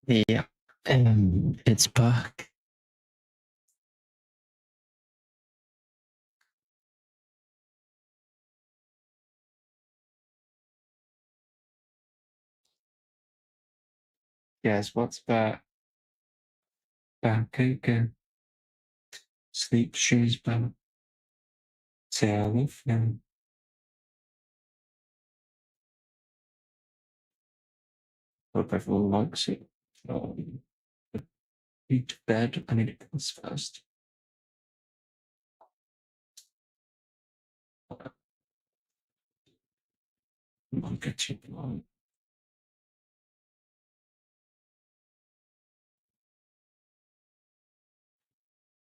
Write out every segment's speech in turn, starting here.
Yeah, it's back. Guess what's back? Back again. Sleep shoes back. Telephone. Hope everyone likes it. Need to bed. I need to piss first. I'll get you along.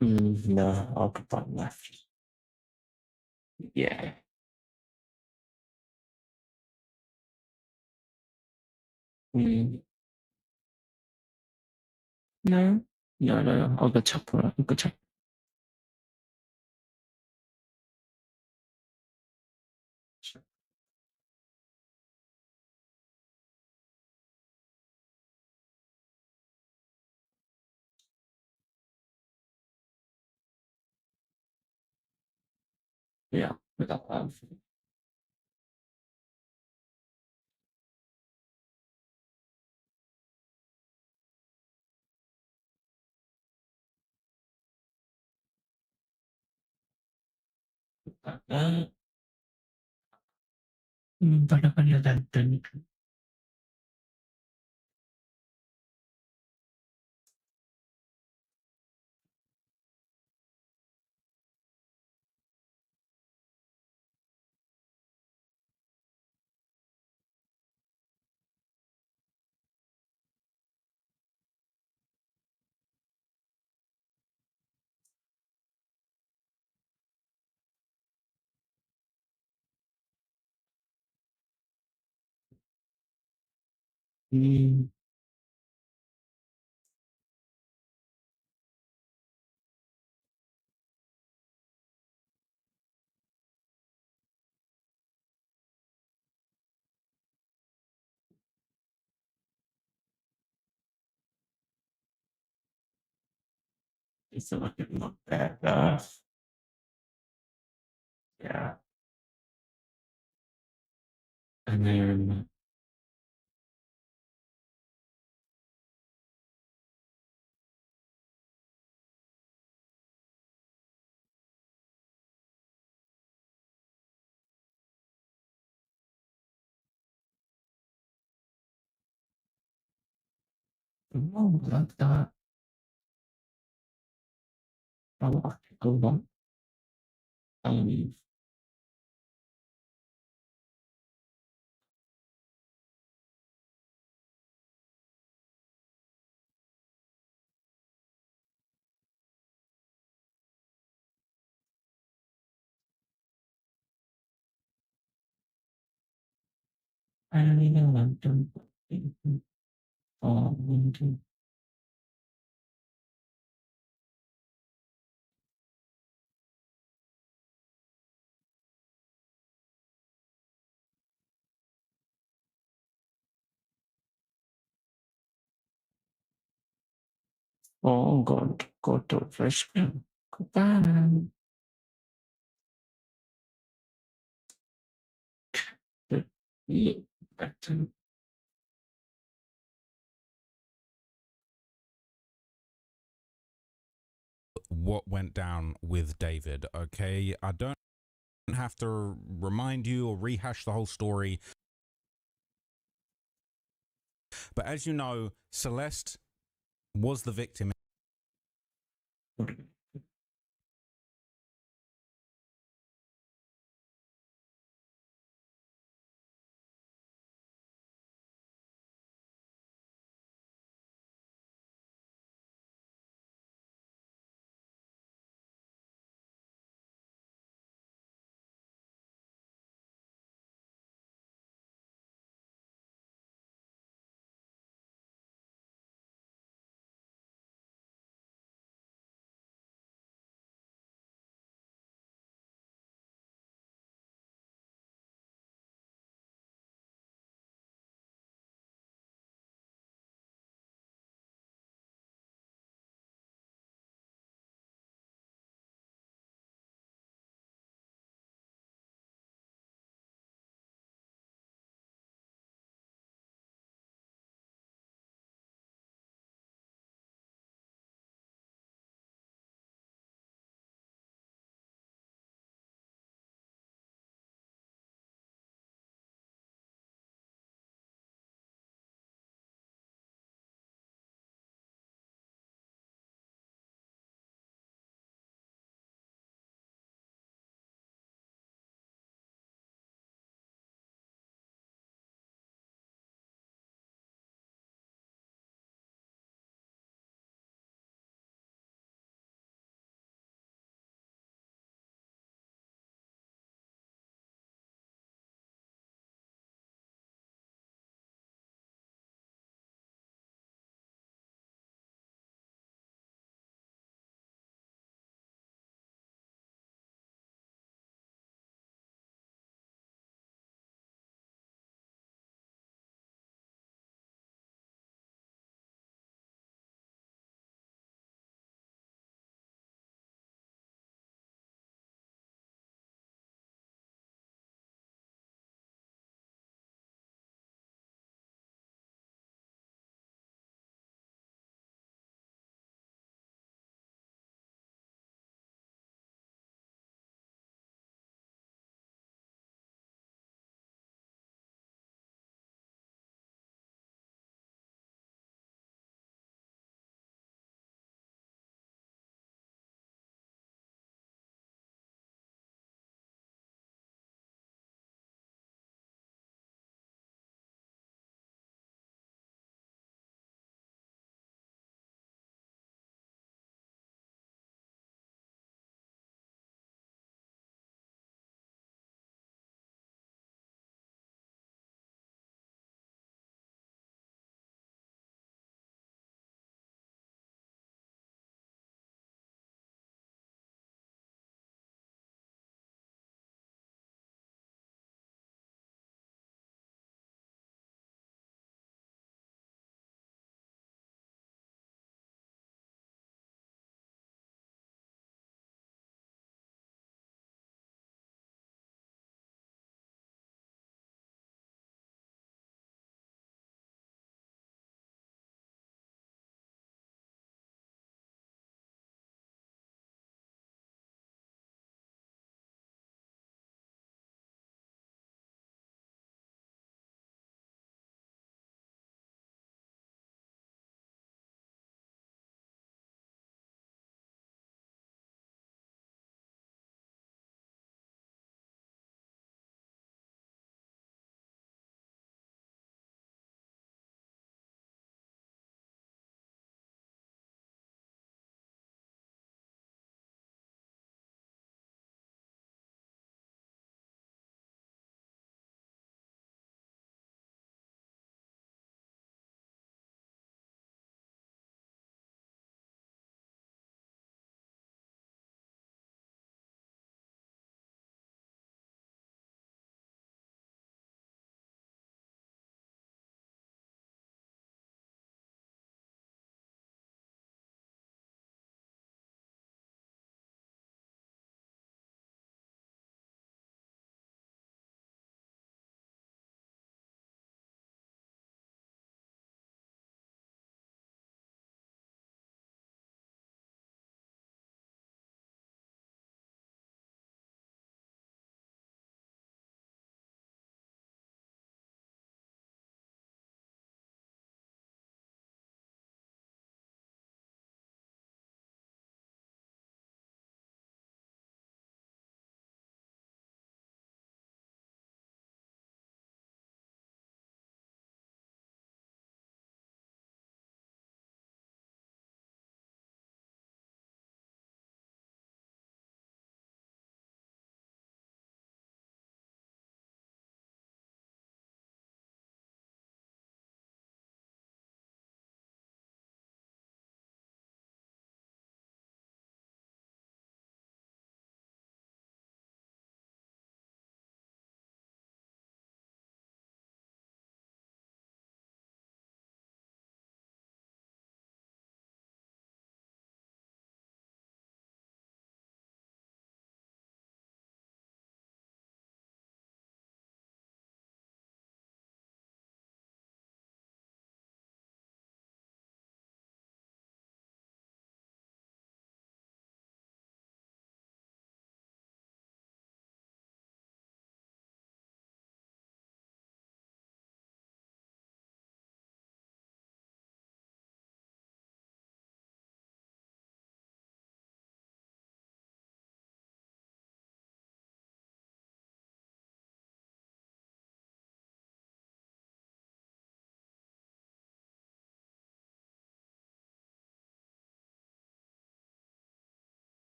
No, I'll put that left. Yeah. Mm, no, no. I'll go top right. I'll go top. Yeah, without that. It's looking not better. Yeah. And then like that. I like to go on. Um, I really know I'm done. Oh, God, go to fresh. Goodbye. Yeah, better. What went down with David, okay? I don't have to remind you or rehash the whole story. But as you know, Celeste was the victim.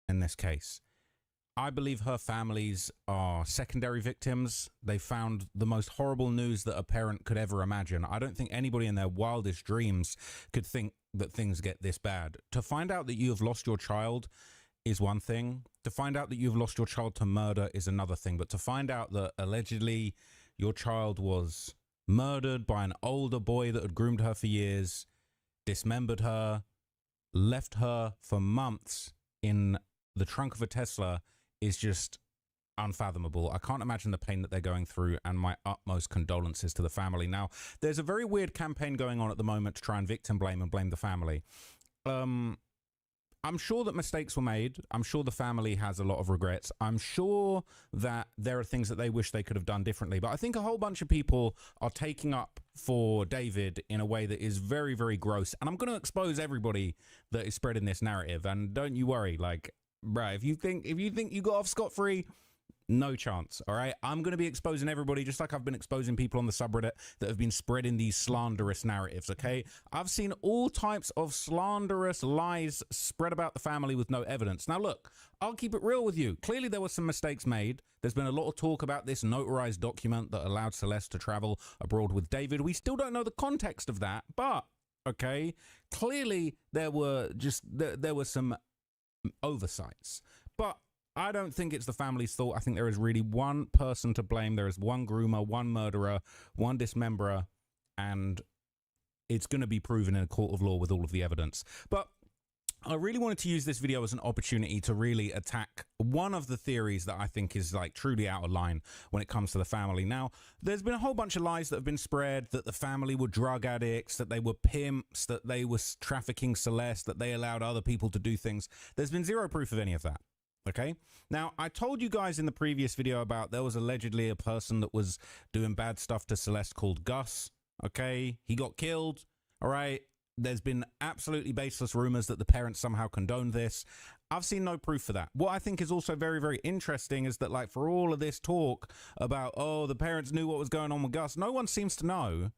in this case. I believe her families are secondary victims. They found the most horrible news that a parent could ever imagine. I don't think anybody in their wildest dreams could think that things get this bad. To find out that you have lost your child is one thing. To find out that you've lost your child to murder is another thing. But to find out that allegedly your child was murdered by an older boy that had groomed her for years, dismembered her, left her for months in the trunk of a Tesla is just unfathomable. I can't imagine the pain that they're going through, and my utmost condolences to the family. Now, there's a very weird campaign going on at the moment to try and victim blame and blame the family. I'm sure that mistakes were made. I'm sure the family has a lot of regrets. I'm sure that there are things that they wish they could have done differently. But I think a whole bunch of people are taking up for David in a way that is very, very gross. And I'm going to expose everybody that is spreading this narrative. And don't you worry, like, bruh, if you think you got off scot-free, no chance. All right, I'm going to be exposing everybody just like I've been exposing people on the subreddit that have been spreading these slanderous narratives. Okay, I've seen all types of slanderous lies spread about the family with no evidence. Now look, I'll keep it real with you. Clearly there were some mistakes made. There's been a lot of talk about this notarized document that allowed Celeste to travel abroad with David. We still don't know the context of that, but okay, clearly there were some oversights. But I don't think it's the family's fault. I think there is really one person to blame. There is one groomer, one murderer, one dismemberer, and it's going to be proven in a court of law with all of the evidence. But I really wanted to use this video as an opportunity to really attack one of the theories that I think is like truly out of line when it comes to the family. Now, there's been a whole bunch of lies that have been spread that the family were drug addicts, that they were pimps, that they were trafficking Celeste, that they allowed other people to do things. There's been zero proof of any of that. Okay, now I told you guys in the previous video about there was allegedly a person that was doing bad stuff to Celeste called Gus. Okay, he got killed. All right, there's been absolutely baseless rumors that the parents somehow condoned this. I've seen no proof for that. What I think is also very, very interesting is that, like, for all of this talk about, oh, the parents knew what was going on with Gus, no one seems to know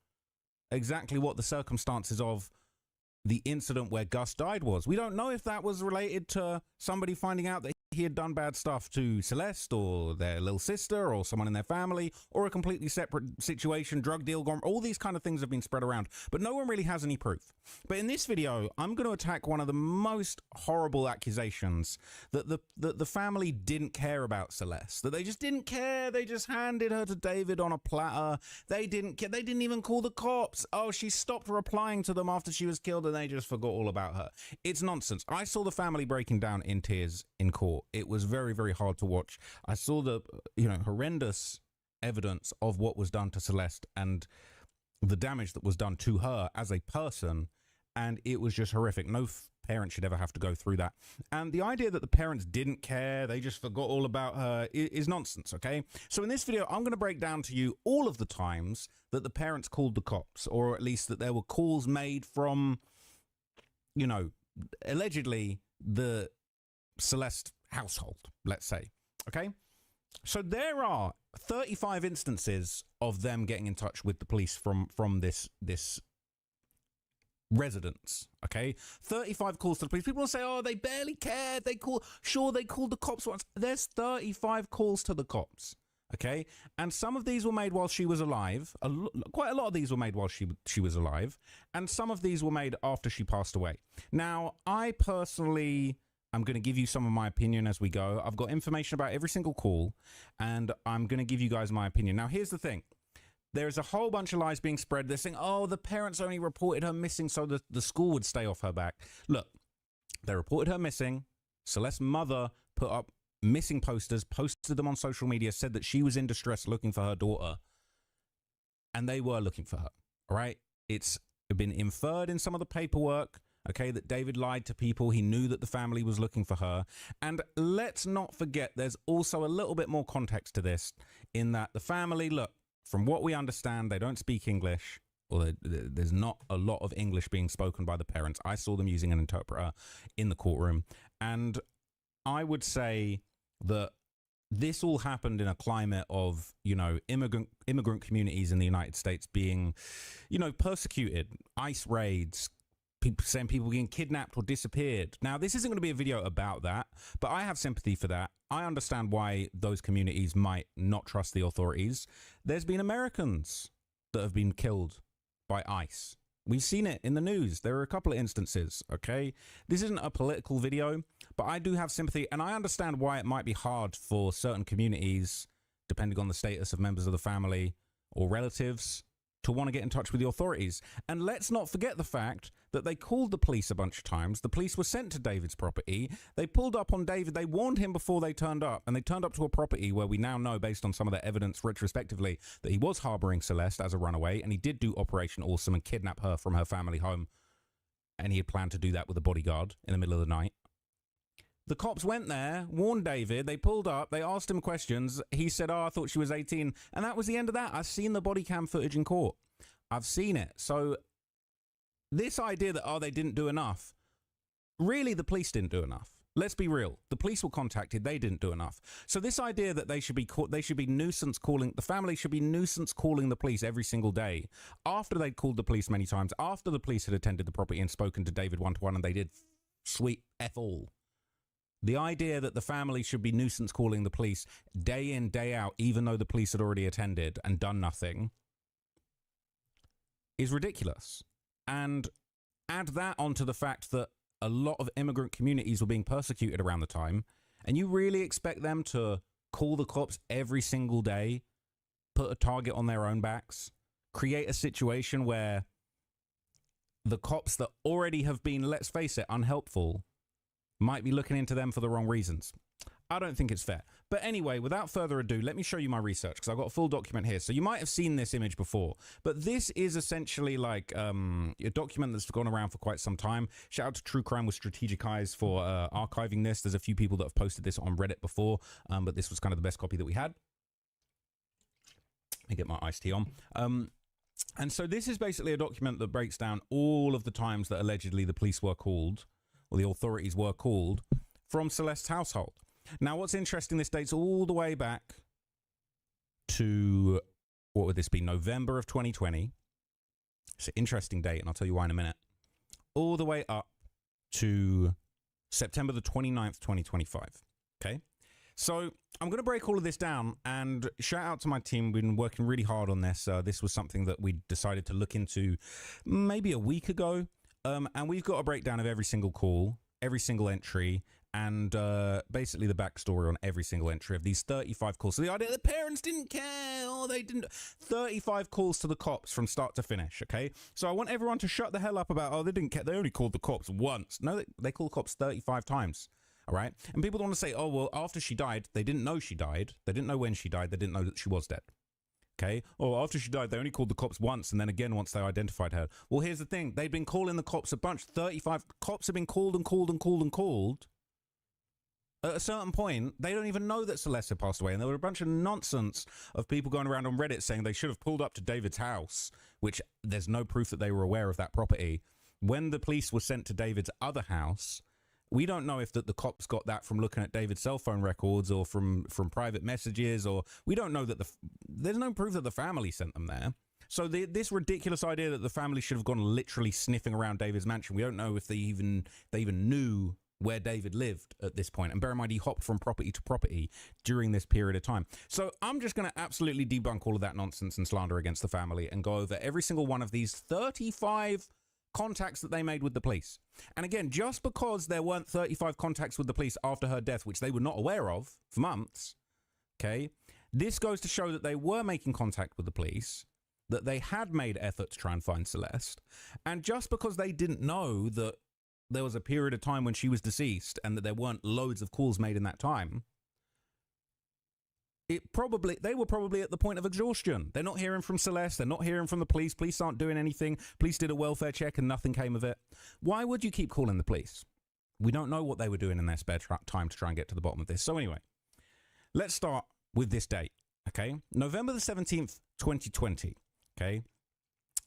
exactly what the circumstances of the incident where Gus died was. We don't know if that was related to somebody finding out that he had done bad stuff to Celeste or their little sister or someone in their family, or a completely separate situation, drug deal gone. All these kind of things have been spread around, but no one really has any proof. But in this video, I'm going to attack one of the most horrible accusations that the family didn't care about Celeste, that they just didn't care. They just handed her to David on a platter. They didn't care. They didn't even call the cops. Oh, she stopped replying to them after she was killed and they just forgot all about her. It's nonsense. I saw the family breaking down in tears in court. It was very, very hard to watch. I saw the, horrendous evidence of what was done to Celeste and the damage that was done to her as a person, and it was just horrific. No parent should ever have to go through that. And the idea that the parents didn't care, they just forgot all about her, is nonsense, okay? So in this video, I'm going to break down to you all of the times that the parents called the cops, or at least that there were calls made from, allegedly the Celeste household, let's say. Okay, so there are 35 instances of them getting in touch with the police from this residence. Okay, 35 calls to the police. People will say, oh, they barely cared, they called the cops once. There's 35 calls to the cops. Okay, and some of these were made while she was alive. Quite a lot of these were made while she was alive, and some of these were made after she passed away. Now, I personally, I'm going to give you some of my opinion as we go. I've got information about every single call, and I'm going to give you guys my opinion. Now, here's the thing. There's a whole bunch of lies being spread. They're saying, oh, the parents only reported her missing so the school would stay off her back. Look, they reported her missing. Celeste's mother put up missing posters, posted them on social media, said that she was in distress looking for her daughter. And they were looking for her, all right? It's been inferred in some of the paperwork, okay, that David lied to people. He knew that the family was looking for her. And let's not forget, there's also a little bit more context to this, in that the family, look, from what we understand, they don't speak English, or there's not a lot of English being spoken by the parents. I saw them using an interpreter in the courtroom. And I would say that this all happened in a climate of, immigrant communities in the United States being, persecuted, ICE raids, people saying people getting kidnapped or disappeared. Now, this isn't going to be a video about that, but I have sympathy for that. I understand why those communities might not trust the authorities. There's been Americans that have been killed by ICE. We've seen it in the news. There are a couple of instances, okay? This isn't a political video, but I do have sympathy, and I understand why it might be hard for certain communities, depending on the status of members of the family or relatives, to want to get in touch with the authorities. And let's not forget the fact that they called the police a bunch of times. The police were sent to David's property. They pulled up on David. They warned him before they turned up, and they turned up to a property where we now know, based on some of the evidence retrospectively, that he was harboring Celeste as a runaway, and he did do Operation Awesome and kidnap her from her family home. And he had planned to do that with a bodyguard in the middle of the night. The cops went there, warned David, they pulled up, they asked him questions. He said, oh, I thought she was 18. And that was the end of that. I've seen the body cam footage in court. I've seen it. So this idea that, oh, they didn't do enough. Really, the police didn't do enough. Let's be real. The police were contacted. They didn't do enough. So this idea that they should be nuisance calling, the family should be nuisance calling the police every single day after they'd called the police many times, after the police had attended the property and spoken to David one-to-one, and they did sweet F all. The idea that the family should be nuisance calling the police day in, day out, even though the police had already attended and done nothing, is ridiculous. And add that onto the fact that a lot of immigrant communities were being persecuted around the time, and you really expect them to call the cops every single day, put a target on their own backs, create a situation where the cops that already have been, let's face it, unhelpful, might be looking into them for the wrong reasons. I don't think it's fair. But anyway, without further ado, let me show you my research, because I've got a full document here. So you might have seen this image before, but this is essentially like a document that's gone around for quite some time. Shout out to True Crime with Strategic Eyes for archiving this. There's a few people that have posted this on Reddit before, but this was kind of the best copy that we had. Let me get my iced tea on. And so this is basically a document that breaks down all of the times that allegedly the police were called, or the authorities were called, from Celeste's household. Now, what's interesting, this dates all the way back to, what would this be, November of 2020. It's an interesting date, and I'll tell you why in a minute. All the way up to September the 29th, 2025. Okay? So I'm going to break all of this down, and shout out to my team. We've been working really hard on this. This was something that we decided to look into maybe a week ago. And we've got a breakdown of every single call, every single entry, and basically the backstory on every single entry of these 35 calls. So the idea that the parents didn't care, or they didn't... 35 calls to the cops from start to finish, okay? So I want everyone to shut the hell up about, oh, they didn't care, they only called the cops once. No, they called the cops 35 times, all right? And people don't want to say, oh, well, after she died, they didn't know she died. They didn't know when she died. They didn't know that she was dead. Okay. Oh, after she died, they only called the cops once, and then again once they identified her. Well, here's the thing. They've been calling the cops a bunch. 35 cops have been called and called and called and called. At a certain point, they don't even know that Celeste had passed away. And there were a bunch of nonsense of people going around on Reddit saying they should have pulled up to David's house, which there's no proof that they were aware of that property. When the police were sent to David's other house, we don't know if the cops got that from looking at David's cell phone records or from private messages, or we don't know that there's no proof that the family sent them there. So this ridiculous idea that the family should have gone literally sniffing around David's mansion, we don't know if they even knew where David lived at this point. And bear in mind, he hopped from property to property during this period of time. So I'm just going to absolutely debunk all of that nonsense and slander against the family and go over every single one of these 35 contacts that they made with the police. And again, just because there weren't 35 contacts with the police after her death, which they were not aware of for months, okay, this goes to show that they were making contact with the police, that they had made effort to try and find Celeste. And just because they didn't know that there was a period of time when she was deceased and that there weren't loads of calls made in that time, they were probably at the point of exhaustion. They're not hearing from Celeste. They're not hearing from the police. Police aren't doing anything. Police did a welfare check and nothing came of it. Why would you keep calling the police? We don't know what they were doing in their spare time to try and get to the bottom of this. So anyway, let's start with this date, okay? November the 17th, 2020, okay?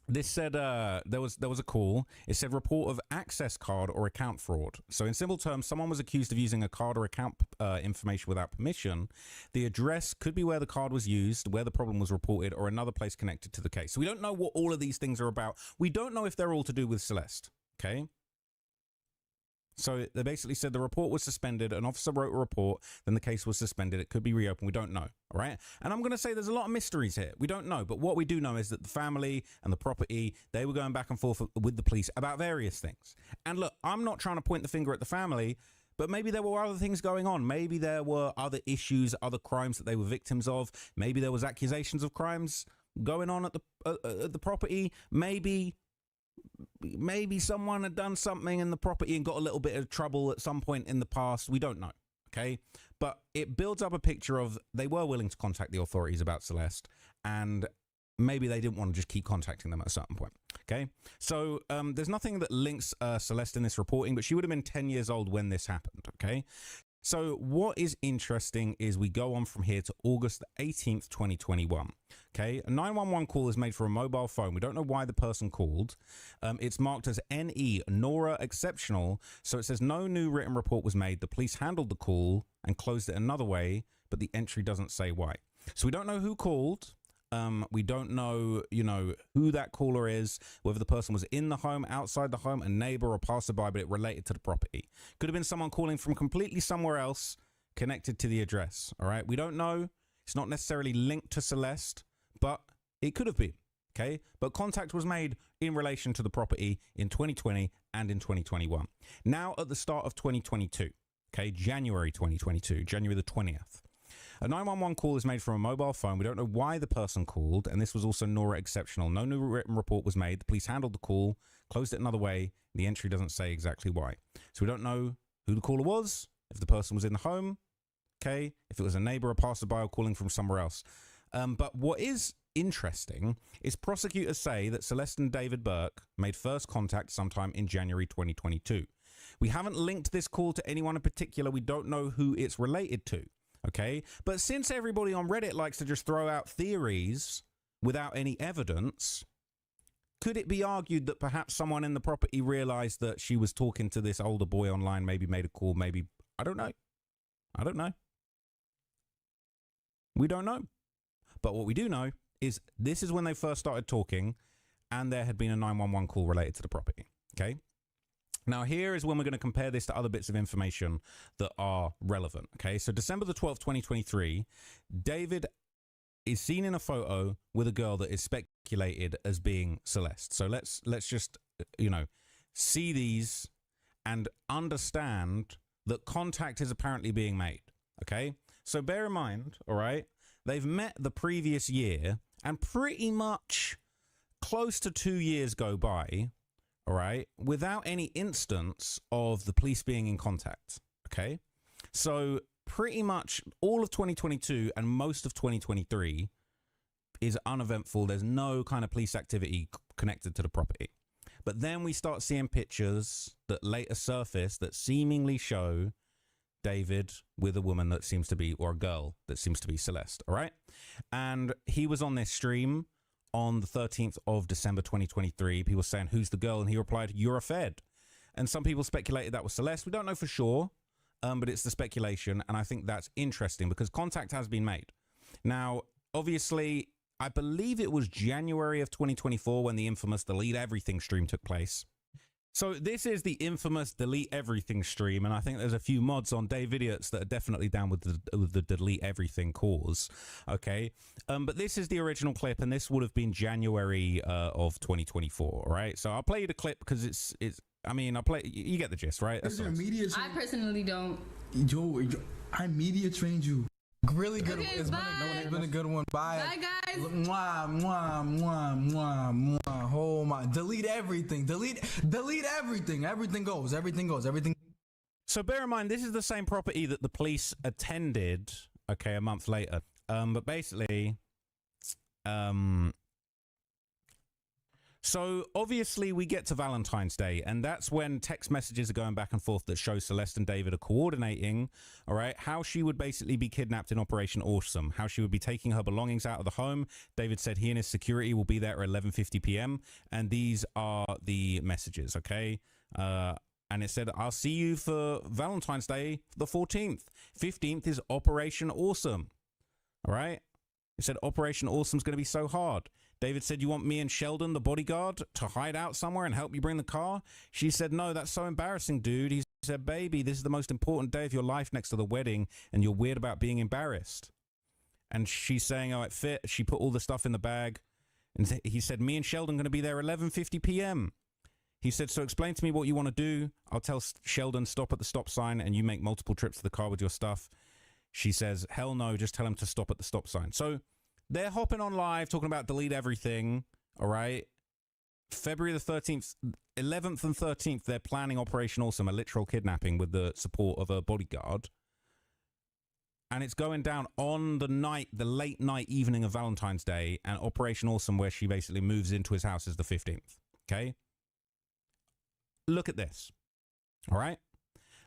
This said there was a call. It said report of access card or account fraud. So in simple terms, someone was accused of using a card or account information without permission. The address could be where the card was used, where the problem was reported, or another place connected to the case. So we don't know what all of these things are about. We don't know if they're all to do with Celeste. Okay. So they basically said the report was suspended. An officer wrote a report, then the case was suspended. It could be reopened. We don't know. All right. And I'm going to say there's a lot of mysteries here. We don't know. But what we do know is that the family and the property, they were going back and forth with the police about various things. And look, I'm not trying to point the finger at the family, but maybe there were other things going on. Maybe there were other issues, other crimes that they were victims of. Maybe there was accusations of crimes going on at the property. Maybe someone had done something in the property and got a little bit of trouble at some point in the past. We don't know. Okay. But it builds up a picture of they were willing to contact the authorities about Celeste, and maybe they didn't want to just keep contacting them at a certain point. Okay. So there's nothing that links Celeste in this reporting, but she would have been 10 years old when this happened. Okay. So what is interesting is we go on from here to August the 18th, 2021. Okay, a 911 call is made for a mobile phone. We don't know why the person called. It's marked as NE, Nora Exceptional. So it says no new written report was made. The police handled the call and closed it another way, but the entry doesn't say why. So we don't know who called. We don't know, who that caller is, whether the person was in the home, outside the home, a neighbor or passerby, but it related to the property. Could have been someone calling from completely somewhere else connected to the address. All right. We don't know. It's not necessarily linked to Celeste, but it could have been. Okay. But contact was made in relation to the property in 2020 and in 2021. Now at the start of 2022, okay, January 2022, January the 20th. A 911 call is made from a mobile phone. We don't know why the person called, and this was also Nora Exceptional. No new written report was made. The police handled the call, closed it another way. The entry doesn't say exactly why. So we don't know who the caller was, if the person was in the home, okay, if it was a neighbor, a passerby, or calling from somewhere else. But what is interesting is prosecutors say that Celeste and David Burke made first contact sometime in January 2022. We haven't linked this call to anyone in particular. We don't know who it's related to. Okay, but since everybody on Reddit likes to just throw out theories without any evidence, could it be argued that perhaps someone in the property realized that she was talking to this older boy online, maybe made a call, maybe, I don't know. We don't know. But what we do know is this is when they first started talking and there had been a 911 call related to the property. Okay. Now, here is when we're going to compare this to other bits of information that are relevant. Okay, so December the 12th, 2023, David is seen in a photo with a girl that is speculated as being Celeste. So let's just, see these and understand that contact is apparently being made. Okay, so bear in mind, all right, they've met the previous year and pretty much close to 2 years go by. All right, without any instance of the police being in contact. Okay, so pretty much all of 2022 and most of 2023 is uneventful. There's no kind of police activity connected to the property. But then we start seeing pictures that later surface that seemingly show David with a woman that seems to be, or a girl that seems to be Celeste. All right, and he was on this stream on the 13th of December 2023, people saying, who's the girl? And he replied, you're a Fed. And some people speculated that was Celeste. We don't know for sure, but it's the speculation. And I think that's interesting because contact has been made. Now, obviously, I believe it was January of 2024 when the infamous Delete Everything stream took place. So this is the infamous Delete Everything stream, and I think there's a few mods on Dave Idiots that are definitely down with the Delete Everything cause. Okay, but this is the original clip, and this would have been January of 2024. Right, so I'll play you the clip because it's. I mean, you get the gist, right? I personally don't. Joe, I media trained you. Really good. Okay, It's been a good one. Bye. Bye, guys. Mwah, mwah, mwah, mwah, mwah. Oh my. Delete everything. Delete everything. Everything goes. So bear in mind, this is the same property that the police attended, okay, a month later. But basically, so obviously we get to Valentine's Day, and that's when text messages are going back and forth that show Celeste and David are coordinating, all right, how she would basically be kidnapped in Operation Awesome, how she would be taking her belongings out of the home. David said he and his security will be there at 11:50 p.m. And these are the messages, okay? And it said, I'll see you for Valentine's Day, the 14th. 15th is Operation Awesome, all right? It said Operation Awesome is going to be so hard. David said, you want me and Sheldon, the bodyguard, to hide out somewhere and help you bring the car? She said, no, that's so embarrassing, dude. He said, baby, this is the most important day of your life next to the wedding, and you're weird about being embarrassed. And she's saying, oh, it fit. She put all the stuff in the bag. And he said, me and Sheldon going to be there 11:50 p.m. He said, so explain to me what you want to do. I'll tell Sheldon, stop at the stop sign, and you make multiple trips to the car with your stuff. She says, hell no, just tell him to stop at the stop sign. So they're hopping on live, talking about delete everything, all right? February the 13th, 11th and 13th, they're planning Operation Awesome, a literal kidnapping with the support of a bodyguard. And it's going down on the night, the late night evening of Valentine's Day, and Operation Awesome, where she basically moves into his house, is the 15th, okay? Look at this, all right?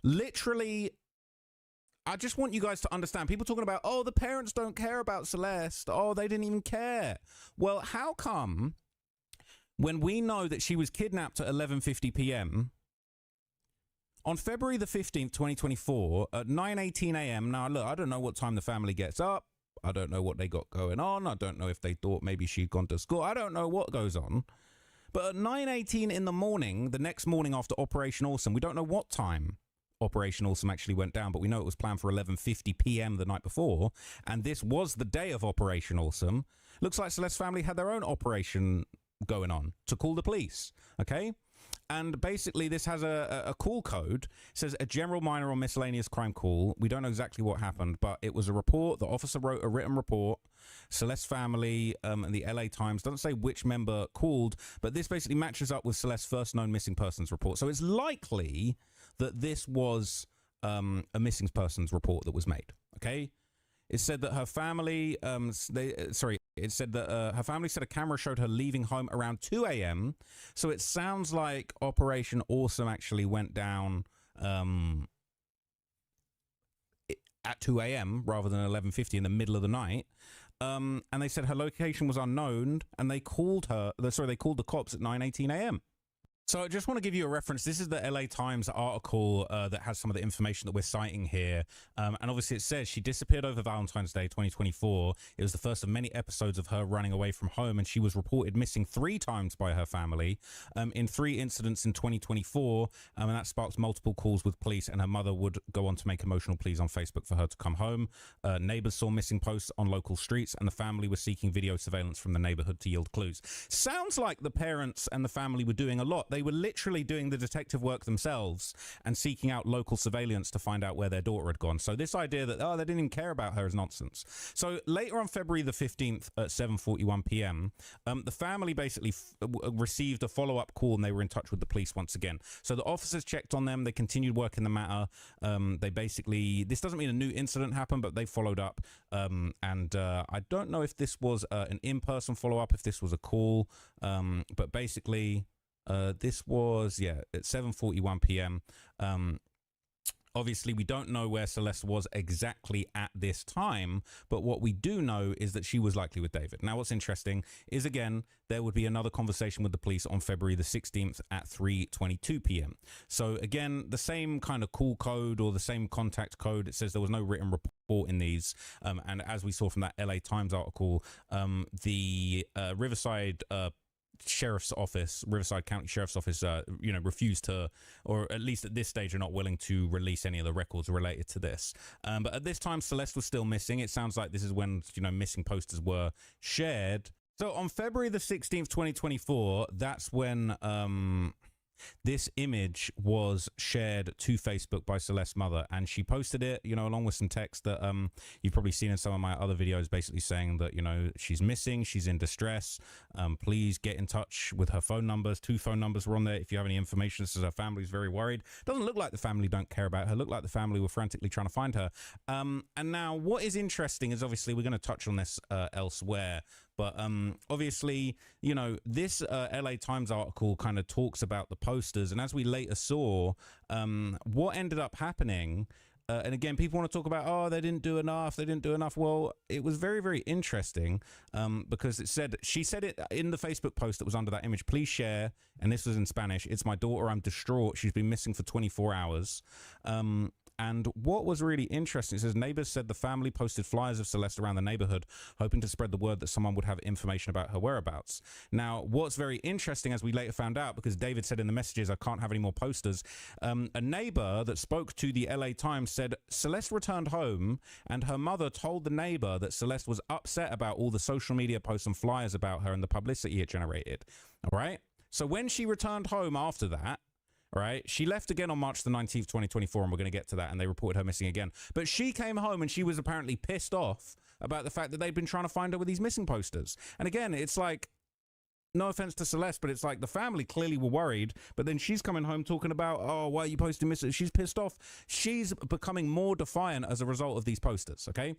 Literally, I just want you guys to understand. People talking about, oh, the parents don't care about Celeste. Oh, they didn't even care. Well, how come when we know that she was kidnapped at 11:50 p.m. on February the 15th, 2024 at 9:18 a.m. Now, look, I don't know what time the family gets up. I don't know what they got going on. I don't know if they thought maybe she'd gone to school. I don't know what goes on. But at 9:18 in the morning, the next morning after Operation Awesome, we don't know what time Operation Awesome actually went down, but we know it was planned for 11:50 p.m. the night before, and this was the day of Operation Awesome. Looks like Celeste's family had their own operation going on to call the police, okay? And basically this has a call code. It says a general, minor, or miscellaneous crime call. We don't know exactly what happened, but it was a report. The officer wrote a written report. Celeste's family and the LA Times doesn't say which member called, but this basically matches up with Celeste's first known missing persons report. So it's likely that this was a missing persons report that was made, okay? It said that her family, it said that her family said a camera showed her leaving home around 2 a.m. So it sounds like Operation Awesome actually went down at 2 a.m. rather than 11:50 in the middle of the night. And they said her location was unknown, and they called the cops at 9:18 a.m. So I just want to give you a reference. This is the LA Times article that has some of the information that we're citing here. And obviously it says she disappeared over Valentine's Day 2024. It was the first of many episodes of her running away from home, and she was reported missing 3 times by her family in 3 incidents in 2024. And that sparked multiple calls with police, and her mother would go on to make emotional pleas on Facebook for her to come home. Neighbors saw missing posts on local streets, and the family was seeking video surveillance from the neighborhood to yield clues. Sounds like the parents and the family were doing a lot. They were literally doing the detective work themselves and seeking out local surveillance to find out where their daughter had gone. So this idea that, oh, they didn't even care about her is nonsense. So later on February the 15th at 7:41 p.m., the family basically received a follow-up call, and they were in touch with the police once again. So the officers checked on them. They continued working the matter. They basically, this doesn't mean a new incident happened, but they followed up. I don't know if this was an in-person follow-up, if this was a call, but basically this was, at 7:41 p.m. Obviously, we don't know where Celeste was exactly at this time, but what we do know is that she was likely with David. Now, what's interesting is, again, there would be another conversation with the police on February the 16th at 3:22 p.m. So, again, the same kind of call code or the same contact code. It says there was no written report in these. And as we saw from that LA Times article, the Riverside County Sheriff's Office, refused to, or at least at this stage are not willing to release any of the records related to this. But at this time, Celeste was still missing. It sounds like this is when, missing posters were shared. So on February the 16th, 2024, that's when this image was shared to Facebook by Celeste's mother, and she posted it, along with some text that you've probably seen in some of my other videos, basically saying that, she's missing, she's in distress. Please get in touch with her phone numbers. 2 phone numbers were on there if you have any information. This is her family's very worried. Doesn't look like the family don't care about her. Look like the family were frantically trying to find her. And now what is interesting is, obviously, we're going to touch on this elsewhere. But obviously, this LA Times article kind of talks about the posters. And as we later saw, what ended up happening, and again, people want to talk about, oh, they didn't do enough. Well, it was very, very interesting because she said it in the Facebook post that was under that image, please share. And this was in Spanish. It's my daughter. I'm distraught. She's been missing for 24 hours. And what was really interesting, it says neighbors said the family posted flyers of Celeste around the neighborhood, hoping to spread the word that someone would have information about her whereabouts. Now, what's very interesting, as we later found out, because David said in the messages, I can't have any more posters, a neighbor that spoke to the LA Times said Celeste returned home and her mother told the neighbor that Celeste was upset about all the social media posts and flyers about her and the publicity it generated. All right. So when she returned home after that, right, she left again on March the 19th, 2024, and we're going to get to that, and they reported her missing again. But she came home and she was apparently pissed off about the fact that they'd been trying to find her with these missing posters. And again, it's like, no offense to Celeste, but it's like the family clearly were worried, but then she's coming home talking about, oh, why are you posting missing? She's pissed off. She's becoming more defiant as a result of these posters, okay?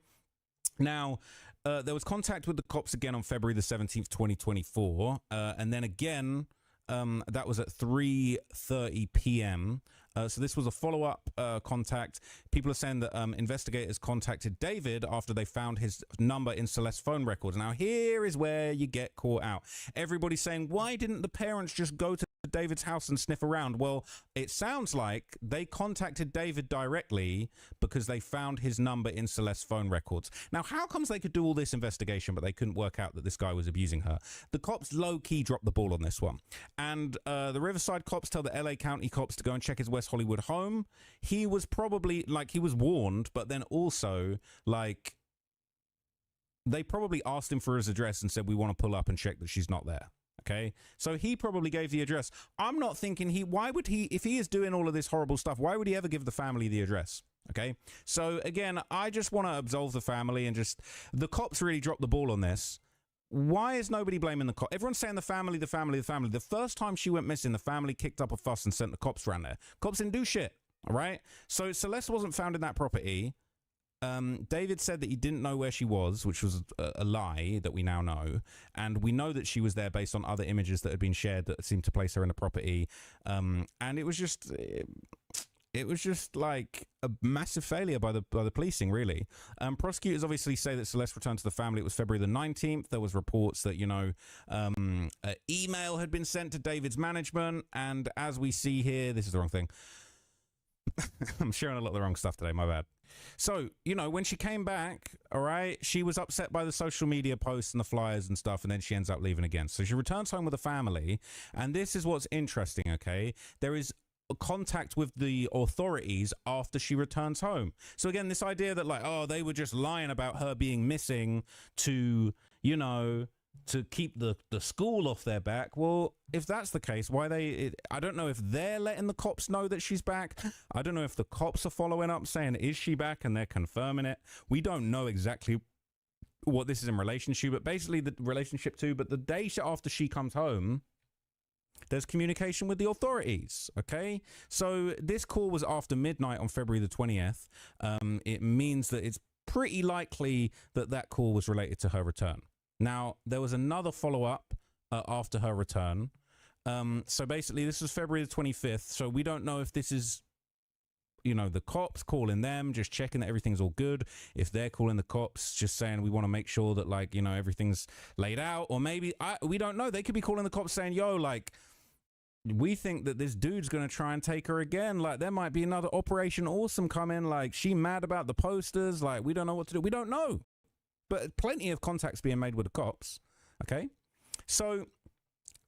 Now, there was contact with the cops again on February the 17th, 2024, and then again, that was at 3:30 p.m. So this was a follow-up contact. People are saying that investigators contacted David after they found his number in Celeste's phone records. Now, here is where you get caught out. Everybody's saying, why didn't the parents just go to David's house and sniff around? Well, it sounds like they contacted David directly because they found his number in Celeste's phone records. Now, how comes they could do all this investigation, but they couldn't work out that this guy was abusing her? The cops low-key dropped the ball on this one. And the Riverside cops tell the LA County cops to go and check his West Hollywood home. He was probably, like, he was warned, but then also, like, they probably asked him for his address and said, we want to pull up and check that she's not there. Okay, so he probably gave the address. I'm not thinking why would he, if he is doing all of this horrible stuff, why would he ever give the family the address? Okay, so again, I just want to absolve the family and just, the cops really dropped the ball on this. Why is nobody blaming the cops? Everyone's saying the family, the family, the family. The first time she went missing, the family kicked up a fuss and sent the cops around there. Cops didn't do shit, all right? So Celeste wasn't found in that property. David said that he didn't know where she was, which was a lie that we now know, and we know that she was there based on other images that had been shared that seemed to place her in the property, and it was just like a massive failure by the policing, really. Prosecutors obviously say that Celeste returned to the family. It was February the 19th. There was reports that, you know, an email had been sent to David's management, and as we see here, this is the wrong thing. I'm sharing a lot of the wrong stuff today, my bad. So, you know, when she came back, all right, she was upset by the social media posts and the flyers and stuff, and then she ends up leaving again. So she returns home with the family, and this is what's interesting, okay? There is contact with the authorities after she returns home. So again, this idea that, like, oh, they were just lying about her being missing to, you know, to keep the school off their back. Well, if that's the case, why I don't know if they're letting the cops know that she's back. I don't know if the cops are following up saying, is she back? And they're confirming it. We don't know exactly what this is in relationship, but basically the relationship to, but the day after she comes home, there's communication with the authorities. Okay. So this call was after midnight on February the 20th. It means that it's pretty likely that that call was related to her return. Now, there was another follow-up after her return. So basically, this was February the 25th. So we don't know if this is, you know, the cops calling them, just checking that everything's all good. If they're calling the cops, just saying, we want to make sure that, like, you know, everything's laid out. Or maybe, we don't know. They could be calling the cops saying, yo, like, we think that this dude's going to try and take her again. Like, there might be another Operation Awesome coming. Like, she mad about the posters. Like, we don't know what to do. We don't know. But plenty of contacts being made with the cops. Okay. So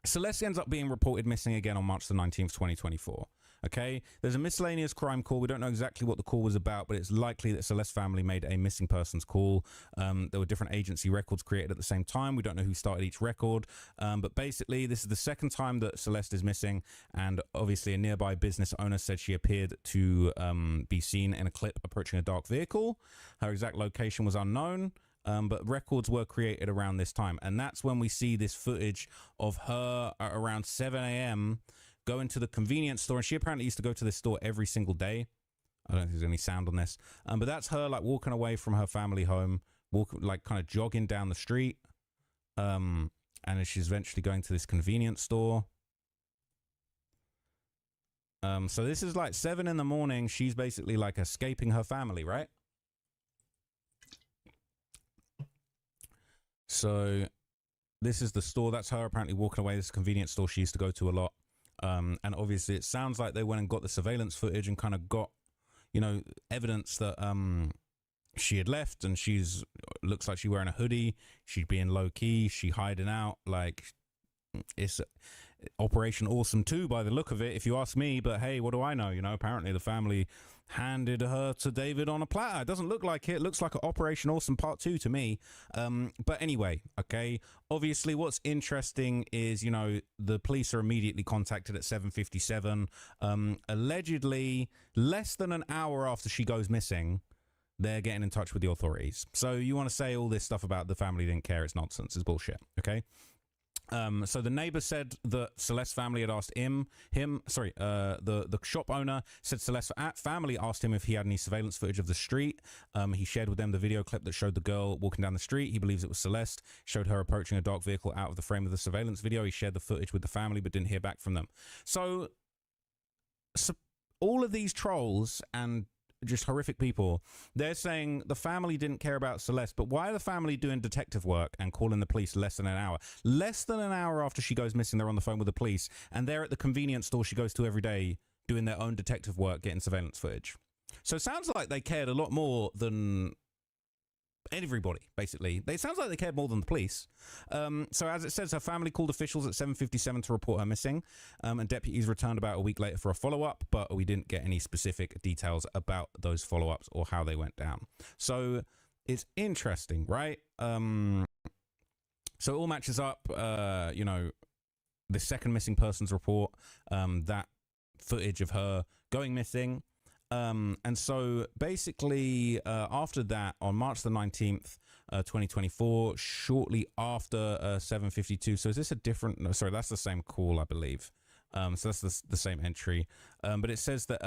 Celeste ends up being reported missing again on March the 19th, 2024. Okay. There's a miscellaneous crime call. We don't know exactly what the call was about, but it's likely that Celeste's family made a missing persons call. There were different agency records created at the same time. We don't know who started each record. But basically, this is the second time that Celeste is missing. And obviously, a nearby business owner said she appeared to be seen in a clip approaching a dark vehicle. Her exact location was unknown. But records were created around this time. And that's when we see this footage of her at around 7 a.m. going to the convenience store. And she apparently used to go to this store every single day. I don't think there's any sound on this. But that's her, like, walking away from her family home, like, kind of jogging down the street. And she's eventually going to this convenience store. So this is like 7 in the morning. She's basically like escaping her family, right? So this is the store. That's her apparently walking away. This is a convenience store she used to go to a lot. And obviously it sounds like they went and got the surveillance footage and kind of got, you know, evidence that she had left, and looks like she's wearing a hoodie. She's being low key. She hiding out. Like, it's Operation Awesome 2 by the look of it, if you ask me. But hey, what do I know? You know, apparently the family handed her to David on a platter. It doesn't look like it. It looks like an Operation Awesome Part 2 to me. But anyway, okay. Obviously, what's interesting is, you know, the police are immediately contacted at 7:57. Allegedly, less than an hour after she goes missing, they're getting in touch with the authorities. So you want to say all this stuff about the family didn't care? It's nonsense. It's bullshit. Okay. So the neighbor said that Celeste's family had asked the shop owner said Celeste's family asked him if he had any surveillance footage of the street. He shared with them the video clip that showed the girl walking down the street. He believes it was Celeste, showed her approaching a dark vehicle out of the frame of the surveillance video. He shared the footage with the family, but didn't hear back from them. So all of these trolls and just horrific people, they're saying the family didn't care about Celeste, but why are the family doing detective work and calling the police less than an hour? Less than an hour after she goes missing, they're on the phone with the police, and they're at the convenience store she goes to every day doing their own detective work, getting surveillance footage. So it sounds like they cared a lot more than everybody, basically. It sounds like they cared more than the police. So as it says, her family called officials at 7:57 to report her missing, and deputies returned about a week later for a follow-up, but we didn't get any specific details about those follow-ups or how they went down. So it's interesting, right? So it all matches up. You know, the second missing persons report, that footage of her going missing. And so basically, after that, on March the 19th, 2024, shortly after 7:52. So is this a different? No, sorry, that's the same call, I believe. So that's the same entry. But it says that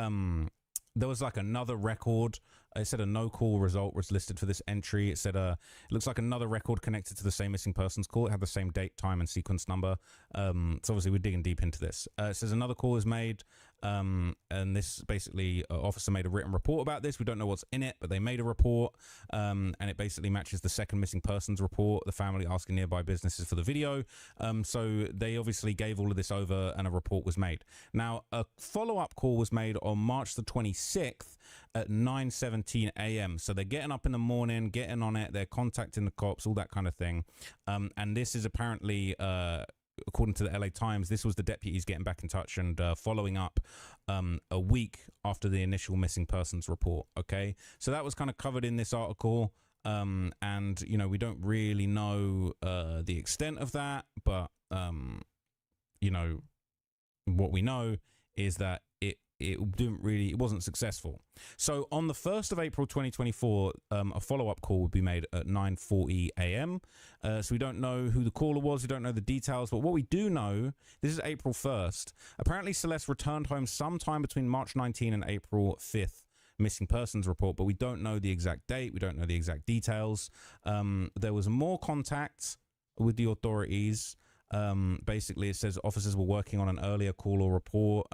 there was like another record. It said a no call result was listed for this entry. It said it looks like another record connected to the same missing persons call. It had the same date, time, and sequence number. So obviously we're digging deep into this. It says another call was made, and this basically officer made a written report about this. We don't know what's in it, but they made a report, and it basically matches the second missing persons report. The family asking nearby businesses for the video. So they obviously gave all of this over, and a report was made. Now a follow-up call was made on March the 26th at 9:17 a.m. So they're getting up in the morning, getting on it, they're contacting the cops, all that kind of thing. And this is apparently, according to the LA Times, this was the deputies getting back in touch and following up a week after the initial missing persons report. Okay, so that was kind of covered in this article. And, you know, we don't really know the extent of that, but, you know, what we know is that it wasn't successful. So on the 1st of April 2024, a follow-up call would be made at 9:40 a.m. So we don't know who the caller was, we don't know the details, but what we do know, this is April 1st. Apparently Celeste returned home sometime between March 19 and April 5th. Missing persons report, but we don't know the exact date, we don't know the exact details. There was more contact with the authorities. Basically it says officers were working on an earlier call or report.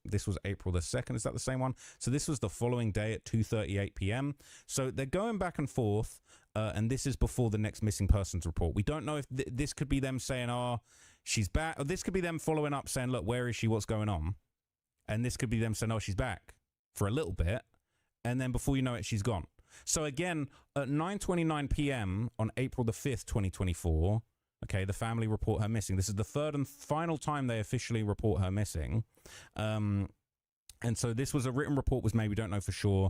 This was April the 2nd. Is that the same one? So this was the following day at 2:38 p.m. So they're going back and forth, and this is before the next missing persons report. We don't know if this could be them saying, oh, she's back, or this could be them following up saying, look, where is she, what's going on? And this could be them saying, oh, she's back for a little bit, and then before you know it, she's gone. So again, at 9:29 p.m. on April the 5th, 2024, okay, the family report her missing. This is the third and final time they officially report her missing. And so this was a written report was made. We don't know for sure.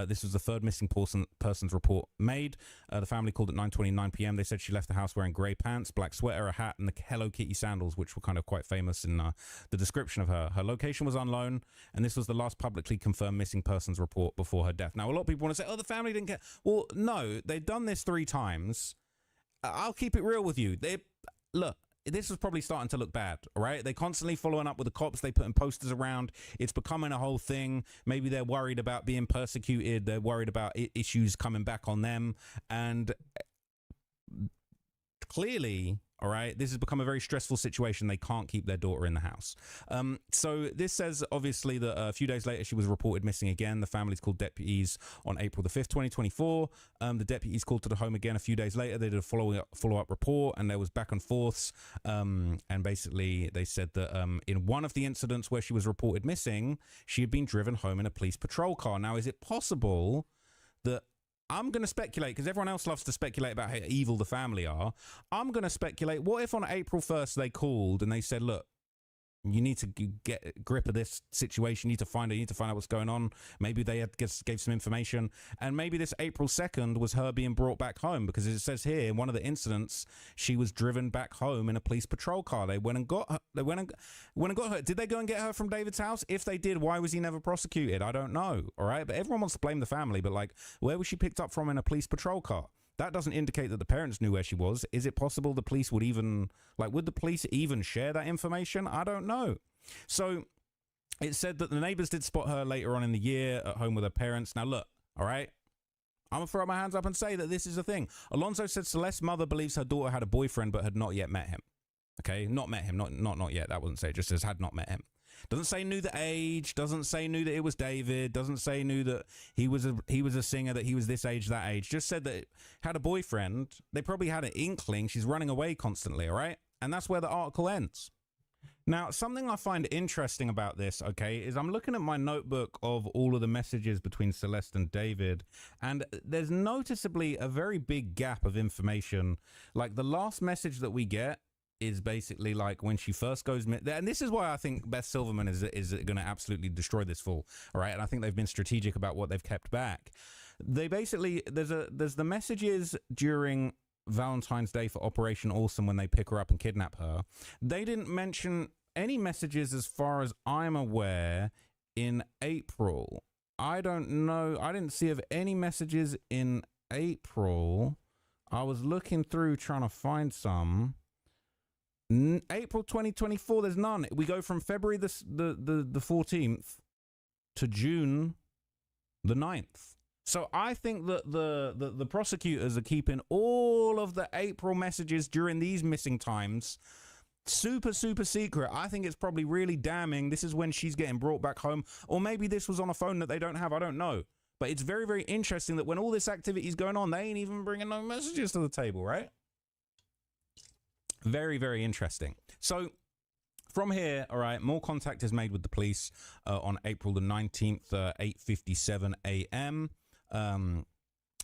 This was the third missing persons report made. The family called at 9:29 p.m. They said she left the house wearing grey pants, black sweater, a hat, and the Hello Kitty sandals, which were kind of quite famous in the description of her. Her location was unknown, and this was the last publicly confirmed missing persons report before her death. Now, a lot of people want to say, oh, the family didn't care. Well, no, they've done this 3 times. I'll keep it real with you. Look, this was probably starting to look bad, all right? They're constantly following up with the cops. They putting posters around. It's becoming a whole thing. Maybe they're worried about being persecuted. They're worried about issues coming back on them. And clearly, All right. This has become a very stressful situation. They can't keep their daughter in the house. So this says, obviously, that a few days later, she was reported missing again. The family's called deputies on April the 5th, 2024. The deputies called to the home again a few days later. They did a follow-up report, and there was back and forths. And basically, they said that in one of the incidents where she was reported missing, she had been driven home in a police patrol car. Now, is it possible that I'm going to speculate, because everyone else loves to speculate about how evil the family are. I'm going to speculate, what if on April 1st they called and they said, look, you need to get a grip of this situation. You need to find out what's going on. Maybe they gave some information. And maybe this April 2nd was her being brought back home, because it says here in one of the incidents, she was driven back home in a police patrol car. They went and got her. They went and got her. Did they go and get her from David's house? If they did, why was he never prosecuted? I don't know. All right. But everyone wants to blame the family. But like, where was she picked up from in a police patrol car? That doesn't indicate that the parents knew where she was. Is it possible the police would even, like, would the police even share that information? I don't know. So it said that the neighbors did spot her later on in the year at home with her parents. Now, look, all right, I'm going to throw my hands up and say that this is a thing. Alonso said Celeste's mother believes her daughter had a boyfriend but had not yet met him. Okay, not met him, not yet. That wouldn't say, it just says had not met him. Doesn't say knew the age, doesn't say knew that it was David, doesn't say knew that he was a singer, that he was this age, that age. Just said that had a boyfriend. They probably had an inkling. She's running away constantly, all right? And that's where the article ends. Now, something I find interesting about this, okay, is I'm looking at my notebook of all of the messages between Celeste and David, and there's noticeably a very big gap of information. Like the last message that we get is basically like when she first goes, and this is why I think Beth Silverman is going to absolutely destroy this fool, all right? And I think they've been strategic about what they've kept back. They basically, there's the messages during Valentine's Day for Operation Awesome when they pick her up and kidnap her. They didn't mention any messages, as far as I'm aware, in April. I don't know. I didn't see of any messages in April. I was looking through trying to find some. April 2024, there's none. We go from February the 14th to June the 9th. So I think that the prosecutors are keeping all of the April messages during these missing times super secret. I think it's probably really damning. This is when she's getting brought back home, or maybe this was on a phone that they don't have. I don't know. But it's very interesting that when all this activity is going on, they ain't even bringing no messages to the table, right? Very interesting. So from here, all right, more contact is made with the police on April the 19th, 8:57 a.m.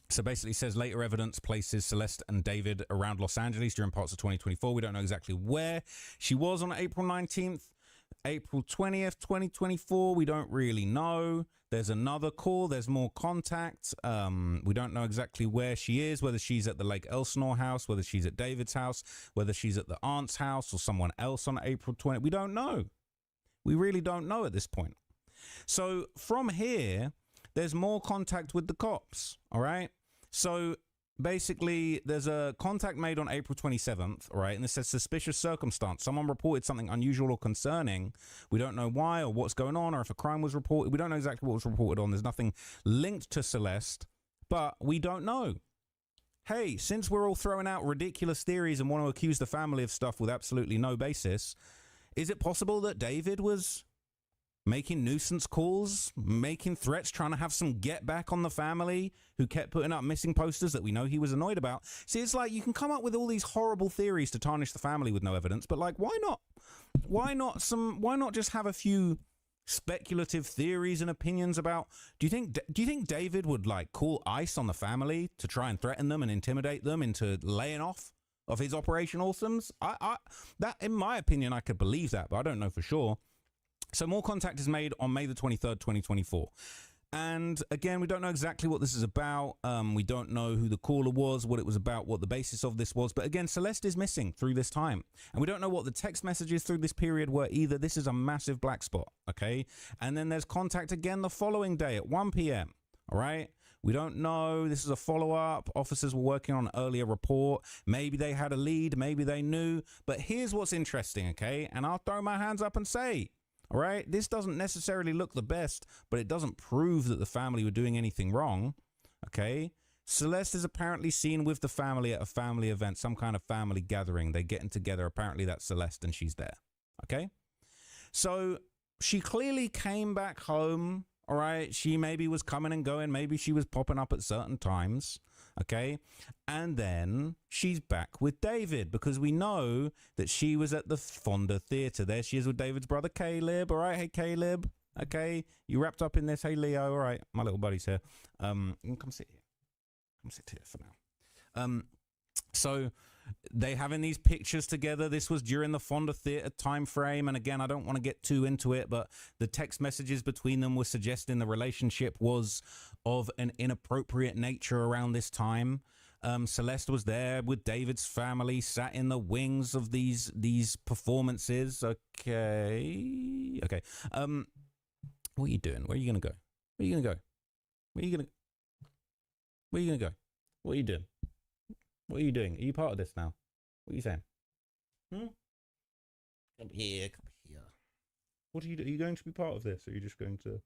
So basically it says later evidence places Celeste and David around Los Angeles during parts of 2024. We don't know exactly where she was on April 19th. April 20th, 2024, we don't really know. There's another call. There's more contact. We don't know exactly where she is, whether she's at the Lake Elsinore house, whether she's at David's house, whether she's at the aunt's house or someone else on April 20th. We don't know. We really don't know at this point. So from here, there's more contact with the cops. All right. So basically, there's a contact made on April 27th, all right, and it says suspicious circumstance. Someone reported something unusual or concerning. We don't know why or what's going on or if a crime was reported. We don't know exactly what was reported on. There's nothing linked to Celeste, but we don't know. Hey, since we're all throwing out ridiculous theories and want to accuse the family of stuff with absolutely no basis, is it possible that David was making nuisance calls, making threats, trying to have some get back on the family who kept putting up missing posters that we know he was annoyed about? See, it's like you can come up with all these horrible theories to tarnish the family with no evidence, but like, why not? Why not just have a few speculative theories and opinions about, do you think David would like call ICE on the family to try and threaten them and intimidate them into laying off of his Operation Awesomes? That, in my opinion, I could believe that, but I don't know for sure. So more contact is made on May the 23rd, 2024. And again, we don't know exactly what this is about. We don't know who the caller was, what it was about, what the basis of this was. But again, Celeste is missing through this time. And we don't know what the text messages through this period were either. This is a massive black spot, okay? And then there's contact again the following day at 1 p.m., all right? We don't know. This is a follow-up. Officers were working on an earlier report. Maybe they had a lead. Maybe they knew. But here's what's interesting, okay? And I'll throw my hands up and say, all right, this doesn't necessarily look the best, but it doesn't prove that the family were doing anything wrong, okay? Celeste is apparently seen with the family at a family event, some kind of family gathering. They're getting together. Apparently that's Celeste and she's there. Okay. So she clearly came back home. All right. She maybe was coming and going. Maybe she was popping up at certain times. Okay. And then she's back with David because we know that she was at the Fonda Theatre. There she is with David's brother, Caleb. All right. Hey, Caleb. Okay. You wrapped up in this. Hey, Leo. All right. My little buddy's here. Come sit here. Come sit here for now. So they having these pictures together. This was during the Fonda Theatre time frame. And again, I don't want to get too into it, but the text messages between them were suggesting the relationship was of an inappropriate nature around this time. Celeste was there with David's family, sat in the wings of these performances. Okay. What are you doing? Where are you gonna go? Where are you gonna go? Where are you gonna go? What are you doing? What are you doing? Are you part of this now? What are you saying? Come here. What are you doing? Are you going to be part of this? Or are you just going to...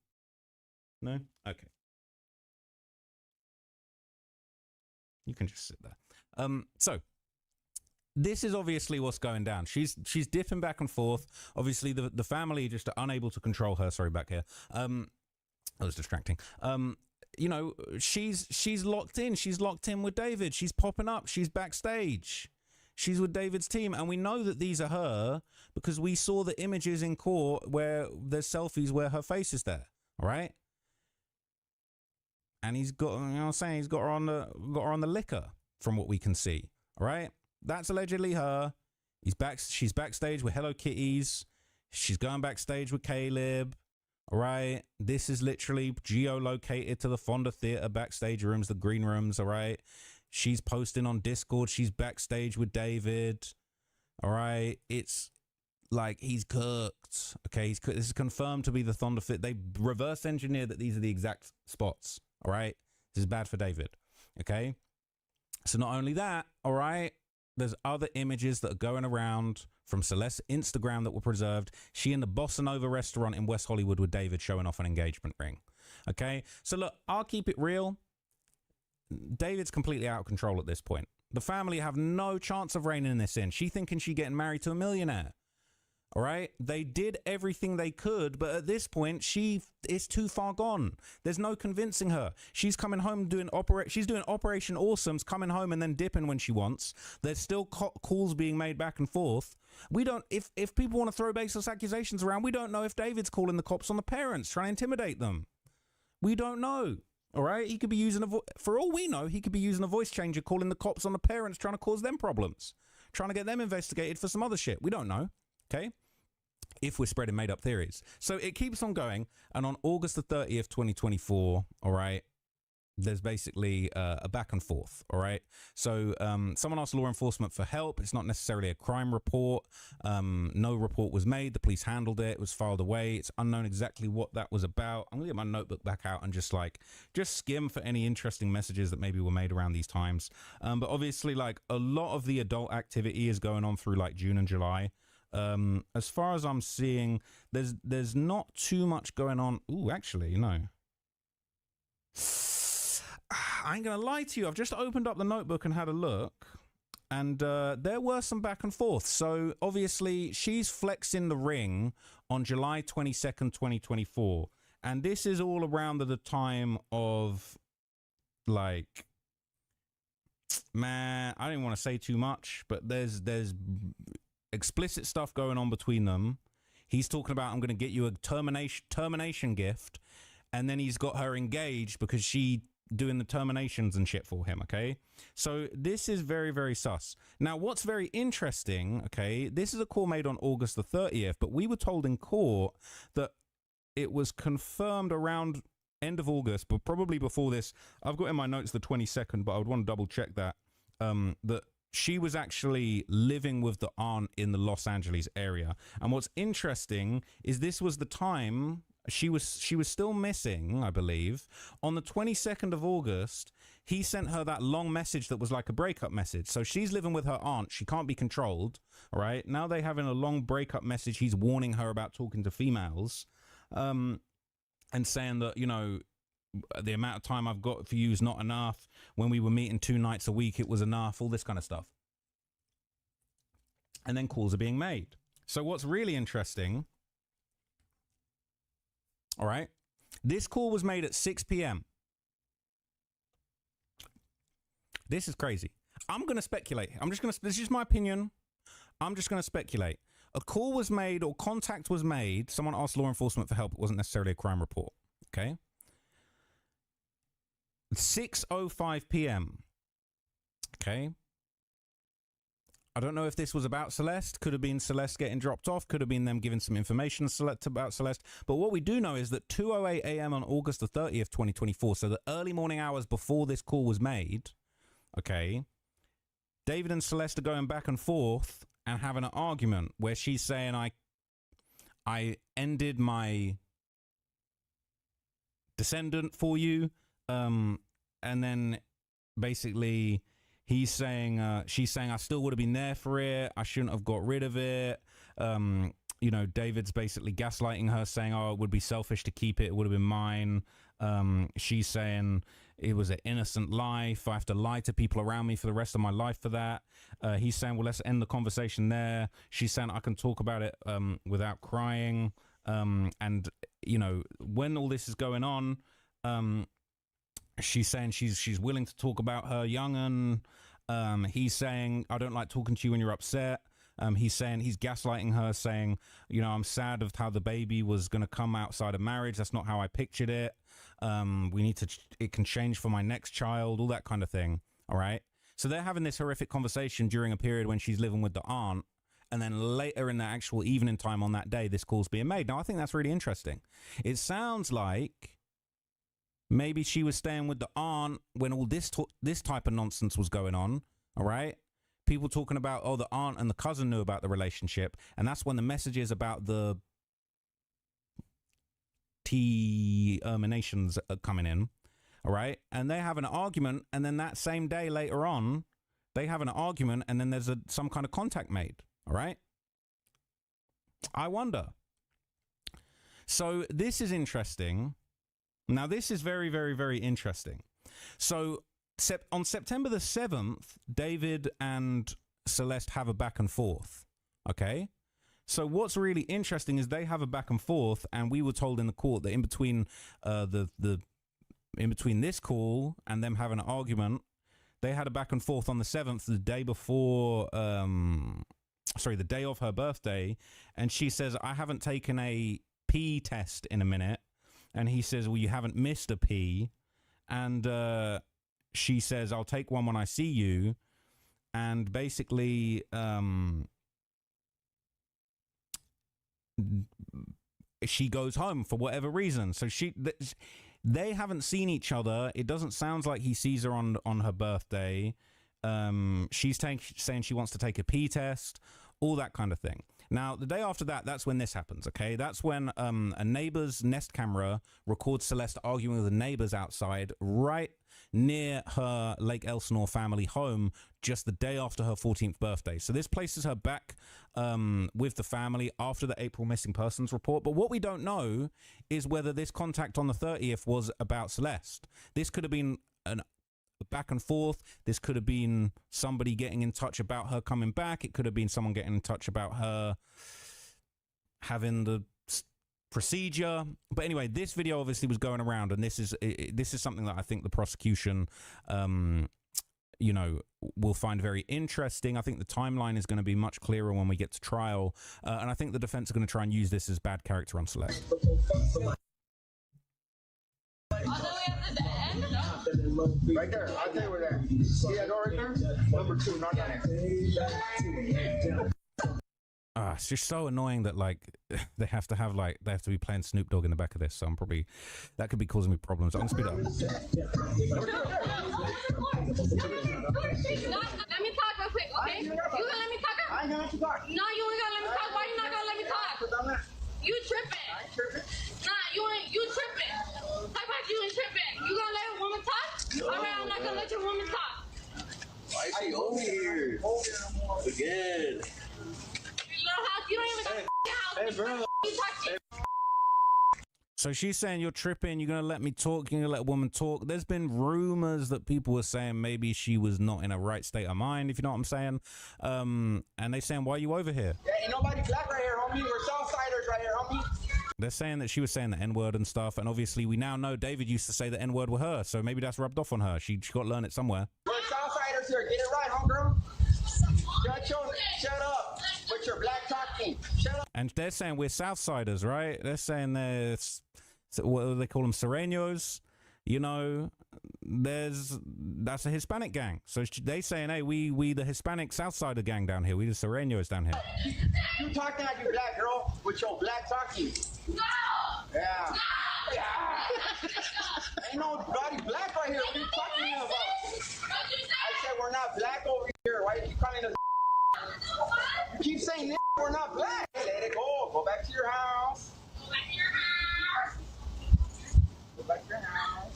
No? Okay. You can just sit there. So this is obviously what's going down. She's dipping back and forth. Obviously the family just are unable to control her. Sorry, back here. That was distracting. You know, she's locked in. She's locked in with David. She's popping up. She's backstage. She's with David's team. And we know that these are her because we saw the images in court where there's selfies where her face is there. All right. And he's got, you know what I'm saying? He's got her on the liquor from what we can see. All right. That's allegedly her. She's backstage with Hello Kitties. She's going backstage with Caleb. All right. This is literally geolocated to the Fonda Theatre backstage rooms, the green rooms. All right. She's posting on Discord. She's backstage with David. All right. It's like he's cooked. Okay. This is confirmed to be the Fonda Theatre. They reverse engineered that these are the exact spots. All right. This is bad for David. Okay. So not only that, all right, there's other images that are going around from Celeste's Instagram that were preserved. She in the Bossa Nova restaurant in West Hollywood with David showing off an engagement ring. Okay. So look, I'll keep it real. David's completely out of control at this point. The family have no chance of reining this in. She thinking she getting married to a millionaire. All right. They did everything they could, but at this point, she is too far gone. There's no convincing her. She's coming home doing she's doing Operation Awesome's, coming home and then dipping when she wants. There's still calls being made back and forth. We don't, if people want to throw baseless accusations around, we don't know if David's calling the cops on the parents, trying to intimidate them. We don't know. All right. He could be using for all we know, he could be using a voice changer, calling the cops on the parents, trying to cause them problems, trying to get them investigated for some other shit. We don't know. Okay. If we're spreading made up theories. So it keeps on going. And on August the 30th, 2024, all right, there's basically a back and forth. All right. So someone asked law enforcement for help. It's not necessarily a crime report. No report was made. The police handled it. It was filed away. It's unknown exactly what that was about. I'm gonna get my notebook back out and just skim for any interesting messages that maybe were made around these times. But obviously, like, a lot of the adult activity is going on through like June and July. As far as I'm seeing, there's not too much going on. Ooh, actually, no. I ain't gonna lie to you. I've just opened up the notebook and had a look, and there were some back and forth. So obviously, she's flexing the ring on July 22nd, 2024, and this is all around the time of, like, man, I didn't want to say too much, but there's explicit stuff going on between them. He's talking about, I'm going to get you a termination gift, and then he's got her engaged because she doing the terminations and shit for him. Okay, so this is very, very sus. Now, what's very interesting, okay, this is a call made on August the 30th, but we were told in court that it was confirmed around end of August, but probably before this. I've got in my notes the 22nd, but I would want to double check that that she was actually living with the aunt in the Los Angeles area. And what's interesting is this was the time she was still missing, I believe. On the 22nd of August, he sent her that long message that was like a breakup message. So she's living with her aunt. She can't be controlled. All right. Now they having a long breakup message. He's warning her about talking to females, and saying that, you know, the amount of time I've got for you is not enough. When we were meeting 2 nights a week, it was enough. All this kind of stuff. And then calls are being made. So what's really interesting, all right, this call was made at 6 p.m. This is crazy. I'm going to speculate. This is just my opinion. I'm just going to speculate. A call was made or contact was made. Someone asked law enforcement for help. It wasn't necessarily a crime report. Okay. 6:05 p.m. Okay. I don't know if this was about Celeste. Could have been Celeste getting dropped off. Could have been them giving some information about Celeste. But what we do know is that 2:08 a.m. on August the 30th, 2024, so the early morning hours before this call was made, okay, David and Celeste are going back and forth and having an argument where she's saying, I ended my descendant for you. And then basically he's saying, she's saying, I still would have been there for it. I shouldn't have got rid of it. You know, David's basically gaslighting her, saying, oh, it would be selfish to keep it. It would have been mine. She's saying it was an innocent life. I have to lie to people around me for the rest of my life for that. He's saying, well, let's end the conversation there. She's saying, I can talk about it without crying. And, you know, when all this is going on, she's saying she's willing to talk about her young'un. He's saying, I don't like talking to you when you're upset. He's saying, he's gaslighting her, saying, you know, I'm sad of how the baby was going to come outside of marriage. That's not how I pictured it. We need to, it can change for my next child, all that kind of thing. All right. So they're having this horrific conversation during a period when she's living with the aunt. And then later in the actual evening time on that day, this call's being made. Now, I think that's really interesting. It sounds like maybe she was staying with the aunt when all this type of nonsense was going on. All right. People talking about, oh, the aunt and the cousin knew about the relationship. And that's when the messages about the terminations are coming in. All right. And they have an argument. And then that same day later on, they have an argument. And then there's some kind of contact made. All right. I wonder. So this is interesting. Now, this is very, very, very interesting. So on September the 7th, David and Celeste have a back and forth. Okay. So what's really interesting is they have a back and forth, and we were told in the court that in between in between this call and them having an argument, they had a back and forth on the 7th, the day before, the day of her birthday. And she says, I haven't taken a pee test in a minute. And he says, well, you haven't missed a pee. And she says, I'll take one when I see you. And basically, she goes home for whatever reason. So they haven't seen each other. It doesn't sound like he sees her on her birthday. She's saying she wants to take a pee test, all that kind of thing. Now, the day after that, that's when this happens, okay? That's when a neighbor's Nest camera records Celeste arguing with the neighbors outside right near her Lake Elsinore family home just the day after her 14th birthday. So this places her back with the family after the April missing persons report. But what we don't know is whether this contact on the 30th was about Celeste. This could have been a back and forth. This could have been somebody getting in touch about her coming back. It could have been someone getting in touch about her having the procedure. But anyway, this video obviously was going around, and this is something that I think the prosecution you know, will find very interesting. I think the timeline is going to be much clearer when we get to trial, and I think the defense are going to try and use this as bad character on Celeste. Right there, I'll tell you where that. See that door right there? Number 2, not that. It's just so annoying that like they have to be playing Snoop Dogg in the back of this. So that could be causing me problems. I'm gonna speed up. Let me talk real quick, okay? You gonna let me talk? I ain't gonna let you talk. No, you ain't gonna let me talk. Why you not gonna let me talk? You tripping? I ain't tripping. Nah, you tripping. Talk about you ain't tripping. You gonna let a woman talk? All right, I'm not gonna let your woman talk. Why is she over here? Again. You don't even got a house. Hey, bro. You talk shit. So she's saying you're tripping, you're going to let me talk, you're going to let a woman talk. There's been rumors that people were saying maybe she was not in a right state of mind, if you know what I'm saying. And they saying, why are you over here? Yeah, ain't nobody black right here, homie. We're Southsiders right here, homie. They're saying that she was saying the N-word and stuff. And obviously we now know David used to say the N-word with her. So maybe that's rubbed off on her. She got to learn it somewhere. We're Southsiders here. Get it right, homegirl. Shut up with your black talking. Shut up. And they're saying we're Southsiders, right? They're saying there's, what do they call them, Serranos? You know, that's a Hispanic gang. So they saying, hey, we the Hispanic Southsider gang down here. We the Serranos down here. You talking like you black girl with your black talking. No! Yeah. Yeah. Ain't nobody black right here. What are you talking about? I said we're not black over here. Why you keep calling us? You keep saying we're not black. Let it go. Go back to your house. Go back to your house. Go back to your house.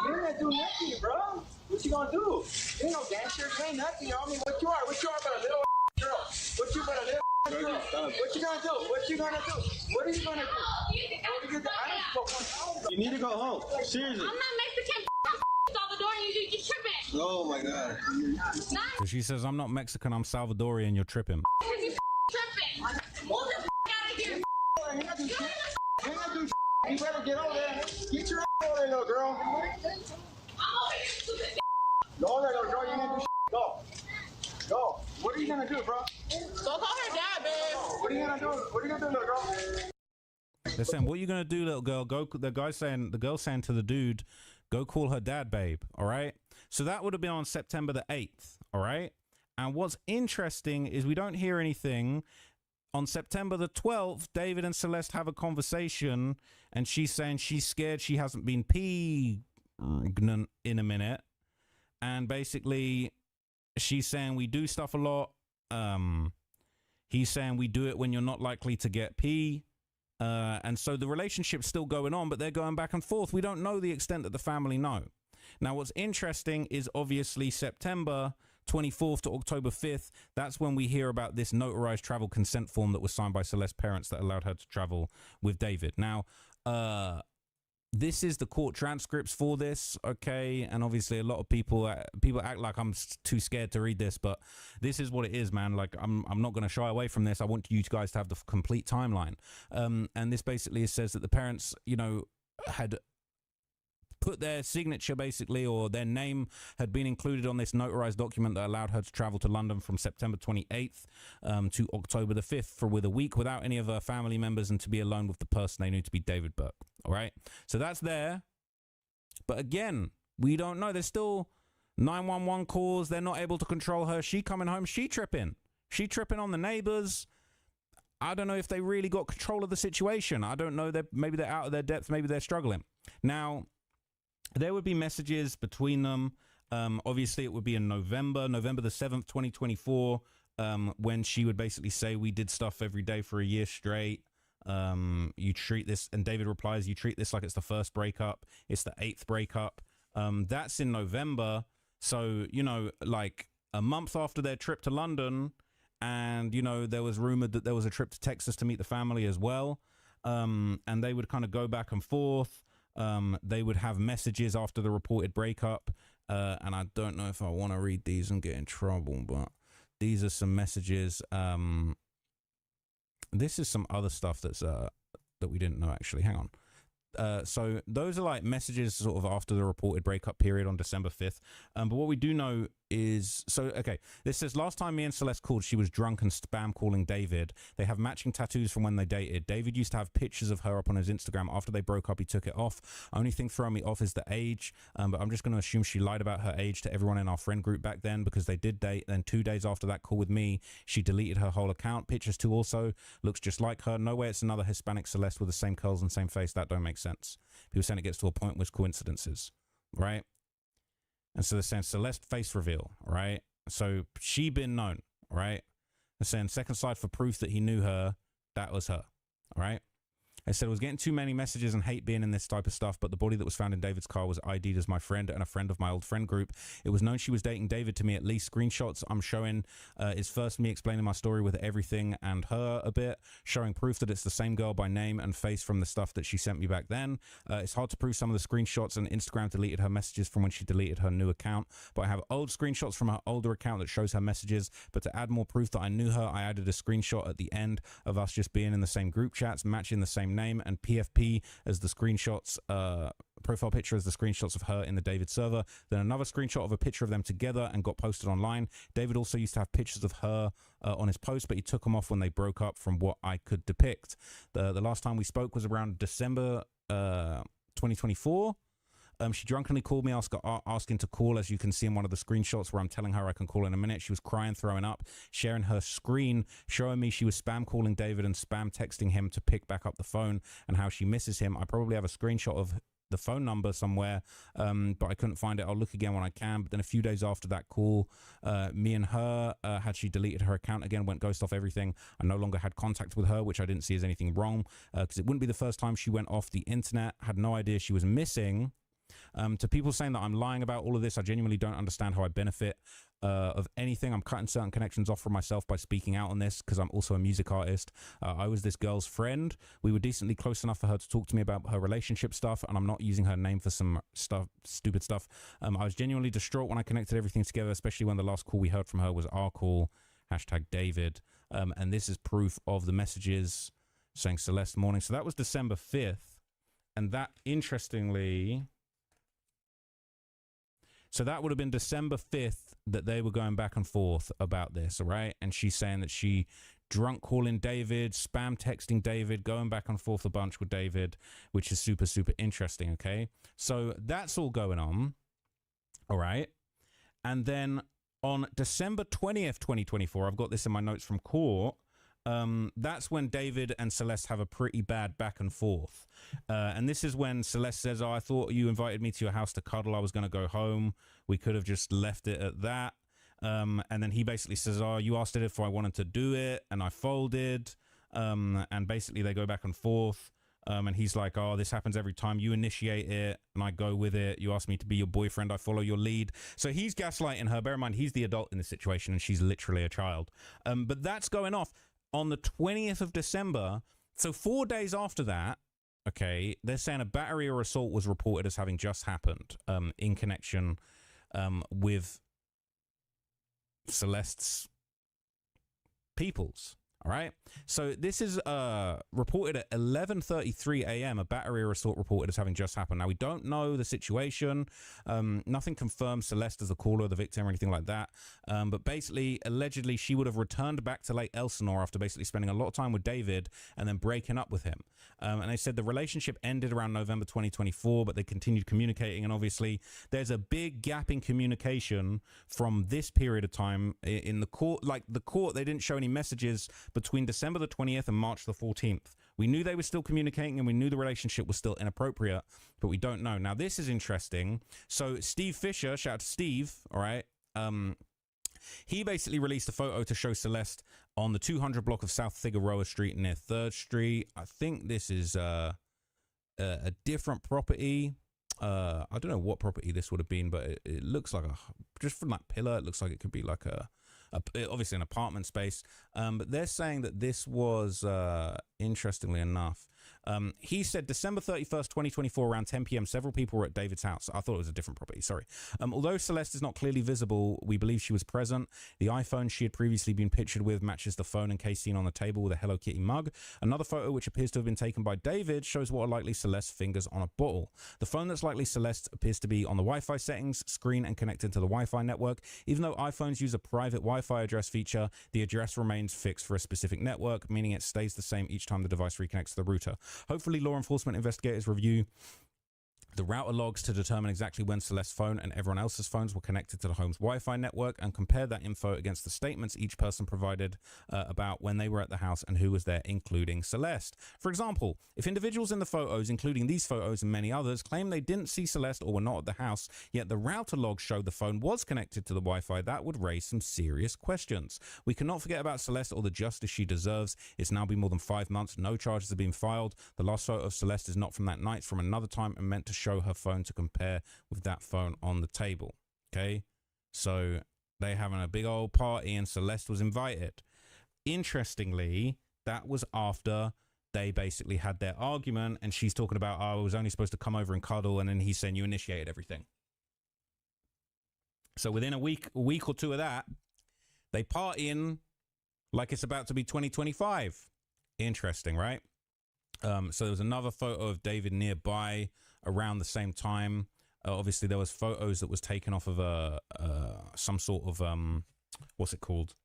Your You ain't gonna do nothing, bro. What you gonna do? You ain't no gangster. You ain't nothing, homie. What you are but a little girl. What you but a little girl. What you gonna do? What you gonna do? What are you gonna do? What are you gonna do? I don't go. You need to go home. Seriously. I'm not Mexican. I'm Salvadorian. You tripping. Oh my God. Not So she says, I'm not Mexican, I'm Salvadorian, you're tripping. you tripping. Move the out of here. You ain't gonna do shit. You ain't gonna do shit. You better get over there. Get your over there, little girl. I'm over here, stupid. Go over there, little girl. You ain't gonna do shit. Go. Go. What are you gonna do, bro? Go call her dad, babe. What are you gonna do? What are you gonna do, little girl? They're saying, what are you going to do, little girl? Go. The girl saying to the dude, go call her dad, babe. All right. So that would have been on September the 8th. All right. And what's interesting is we don't hear anything. On September the 12th, David and Celeste have a conversation and she's saying she's scared she hasn't been pregnant in a minute. And basically she's saying we do stuff a lot. He's saying we do it when you're not likely to get pee. And so the relationship's still going on, but they're going back and forth. We don't know the extent that the family know. Now, what's interesting is obviously September 24th to October 5th. That's when we hear about this notarized travel consent form that was signed by Celeste's parents that allowed her to travel with David. Now, this is the court transcripts for this, okay? And obviously a lot of people act like I'm too scared to read this, but this is what it is, man. Like, I'm not going to shy away from this. I want you guys to have the complete timeline. And this basically says that the parents, you know, had put their signature basically, or their name had been included on this notarized document that allowed her to travel to London from September 28th to October the 5th with a week without any of her family members and to be alone with the person they knew to be David Burke. All right. So that's there. But again, we don't know. There's still 911 calls. They're not able to control her. She coming home. She tripping on the neighbors. I don't know if they really got control of the situation. I don't know. Maybe they're out of their depth. Maybe they're struggling. Now, there would be messages between them. Obviously, it would be in November the 7th, 2024, when she would basically say, we did stuff every day for a year straight. You treat this, and David replies, you treat this like it's the first breakup. It's the 8th breakup. That's in November. So, you know, like a month after their trip to London, and, you know, there was rumored that there was a trip to Texas to meet the family as well. And they would kind of go back and forth. They would have messages after the reported breakup, and I don't know if I want to read these and get in trouble, but these are some messages. This is some other stuff that's that we didn't know, actually. Hang on. So those are like messages sort of after the reported breakup period on December 5th. But what we do know is, so, okay, this says, last time me and Celeste called, she was drunk and spam calling David. They have matching tattoos from when they dated. David used to have pictures of her up on his Instagram. After they broke up, he took it off. Only thing throwing me off is the age. But I'm just going to assume she lied about her age to everyone in our friend group back then because they did date. Then 2 days after that call with me, she deleted her whole account. Pictures too also looks just like her. No way it's another Hispanic Celeste with the same curls and same face. That don't make sense. People saying it gets to a point with coincidences, right? And so they're saying Celeste face reveal, right? So she been known, right? They're saying second side for proof that he knew her. That was her, all right? I said, I was getting too many messages and hate being in this type of stuff, but the body that was found in David's car was ID'd as my friend and a friend of my old friend group. It was known she was dating David to me at least. Screenshots I'm showing is first me explaining my story with everything and her a bit, showing proof that it's the same girl by name and face from the stuff that she sent me back then. It's hard to prove some of the screenshots, and Instagram deleted her messages from when she deleted her new account, but I have old screenshots from her older account that shows her messages. But to add more proof that I knew her, I added a screenshot at the end of us just being in the same group chats, matching the same name, and PFP as the screenshots, profile picture as the screenshots of her in the David server. Then another screenshot of a picture of them together and got posted online. David also used to have pictures of her on his post, but he took them off when they broke up from what I could depict. The last time we spoke was around December 2024. She drunkenly called me asking to call, as you can see in one of the screenshots where I'm telling her I can call in a minute. She was crying, throwing up, sharing her screen, showing me she was spam calling David and spam texting him to pick back up the phone and how she misses him. I probably have a screenshot of the phone number somewhere, but I couldn't find it. I'll look again when I can. But then a few days after that call, me and her, had she deleted her account again, went ghost off everything. I no longer had contact with her, which I didn't see as anything wrong, because it wouldn't be the first time she went off the internet. Had no idea she was missing. To people saying that I'm lying about all of this, I genuinely don't understand how I benefit of anything. I'm cutting certain connections off from myself by speaking out on this because I'm also a music artist. I was this girl's friend. We were decently close enough for her to talk to me about her relationship stuff, and I'm not using her name for some stupid stuff. I was genuinely distraught when I connected everything together, especially when the last call we heard from her was our call, #David. And this is proof of the messages saying Celeste Morning. So that was December 5th. And that, interestingly... So that would have been December 5th that they were going back and forth about this, all right? And she's saying that she drunk calling David, spam texting David, going back and forth a bunch with David, which is super, super interesting, okay? So that's all going on, all right? And then on December 20th, 2024, I've got this in my notes from court, that's when David and Celeste have a pretty bad back and forth. And this is when Celeste says, oh, I thought you invited me to your house to cuddle. I was going to go home. We could have just left it at that. And then he basically says, oh, you asked it if I wanted to do it, and I folded. And basically they go back and forth. And he's like, oh, this happens every time. You initiate it and I go with it. You ask me to be your boyfriend. I follow your lead. So he's gaslighting her. Bear in mind, he's the adult in this situation and she's literally a child. But that's going off on the 20th of December. So 4 days after that, okay, they're saying a battery or assault was reported as having just happened in connection with Celeste's peoples. All right. So this is reported at 11:33 a.m. A battery or assault reported as having just happened. Now, we don't know the situation. Nothing confirms Celeste as the caller, the victim, or anything like that. But basically, allegedly, she would have returned back to Lake Elsinore after basically spending a lot of time with David and then breaking up with him. And they said the relationship ended around November 2024, but they continued communicating. And obviously, there's a big gap in communication from this period of time in the court. Like the court, they didn't show any messages between December the 20th and March the 14th. We knew they were still communicating and we knew the relationship was still inappropriate, but we don't know. Now, this is interesting. So Steve Fisher, shout out to Steve, all right, he basically released a photo to show Celeste on the 200 block of South Figueroa Street near 3rd Street. I think this is a different property. I don't know what property this would have been, but it looks like just from that pillar, it looks like it could be like obviously an apartment space. But they're saying that this was, interestingly enough, he said December 31st, 2024, around 10 p.m., several people were at David's house. I thought it was a different property, sorry. Although Celeste is not clearly visible, we believe she was present. The iPhone she had previously been pictured with matches the phone and case seen on the table with a Hello Kitty mug. Another photo, which appears to have been taken by David, shows what are likely Celeste's fingers on a bottle. The phone that's likely Celeste appears to be on the Wi-Fi settings screen and connected to the Wi-Fi network. Even though iPhones use a private Wi-Fi address feature, the address remains fixed for a specific network, meaning it stays the same each time the device reconnects to the router. Hopefully, law enforcement investigators review the router logs to determine exactly when Celeste's phone and everyone else's phones were connected to the home's Wi-Fi network, and compare that info against the statements each person provided about when they were at the house and who was there, including Celeste. For example, if individuals in the photos, including these photos and many others, claim they didn't see Celeste or were not at the house, yet the router logs showed the phone was connected to the Wi-Fi, that would raise some serious questions. We cannot forget about Celeste or the justice she deserves. It's now been more than 5 months. No charges have been filed. The last photo of Celeste is not from that night, it's from another time, and meant to show her phone to compare with that phone on the table. Okay, so they having a big old party and Celeste was invited. Interestingly, that was after they basically had their argument, and she's talking about, oh, I was only supposed to come over and cuddle, and then he's saying you initiated everything. So within a week or two of that, they partying like it's about to be 2025. Interesting, right? So there was another photo of David nearby around the same time. Obviously, there was photos that was taken off of some sort of what's it called?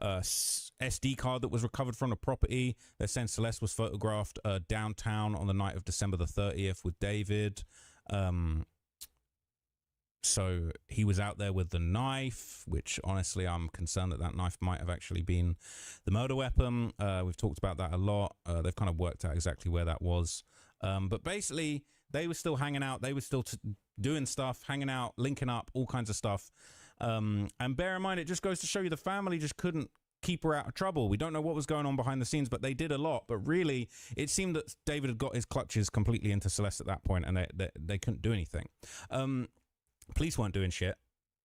SD card that was recovered from the property. They're saying Celeste was photographed downtown on the night of December the 30th with David. So he was out there with the knife, which honestly I'm concerned that that knife might have actually been the murder weapon. We've talked about that a lot. They've kind of worked out exactly where that was. But basically, they were still hanging out. They were still doing stuff, hanging out, linking up, all kinds of stuff. And bear in mind, it just goes to show you the family just couldn't keep her out of trouble. We don't know what was going on behind the scenes, but they did a lot. But really, it seemed that David had got his clutches completely into Celeste at that point, and they couldn't do anything. Police weren't doing shit,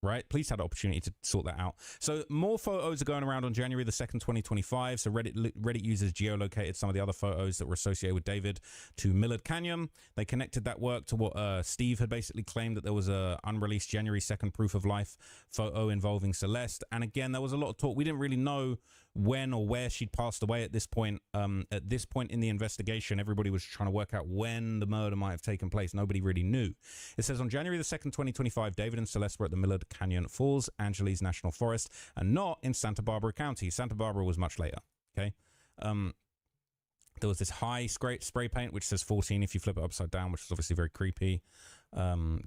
right? Police had an opportunity to sort that out. So more photos are going around on January the 2nd, 2025. So Reddit users geolocated some of the other photos that were associated with David to Millard Canyon. They connected that work to what Steve had basically claimed, that there was a unreleased January 2nd proof of life photo involving Celeste. And again, there was a lot of talk. We didn't really know when or where she'd passed away at this point. At this point in the investigation, everybody was trying to work out when the murder might have taken place. Nobody really knew. It says on January the 2nd, 2025, David and Celeste were at the Millard Canyon Falls, Angeles National Forest, and not in Santa Barbara County. Santa Barbara was much later. Okay. There was this high spray paint, which says 14 if you flip it upside down, which is obviously very creepy.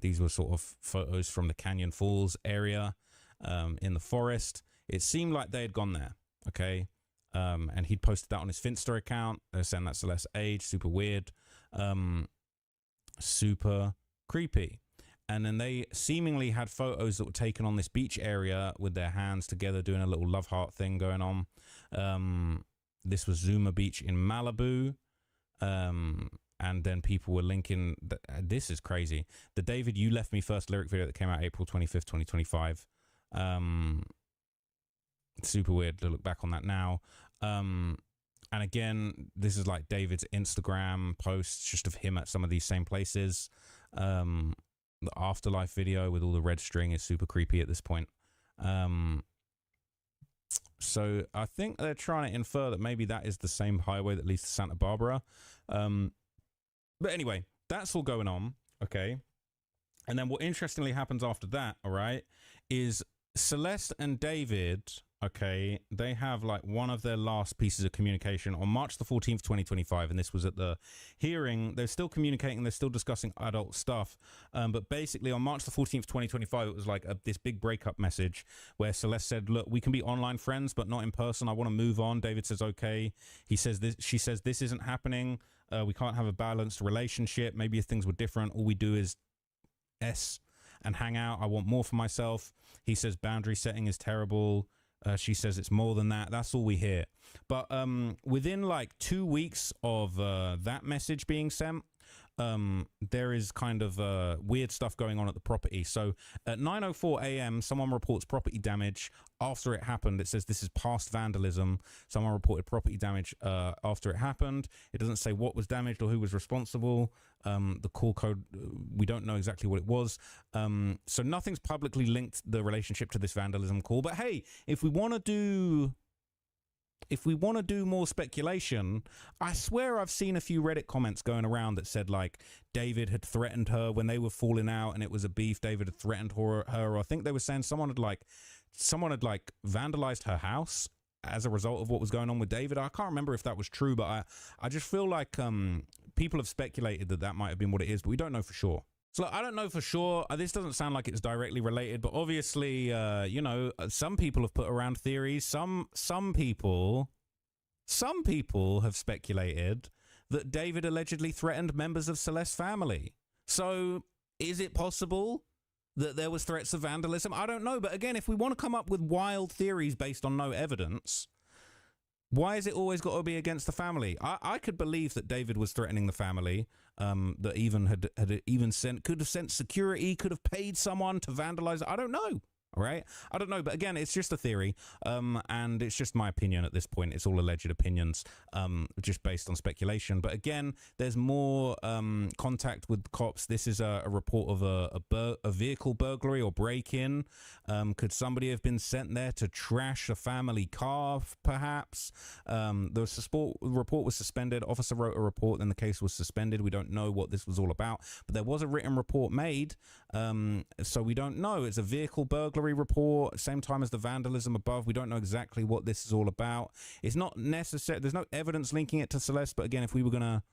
These were sort of photos from the Canyon Falls area in the forest. It seemed like they had gone there. Okay. And he'd posted that on his Finsta account. They're saying that's Celeste's age. Super weird. Super creepy. And then they seemingly had photos that were taken on this beach area with their hands together doing a little love heart thing going on. This was Zuma Beach in Malibu. And then people were linking, this is crazy, the David You Left Me First lyric video that came out April 25th, 2025. Super weird to look back on that now. And again, this is like David's Instagram posts just of him at some of these same places. The afterlife video with all the red string is super creepy at this point. So I think they're trying to infer that maybe that is the same highway that leads to Santa Barbara. But anyway, that's all going on. Okay. And then what interestingly happens after that, all right, is Celeste and David, okay, they have like one of their last pieces of communication on March the 14th, 2025. And this was at the hearing. They're still communicating. They're still discussing adult stuff. But basically on March the 14th, 2025, it was like this big breakup message where Celeste said, look, we can be online friends, but not in person. I want to move on. David says, okay. He says this, she says, this isn't happening. We can't have a balanced relationship. Maybe if things were different, all we do is and hang out. I want more for myself. He says boundary setting is terrible. She says it's more than that. That's all we hear. But within like 2 weeks of that message being sent, there is kind of weird stuff going on at the property. So at 9:04 a.m., someone reports property damage after it happened. It says this is past vandalism. Someone reported property damage after it happened. It doesn't say what was damaged or who was responsible. The call code, we don't know exactly what it was. So nothing's publicly linked the relationship to this vandalism call. But hey, if we want to do more speculation, I swear I've seen a few Reddit comments going around that said like David had threatened her when they were falling out and it was a beef. David had threatened her, or I think they were saying someone had vandalized her house as a result of what was going on with David. I can't remember if that was true, but I just feel like people have speculated that might have been what it is, but we don't know for sure. So look, I don't know for sure. This doesn't sound like it's directly related, but obviously, you know, some people have put around theories. Some people have speculated that David allegedly threatened members of Celeste's family. So is it possible that there was threats of vandalism? I don't know. But again, if we want to come up with wild theories based on no evidence, why is it always got to be against the family? I could believe that David was threatening the family, that even could have sent security, could have paid someone to vandalize it. I don't know. All right. I don't know. But again, it's just a theory. And it's just my opinion at this point. It's all alleged opinions, just based on speculation. But again, there's more contact with cops. This is a report of a vehicle burglary or break-in. Could somebody have been sent there to trash a family car, perhaps? The report was suspended. Officer wrote a report, then the case was suspended. We don't know what this was all about. But there was a written report made. So we don't know. It's a vehicle burglary report, same time as the vandalism above. We don't know exactly what this is all about. It's not necessary. There's no evidence linking it to Celeste. But again, if we were gonna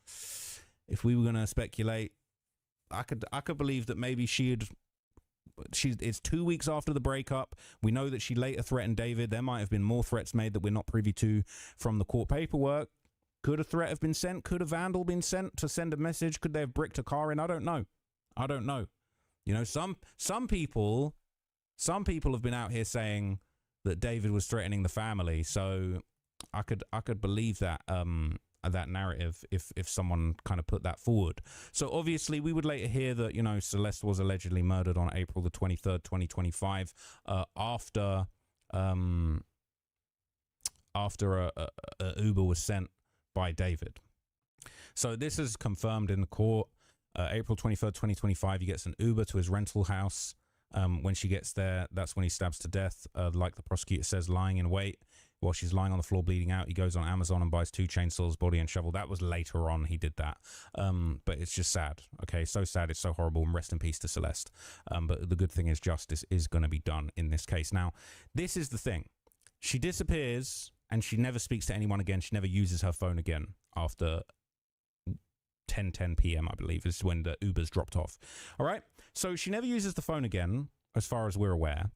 speculate, I could believe that maybe it's 2 weeks after the breakup. We know that she later threatened David. There might have been more threats made that we're not privy to from the court paperwork. Could a threat have been sent? Could a vandal been sent to send a message? Could they have bricked a car in? I don't know. You know, some people have been out here saying that David was threatening the family. So I could believe that that narrative if someone kind of put that forward. So obviously we would later hear that, you know, Celeste was allegedly murdered on April the 23rd, 2025, after a Uber was sent by David. So this is confirmed in the court. April 23rd, 2025, he gets an Uber to his rental house. When she gets there, that's when he stabs to death, like the prosecutor says, lying in wait. While she's lying on the floor bleeding out, he goes on Amazon and buys 2 chainsaws, body and shovel. That was later on he did that. But it's just sad. Okay, so sad, it's so horrible, and rest in peace to Celeste. But the good thing is justice is going to be done in this case. Now, this is the thing. She disappears and she never speaks to anyone again. She never uses her phone again after 10:10 p.m. I believe is when the Uber's dropped off. All right, so she never uses the phone again as far as we're aware.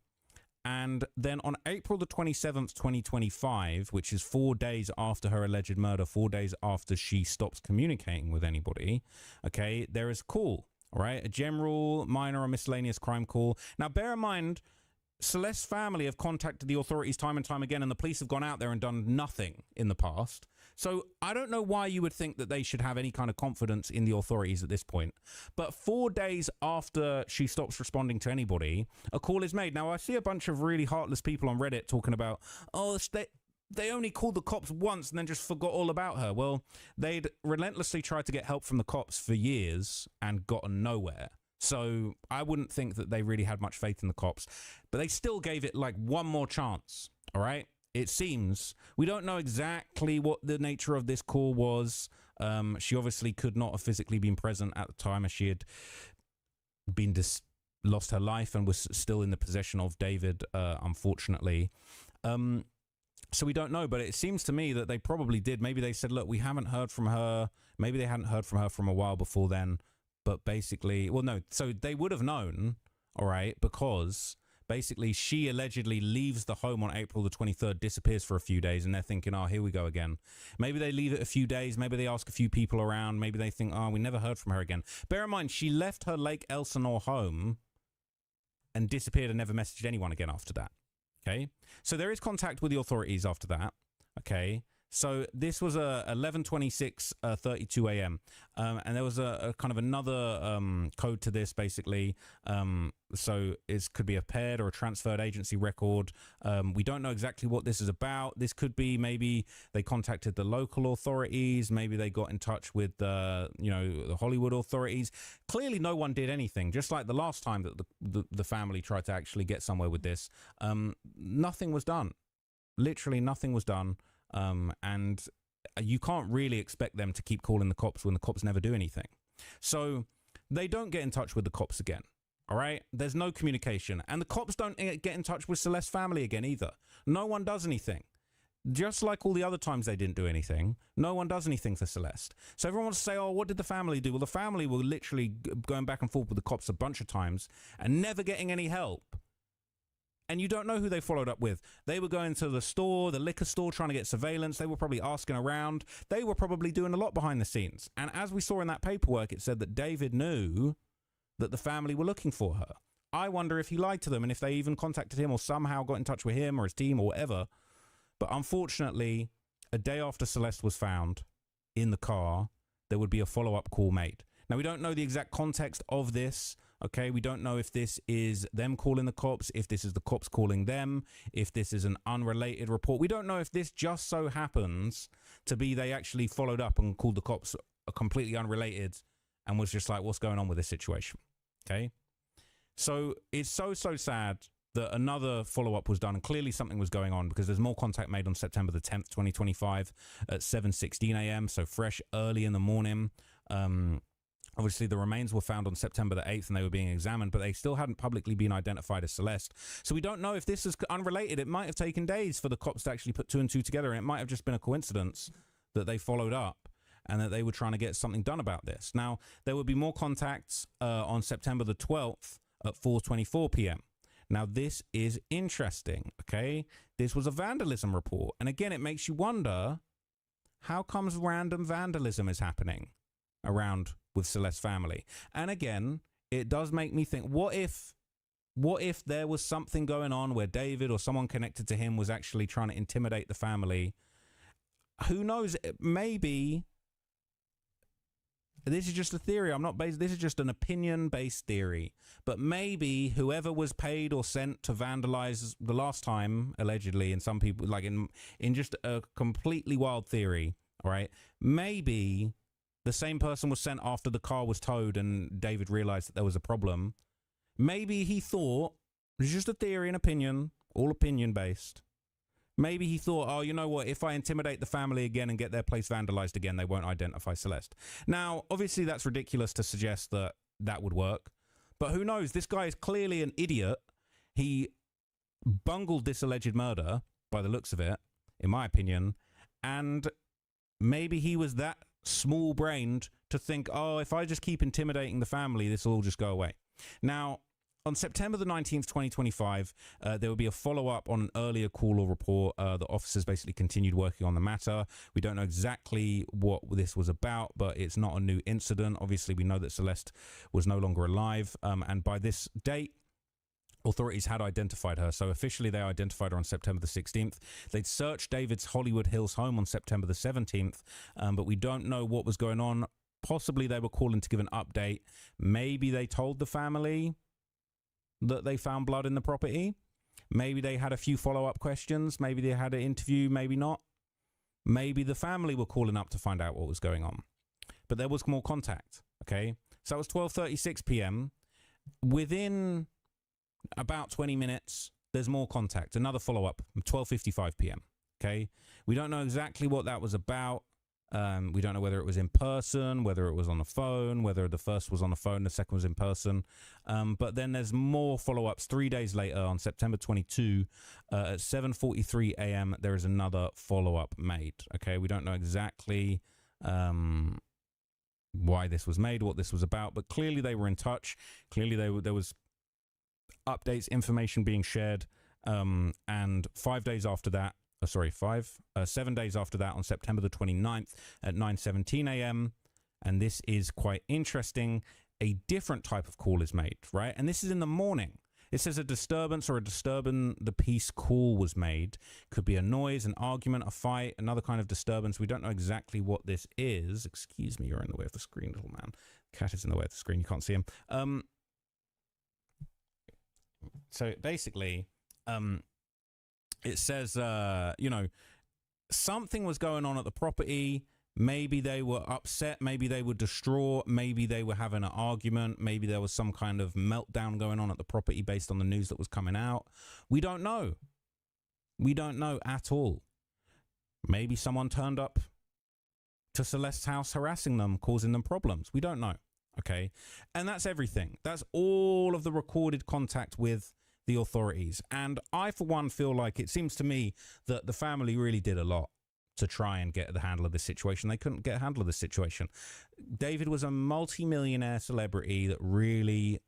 And then on April the 27th, 2025, which is 4 days after her alleged murder, 4 days after she stops communicating with anybody, okay, there is a call, all right, a general, minor or miscellaneous crime call. Now bear in mind, Celeste's family have contacted the authorities time and time again, and the police have gone out there and done nothing in the past. So I don't know why you would think that they should have any kind of confidence in the authorities at this point. But 4 days after she stops responding to anybody, a call is made. Now, I see a bunch of really heartless people on Reddit talking about, oh, they only called the cops once and then just forgot all about her. Well, they'd relentlessly tried to get help from the cops for years and gotten nowhere. So I wouldn't think that they really had much faith in the cops, but they still gave it like one more chance. All right. It seems we don't know exactly what the nature of this call was. She obviously could not have physically been present at the time, as she had been lost her life and was still in the possession of David, unfortunately. So we don't know, but it seems to me that they probably did. Maybe they said, look, we haven't heard from her. Maybe they hadn't heard from her from a while before then. But basically, well, no, so they would have known, all right, because basically she allegedly leaves the home on April the 23rd, disappears for a few days, and they're thinking, oh, here we go again. Maybe they leave it a few days. Maybe they ask a few people around. Maybe they think, oh, we never heard from her again. Bear in mind, she left her Lake Elsinore home and disappeared and never messaged anyone again after that. Okay, so there is contact with the authorities after that. Okay. So this was 11:26, 32 a.m. And there was a kind of another code to this, basically. So it could be a paired or a transferred agency record. We don't know exactly what this is about. This could be maybe they contacted the local authorities. Maybe they got in touch with the Hollywood authorities. Clearly, no one did anything. Just like the last time that the family tried to actually get somewhere with this, nothing was done. Literally, nothing was done. And you can't really expect them to keep calling the cops when the cops never do anything. So they don't get in touch with the cops again. All right. There's no communication, and the cops don't get in touch with Celeste's family again either. No one does anything. just like all the other times they didn't do anything, no one does anything for Celeste. So everyone wants to say, oh, what did the family do? Well, the family were literally going back and forth with the cops a bunch of times and never getting any help. And you don't know who they followed up with. They were going to the store, the liquor store, trying to get surveillance. They were probably asking around. They were probably doing a lot behind the scenes. And as we saw in that paperwork, it said that David knew that the family were looking for her. I wonder if he lied to them and if they even contacted him or somehow got in touch with him or his team or whatever. But unfortunately, a day after Celeste was found in the car, there would be a follow-up call made. Now, we don't know the exact context of this. Okay, we don't know if this is them calling the cops, if this is the cops calling them, if this is an unrelated report. We don't know if this just so happens to be they actually followed up and called the cops completely unrelated and was just like, what's going on with this situation? Okay, so it's so sad that another follow-up was done and clearly something was going on because there's more contact made on September the 10th, 2025 at 7:16 a.m. So fresh early in the morning. Obviously, the remains were found on September the 8th and they were being examined, but they still hadn't publicly been identified as Celeste. So we don't know if this is unrelated. It might have taken days for the cops to actually put 2 and 2 together, and it might have just been a coincidence that they followed up and that they were trying to get something done about this. Now, there would be more contacts on September the 12th at 4:24 p.m. Now, this is interesting, okay? This was a vandalism report. And again, it makes you wonder, how comes random vandalism is happening around with Celeste's family? And again, it does make me think, what if there was something going on where David or someone connected to him was actually trying to intimidate the family? Who knows? Maybe this is just a theory. This is just an opinion-based theory. But maybe whoever was paid or sent to vandalize the last time, allegedly, and some people, like in just a completely wild theory, all right? Maybe the same person was sent after the car was towed and David realized that there was a problem. Maybe he thought, it's just a theory and opinion, all opinion-based. Maybe he thought, oh, you know what? If I intimidate the family again and get their place vandalized again, they won't identify Celeste. Now, obviously, that's ridiculous to suggest that that would work. But who knows? This guy is clearly an idiot. He bungled this alleged murder, by the looks of it, in my opinion. And maybe he was that small-brained to think, oh, if I just keep intimidating the family, this will all just go away. Now, on September the 19th, 2025, there will be a follow-up on an earlier call or report. The officers basically continued working on the matter. We don't know exactly what this was about, but it's not a new incident. Obviously, we know that Celeste was no longer alive. And by this date, authorities had identified her. So officially, they identified her on September the 16th. They'd searched David's Hollywood Hills home on September the 17th, but we don't know what was going on. Possibly they were calling to give an update. Maybe they told the family that they found blood in the property. Maybe they had a few follow-up questions. Maybe they had an interview, maybe not. Maybe the family were calling up to find out what was going on. But there was more contact, okay? So it was 12:36 p.m. Within about 20 minutes, there's more contact. Another follow-up, 12:55 p.m., okay? We don't know exactly what that was about. We don't know whether it was in person, whether it was on the phone, whether the first was on the phone, the second was in person. But then there's more follow-ups 3 days later on September 22 at 7:43 a.m. There is another follow-up made. Okay, we don't know exactly why this was made, what this was about, but clearly they were in touch. Clearly there was updates, information being shared. And 5 days after that, 7 days after that, on September the 29th at 9:17 a.m. And this is quite interesting. A different type of call is made, right? And this is in the morning. It says a disturbance or a disturbing the peace call was made. Could be a noise, an argument, a fight, another kind of disturbance. We don't know exactly what this is. Excuse me, you're in the way of the screen, little man. Cat is in the way of the screen. You can't see him. So basically, it says, something was going on at the property. Maybe they were upset. Maybe they were distraught. Maybe they were having an argument. Maybe there was some kind of meltdown going on at the property based on the news that was coming out. We don't know. We don't know at all. Maybe someone turned up to Celeste's house harassing them, causing them problems. We don't know. Okay. And that's everything. That's all of the recorded contact with the authorities. And I, for one, feel like it seems to me that the family really did a lot to try and get the handle of this situation. They couldn't get a handle of this situation. David was a multi-millionaire celebrity that really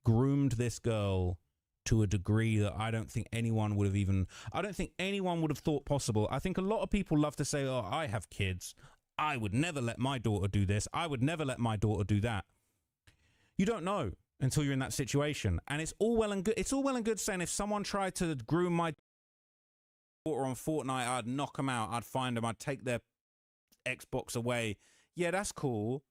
groomed this girl to a degree that I don't think anyone would have thought possible. I think a lot of people love to say, oh, I have kids. I would never let my daughter do this. I would never let my daughter do that. You don't know until you're in that situation. And it's all well and good. It's all well and good saying if someone tried to groom my daughter on Fortnite, I'd knock them out. I'd find them. I'd take their Xbox away. Yeah, that's cool.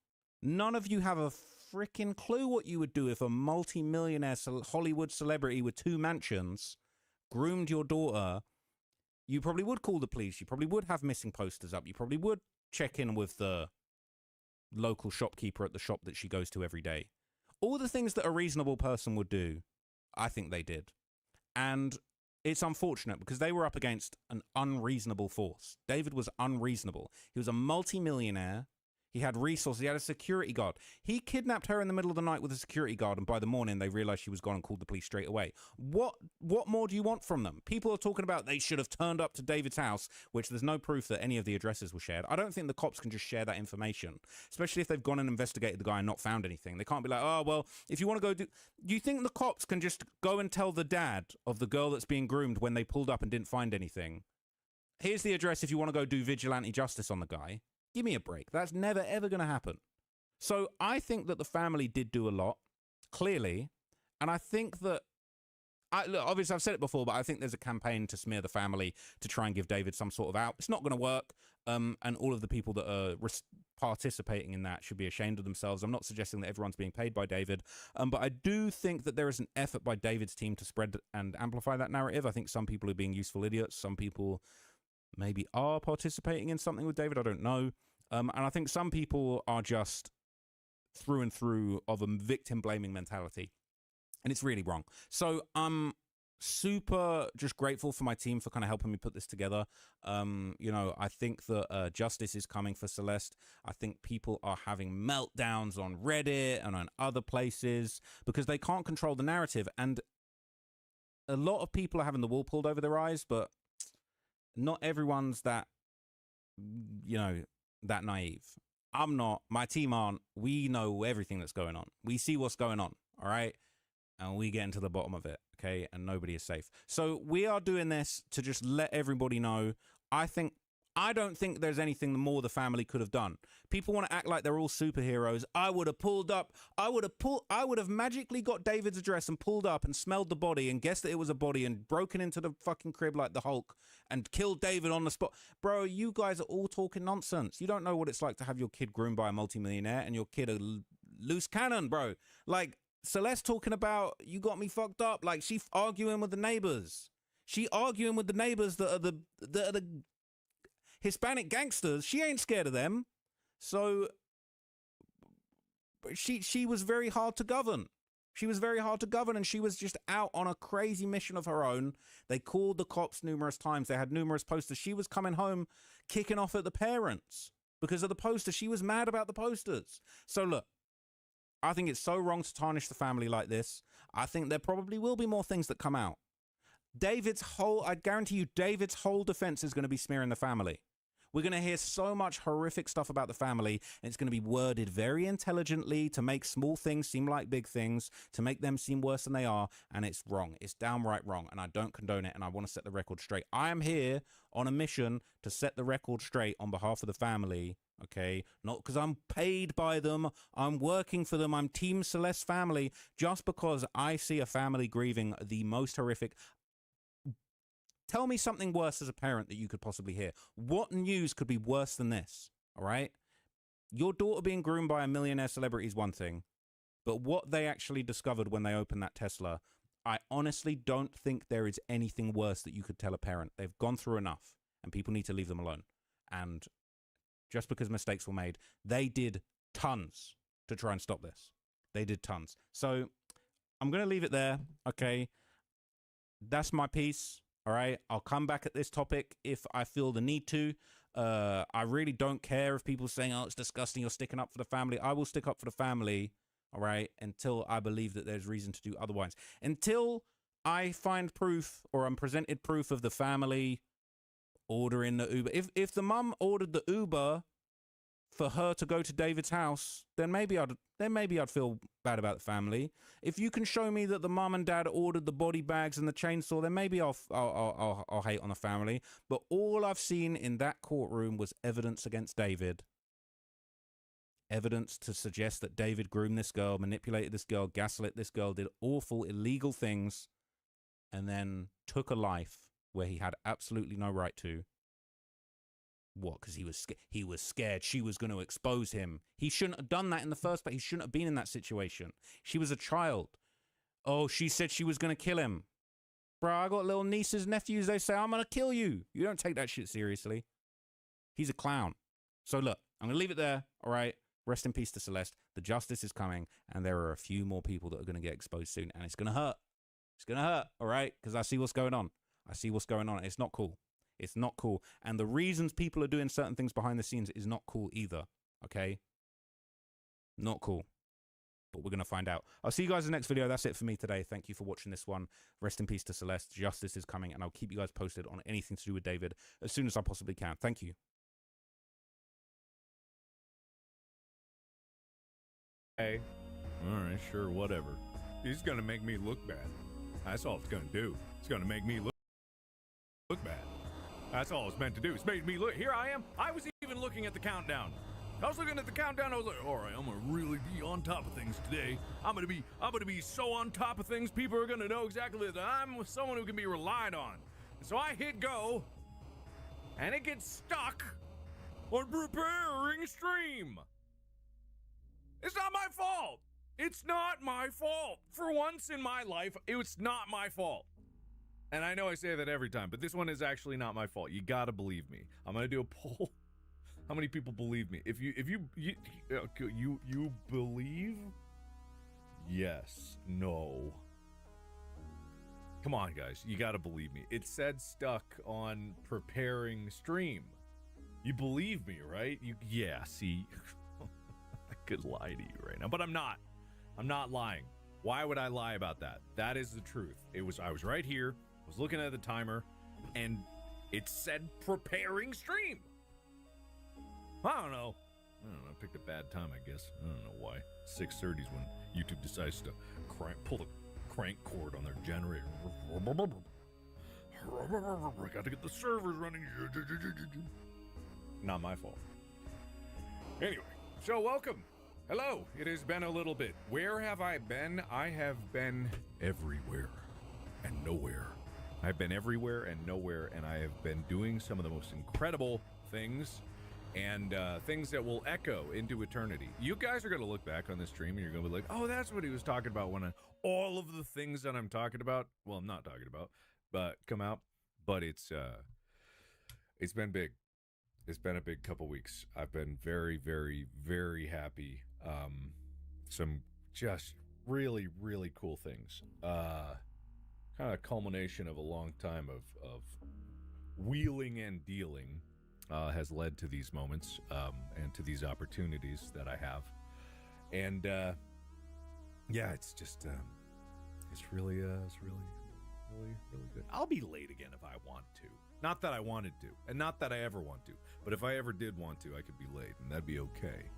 None of you have a freaking clue what you would do if a multi-millionaire Hollywood celebrity with 2 mansions groomed your daughter. You probably would call the police. You probably would have missing posters up. You probably would check in with the local shopkeeper at the shop that she goes to every day. All the things that a reasonable person would do, I think they did. And it's unfortunate because they were up against an unreasonable force. David was unreasonable. He was a multi-millionaire. He had resources. He had a security guard. He kidnapped her in the middle of the night with a security guard, and by the morning they realized she was gone and called the police straight away. What more do you want from them? People are talking about they should have turned up to David's house, which there's no proof that any of the addresses were shared. I don't think the cops can just share that information, especially if they've gone and investigated the guy and not found anything. They can't be like, oh, well, if you want to go do... You think the cops can just go and tell the dad of the girl that's being groomed when they pulled up and didn't find anything, here's the address if you want to go do vigilante justice on the guy? Give me a break. That's never, ever going to happen. So I think that the family did do a lot, clearly. And I think that, look, obviously I've said it before, but I think there's a campaign to smear the family to try and give David some sort of out. It's not going to work. And all of the people that are participating in that should be ashamed of themselves. I'm not suggesting that everyone's being paid by David. But I do think that there is an effort by David's team to spread and amplify that narrative. I think some people are being useful idiots. Some people maybe are participating in something with David. I don't know. And I think some people are just through and through of a victim blaming mentality. And it's really wrong. So I'm super just grateful for my team for kind of helping me put this together. You know, I think that justice is coming for Celeste. I think people are having meltdowns on Reddit and on other places because they can't control the narrative. And a lot of people are having the wool pulled over their eyes, but not everyone's that, you know, that naive. I'm not. My team aren't. We know everything that's going on. We see what's going on, all right? And we get into the bottom of it, okay? And nobody is safe. So we are doing this to just let everybody know. I don't think there's anything more the family could have done. People want to act like they're all superheroes. I would have pulled up. I would have magically got David's address and pulled up and smelled the body and guessed that it was a body and broken into the fucking crib like the Hulk and killed David on the spot. Bro, you guys are all talking nonsense. You don't know what it's like to have your kid groomed by a multimillionaire and your kid a loose cannon, bro. Like Celeste talking about, you got me fucked up. Like she arguing with the neighbors. She arguing with the neighbors that are the Hispanic gangsters. She ain't scared of them. So she was very hard to govern. She was very hard to govern, and she was just out on a crazy mission of her own. They called the cops numerous times. They had numerous posters. She was coming home kicking off at the parents because of the posters. She was mad about the posters. So look, I think it's so wrong to tarnish the family like this. I think there probably will be more things that come out. I guarantee you, David's whole defense is going to be smearing the family. We're going to hear so much horrific stuff about the family, and it's going to be worded very intelligently to make small things seem like big things, to make them seem worse than they are, and it's wrong. It's downright wrong, and I don't condone it, and I want to set the record straight. I am here on a mission to set the record straight on behalf of the family, okay? Not because I'm paid by them, I'm working for them, I'm Team Celeste family, just because I see a family grieving the most horrific... Tell me something worse as a parent that you could possibly hear. What news could be worse than this? All right? Your daughter being groomed by a millionaire celebrity is one thing, but what they actually discovered when they opened that Tesla, I honestly don't think there is anything worse that you could tell a parent. They've gone through enough, and people need to leave them alone. And just because mistakes were made, they did tons to try and stop this. They did tons. So I'm going to leave it there, okay? That's my piece. All right, I'll come back at this topic if I feel the need to. I really don't care if people saying, oh, it's disgusting, you're sticking up for the family. I will stick up for the family, all right, until I believe that there's reason to do otherwise. Until I find proof or I'm presented proof of the family ordering the Uber. If the mum ordered the Uber for her to go to David's house, then maybe I'd feel bad about the family. If you can show me that the mum and dad ordered the body bags and the chainsaw, then maybe I'll hate on the family. But all I've seen in that courtroom was evidence against David. Evidence to suggest that David groomed this girl, manipulated this girl, gaslit this girl, did awful, illegal things, and then took a life where he had absolutely no right to. What? Because he was scared she was going to expose him. He shouldn't have done that in the first place. He shouldn't have been in that situation. She was a child. Oh, she said she was going to kill him. Bro, I got little nieces, nephews. They say, I'm going to kill you. You don't take that shit seriously. He's a clown. So look, I'm going to leave it there. All right. Rest in peace to Celeste. The justice is coming, and there are a few more people that are going to get exposed soon, and it's going to hurt. It's going to hurt, all right? Because I see what's going on. I see what's going on. It's not cool. It's not cool. And the reasons people are doing certain things behind the scenes is not cool either, okay? Not cool. But we're going to find out. I'll see you guys in the next video. That's it for me today. Thank you for watching this one. Rest in peace to Celeste. Justice is coming, and I'll keep you guys posted on anything to do with David as soon as I possibly can. Thank you. Hey, all right, sure, whatever. He's gonna make me look bad. That's all it's gonna do. It's gonna make me look bad. That's all it's meant to do. It's made me look. Here I am. I was even looking at the countdown. I was looking at the countdown. I was like, all right, I'm gonna really be on top of things today. I'm gonna be so on top of things. People are gonna know exactly that I'm someone who can be relied on. And so I hit go, and it gets stuck on preparing stream. It's not my fault. It's not my fault. For once in my life, it's not my fault. And I know I say that every time, but this one is actually not my fault. You gotta believe me. I'm gonna do a poll. How many people believe me? If you believe? Yes. No. Come on, guys. You gotta believe me. It said stuck on preparing stream. You believe me, right? Yeah, see. I could lie to you right now, but I'm not. I'm not lying. Why would I lie about that? That is the truth. I was right here, I was looking at the timer, and it said preparing stream. I don't know. I picked a bad time, I guess. I don't know why. 6:30 is when YouTube decides to pull the crank cord on their generator. I got to get the servers running. Not my fault. Anyway, so welcome. Hello, it has been a little bit. Where have I been? I have been everywhere and nowhere. I've been everywhere and nowhere, and I have been doing some of the most incredible things and things that will echo into eternity. You guys are going to look back on this stream and you're going to be like, oh, that's what he was talking about when all of the things that I'm talking about, well, I'm not talking about, but come out. But it's been big. It's been a big couple weeks. I've been very, very, very happy. Some just really, really cool things. Kind of culmination of a long time of wheeling and dealing has led to these moments and to these opportunities that I have. And yeah, it's just it's really good. I'll be late again if I want to. Not that I wanted to, and not that I ever want to, but if I ever did want to, I could be late, and that'd be okay,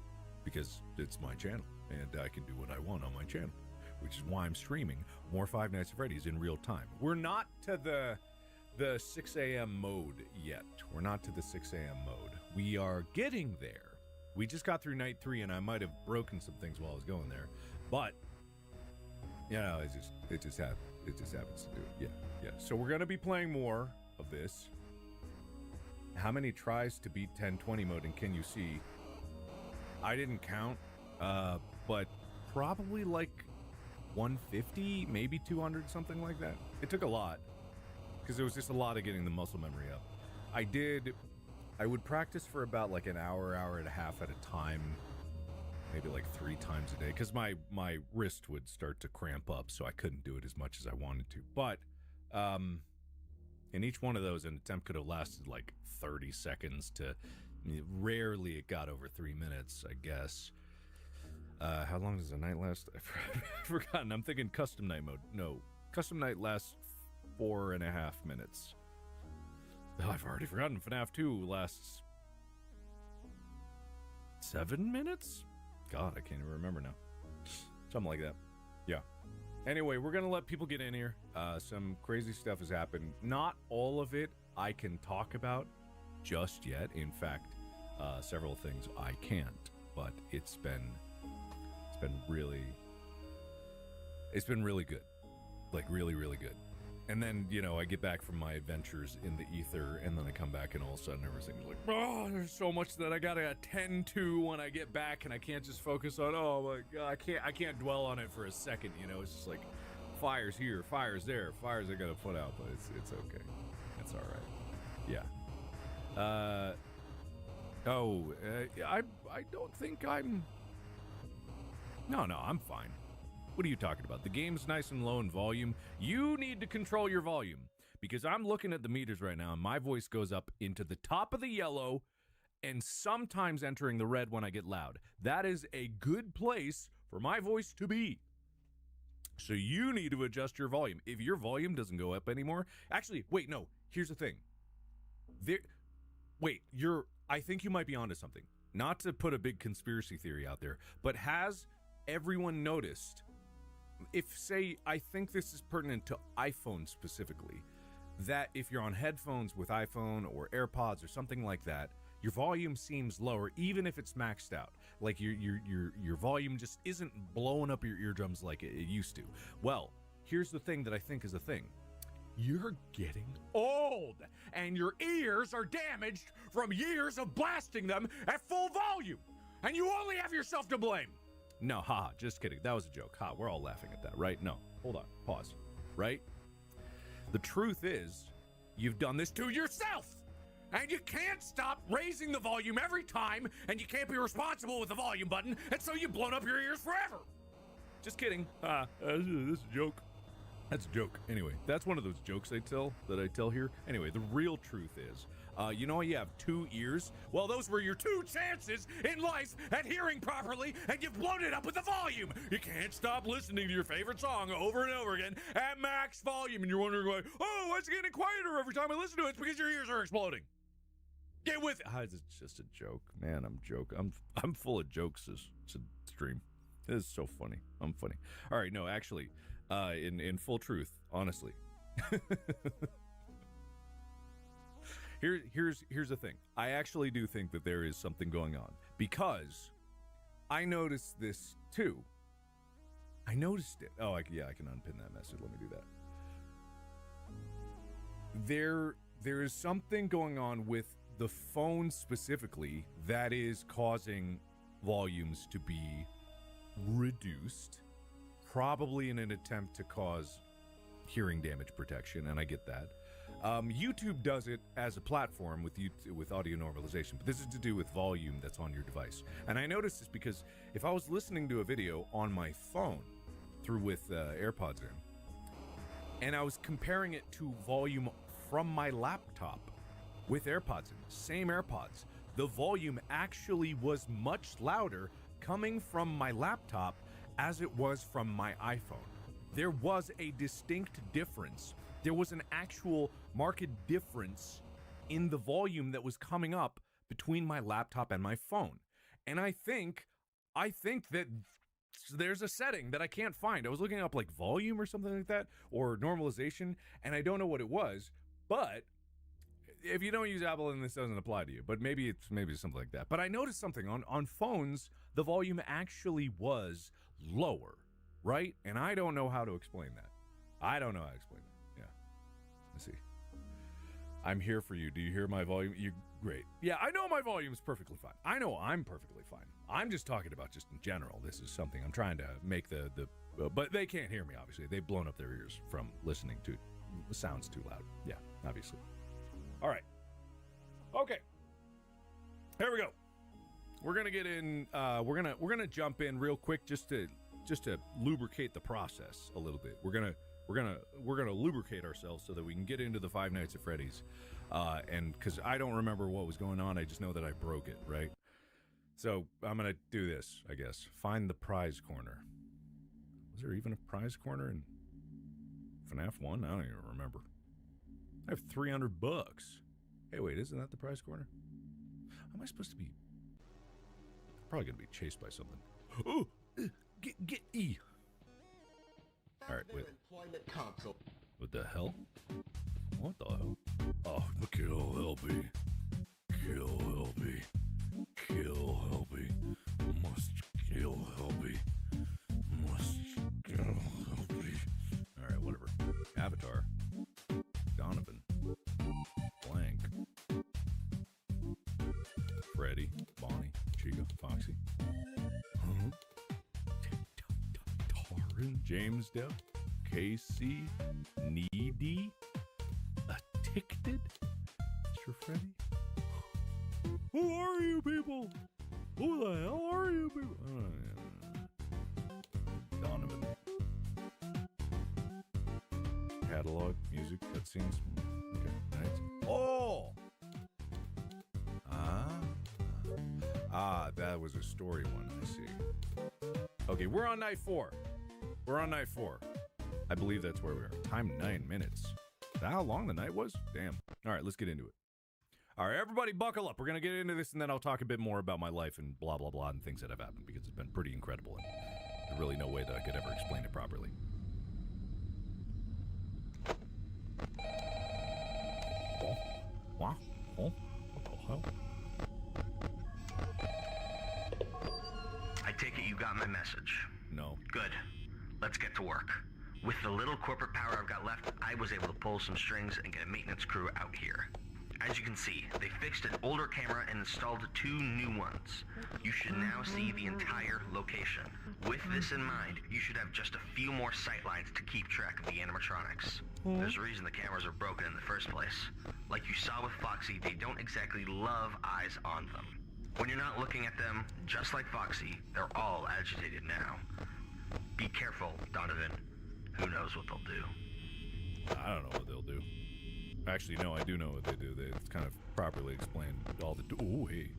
because it's my channel, and I can do what I want on my channel, which is why I'm streaming more Five Nights at Freddy's in real time. We're not to the 6 a.m. mode yet. We're not to the 6 a.m. mode. We are getting there. We just got through night 3, and I might have broken some things while I was going there, but you know, it just happens to do it. Yeah. So we're gonna be playing more of this. How many tries to beat 1020 mode and can you see? I didn't count, but probably like 150, maybe 200, something like that. It took a lot because it was just a lot of getting the muscle memory up. I would practice for about like an hour and a half at a time, maybe like 3 times a day, because my wrist would start to cramp up, so I couldn't do it as much as I wanted to. But in each one of those, an attempt could have lasted like 30 seconds to, rarely it got over 3 minutes, I guess. How long does the night last? I've forgotten. I'm thinking custom night mode. No, custom night lasts 4.5 minutes. Oh, I've already forgotten. FNAF 2 lasts 7 minutes? God, I can't even remember now. Something like that. Yeah. Anyway, we're going to let people get in here. Some crazy stuff has happened. Not all of it I can talk about just yet. In fact, several things I can't. But it's been really good. Like, really, really good. And then, you know, I get back from my adventures in the ether, and then I come back, and all of a sudden everything's like, oh, there's so much that I gotta attend to when I get back, and I can't just focus on, oh my God, I can't dwell on it for a second, you know. It's just like fires here, fires there, fires I gotta put out, but it's okay. It's all right. Yeah. I don't think I'm. No, I'm fine. What are you talking about? The game's nice and low in volume. You need to control your volume, because I'm looking at the meters right now and my voice goes up into the top of the yellow and sometimes entering the red when I get loud. That is a good place for my voice to be. So you need to adjust your volume. If your volume doesn't go up anymore, actually, wait, no, here's the thing. I think you might be onto something. Not to put a big conspiracy theory out there, but has everyone noticed, I think this is pertinent to iPhone specifically, that if you're on headphones with iPhone or AirPods or something like that, your volume seems lower, even if it's maxed out. Like your volume just isn't blowing up your eardrums like it used to. Well, here's the thing that I think is a thing. You're getting old, and your ears are damaged from years of blasting them at full volume, and you only have yourself to blame. No, just kidding. That was a joke. We're all laughing at that, right? No, hold on, pause, right? The truth is, you've done this to yourself, and you can't stop raising the volume every time, and you can't be responsible with the volume button, and so you've blown up your ears forever. Just kidding. This is a joke. That's a joke. Anyway, that's one of those jokes that I tell here. Anyway, the real truth is, you know, you have 2 ears. Well, those were your 2 chances in life at hearing properly, and you've blown it up with the volume. You can't stop listening to your favorite song over and over again at max volume, and you're wondering why, oh, why is it getting quieter every time I listen to it? It's because your ears are exploding. Get with it. It's just a joke, man. I'm full of jokes this stream. It is so funny. I'm funny. All right, no, actually, in full truth, honestly. Here's the thing. I actually do think that there is something going on, because I noticed this too. I noticed it. Oh, I can unpin that message. Let me do that. There is something going on with the phone specifically that is causing volumes to be reduced, probably in an attempt to cause hearing damage protection, and I get that. YouTube does it as a platform with audio normalization, but this is to do with volume that's on your device. And I noticed this because if I was listening to a video on my phone with AirPods in, and I was comparing it to volume from my laptop with AirPods in, same AirPods, the volume actually was much louder coming from my laptop as it was from my iPhone. There was a distinct difference. There was an actual marked difference in the volume that was coming up between my laptop and my phone. And I think that there's a setting that I can't find. I was looking up like volume or something like that, or normalization, and I don't know what it was. But if you don't use Apple, then this doesn't apply to you. But maybe it's something like that. But I noticed something on phones, the volume actually was lower, right? And I don't know how to explain that. Yeah. Let's see. I'm here for you. Do you hear my volume? Great. Yeah, I know my volume is perfectly fine. I know I'm perfectly fine. I'm just talking about just in general. This is something I'm trying to make but they can't hear me, obviously. They've blown up their ears from listening to sounds too loud. Yeah, obviously. All right. Okay. Here we go. We're gonna get in. We're gonna jump in real quick just to lubricate the process a little bit. We're gonna lubricate ourselves so that we can get into the Five Nights at Freddy's. And because I don't remember what was going on, I just know that I broke it. Right. So I'm going to do this, I guess. Find the prize corner. Was there even a prize corner in FNAF 1? I don't even remember. I have $300. Hey, wait, isn't that the prize corner? How am I supposed to be? Probably going to be chased by something. Oh, get E. All right, wait. What the hell? What the hell? Oh, kill Helby. Kill Helby. Kill Helby. Must kill Helby. Must kill Helby. All right, whatever. Avatar. Donovan. Blank. Freddy. Bonnie. Chica. Foxy. Tarin. James Depp. Casey. Needy. Addicted. Mr. Freddy. Who are you people? Who the hell are you people? Donovan. Catalog, music, cutscenes. Okay, nice. Oh! That was a story one, I see. Okay, we're on night 4. We're on night 4. I believe that's where we are. Time 9 minutes. Is that how long the night was? Damn. All right, let's get into it. All right, everybody buckle up. We're going to get into this, and then I'll talk a bit more about my life and blah, blah, blah, and things that have happened, because it's been pretty incredible, and there's really no way that I could ever explain it properly. Oh, wow. Oh, what the hell? I take it you got my message. No. Good. Let's get to work. With the little corporate power I've got left, I was able to pull some strings and get a maintenance crew out here. As you can see, they fixed an older camera and installed 2 new ones. You should now see the entire location. With this in mind, you should have just a few more sight lines to keep track of the animatronics. There's a reason the cameras are broken in the first place. Like you saw with Foxy, they don't exactly love eyes on them. When you're not looking at them, just like Foxy, they're all agitated now. Be careful, Donovan. Who knows what they'll do? I don't know what they'll do. Actually, no, I do know what they do. It's kind of properly explained all the... Oh, hey.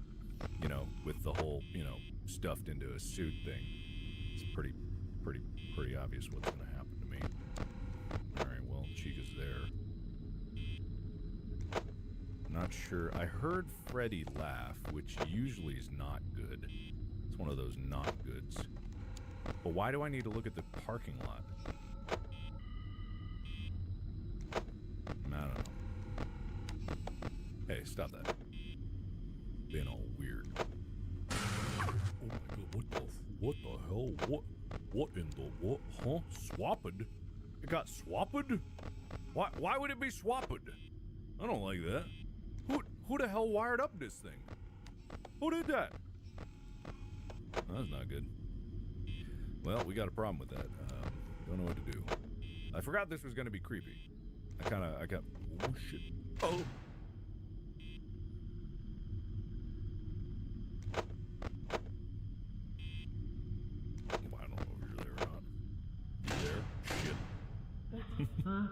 You know, with the whole, you know, stuffed into a suit thing. It's pretty obvious what's going to happen to me. All right, well, Chica's there. Not sure. I heard Freddy laugh, which usually is not good. It's one of those not goods. But why do I need to look at the parking lot? I don't know. Hey, stop that. Being all weird. Oh my god, what the hell? What in the what? Huh? Swapped? It got swapped? Why would it be swapped? I don't like that. Who the hell wired up this thing? Who did that? That's not good. Well, we got a problem with that. Don't know what to do. I forgot this was going to be creepy. I got... Oh, shit. Oh! I don't know if you're there or not. You there? Shit. Oh,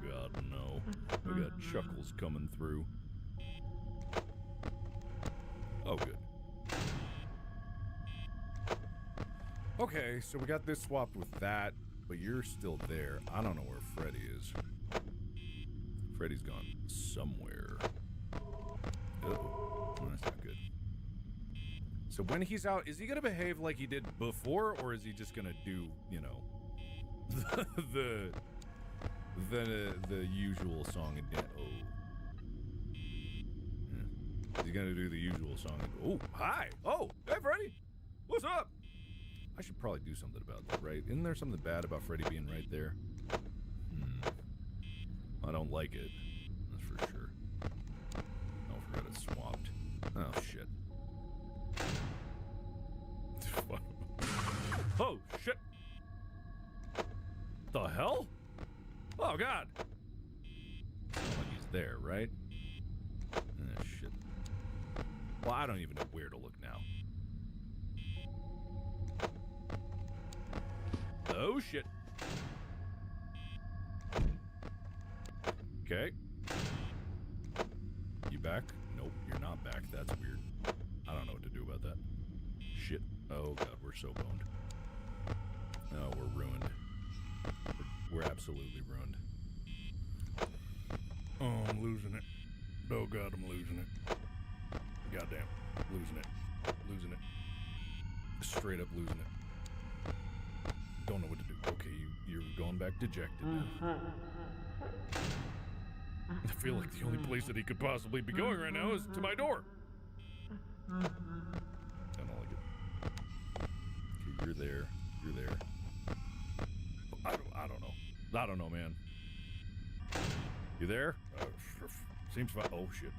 God, no. We got chuckles coming through. Oh, good. Okay, so we got this swapped with that, but you're still there. I don't know where Freddy is. Freddy's gone somewhere. Uh-oh. Oh, that's not good. So when he's out, is he going to behave like he did before, or is he just going to do, you know, the usual song and dance? Oh. Yeah. Is he going to do the usual song and... Oh, hi! Oh, hey, Freddy! What's up? I should probably do something about that, right? Isn't there something bad about Freddy being right there? I don't like it. That's for sure. Oh, I forgot it's swapped. Oh, shit. Oh, shit. The hell? Oh, God. It's not like he's there, right? Oh, shit. Well, I don't even know where to look now. Oh, shit. Okay. You back? Nope, you're not back. That's weird. I don't know what to do about that. Shit. Oh god, we're so boned. Oh, we're ruined. We're absolutely ruined. Oh, I'm losing it. Oh god, I'm losing it. Goddamn. Losing it. Losing it. Straight up losing it. Don't know what to do. Okay, you're going back dejected now. I feel like the only place that he could possibly be going right now is to my door. I don't like it. Okay, you're there. You're there. I don't know. I don't know, man. You there? Seems fine. Oh shit.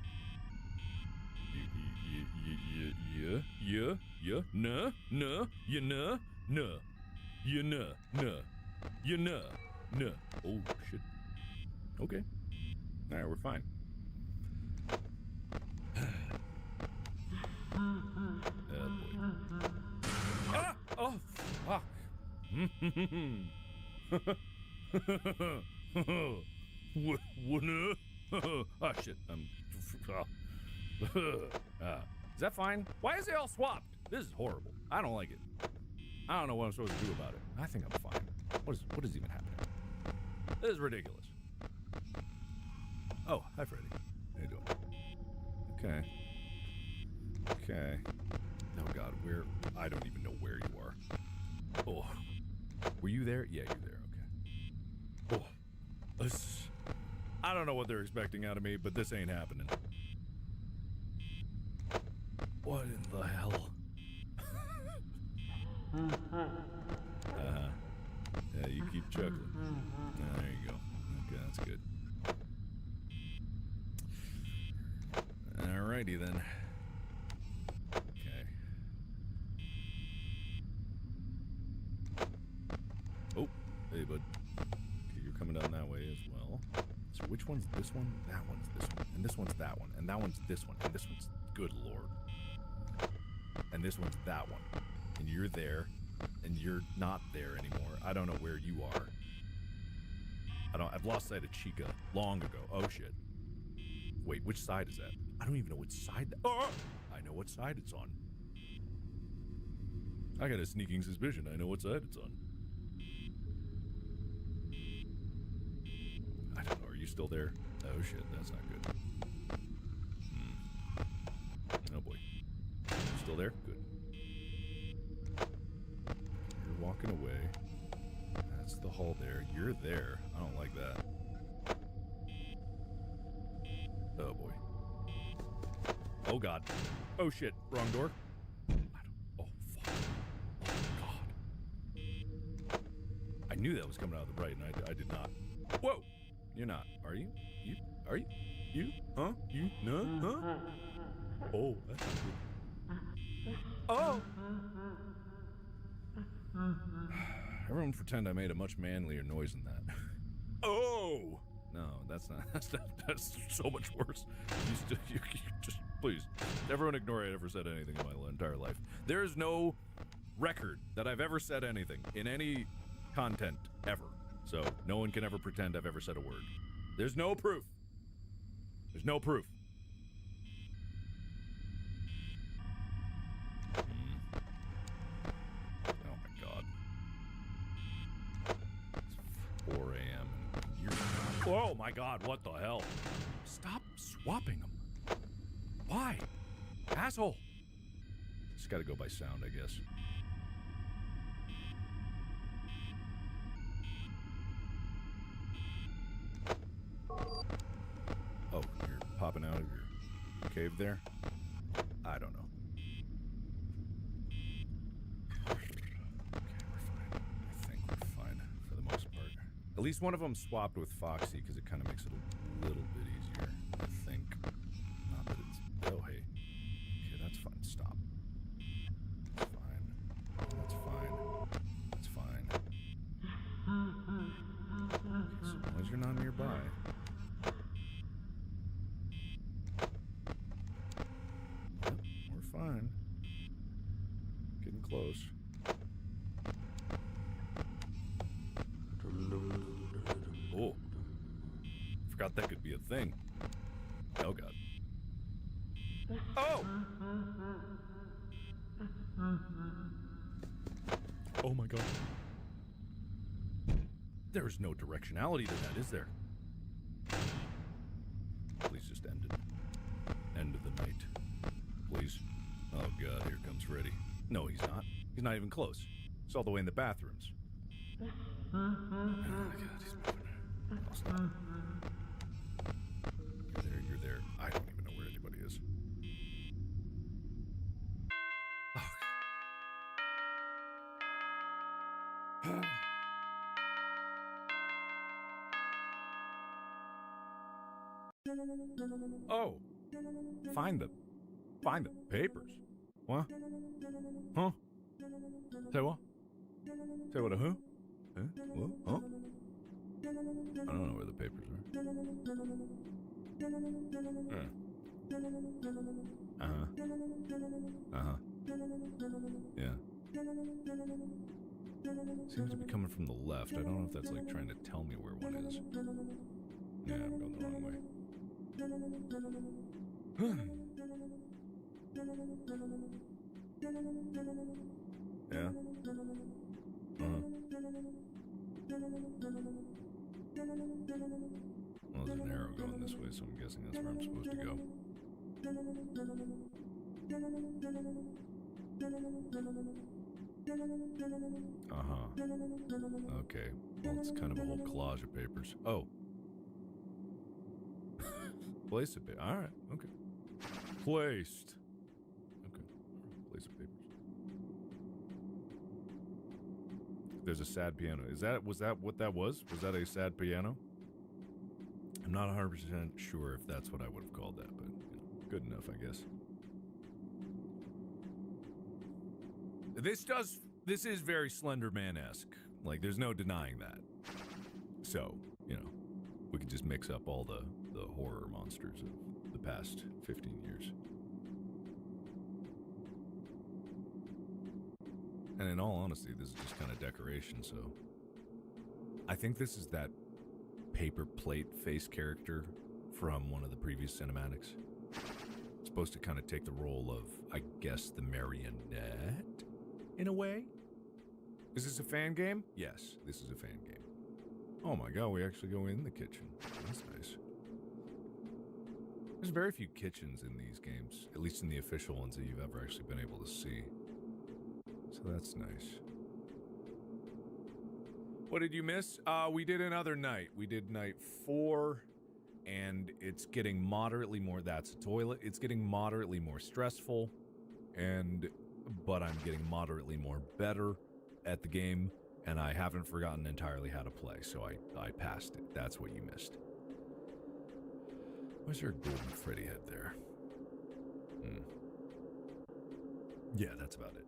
Yeah. Nah. You nah. Oh shit. Okay. All right, we're fine. Boy. Ah! Oh, fuck. Ah, shit. Is that fine? Why is it all swapped? This is horrible. I don't like it. I don't know what I'm supposed to do about it. I think I'm fine. What is even happening? This is ridiculous. Oh, hi, Freddy. How you doing? Okay. Oh, God, where? I don't even know where you are. Oh. Were you there? Yeah, you're there. Okay. Oh. I don't know what they're expecting out of me, but this ain't happening. What in the hell? Yeah, you keep chuckling. There you go. Okay, that's good. Alrighty then. Okay. Oh, hey bud. Okay, you're coming down that way as well. So which one's this one? That one's this one. And this one's that one. And that one's this one. And this one's, good lord. And this one's that one. And you're there. And you're not there anymore. I don't know where you are. I've lost sight of Chica long ago. Oh shit. Wait, which side is that? I don't even know which side that. Oh! I know what side it's on. I got a sneaking suspicion I know what side it's on. I don't know. Are you still there? Oh shit, that's not good. Oh boy. You still there? Good. You're walking away. That's the hall there. You're there. I don't like that. Oh boy. Oh god. Oh shit. Wrong door. Oh fuck. Oh god. I knew that was coming out of the right, and I did not. Whoa. You're not. Are you? You? Are you? You? Huh? You? No? Huh? Oh. That's not good. Oh. Everyone pretend I made a much manlier noise than that. Oh. No, that's not. That's so much worse. You just please, everyone ignore I ever said anything in my entire life. There is no record that I've ever said anything in any content ever. So no one can ever pretend I've ever said a word. There's no proof. There's no proof. Oh my god. It's 4 a.m. Oh my god, what the hell? Stop swapping them. Why? Asshole. Just gotta go by sound, I guess. Oh, you're popping out of your cave there? I don't know. Okay, we're fine. I think we're fine for the most part. At least one of them swapped with Foxy because it kind of makes it a little bit easier, I think. Not that it's... Oh, hey. Okay, that's fine. Stop. That's fine. That's fine. That's fine. Okay, so long as you're not nearby. Yep, we're fine. Getting close. Oh. Forgot that could be a thing. Oh god. Oh! Oh my god. There's no directionality to that, is there? Please just end it. End of the night. Please. Oh god, here comes Freddy. No, he's not. He's not even close. He's all the way in the bathrooms. Oh my god, he's moving. Oh, stop. You're there, you're there. I don't even know where anybody is. Oh. Find the papers. What? Huh? Say what? Say what? Huh? Huh? What? Huh? I don't know where the papers are. Yeah. Seems to be coming from the left. I don't know if that's like trying to tell me where one is. Yeah, I'm going the wrong way. Yeah. Well, there's an arrow going this way, so I'm guessing that's where I'm supposed to go. Okay. Well, it's kind of a whole collage of papers. Oh. Place of papers. Alright, okay. Placed. Okay. Place of papers. There's a sad piano. Was that what that was? Was that a sad piano? I'm not 100% sure if that's what I would have called that, but good enough, I guess. This is very Slender Man-esque. Like, there's no denying that. So, we could just mix up all the horror monsters of the past 15 years. And in all honesty, this is just kind of decoration, so... I think this is that paper plate face character from one of the previous cinematics. It's supposed to kind of take the role of, I guess, the marionette, in a way? Is this a fan game? Yes, this is a fan game. Oh my god, we actually go in the kitchen. That's nice. There's very few kitchens in these games, at least in the official ones that you've ever actually been able to see. So that's nice. What did you miss? We did another night. We did night 4, and it's getting moderately more, that's a toilet. It's getting moderately more stressful, but I'm getting moderately more better at the game, and I haven't forgotten entirely how to play, so I passed it. That's what you missed. Why's there a golden Freddy head there? Yeah, that's about it.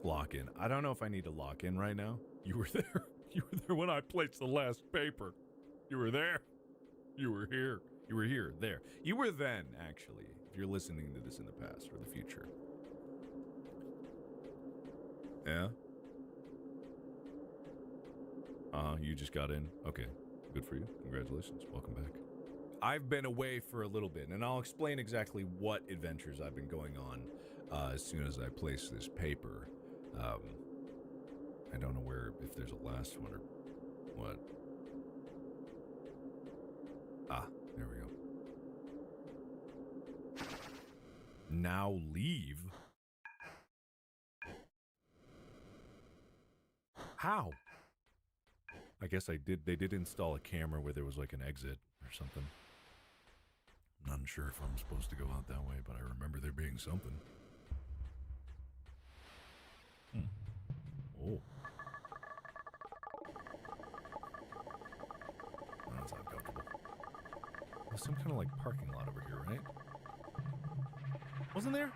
Lock in. I don't know if I need to lock in right now. You were there. You were there when I placed the last paper. You were there. You were here. You were here. There. You were then, actually, if you're listening to this in the past or the future. Yeah? You just got in. Okay. Good for you. Congratulations. Welcome back. I've been away for a little bit, and I'll explain exactly what adventures I've been going on as soon as I place this paper. I don't know if there's a last one or what. There we go. Now leave? How? I guess they did install a camera where there was like an exit or something. I'm not sure if I'm supposed to go out that way, but I remember there being something. Oh. That's uncomfortable. There's some kind of like parking lot over here, right? Wasn't there?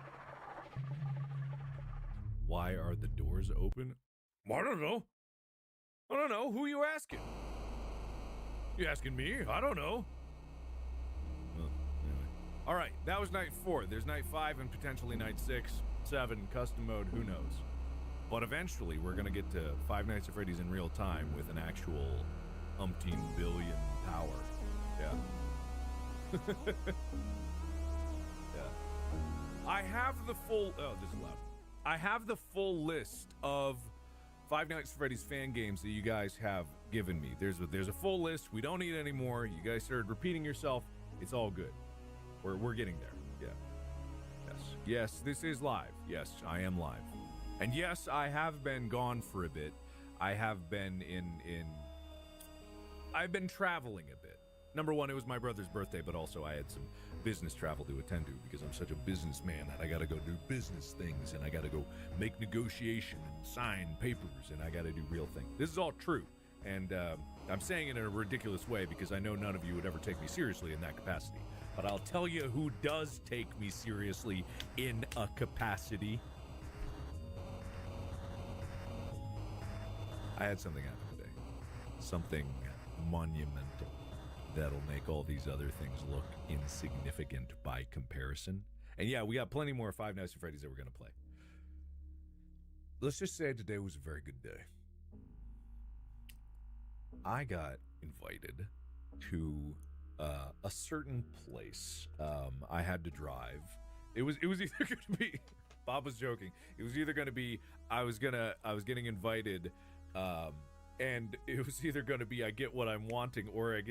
Why are the doors open? I don't know. I don't know. Who are you asking? You asking me? I don't know. Well, anyway. All right, that was night 4. There's night 5 and potentially night 6, 7, custom mode, who knows. But eventually, we're going to get to Five Nights at Freddy's in real time with an actual umpteen billion power. Yeah. Yeah. I have the full. Oh, this is loud. I have the full list of Five Nights at Freddy's fan games that you guys have given me. There's a full list. We don't need any more. You guys started repeating yourself. It's all good. We're getting there. Yeah. Yes, this is live. Yes, I am live. And yes, I have been gone for a bit. I have been I've been traveling a bit. Number one, it was my brother's birthday, but also I had some business travel to attend to because I'm such a businessman and I gotta go do business things and I gotta go make negotiation and sign papers and I gotta do real things. This is all true. And I'm saying it in a ridiculous way because I know none of you would ever take me seriously in that capacity. But I'll tell you who does take me seriously in a capacity. I had something happen today. Something monumental that'll make all these other things look insignificant by comparison. And yeah, we got plenty more Five Nights at Freddy's that we're going to play. Let's just say today was a very good day. I got invited to a certain place. I had to drive. It was either going to be, Bob was joking. It was either going to be, I was getting invited, and it was either going to be I get what I'm wanting or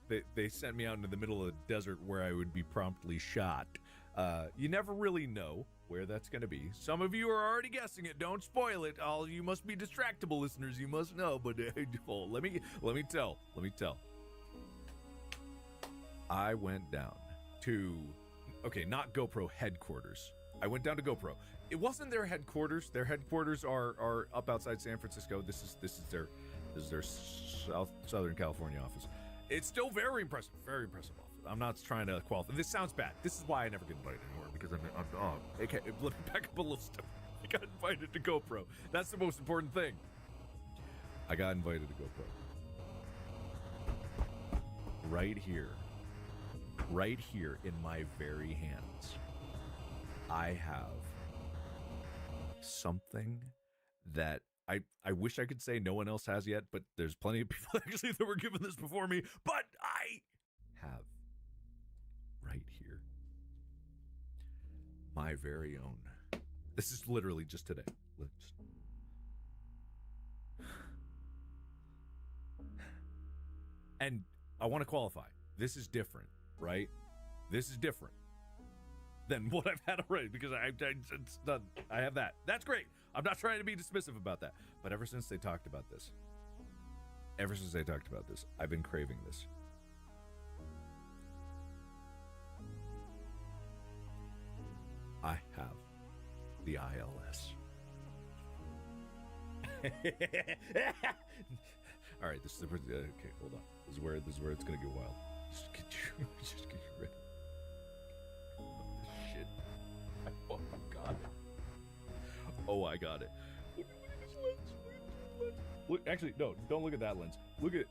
they sent me out into the middle of the desert where I would be promptly shot. You never really know where that's going to be. Some of you are already guessing it. Don't spoil it. All you must be distractible listeners. You must know. But let me tell. I went down to, okay, not GoPro headquarters. I went down to GoPro. It wasn't their headquarters. Their headquarters are up outside San Francisco. This is their Southern California office. It's still very impressive office. I'm not trying to qualify. This sounds bad. This is why I never get invited anymore because okay, let me back up a little step. I got invited to GoPro. That's the most important thing. I got invited to GoPro. Right here in my very hands, I have something that I wish I could say no one else has yet, but there's plenty of people actually that were given this before me, but I have right here my very own. This is literally just today. And I want to qualify. This is different, right? This is different than what I've had already because it's done. I have that. That's great. I'm not trying to be dismissive about that. But ever since they talked about this, I've been craving this. I have the ILS. All right, this is the okay. Hold on. This is where it's gonna get wild. Just get you ready. Shit! I fucking got it. Oh, I got it. Look at this lens. Look, actually, no, don't look at that lens. Look at.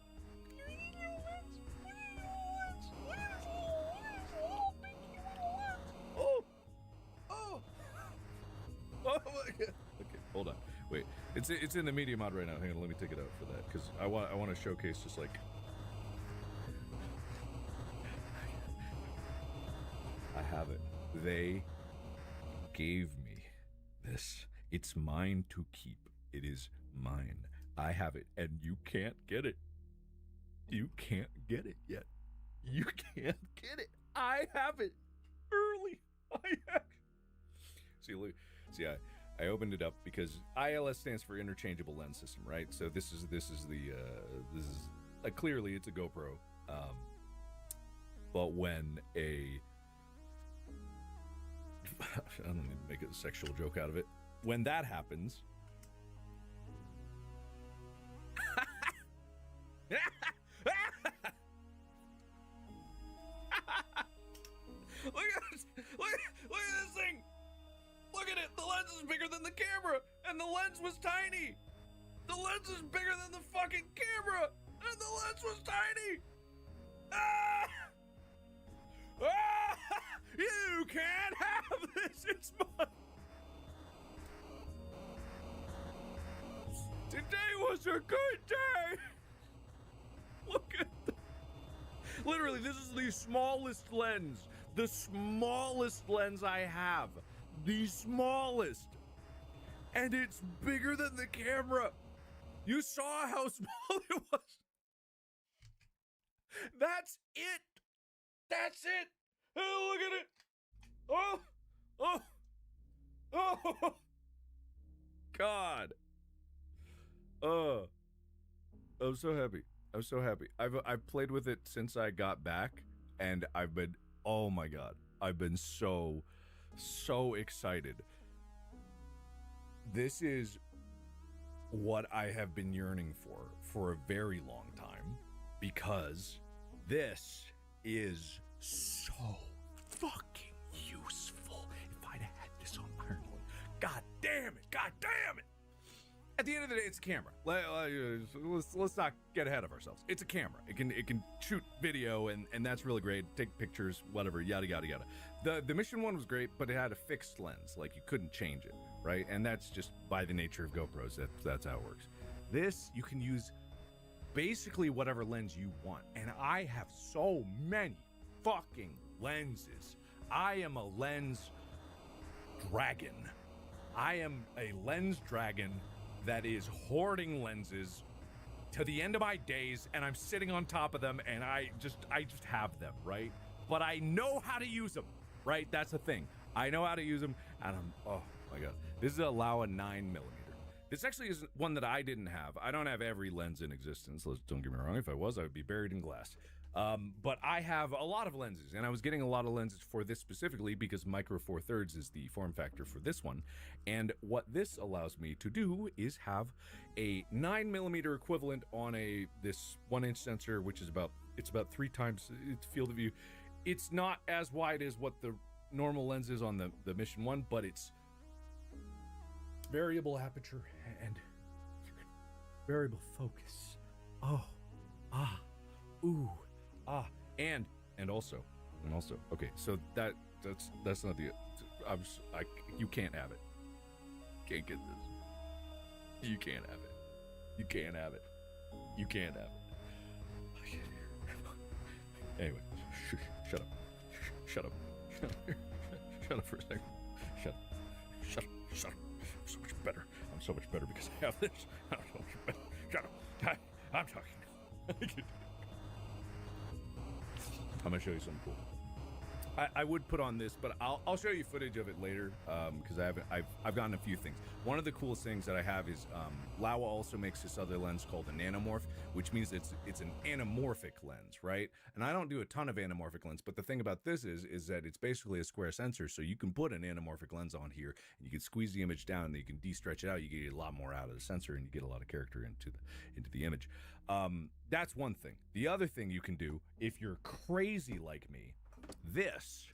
Oh my god. Okay, hold on. Wait, it's in the media mod right now. Hang on, let me take it out for that because I want to showcase just like. I have it. They gave me this. It's mine to keep. It is mine. I have it, and you can't get it. You can't get it yet. You can't get it. I have it early. I opened it up because ILS stands for Interchangeable Lens System, right? So this is clearly it's a GoPro, but when I don't need to make a sexual joke out of it. When that happens, Look at this thing! Look at it! The lens is bigger than the camera! And the lens was tiny! The lens is bigger than the fucking camera! And the lens was tiny! Ah! Ah! You can't have this! It's mine! Today was a good day! Look at that! Literally, this is the smallest lens the smallest lens I have. The smallest. And it's bigger than the camera. You saw how small it was. That's it. That's it. Oh, look at it. Oh. God. I'm so happy. I'm so happy. I've played with it since I got back, and I've been, oh my God, I've been so excited. This is what I have been yearning for a very long time, because this is so fucking useful. If I'd had this on Iron Lord, God damn it. At the end of the day, it's a camera. Let's not get ahead of ourselves. It's a camera. It can shoot video, and that's really great. Take pictures, whatever, yada yada yada. The Mission 1 was great, but it had a fixed lens. Like, you couldn't change it, right? And that's just by the nature of GoPros. That's how it works. This, you can use basically whatever lens you want. And I have so many fucking lenses. I am a lens dragon. I am a lens dragon that is hoarding lenses to the end of my days, and I'm sitting on top of them, and I just have them, right? But I know how to use them, right? That's the thing. I know how to use them, and oh my God. This is a Laowa 9mm. This actually is one that I didn't have. I don't have every lens in existence. Don't get me wrong. If I was, I would be buried in glass. But I have a lot of lenses, and I was getting a lot of lenses for this specifically because Micro Four Thirds is the form factor for this one. And what this allows me to do is have a 9mm equivalent on this 1-inch sensor, which is about 3 times its field of view. It's not as wide as what the normal lens is on the Mission 1, but it's variable aperture and variable focus. And also, okay, so that's not the, you can't have it. Can't get this. You can't have it. You can't have it. You can't have it. Anyway, shut up. Shut up. Shut up for a second. Shut up. I'm so much better. I'm so much better because I have this. I'm so much better. Shut up. I'm talking. I'm gonna show you something cool. I would put on this, but I'll show you footage of it later because I've gotten a few things. One of the coolest things that I have is Laowa also makes this other lens called an anamorph, which means it's an anamorphic lens, right? And I don't do a ton of anamorphic lens, but the thing about this is that it's basically a square sensor, so you can put an anamorphic lens on here, and you can squeeze the image down, and you can de-stretch it out. You get a lot more out of the sensor, and you get a lot of character into the image. That's one thing. The other thing you can do, if you're crazy like me, this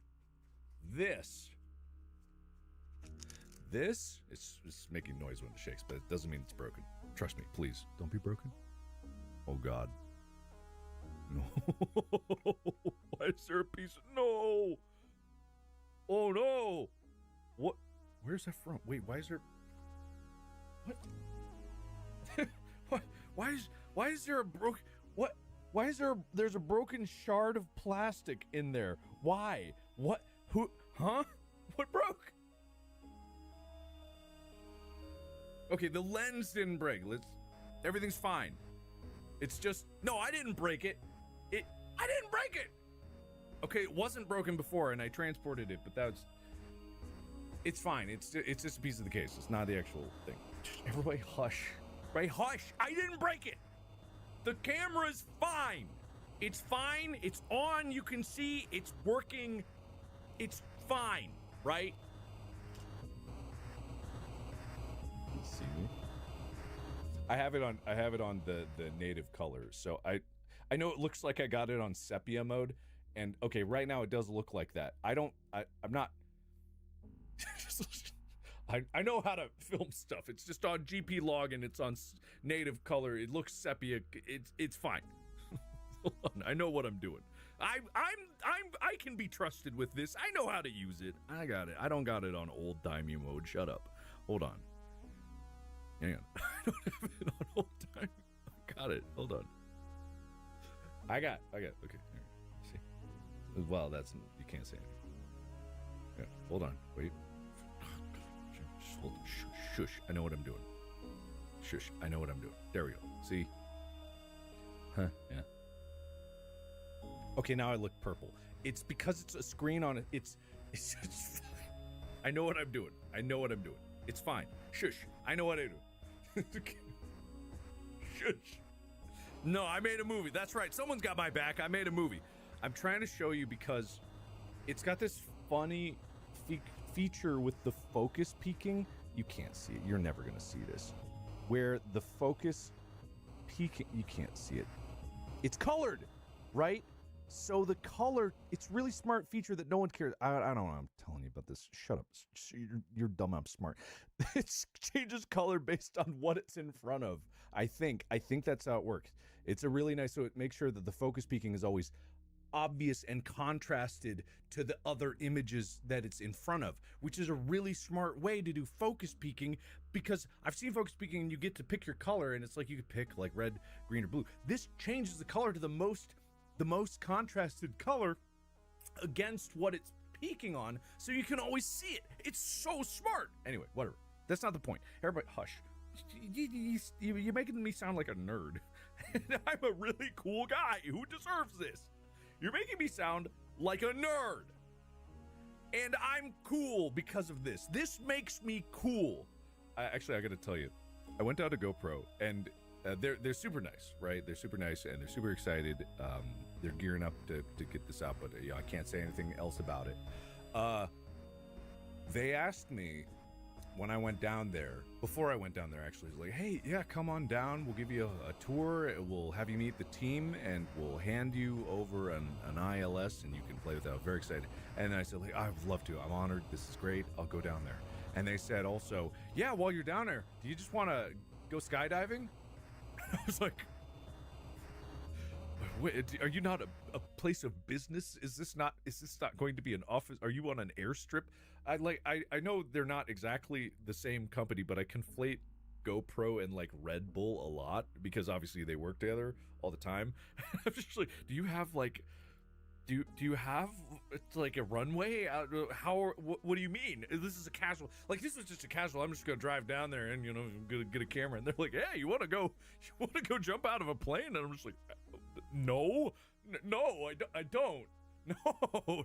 it's making noise when it shakes, but it doesn't mean it's broken. Trust me, please don't be broken. Oh God, no. Why is there a piece of, no? Oh no, what, where's that from? Wait, why is there, what? Why is there a broken, what? Why is there's a broken shard of plastic in there? Why? What? Who? Huh? What broke? Okay, the lens didn't break. Everything's fine. It's just, no, I didn't break it. I didn't break it. Okay, it wasn't broken before, and I transported it, but it's fine. It's just a piece of the case. It's not the actual thing. Just everybody hush. Right, hush. I didn't break it. The camera's fine. It's fine. It's on. You can see it's working. It's fine, right? You see me? I have it on the native colors. So I know it looks like I got it on sepia mode, and okay, right now it does look like that. I'm not I know how to film stuff. It's just on GP log and it's on native color. It looks sepia. It's fine. I know what I'm doing. I can be trusted with this. I know how to use it. I got it. I don't got it on old timey mode. Shut up. Hold on. Hang on. I don't have it on old timey. I got it. Hold on. I got. Okay. Here. See. Well, that's, you can't say anything. Yeah, hold on, wait. Just hold, shush, I know what I'm doing. Shush, I know what I'm doing. There we go. See? Huh, yeah. Okay, now I look purple. It's because it's a screen on it. It's fine. I know what I'm doing. I know what I'm doing. It's fine. Shush, I know what I do. Shush. No, I made a movie. That's right. Someone's got my back. I made a movie. I'm trying to show you because it's got this funny feature with the focus peaking. You can't see it. You're never going to see this. Where the focus peaking, you can't see it. It's colored, right? So the color, it's really smart feature that no one cares. I don't know. I'm telling you about this. Shut up. You're dumb. I'm smart. It changes color based on what it's in front of. I think that's how it works. It's a really nice, so it makes sure that the focus peaking is always obvious and contrasted to the other images that it's in front of, which is a really smart way to do focus peaking, because I've seen focus peaking and you get to pick your color and it's like you could pick like red, green, or blue. This changes the color to the most contrasted color against what it's peaking on, so you can always see it. It's so smart. Anyway, whatever. That's not the point. Everybody, hush. You're making me sound like a nerd. And I'm a really cool guy who deserves this. You're making me sound like a nerd. And I'm cool because of this. This makes me cool. Actually, I gotta tell you, I went down to GoPro, and they're super nice, right? They're super nice, and they're super excited. They're gearing up to get this out, but I can't say anything else about it. They asked me when I went down there, before I went down there, actually, like, hey, yeah, come on down. We'll give you a tour. We'll have you meet the team, and we'll hand you over an ILS, and you can play with that. I'm very excited. And I said, like, I would love to. I'm honored. This is great. I'll go down there. And they said also, yeah, while you're down there, do you just want to go skydiving? I was like, wait, are you not a place of business? Is this not going to be an office? Are you on an airstrip? I know they're not exactly the same company, but I conflate GoPro and like Red Bull a lot because obviously they work together all the time. I'm just like, do you have like a runway? What do you mean? This is a casual, like, this was just a casual, I'm just gonna drive down there and, you know, get a camera. And they're like, hey, you want to go jump out of a plane? And I'm just like, no, I don't.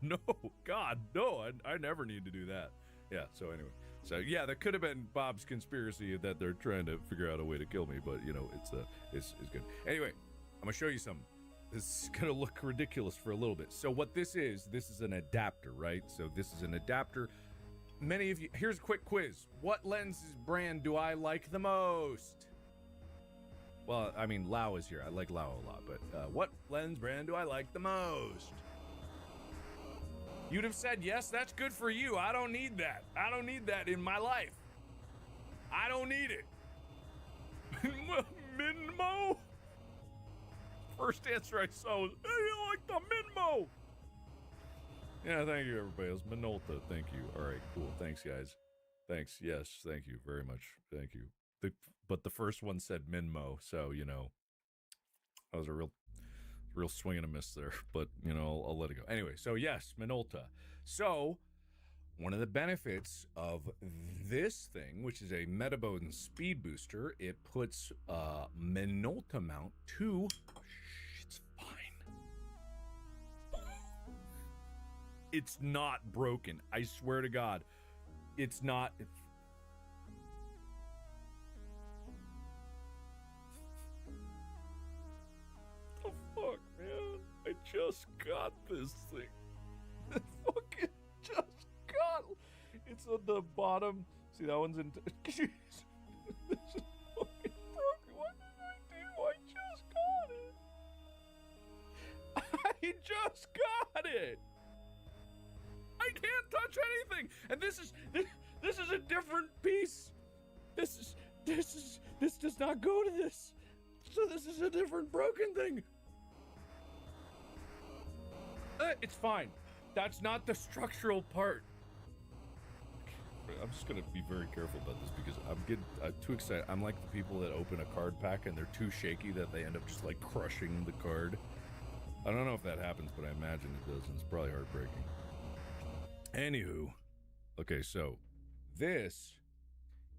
No, God, no, I never need to do that. Yeah, so anyway. So yeah, that could have been Bob's conspiracy that they're trying to figure out a way to kill me, but you know, it's good. Anyway, I'm gonna show you something. This is gonna look ridiculous for a little bit. So what this is an adapter, right? So this is an adapter. Many of you, here's a quick quiz. What lens brand do I like the most? Well, I mean, Lau is here. I like Lau a lot, but what lens brand do I like the most? You'd have said, yes, that's good for you. I don't need that. I don't need that in my life. I don't need it. Minmo? First answer I saw was, hey, you like the Minmo? Yeah, thank you, everybody. It was Minolta. Thank you. All right, cool. Thanks, guys. Thanks. Yes, thank you very much. Thank you. But the first one said Minmo, so, you know, that was a real swing and a miss there, but you know, I'll let it go. Anyway, so yes, Minolta. So one of the benefits of this thing, which is a Metabone speed booster, it puts Minolta mount to, it's fine. It's not broken. I swear to God, it's not. Fuck, man. I just got this thing. I fucking just got it. It's on the bottom. See, that one's in. Jeez. This is fucking broken. What did I do? I just got it. I can't touch anything. And this is a different piece. This does not go to this. So this is a different broken thing. It's fine. That's not the structural part. I'm just gonna be very careful about this because I'm getting too excited. I'm like the people that open a card pack and they're too shaky that they end up just like crushing the card. I don't know if that happens, but I imagine it does, and it's probably heartbreaking. Anywho, okay, so this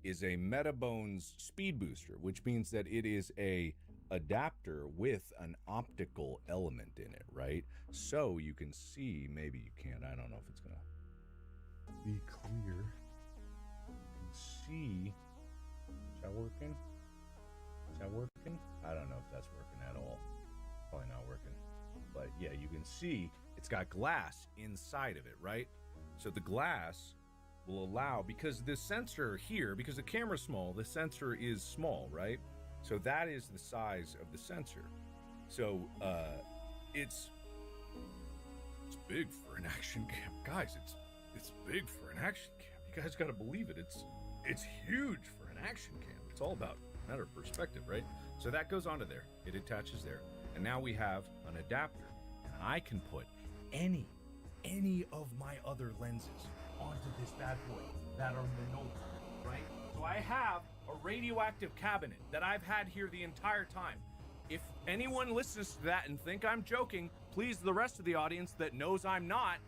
is a Metabones speed booster, which means that it is a adapter with an optical element in it, right? So you can see, maybe you can't, I don't know if it's gonna be clear. You can see, is that working? Is that working? I don't know if that's working at all. Probably not working. But yeah, you can see it's got glass inside of it, right? So the glass will allow, because the sensor here, because the camera's small, the sensor is small, right? So that is the size of the sensor. So it's big for an action cam. Guys, it's big for an action cam. You guys gotta believe it. It's huge for an action cam. It's all about a matter of perspective, right? So that goes onto there. It attaches there. And now we have an adapter. And I can put any of my other lenses onto this bad boy that are Minolta, right? So I have a radioactive cabinet that I've had here the entire time. If anyone listens to that and think I'm joking, please, the rest of the audience that knows I'm not,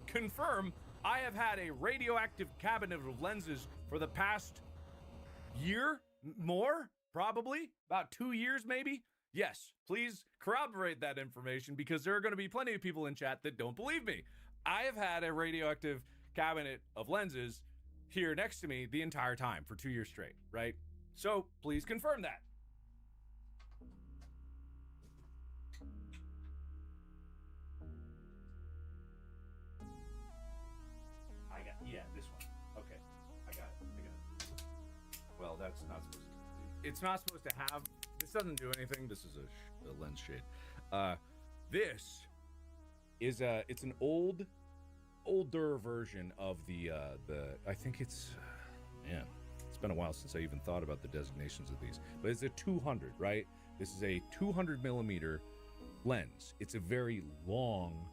confirm I have had a radioactive cabinet of lenses for the past year, more, probably, about 2 years maybe. Yes, please corroborate that information, because there are going to be plenty of people in chat that don't believe me. I have had a radioactive cabinet of lenses here next to me the entire time for 2 years straight, right? So please confirm that. This one. Okay, I got it. Well, that's not supposed to. It's not supposed to have. This doesn't do anything. This is a lens shade. This is it's an older version of the I think it's man, it's been a while since I even thought about the designations of these, but it's a 200, right? This is a 200 millimeter lens. It's a very long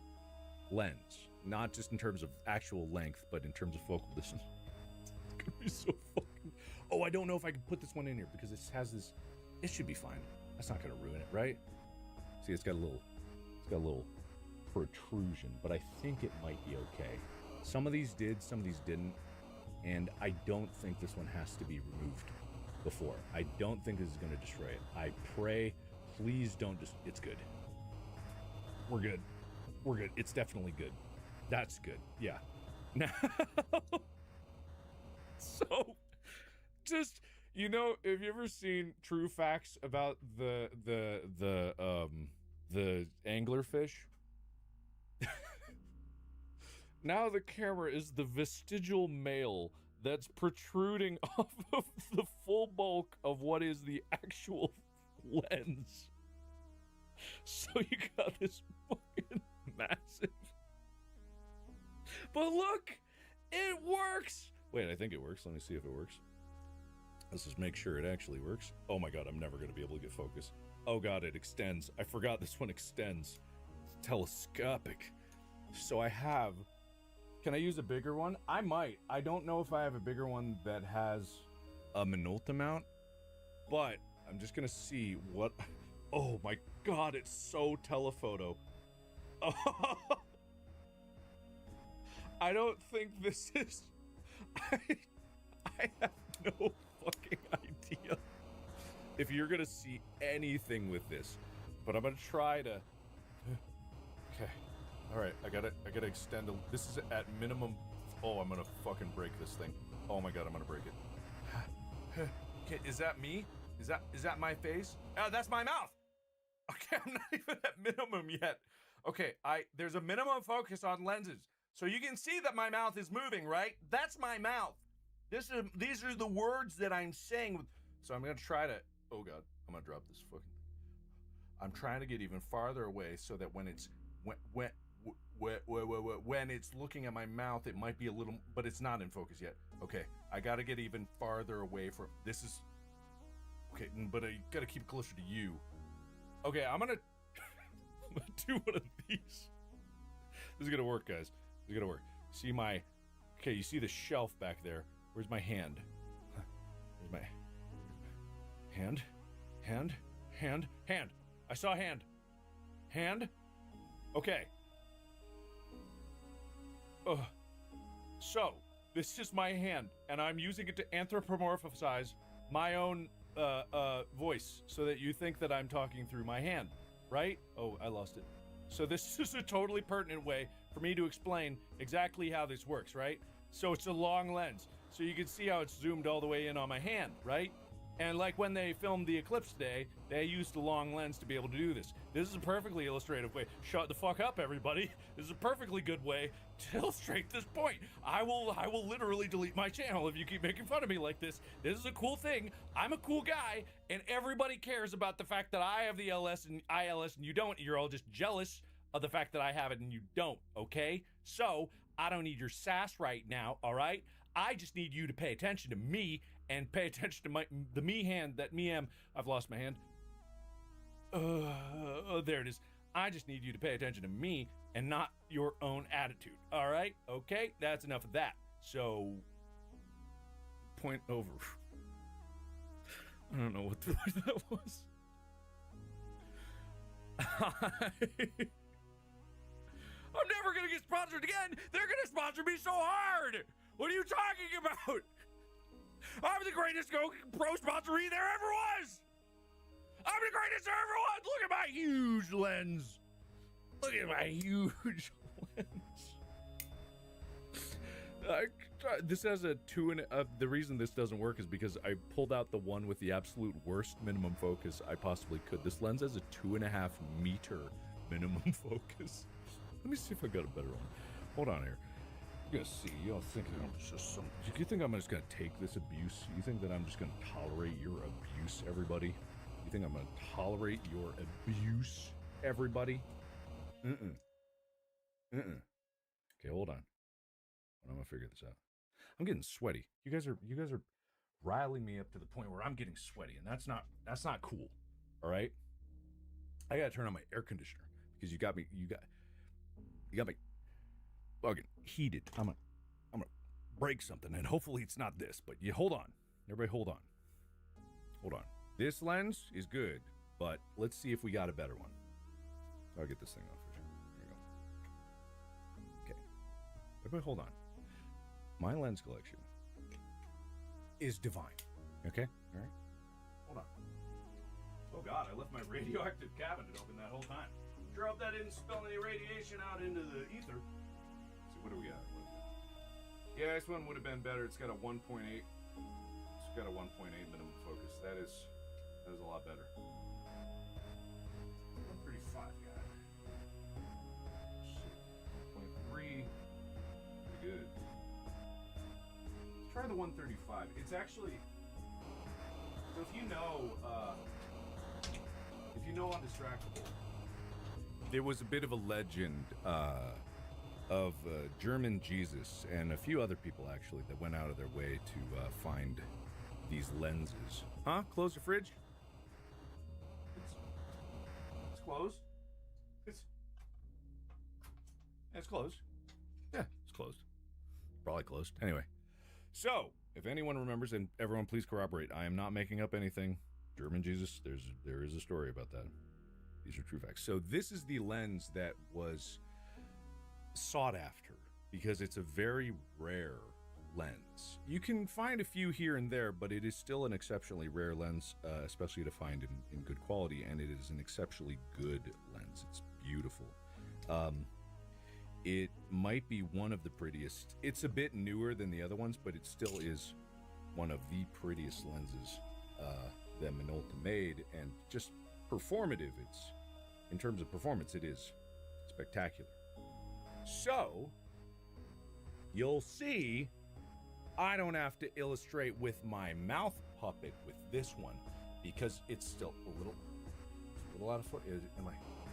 lens, not just in terms of actual length, but in terms of focal distance. It's gonna be so fucking. Oh, I don't know if I can put this one in here because it has this. It should be fine. That's not gonna ruin it, right? See, it's got a little protrusion, but I think it might be okay. Some of these did, some of these didn't, and I don't think this one has to be removed before. I don't think this is gonna destroy it. I pray, please don't just. It's good. We're good. We're good. It's definitely good. That's good. Yeah. Now, so, just, you know, have you ever seen true facts about the anglerfish? Now the camera is the vestigial male that's protruding off of the full bulk of what is the actual lens. So you got this fucking massive. But look, it works. Wait, I think it works. Let me see if it works. Let's just make sure it actually works. Oh my god, I'm never going to be able to get focus. Oh god, it extends. I forgot this one extends. It's telescopic. So I have... Can I use a bigger one? I might. I don't know if I have a bigger one that has a Minolta mount, but I'm just going to see what... Oh my god, it's so telephoto. Oh, I don't think this is... I have no fucking idea if you're gonna see anything with this, but I'm gonna try to. Okay, all right, I gotta extend this is at minimum. Oh, I'm gonna fucking break this thing. Oh my god, I'm gonna break it. Okay, is that me? Is that my face? Oh, that's my mouth. Okay, I'm not even at minimum yet. Okay, there's a minimum focus on lenses, so you can see that my mouth is moving, right? That's my mouth. These are the words that I'm saying. So I'm gonna try to. Oh god, I'm gonna drop this fucking. I'm trying to get even farther away so that when it's when it's looking at my mouth, it might be a little, but it's not in focus yet. Okay, I gotta get even farther away from. This is. Okay, but I gotta keep closer to you. Okay, I'm gonna do one of these. This is gonna work, guys. This is gonna work. See my. Okay, you see the shelf back there. Where's my hand? Where's my hand? Hand? Hand? Hand. I saw hand. Hand? Okay. So, this is my hand, and I'm using it to anthropomorphize my own voice so that you think that I'm talking through my hand, right? Oh, I lost it. So this is a totally pertinent way for me to explain exactly how this works, right? So it's a long lens. So you can see how it's zoomed all the way in on my hand, right? And like when they filmed the eclipse today, they used the long lens to be able to do this. This is a perfectly illustrative way. Shut the fuck up, everybody. This is a perfectly good way to illustrate this point. I will literally delete my channel if you keep making fun of me like this. This is a cool thing. I'm a cool guy, and everybody cares about the fact that I have the ILS and you don't. You're all just jealous of the fact that I have it and you don't, okay? So, I don't need your sass right now, all right? I just need you to pay attention to me and pay attention to the me hand that me am. I've lost my hand. There it is. I just need you to pay attention to me and not your own attitude. All right? Okay? That's enough of that. So, point over. I don't know what the fuck that was. I'm never gonna get sponsored again. They're gonna sponsor me so hard. What are you talking about? I'm the greatest pro sponsoree there ever was. I'm the greatest there ever was. Look at my huge lens. Look at my huge lens. This has a 2.5. The reason this doesn't work is because I pulled out the one with the absolute worst minimum focus I possibly could. This lens has a 2.5 meter minimum focus. Let me see if I got a better one. Hold on here. You're gonna see. Y'all think I'm just some. You think I'm just gonna take this abuse? You think that I'm just gonna tolerate your abuse, everybody? You think I'm gonna tolerate your abuse, everybody? Okay, hold on. I'm gonna figure this out. I'm getting sweaty. You guys are riling me up to the point where I'm getting sweaty, and that's not cool. All right. I gotta turn on my air conditioner because you got me fucking heated. I'm gonna break something, and hopefully it's not this. But you hold on, everybody, hold on. This lens is good, but let's see if we got a better one. I'll get this thing off. There you go. Okay, everybody, hold on. My lens collection is divine. Okay, all right. Hold on. Oh God, I left my radioactive cabinet open that whole time. Sure hope that didn't spill any radiation out into the ether. So what do we got? Yeah, this one would have been better. It's got a 1.8. It's got a 1.8 minimum focus. That is a lot better. 135 got it. 0.3. Pretty good. Let's try the 135. It's actually. So if you know Undistractable, there was a bit of a legend of German Jesus and a few other people actually that went out of their way to find these lenses. Huh? Close the fridge? It's closed. It's closed. Yeah, it's closed. Probably closed. Anyway, so if anyone remembers, and everyone please corroborate, I am not making up anything. German Jesus, there is a story about that. These are true facts. So this is the lens that was sought after because it's a very rare lens. You can find a few here and there, but it is still an exceptionally rare lens, especially to find in good quality, and it is an exceptionally good lens. It's beautiful. It might be one of the prettiest. It's a bit newer than the other ones, but it still is one of the prettiest lenses that Minolta made, and just performative. It's in terms of performance, it is spectacular. So you'll see I don't have to illustrate with my mouth puppet with this one because it's still a little out of foot.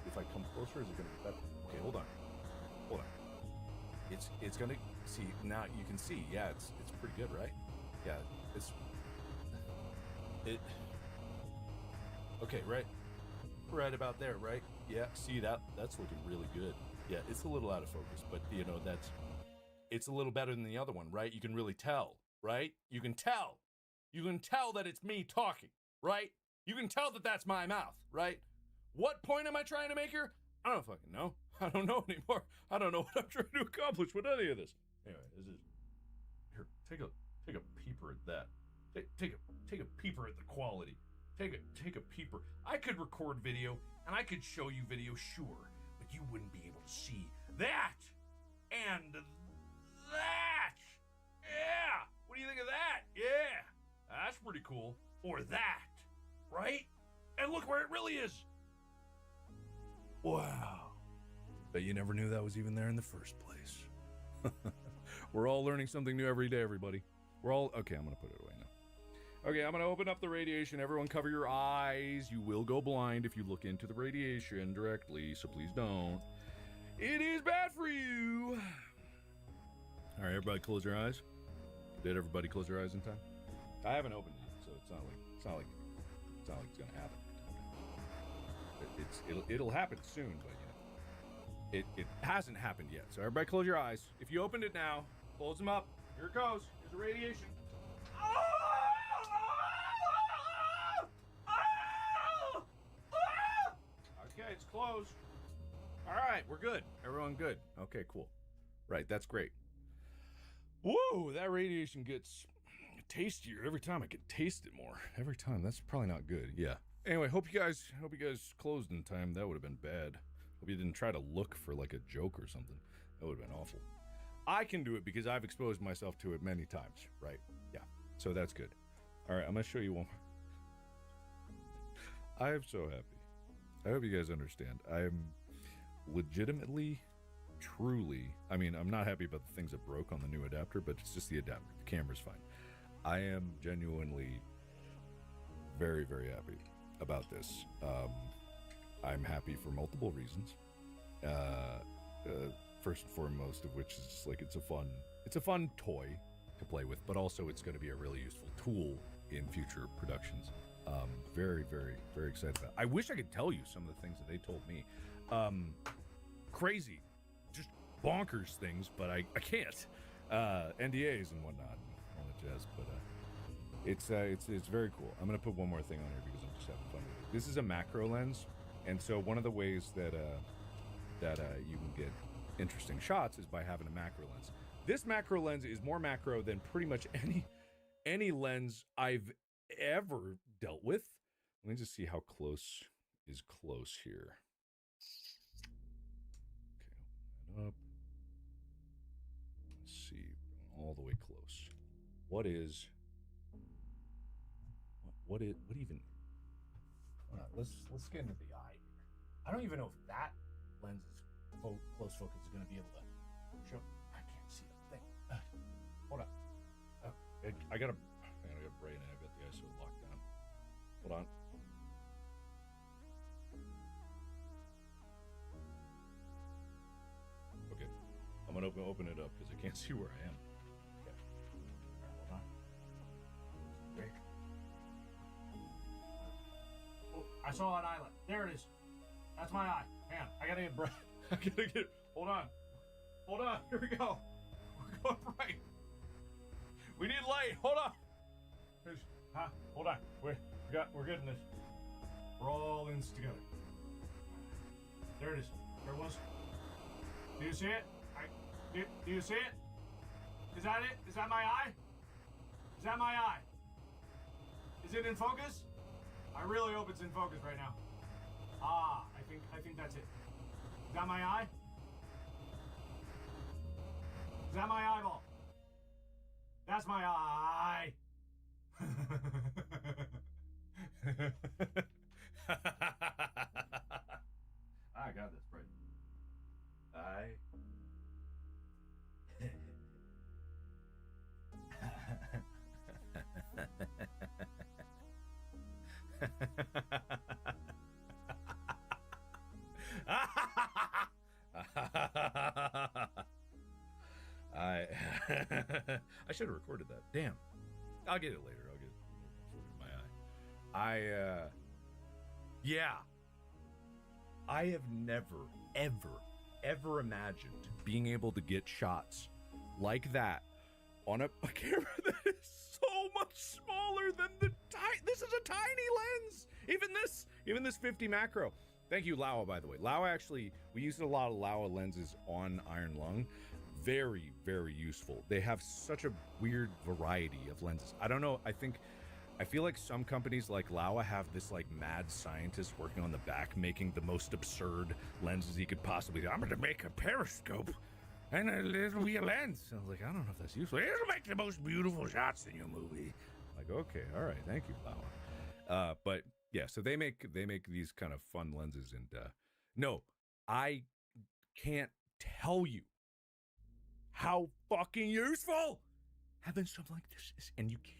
If I come closer, is it gonna be better? Okay, hold on. It's gonna see now. You can see, yeah, it's pretty good, right? Yeah, okay, right about there, right? Yeah, see that's looking really good. Yeah, it's a little out of focus, but it's a little better than the other one, right? You can really tell, right? You can tell that it's me talking, right? You can tell that that's my mouth, right? What point am I trying to make here? I don't fucking know. I don't know anymore. I don't know what I'm trying to accomplish with any of this. Anyway, this is here. Take a peeper at that. Take a peeper at the quality. Take a peeper. I could record video and I could show you video, sure, but you wouldn't be able to see that and that. Yeah. What do you think of that? Yeah. That's pretty cool. Or that, right? And look where it really is. Wow. Bet you never knew that was even there in the first place. We're all learning something new every day, everybody. We're all... Okay, I'm going to put it away now. Okay, I'm going to open up the radiation. Everyone cover your eyes. You will go blind if you look into the radiation directly, so please don't. It is bad for you. All right, everybody close your eyes. Did everybody close their eyes in time? I haven't opened it, so it's not like it's going to happen. It'll happen soon, but you know, it hasn't happened yet. So everybody close your eyes. If you opened it now, close them up. Here it goes. Here's the radiation. Okay, it's closed. All right, we're good. Everyone good. Okay, cool. Right, that's great. Whoa, that radiation gets tastier every time. I can taste it more every time. That's probably not good. Yeah. Anyway, hope you guys closed in time. That would have been bad. Hope you didn't try to look for like a joke or something. That would have been awful. I can do it because I've exposed myself to it many times, right? Yeah. So that's good. All right, I'm gonna show you one. I am so happy. I hope you guys understand. I am legitimately, truly, I mean, I'm not happy about the things that broke on the new adapter, but it's just the adapter. The camera's fine. I am genuinely very, very happy about this. I'm happy for multiple reasons. First and foremost of which is like it's a fun toy to play with, but also it's going to be a really useful tool in future productions. Very, very, very excited about it. I wish I could tell you some of the things that they told me. Crazy, just bonkers things, but I can't. NDAs and whatnot, and all that jazz. But it's very cool. I'm gonna put one more thing on here because I'm just having fun with it. This is a macro lens, and so one of the ways that you can get interesting shots is by having a macro lens. This macro lens is more macro than pretty much any lens I've ever dealt with. Let me just see how close is close here. Okay, open that up. Let's see, all the way close. What even? Let's get into the eye here. I don't even know if that lens is close focus is going to be able to show. I can't see a thing. Hold on. I got a brain and I've got the ISO locked down. Hold on. Okay. I'm going to open it up because I can't see where I am. Okay. All right, hold on. Great. Oh, I saw an island. There it is. That's my eye. Man, I got to get bright. I gotta get. Hold on. Here we go. We're going right. We need light. Hold on. Hold on. We're getting this. We're all in this together. There it is. There it was. Do you see it? Do you see it? Is that it? Is that my eye? Is that my eye? Is it in focus? I really hope it's in focus right now. I think that's it. Is that my eye? Is that my eyeball? That's my eye. I got this, right? I should have recorded that. Damn. I'll get it later. I'll get it in my eye. Yeah. I have never, ever imagined being able to get shots like that on a camera that is so much smaller than this is a tiny lens. Even this 50 macro. Thank you, Laowa, by the way. Laowa actually, we used a lot of Laowa lenses on Iron Lung. Very, very useful. They have such a weird variety of lenses. I don't know. I feel like some companies like Laowa have this like mad scientist working on the back making the most absurd lenses he could possibly do. I'm going to make a periscope and it'll be a lens. I was like, I don't know if that's useful. It'll make the most beautiful shots in your movie. Like, okay, all right, thank you, Laowa. But yeah, so they make these kind of fun lenses, and no, I can't tell you how fucking useful having something like this is, and you can't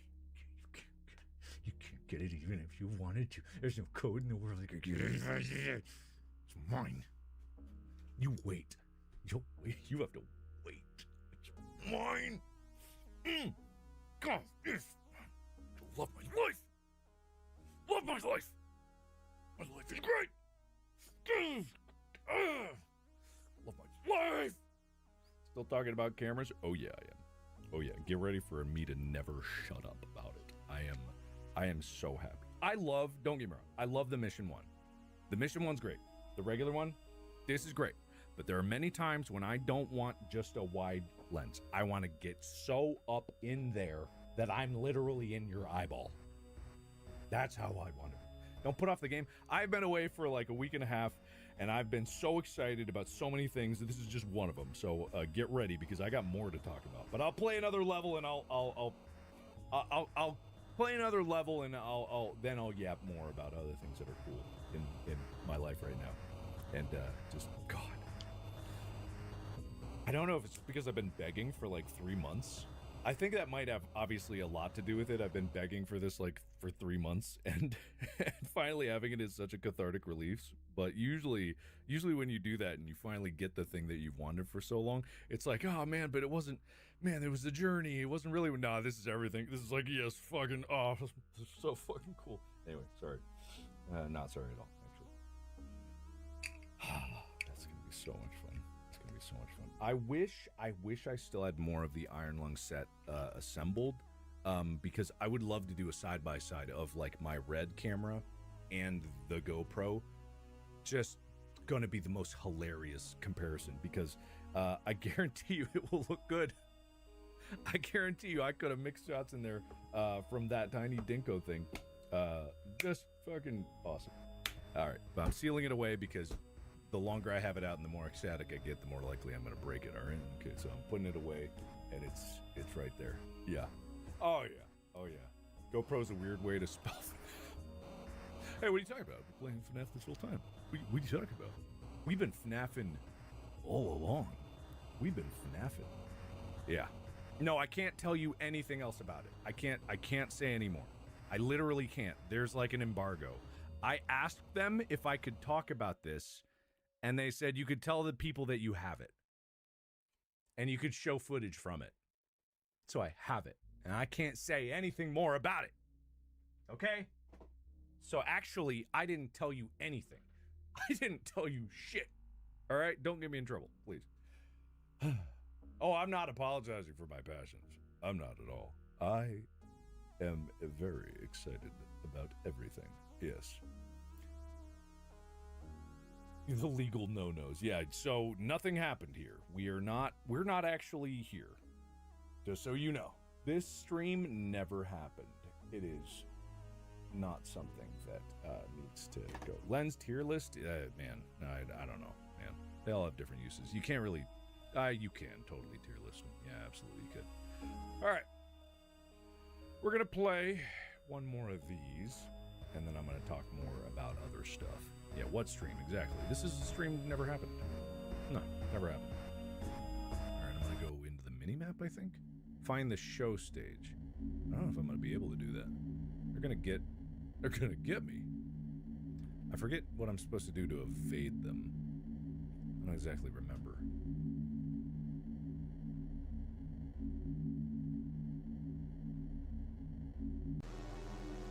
get it even if you wanted to. There's no code in the world that could get it. It's mine. You wait. You'll wait. You have to wait. It's mine. God, yes. I love my life. Love my life. My life is great. Love my life. Still talking about cameras? Oh yeah, I am. Oh yeah, get ready for me to never shut up about it. I am so happy. Don't get me wrong, I love the Mission 1. The Mission 1's great. The regular one, this is great. But there are many times when I don't want just a wide lens. I want to get so up in there that I'm literally in your eyeball. That's how I want it. Don't put off the game. I've been away for like a week and a half, and I've been so excited about so many things. This is just one of them. So get ready, because I got more to talk about. But I'll play another level, and I'll play another level, and I'll yap more about other things that are cool in my life right now. And just God, I don't know if it's because I've been begging for like 3 months. I think that might have obviously a lot to do with it. I've been begging for this like for 3 months, and finally having it is such a cathartic relief. But usually when you do that and you finally get the thing that you've wanted for so long, it's like, oh man, but it wasn't, man, it was the journey. It wasn't really, nah, this is everything. This is like, yes, fucking, oh, this is so fucking cool. Anyway, sorry. Not sorry at all, actually. That's gonna be so much fun. It's gonna be so much fun. I wish I still had more of the Iron Lung set assembled, because I would love to do a side-by-side of like my Red camera and the GoPro. Just gonna be the most hilarious comparison, because I guarantee you it will look good. I guarantee you I could have mixed shots in there from that tiny Dinko thing. Just fucking awesome. All right, but I'm sealing it away because the longer I have it out and the more ecstatic I get, the more likely I'm going to break it. All right. Okay. So I'm putting it away, and it's right there. Yeah. Oh yeah. Oh yeah. GoPro's a weird way to spell. Hey, what are you talking about? We're playing FNAF this whole time. What are you talking about? We've been FNAFing all along. We've been FNAFing. Yeah. No, I can't tell you anything else about it. I can't say anymore. I literally can't. There's like an embargo. I asked them if I could talk about this, and they said you could tell the people that you have it. And you could show footage from it. So I have it. And I can't say anything more about it. Okay? So actually, I didn't tell you anything. I didn't tell you shit. All right? Don't get me in trouble, please. Oh, I'm not apologizing for my passions. I'm not at all. I am very excited about everything. Yes. The legal no-nos. Yeah, so nothing happened here. We're not actually here. Just so you know. This stream never happened. It is not something that needs to go. Lens tier list? Man, I don't know, man. They all have different uses. You can't really... you can totally tier list them. Yeah, absolutely you could. All right. We're going to play one more of these, and then I'm going to talk more about other stuff. Yeah, what stream? Exactly. This is a stream that never happened. No, never happened. All right, I'm going to go into the mini-map, I think. Find the show stage. I don't know if I'm going to be able to do that. They're going to get me. I forget what I'm supposed to do to evade them. I don't exactly remember.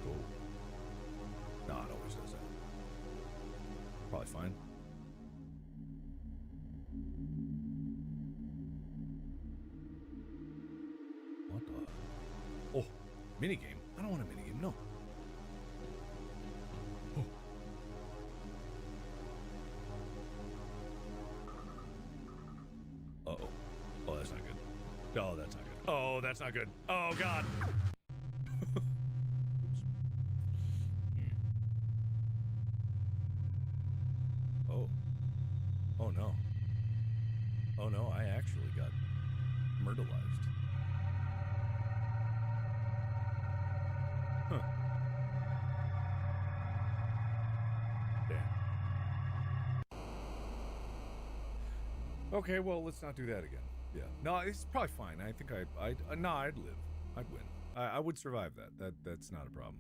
Cool. No, it always does that. Probably fine. What the? Oh, minigame? I don't want a minigame, no. Oh. Oh, that's not good. Oh, that's not good. Oh, God. Oh. Oh, no. Oh, no, I actually got murderized. Huh. Damn. Okay, well, let's not do that again. Yeah. No, it's probably fine. I think I'd live. I'd win. I would survive that. That's not a problem.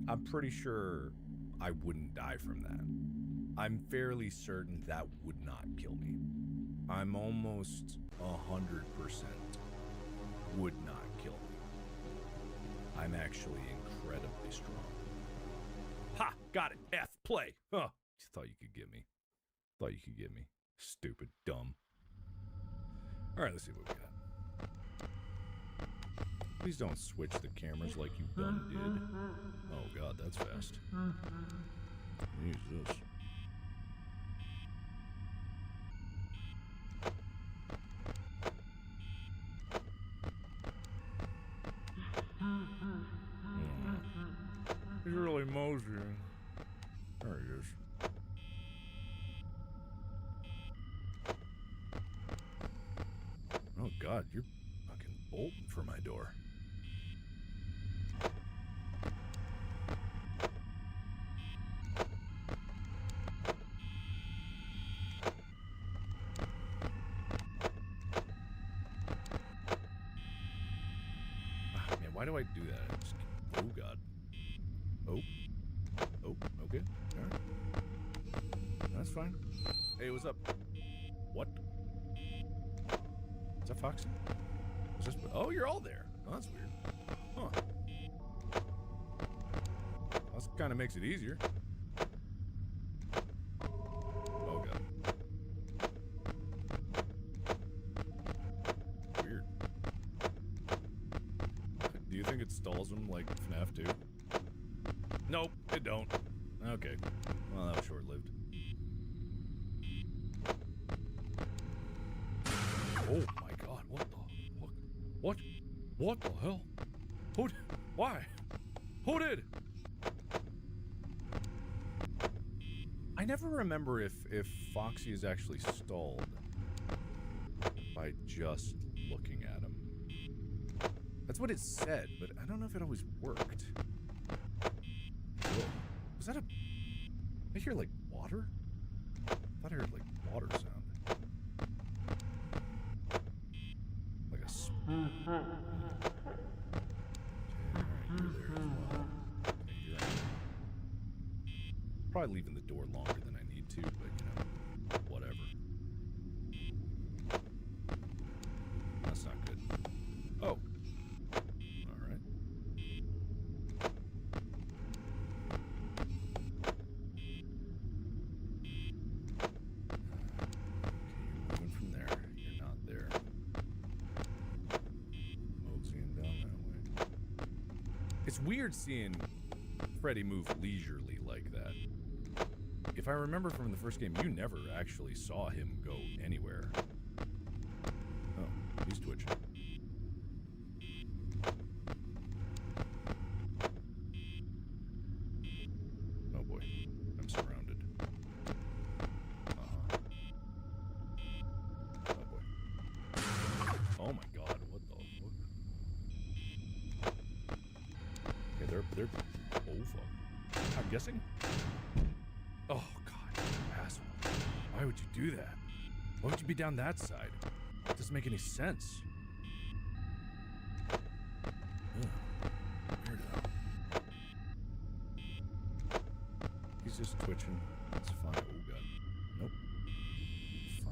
I'm pretty sure I wouldn't die from that. I'm fairly certain that would not kill me. I'm almost 100% would not kill me. I'm actually incredibly strong. Ha! Got it. F. Play. Huh. Thought you could get me. Thought you could get me. Stupid. Dumb. Alright, let's see what we got. Please don't switch the cameras like you done did. Oh god, that's fast. Use this. He's really moseying. There he is. Oh god, you're fucking bolting for my door. Man, why do I do that? Oh god. Oh, okay. Alright. That's fine. Hey, what's up? What? Is that Foxy? Is this, oh, you're all there. Oh, that's weird. Huh. That kind of makes it easier. Oh, God. Weird. Do you think it stalls him like FNAF 2? Nope, it don't. Okay. Well, that was short-lived. Oh my god, what the fuck? What the hell? Who did? Why? Who did? I never remember if Foxy is actually stalled by just looking at him. That's what it said, but I don't know if it always worked. Whoa. Was that a... I hear like water? I thought I heard like water sound. Like a... Okay, alright, you're there as well. Okay, you're right. Probably leaving the door longer than I need to, but you know, whatever. That's not good. Oh. Alright. Okay, you're moving from there. You're not there. Moseying down that way. It's weird seeing Freddy move leisurely like that. If I remember from the first game, you never actually saw him go anywhere. Oh, he's twitching. Oh boy, I'm surrounded. Uh-huh. Oh boy. Oh my god, what the fuck? Okay, they're oh fuck. I'm guessing? Oh god, you asshole. Why would you do that? Why would you be down that side? It doesn't make any sense. Ugh. Weirdo. He's just twitching. It's fine. Oh god. Nope.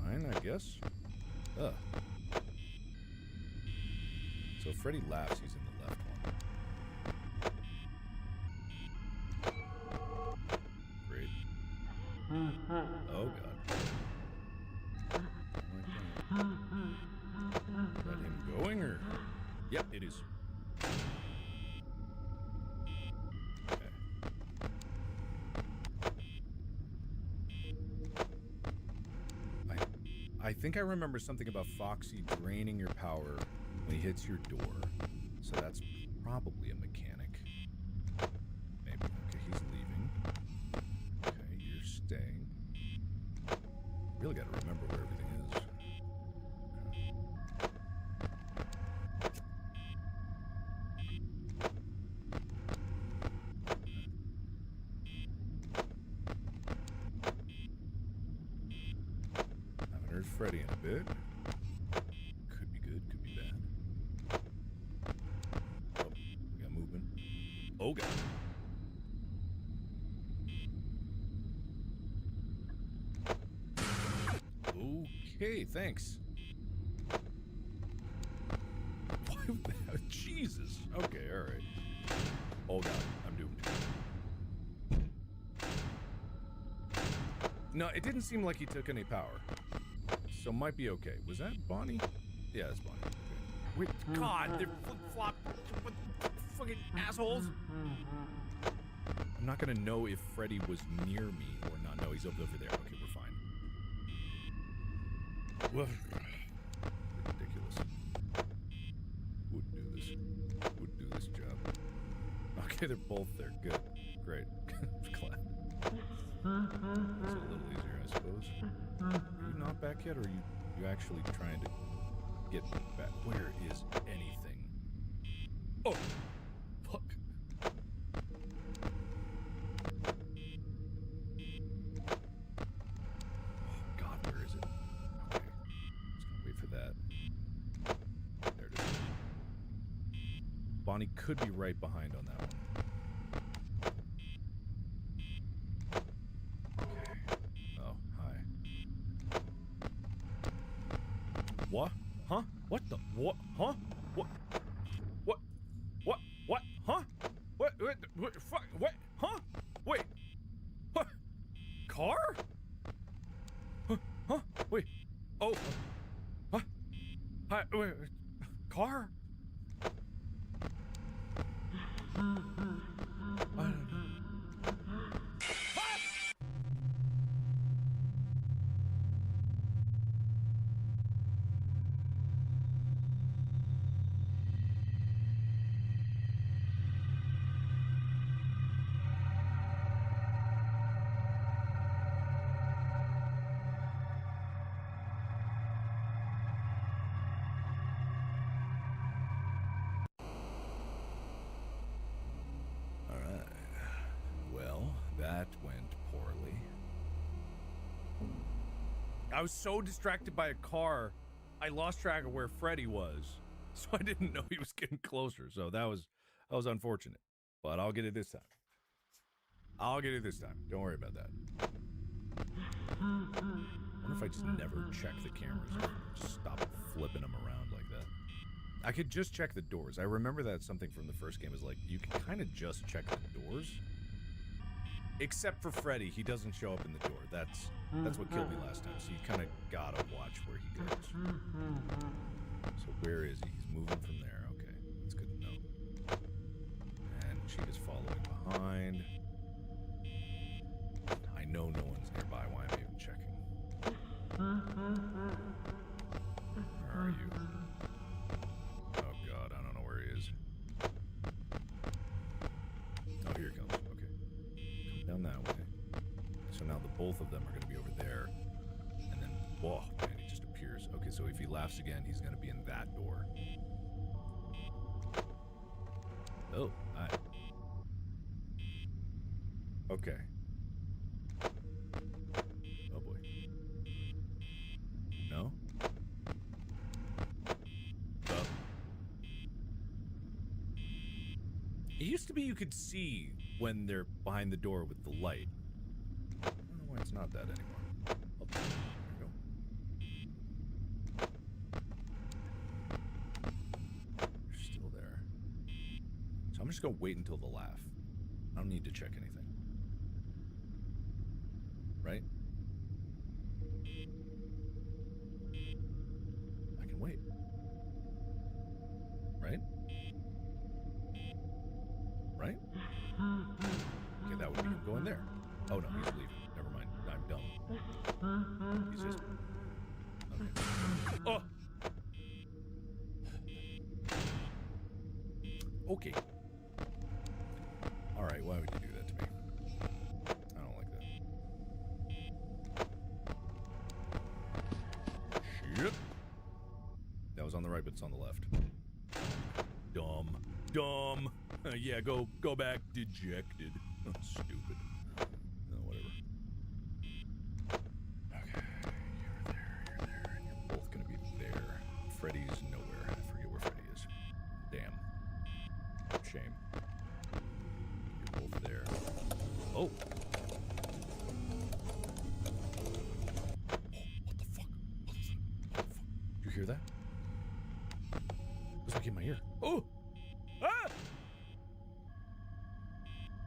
Fine, I guess. Ugh. So if Freddy laughs, he's in the left one. Great. Oh god. Is that him going or? Yep, it is. Okay. I I think I remember something about Foxy draining your power when he hits your door. So that's probably a mechanic. Maybe. Okay, he's leaving. Okay, you're staying. Really gotta remember where everything is. Haven't heard Freddy in a bit. Could be good, could be bad. Oh, we got movement. Oh, God. Okay, thanks. Why? Jesus. Okay, all right. Oh, God, I'm doomed. No, it didn't seem like he took any power. So might be okay. Was that Bonnie? Yeah, that's Bonnie. Okay. Wait, God, they're flip-flop. What fucking assholes? I'm not gonna know if Freddy was near me or not. No, he's over there. Okay, we're fine. Woof. Ridiculous. Wouldn't do this. Wouldn't do this job. Okay, they're both there. Good. Great. Glad. That's a little easier, I suppose. Are you not back yet, or are you actually trying to get back? Where is anything? Oh! Fuck. Oh, God, where is it? Okay. Just gonna wait for that. There it is. Bonnie could be right behind on that one. What? Huh? What the? What? Huh? What? What? What? What? Huh? What? What? Fuck? What? Huh? Wait. What? Car? Huh? Huh? Wait. Oh. Huh? Hi. Wait. Car? I don't know. I was so distracted by a car, I lost track of where Freddy was. So I didn't know he was getting closer. So that was unfortunate. But I'll get it this time. I'll get it this time. Don't worry about that. I wonder if I just never check the cameras. Just stop flipping them around like that. I could just check the doors. I remember that something from the first game is like, you can kind of just check the doors. Except for Freddy, he doesn't show up in the door. That's what killed me last time. So you kind of gotta watch where he goes. So where is he? He's moving from there. Okay, that's good to know. And she is following behind. I know no one's nearby. Why am I even checking? Where are you? Oh God, I don't know where he is. Oh, here he comes. Okay. Down that way. So now the both of them are going to be over there. And then, whoa, man, he just appears. Okay, so if he laughs again, he's going to be in that door. Oh, hi. Okay. Oh, boy. No? It used to be you could see when they're behind the door with the light. I don't know why it's not that anymore. Oh, there we go. They're still there. So I'm just gonna wait until the laugh. I don't need to check anything. Right? I can wait. Right? Right? Okay, that would be him going there. Oh no, he's leaving. Never mind. I'm dumb. He's just... Okay. Okay. All right, why would you do that to me? I don't like that. Shit. That was on the right, but it's on the left. Dumb. Dumb. Yeah, go back. Dejected. Oh, stupid. No, whatever. Okay, you're there, and you're both gonna be there. Freddy's nowhere. I forget where Freddy is. Damn. Shame. You're both there. Oh! What the fuck? What the fuck? You hear that? It's like in my ear. Oh! Ah!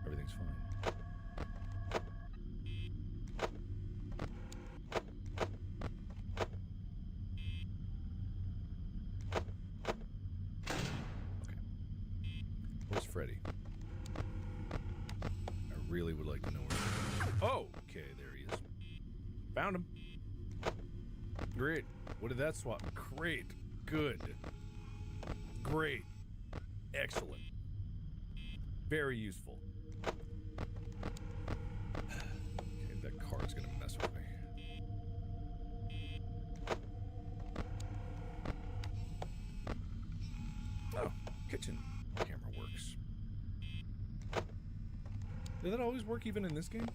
Everything's fine. Okay. Where's Freddy? I really would like to know where he is. Oh! Okay, there he is. Found him. Great. What did that swap? Great. Good. Great. Excellent. Very useful. Okay, that card's gonna mess with me. Oh, kitchen camera works. Did that always work even in this game?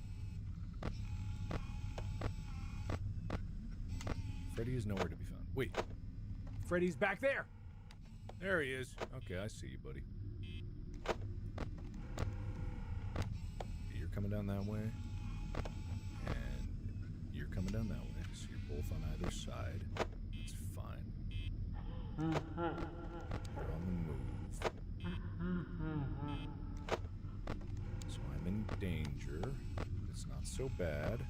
Freddy is nowhere to be found. Wait. Freddy's back there! There he is. Okay, I see you, buddy. You're coming down that way. And you're coming down that way. So you're both on either side. That's fine. You're on the move. So I'm in danger. It's not so bad.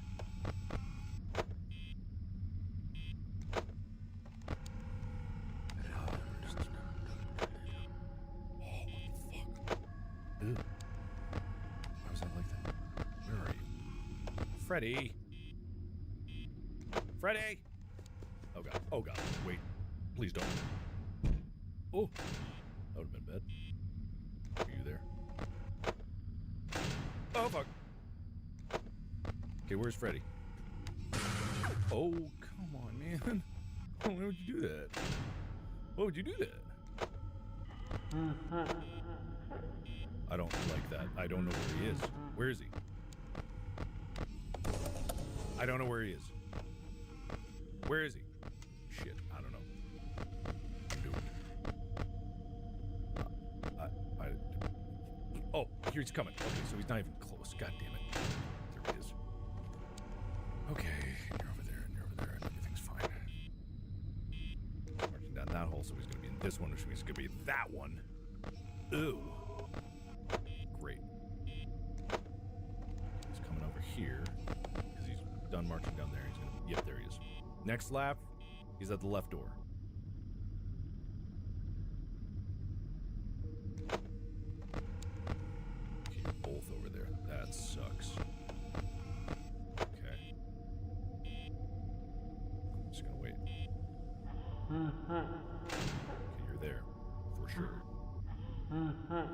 Why was that like that? Where are you? Freddy! Freddy! Oh god. Oh god. Wait. Please don't. Oh! That would have been bad. Are you there? Oh fuck! Okay, where's Freddy? Oh, come on, man. Why would you do that? Why would you do that? I don't like that. I don't know where he is. Where is he? I don't know where he is. Where is he? Shit, I don't know. I'm doomed. Oh, here he's coming. Okay, so he's not even close. God damn it. There he is. Okay, and you're over there, and you're over there, and everything's fine. Marching down that hole, so he's gonna be in this one, which means he's gonna be in that one. Ooh. Great. He's coming over here because he's done marching down there. He's gonna. Yep, there he is. Next lap, he's at the left door. Okay, you're both over there. That sucks. Okay. I'm just gonna wait. Okay, you're there for sure. That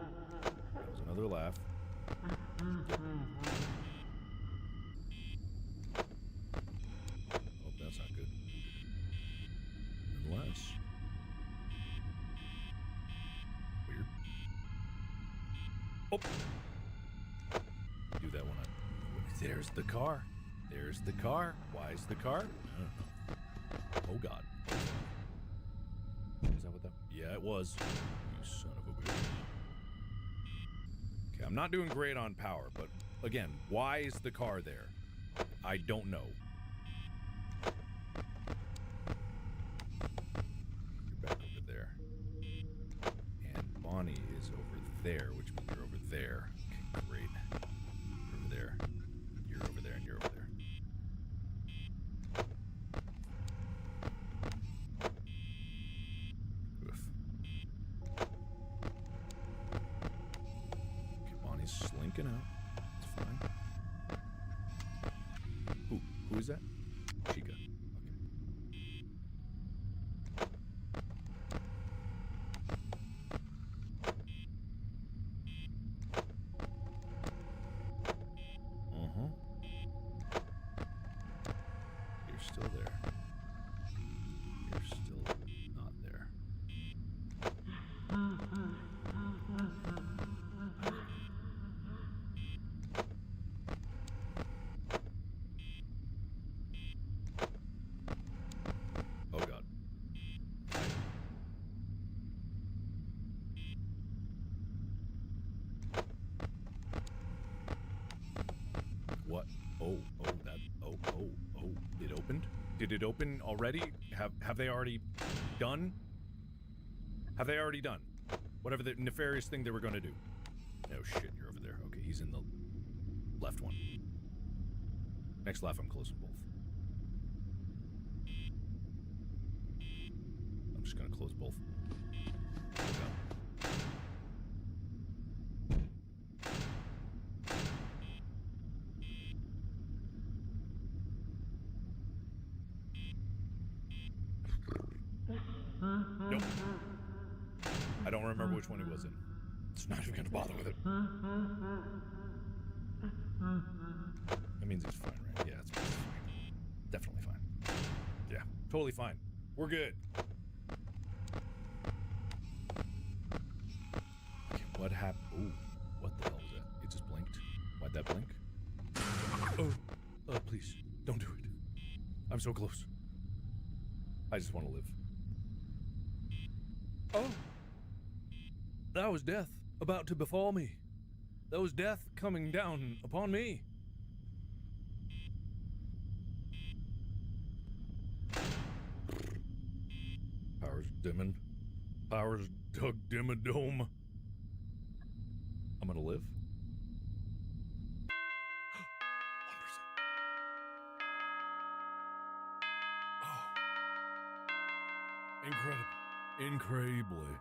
was another laugh. Yep. Oh, that's not good. Unless. Weird. Oh! Do that one. There's the car. There's the car. Why is the car? I don't know. Oh, God. Is that what that? Yeah, it was. You son of a bitch. Okay, I'm not doing great on power, but again, why is the car there? I don't know. You're back over there. And Bonnie is over there, which means you're over there. Okay, great. You're over there. You're over there, and you're over there. Oof. Okay, Bonnie's slinking out. It's fine. Who is that? Chica. Okay. Did it open already? Have they already done? Have they already done? Whatever the nefarious thing they were going to do. Oh shit, you're over there. Okay, he's in the left one. Next left, I'm closing both. I'm just going to close both. There we go. Nope. I don't remember which one he was in. It's not even gonna bother with it. That means it's fine, right? Yeah, it's fine. Definitely fine. Yeah, totally fine. We're good. Okay, what happened? Ooh, what the hell was that? It just blinked. Why'd that blink? Oh, please, don't do it. I'm so close. I just want to live. Oh, that was death about to befall me. That was death coming down upon me. Powers dimming. Powers dug dim a dome. I'm gonna live. 1%. Oh. Incredible. Incredibly.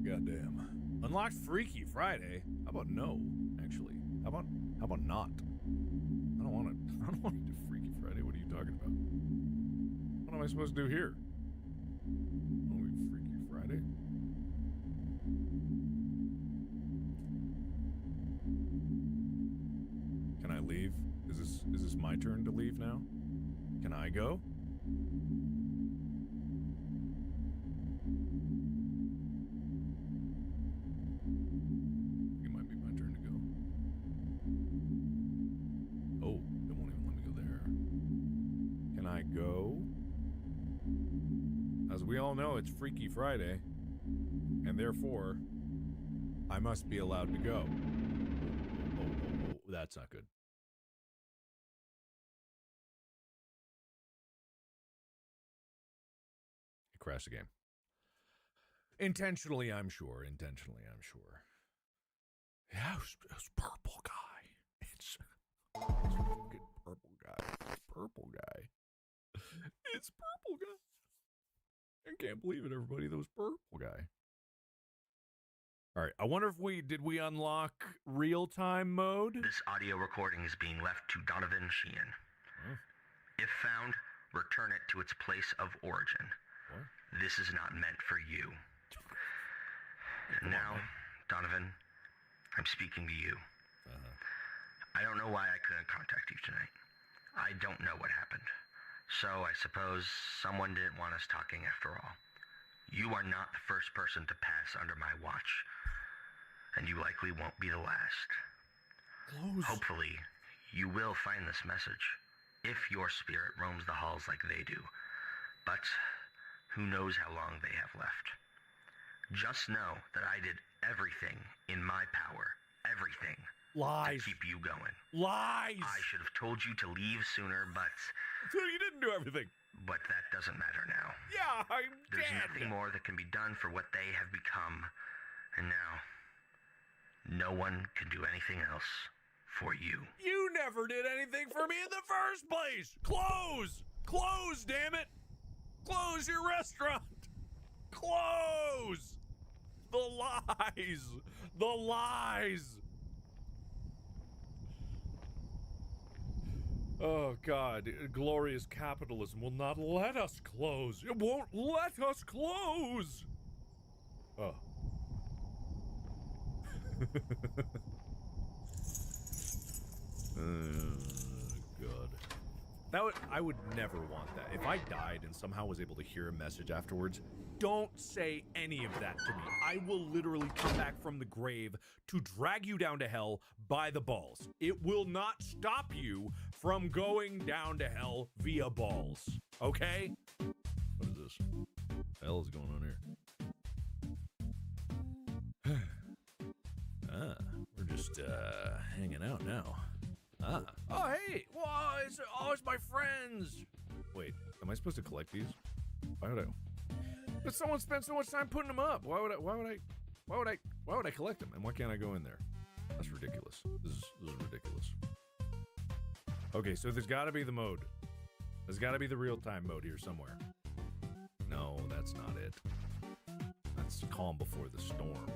Goddamn. Unlocked Freaky Friday. How about no? Actually, how about not? I don't want to do Freaky Friday. What are you talking about? What am I supposed to do here? Oh, Freaky Friday. Can I leave? Is this my turn to leave now? Can I go? We all know it's Freaky Friday, and therefore, I must be allowed to go. Oh, that's not good. It crashed the game. Intentionally, I'm sure. Yeah, it's purple guy. It's fucking purple guy. It's purple guy. I can't believe it, everybody. That was purple guy. All right. I wonder if did we unlock real-time mode? This audio recording is being left to Donovan Sheehan. Huh? If found, return it to its place of origin. What? This is not meant for you. And now, Donovan, I'm speaking to you. I don't know why I couldn't contact you tonight. I don't know what happened. So I suppose someone didn't want us talking after all. You are not the first person to pass under my watch, and you likely won't be the last. Close. Hopefully, you will find this message, if your spirit roams the halls like they do. But who knows how long they have left. Just know that I did everything in my power, everything, Lies. to keep you going. Lies. I should have told you to leave sooner, but So you didn't do everything. that doesn't matter now. Yeah, I'm There's dead. nothing more that can be done for what they have become. And now, no one can do anything else for you. You never did anything for me in the first place. Close. Close, damn it. Close your restaurant. Close. The lies. The lies. Oh, God. Glorious capitalism will not let us close. It won't let us close. Oh. God. I would never want that. If I died and somehow was able to hear a message afterwards, don't say any of that to me. I will literally come back from the grave to drag you down to hell by the balls. It will not stop you from going down to hell via balls. Okay? What is this? What the hell is going on here? We're just hanging out now. Ah. Oh, hey. Whoa, it's my friends. Wait, am I supposed to collect these? Why would I? But someone spent so much time putting them up. Why would I collect them? And why can't I go in there? That's ridiculous. This is ridiculous. Okay, so there's got to be the mode. There's got to be the real-time mode here somewhere. No, that's not it. That's calm before the storm.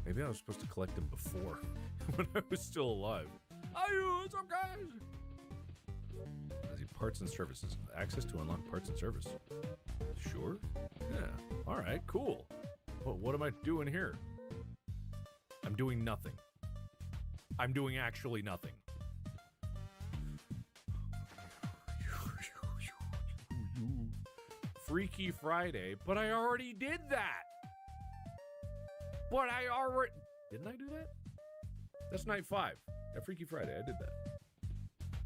Maybe I was supposed to collect them before, when I was still alive. Hey, what's up, guys? As parts and services. Access to unlock parts and service. Sure. Yeah. All right, cool. Well, what am I doing here? I'm doing nothing. I'm doing actually nothing. Freaky Friday, but I already did that. Didn't I do that? That's night 5. Yeah, Freaky Friday, I did that.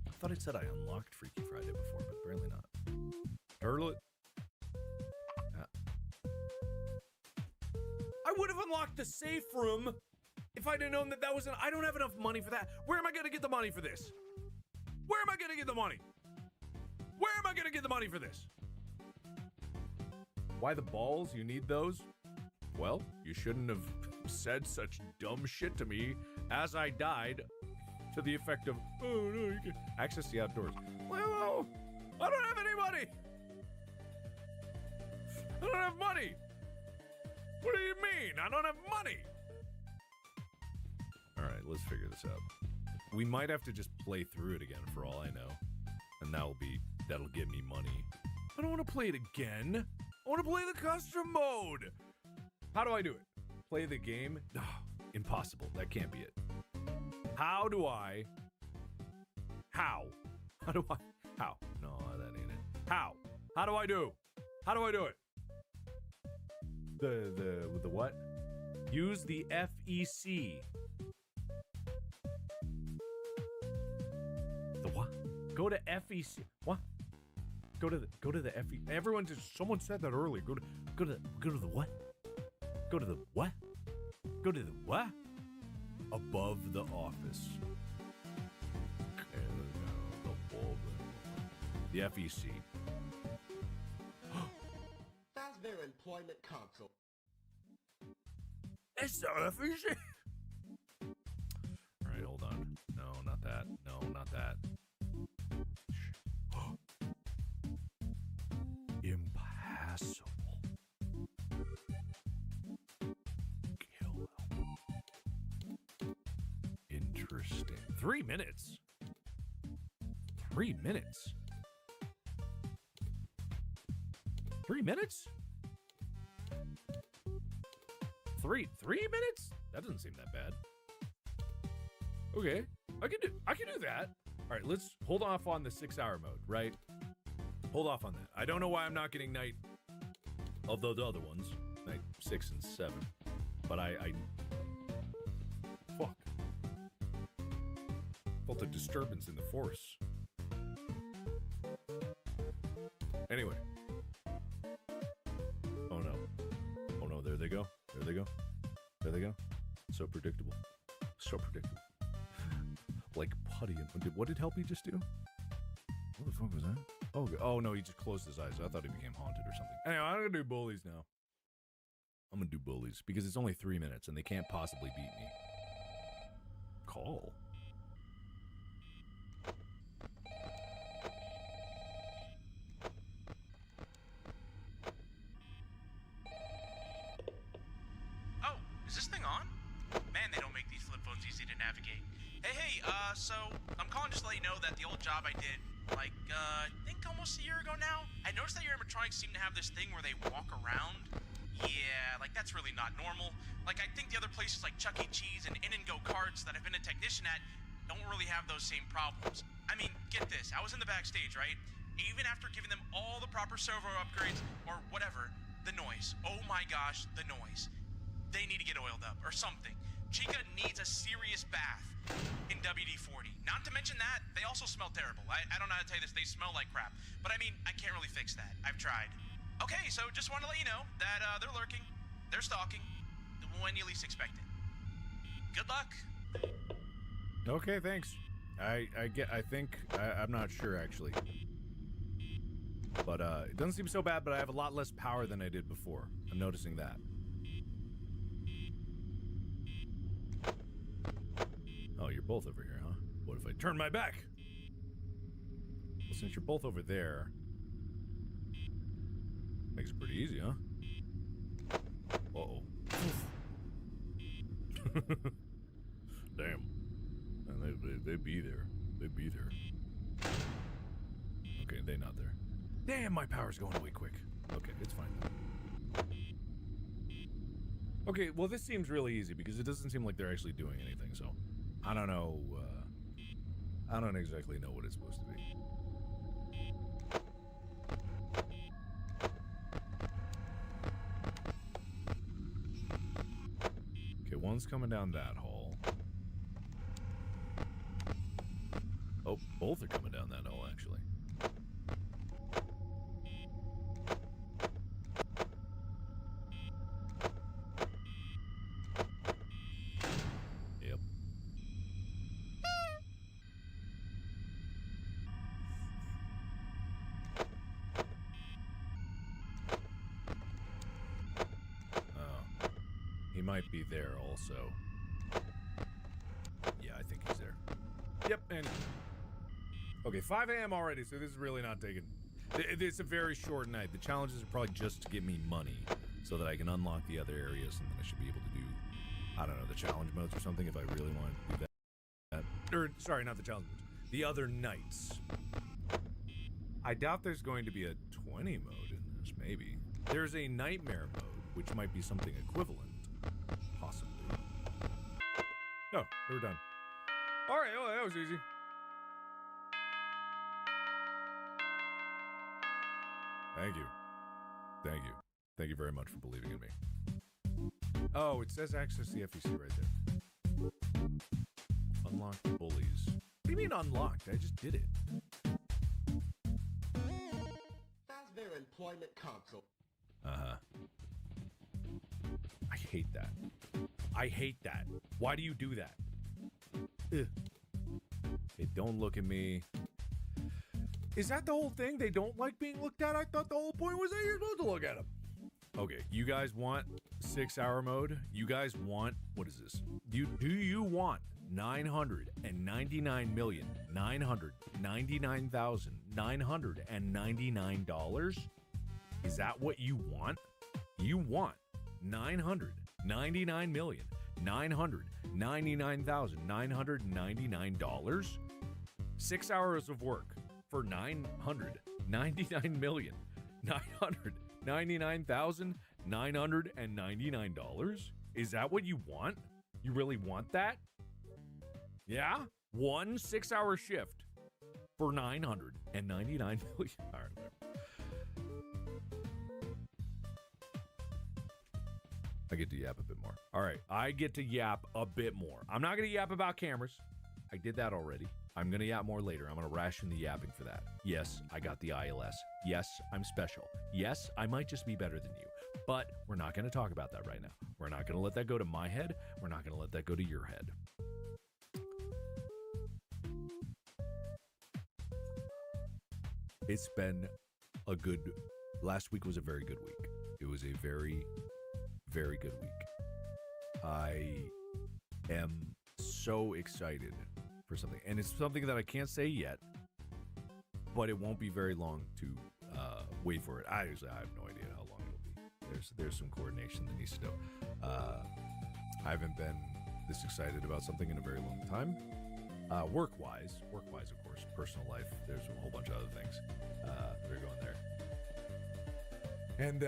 I thought I said I unlocked Freaky Friday before, but apparently not. Turlet. Yeah. I would have unlocked the safe room if I'd have known that that was I don't have enough money for that. Where am I going to get the money for this? Where am I going to get the money? Where am I going to get the money for this? Why the balls? You need those? Well, you shouldn't have said such dumb shit to me as I died, to the effect of, oh no, you can access the outdoors. Well, I don't have any money. I don't have money. What do you mean? I don't have money. All right, let's figure this out. We might have to just play through it again for all I know. And that'll give me money. I don't want to play it again. I want to play the custom mode. How do I do it? Play the game? No, impossible. That can't be it. How? No, that ain't it. How do I do? How do I do it? The what? Use the FEC. The what? Go to FEC. What? Go to the FEC. Everyone just someone said that earlier. Go to the what? Go to the what? Go to the what? Above the office. The FEC. That's their employment console. It's the FEC. All right, hold on. No, not that. No, not that. Impassable. Kill. Interesting. 3 minutes. 3 minutes. 3 minutes? 3 minutes? That doesn't seem that bad. Okay, I can do that. All right, let's hold off on the 6-hour mode, right? Hold off on that. I don't know why I'm not getting night of those other ones, night 6 and 7, but I fuck. Felt a disturbance in the force. Anyway. Oh no, there they go. There they go. There they go. So predictable. So predictable. Like putty. What did Helpy just do? What the fuck was that? Oh no, he just closed his eyes. I thought he became haunted or something. Anyway, I'm gonna do bullies now. I'm gonna do bullies because it's only 3 minutes and they can't possibly beat me. Call. Oh, is this thing on? Man, they don't make these flip phones easy to navigate. Hey, so I'm calling just to let you know that the old job I did, like, I think almost a year ago now, I noticed that your animatronics seem to have this thing where they walk around. Yeah, like, that's really not normal. Like, I think the other places like Chuck E. Cheese and In-N-Go Carts that I've been a technician at don't really have those same problems. I mean, get this, I was in the backstage, right? Even after giving them all the proper servo upgrades, or whatever, the noise. Oh my gosh, the noise. They need to get oiled up, or something. Chica needs a serious bath in WD-40. Not to mention that, they also smell terrible. I don't know how to tell you this, they smell like crap. But I mean, I can't really fix that. I've tried. Okay, so just want to let you know that they're lurking, they're stalking, when you least expect it. Good luck. Okay, thanks. I'm not sure actually. But it doesn't seem so bad, but I have a lot less power than I did before. I'm noticing that. Oh, you're both over here, huh? What if I turn my back? Well, since you're both over there, makes it pretty easy, huh? Uh-oh. Damn. And they be there. They be there. Okay, they not there. Damn, my power's going away quick. Okay, it's fine then. Okay, well this seems really easy because it doesn't seem like they're actually doing anything, so I don't know, I don't exactly know what it's supposed to be. Okay, one's coming down that hall. Oh, both are coming down that hall, actually. Yep. Oh. He might be there also. Yeah, I think he's there. Yep, and... Okay, 5 a.m. already, so this is really not taking... It's a very short night. The challenges are probably just to get me money so that I can unlock the other areas, and then I should be able to do, I don't know, the challenge modes or something if I really wanted to do that. Or, sorry, not the challenge modes. The other nights. I doubt there's going to be a 20 mode in this, maybe. There's a nightmare mode, which might be something equivalent. Possibly. No, we're done. Alright, well, that was easy. Thank you. Thank you. Thank you very much for believing in me. Oh, it says access the FEC right there. Unlock the bullies. What do you mean unlocked? I just did it. That's their employment console. Uh-huh. I hate that. I hate that. Why do you do that? Ugh. Hey, don't look at me. Is that the whole thing? They don't like being looked at? I thought the whole point was that you're supposed to look at them. Okay, you guys want 6-hour mode? You guys want, what is this? Do you want $999,999,999? Is that what you want? You want $999,999,999? 6 hours of work for $999,999,999? Is that what you want? You really want that? Yeah? 1 6-hour shift for $999 million. All right. I get to yap a bit more. All right, I get to yap a bit more. I'm not going to yap about cameras. I did that already. I'm going to yap more later. I'm going to ration the yapping for that. Yes, I got the ILS. Yes, I'm special. Yes, I might just be better than you. But we're not going to talk about that right now. We're not going to let that go to my head. We're not going to let that go to your head. It's been a good... Last week was a very good week. It was a very, very good week. I am so excited for something. And it's something that I can't say yet, but it won't be very long to wait for it. I have no idea how long it'll be. There's some coordination that needs to go. I haven't been this excited about something in a very long time. Work-wise, of course, personal life, there's a whole bunch of other things that are going there. And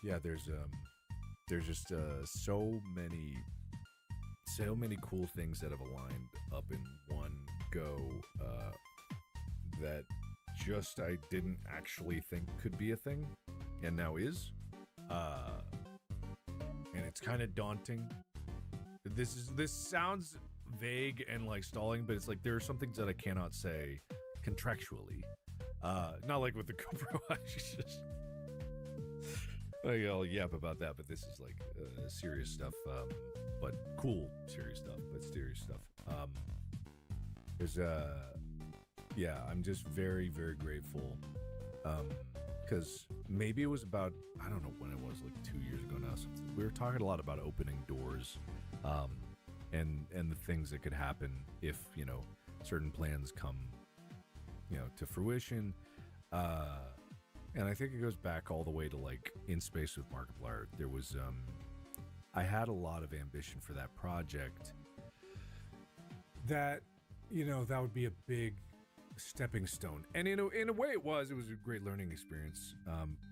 yeah, there's just so many cool things that have aligned up in one go that just I didn't actually think could be a thing, and now is. And it's kind of daunting. This sounds vague and like stalling, but it's like there are some things that I cannot say contractually. Not like with the GoPro. I'll yap about that, but this is like serious stuff, but cool serious stuff, but serious stuff. There's yeah, I'm just very, very grateful, because maybe it was about, I don't know when it was, like 2 years ago now. Something. We were talking a lot about opening doors, and the things that could happen if, you know, certain plans come, you know, to fruition. And I think it goes back all the way to like In Space with Markiplier. There was, I had a lot of ambition for that project. That, you know, that would be a big stepping stone. And in a way it was a great learning experience.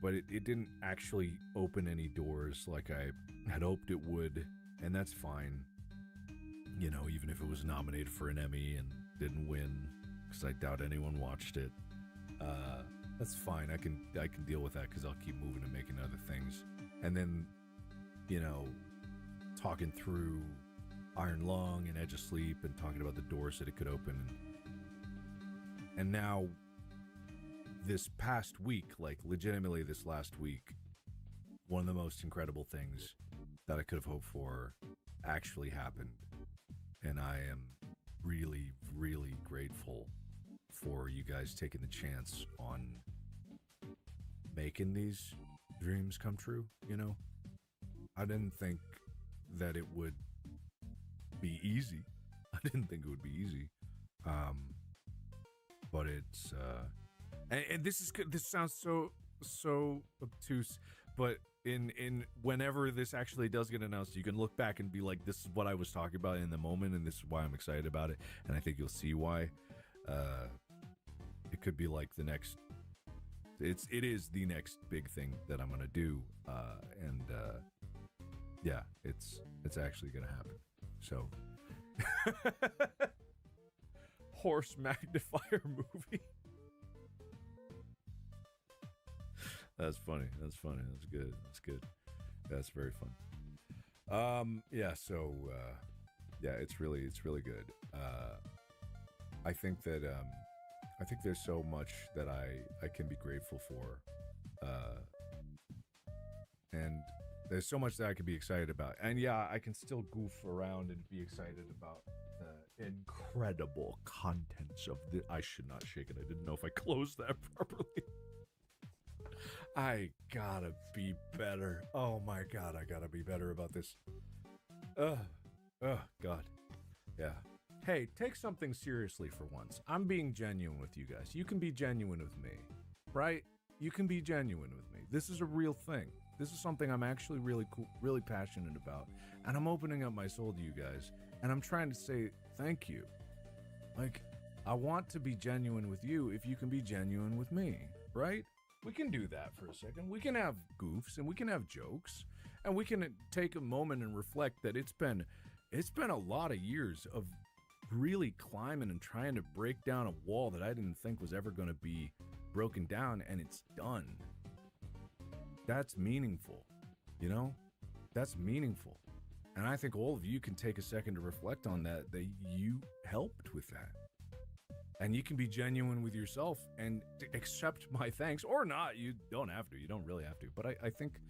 But it didn't actually open any doors like I had hoped it would. And that's fine. You know, even if it was nominated for an Emmy and didn't win, because I doubt anyone watched it. That's fine. I can deal with that because I'll keep moving and making other things. And then, you know, talking through Iron Lung and Edge of Sleep and talking about the doors that it could open. And now, this past week, like legitimately this last week, one of the most incredible things that I could have hoped for actually happened. And I am really, really grateful for you guys taking the chance on making these dreams come true, you know? I didn't think that it would be easy. I didn't think it would be easy. But it's and this is good. This sounds so obtuse, but in whenever this actually does get announced, you can look back and be like, this is what I was talking about in the moment, and this is why I'm excited about it. And I think you'll see why. It could be like the next. It is the next big thing that I'm gonna do, and yeah, it's actually gonna happen. So, horse magnifier movie. That's funny. That's funny. That's good. That's good. That's very fun. Yeah. So, yeah, it's really good. I think that I think there's so much that I can be grateful for, and there's so much that I can be excited about. And yeah, I can still goof around and be excited about the incredible contents of the. I should not shake it. I didn't know if I closed that properly. I gotta be better. Oh my god, I gotta be better about this. Oh god. Yeah. Hey, take something seriously for once. I'm being genuine with you guys. You can be genuine with me, right? You can be genuine with me. This is a real thing. This is something I'm actually really cool, really passionate about. And I'm opening up my soul to you guys. And I'm trying to say thank you. Like, I want to be genuine with you if you can be genuine with me, right? We can do that for a second. We can have goofs and we can have jokes. And we can take a moment and reflect that it's been a lot of years of really climbing and trying to break down a wall that I didn't think was ever going to be broken down, and it's done. That's meaningful, you know? That's meaningful. And I think all of you can take a second to reflect on that you helped with that. And you can be genuine with yourself and accept my thanks, or not. You don't have to. You don't really have to. But I think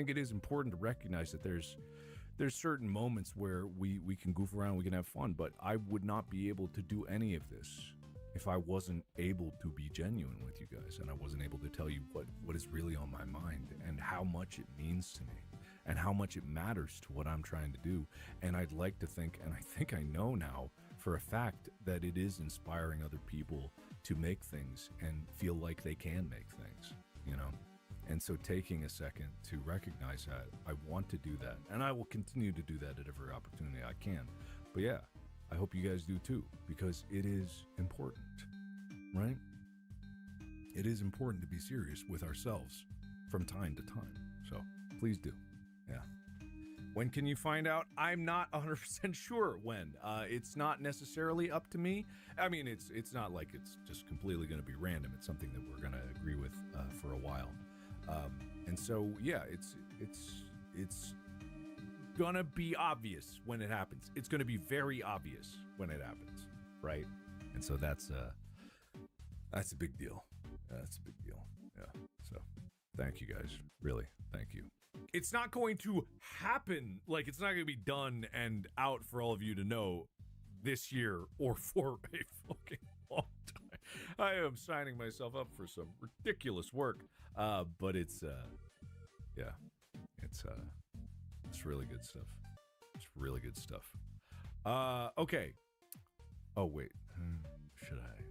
it is important to recognize that there's certain moments where we can goof around, we can have fun, but I would not be able to do any of this if I wasn't able to be genuine with you guys, and I wasn't able to tell you what is really on my mind and how much it means to me and how much it matters to what I'm trying to do. And I'd like to think, and I think I know now for a fact, that it is inspiring other people to make things and feel like they can make things, you know? And so taking a second to recognize that, I want to do that. And I will continue to do that at every opportunity I can. But yeah, I hope you guys do too, because it is important, right? It is important to be serious with ourselves from time to time. So please do. Yeah. When can you find out? I'm not 100% sure when. It's not necessarily up to me. I mean, it's not like it's just completely going to be random. It's something that we're going to agree with for a while. And so, yeah, it's gonna be obvious when it happens. It's gonna be very obvious when it happens, right? And so that's a big deal. That's a big deal. Yeah. So Thank you guys. Really, thank you. It's not going to happen. Like, it's not going to be done and out for all of you to know this year or for a fucking long time. I am signing myself up for some ridiculous work. But it's really good stuff. It's really good stuff. Okay. Oh, wait. Should I?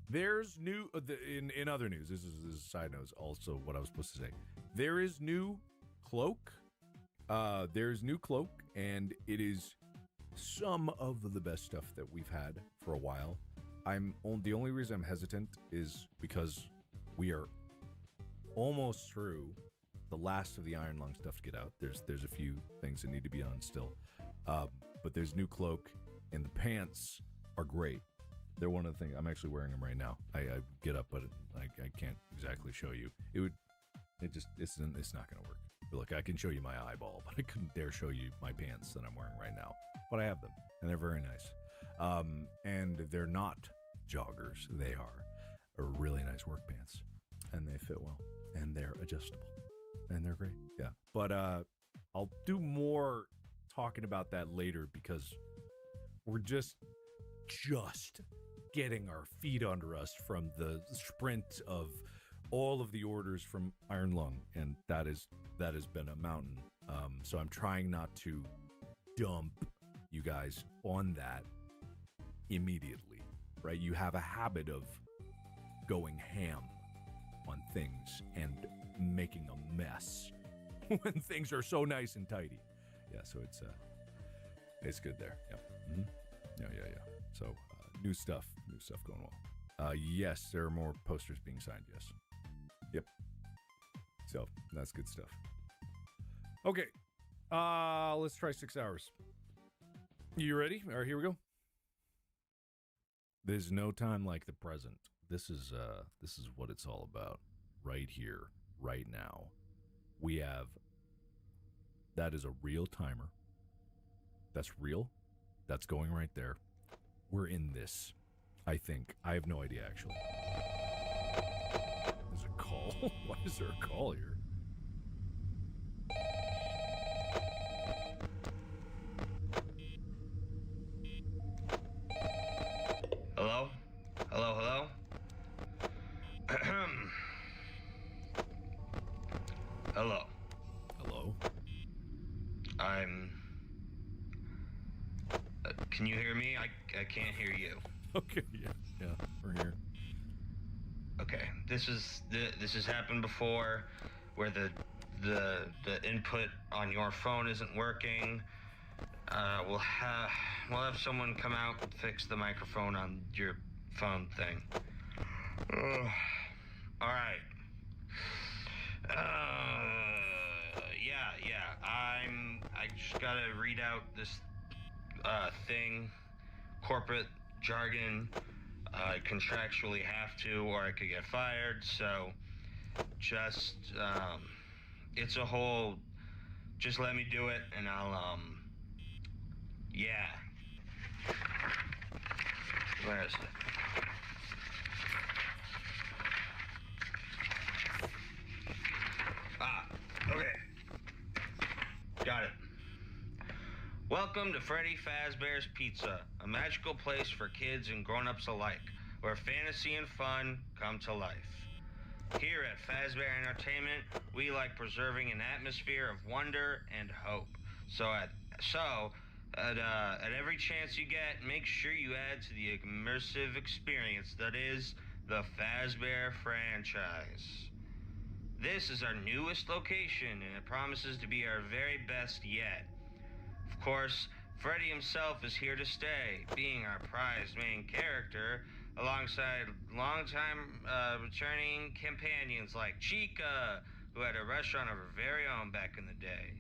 There's new in other news. This is a side note. Also, what I was supposed to say. There is new cloak. There's new cloak, and it is some of the best stuff that we've had for a while. The only reason I'm hesitant is because we are almost through the last of the Iron Lung stuff to get out. There's a few things that need to be done still, but there's new cloak, and the pants are great. They're one of the things. I'm actually wearing them right now. I get up, but I can't exactly show you. It's not gonna work. But look, I can show you my eyeball, but I couldn't dare show you my pants that I'm wearing right now. But I have them, and they're very nice. And they're not joggers. They are really nice work pants, and they fit well, and they're adjustable, and they're great. Yeah. But I'll do more talking about that later because we're just getting our feet under us from the sprint of all of the orders from Iron Lung, and that has been a mountain. So I'm trying not to dump you guys on that immediately, right? You have a habit of going ham on things and making a mess when things are so nice and tidy. Yeah, so it's good there. Yeah. Mm-hmm. Yeah. So new stuff going well. Yes, there are more posters being signed. Yes. Yep. So that's good stuff. Okay. Let's try 6 hours. You ready? All right, here we go. There's no time like the present. This is what it's all about. Right here, right now. That is a real timer. That's real. That's going right there. We're in this, I think. I have no idea, actually. There's a call? Why is there a call here? Hello? Hello? Hello. Hello? Can you hear me? I can't hear you. Okay, yeah, we're here. Okay, this has happened before, where the input on your phone isn't working. We'll have someone come out and fix the microphone on your phone thing. All right. I just gotta read out this thing, corporate jargon. I contractually have to, or I could get fired. So, just it's a whole. Just let me do it, and I'll yeah. Where is it? Okay. Got it. Welcome to Freddy Fazbear's Pizza, a magical place for kids and grown-ups alike, where fantasy and fun come to life. Here at Fazbear Entertainment, we like preserving an atmosphere of wonder and hope. So at every chance you get, make sure you add to the immersive experience that is the Fazbear franchise. This is our newest location, and it promises to be our very best yet. Of course, Freddy himself is here to stay, being our prized main character, alongside longtime returning companions like Chica, who had a restaurant of her very own back in the day.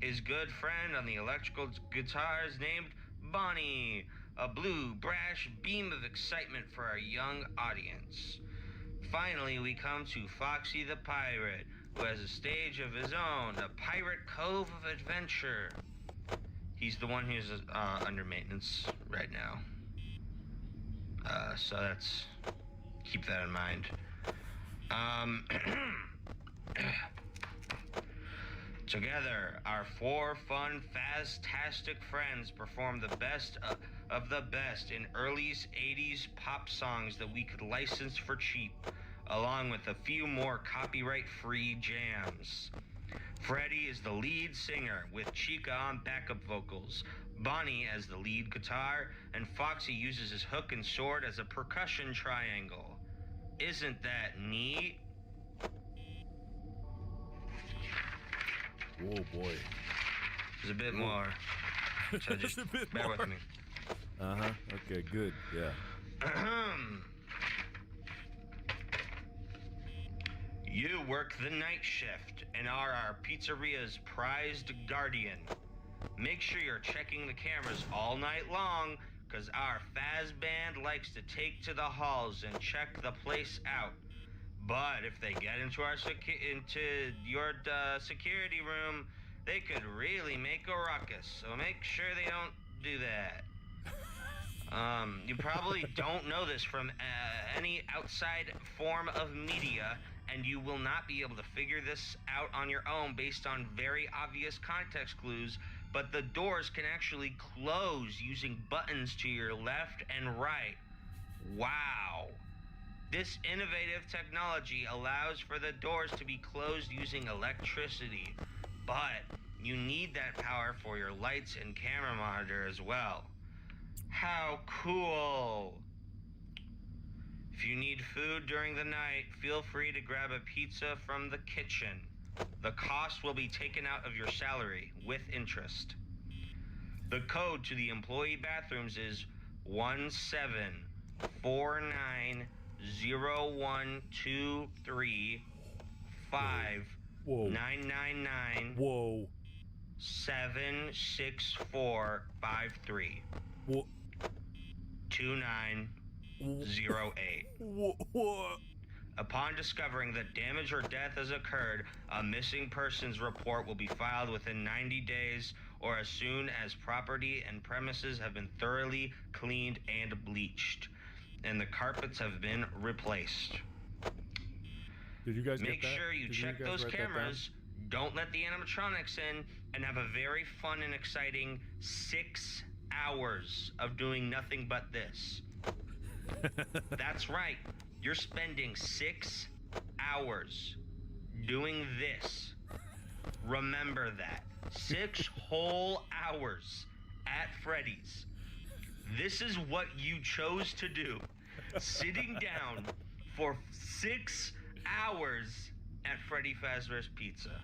His good friend on the electrical guitars named Bonnie, a blue, brash beam of excitement for our young audience. Finally, we come to Foxy the Pirate, who has a stage of his own, a Pirate Cove of Adventure. He's the one who's under maintenance right now. So keep that in mind. Together, our 4 fun, fantastic friends perform the best of the best in early 80s pop songs that we could license for cheap, along with a few more copyright-free jams. Freddie is the lead singer, with Chica on backup vocals, Bonnie as the lead guitar, and Foxy uses his hook and sword as a percussion triangle. Isn't that neat? Oh boy. There's a bit more. So just bear with me. Okay, good. Yeah. You work the night shift and are our pizzeria's prized guardian. Make sure you're checking the cameras all night long, because our Faz band likes to take to the halls and check the place out. But if they get into our your security room, they could really make a ruckus. So make sure they don't do that. You probably don't know this from any outside form of media, and you will not be able to figure this out on your own based on very obvious context clues, but the doors can actually close using buttons to your left and right. Wow. This innovative technology allows for the doors to be closed using electricity, but you need that power for your lights and camera monitor as well. How cool! If you need food during the night, feel free to grab a pizza from the kitchen. The cost will be taken out of your salary with interest. The code to the employee bathrooms is 174901235999. Whoa. 76453. Whoa. 2908. What? Upon discovering that damage or death has occurred, a missing persons report will be filed within 90 days or as soon as property and premises have been thoroughly cleaned and bleached, and the carpets have been replaced. Did you guys Make get that? sure you Did check guys those write that down? cameras, don't let the animatronics in, and have a very fun and exciting 6 hours of doing nothing but this. That's right. You're spending 6 hours doing this. Remember that. 6 whole hours at Freddy's. This is what you chose to do. Sitting down for 6 hours at Freddy Fazbear's Pizza.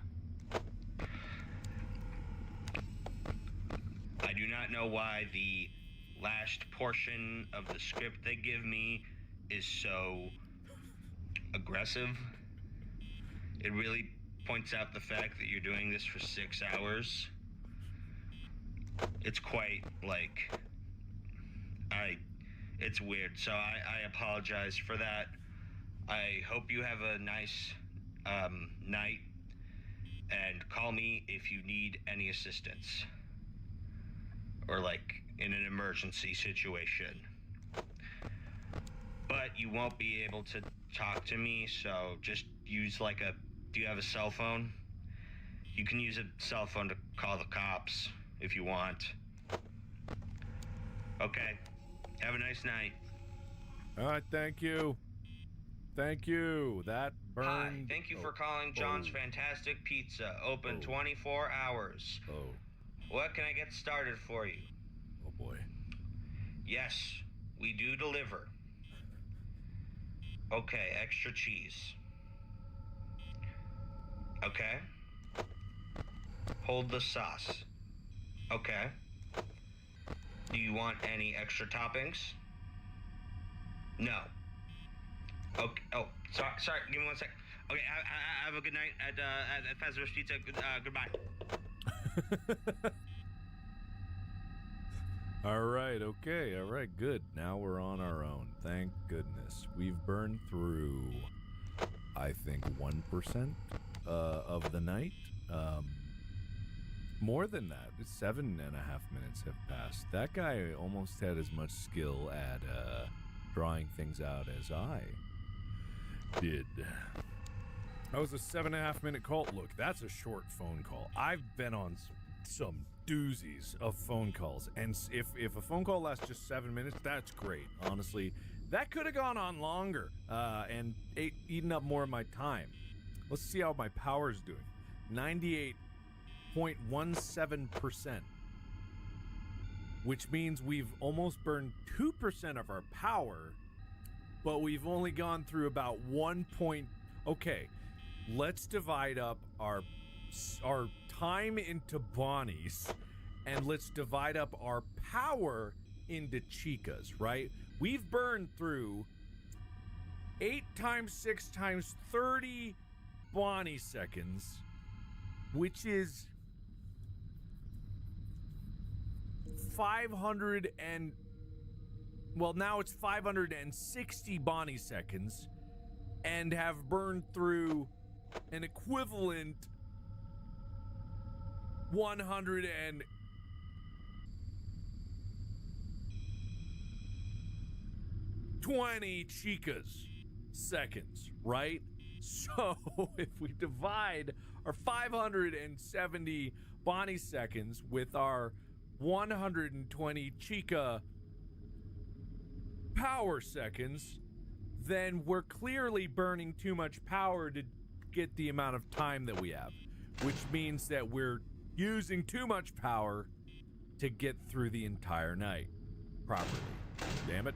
I do not know why the last portion of the script they give me is so aggressive. It really points out the fact that you're doing this for 6 hours. It's quite like, it's weird. So I apologize for that. I hope you have a nice night, and call me if you need any assistance or like in an emergency situation. But you won't be able to talk to me, so just use like do you have a cell phone? You can use a cell phone to call the cops if you want. Okay, have a nice night. All right, thank you. Thank you. That burned. Hi, thank you for calling John's Fantastic Pizza, open 24 hours. Oh. What can I get started for you? Oh boy. Yes, we do deliver. Okay, extra cheese. Okay. Hold the sauce. Okay. Do you want any extra toppings? No. Okay. Oh, sorry. Give me 1 sec. Okay. Have a good night at Fazbear's Pizza. Goodbye. All right, okay, all right, good. Now we're on our own. Thank goodness. We've burned through, I think, 1% of the night. More than that, 7.5 minutes have passed. That guy almost had as much skill at drawing things out as I. did. That was a 7.5 minute call. Look, that's a short phone call. I've been on some doozies of phone calls, and if a phone call lasts just 7 minutes, that's great. Honestly, that could have gone on longer and eaten up more of my time. Let's see how my power's doing. 98.17%, which means we've almost burned 2% of our power, but we've only gone through about 1 point. Okay, let's divide up our time into Bonnies, and let's divide up our power into Chicas, right? We've burned through 8 times 6 times 30 Bonnie seconds, which is 500 and, well, now it's 560 Bonnie seconds, and have burned through an equivalent 120 Chicas seconds, right? So if we divide our 570 Bonnie seconds with our 120 Chica power seconds, then we're clearly burning too much power to get the amount of time that we have, which means that we're using too much power to get through the entire night properly. Damn it.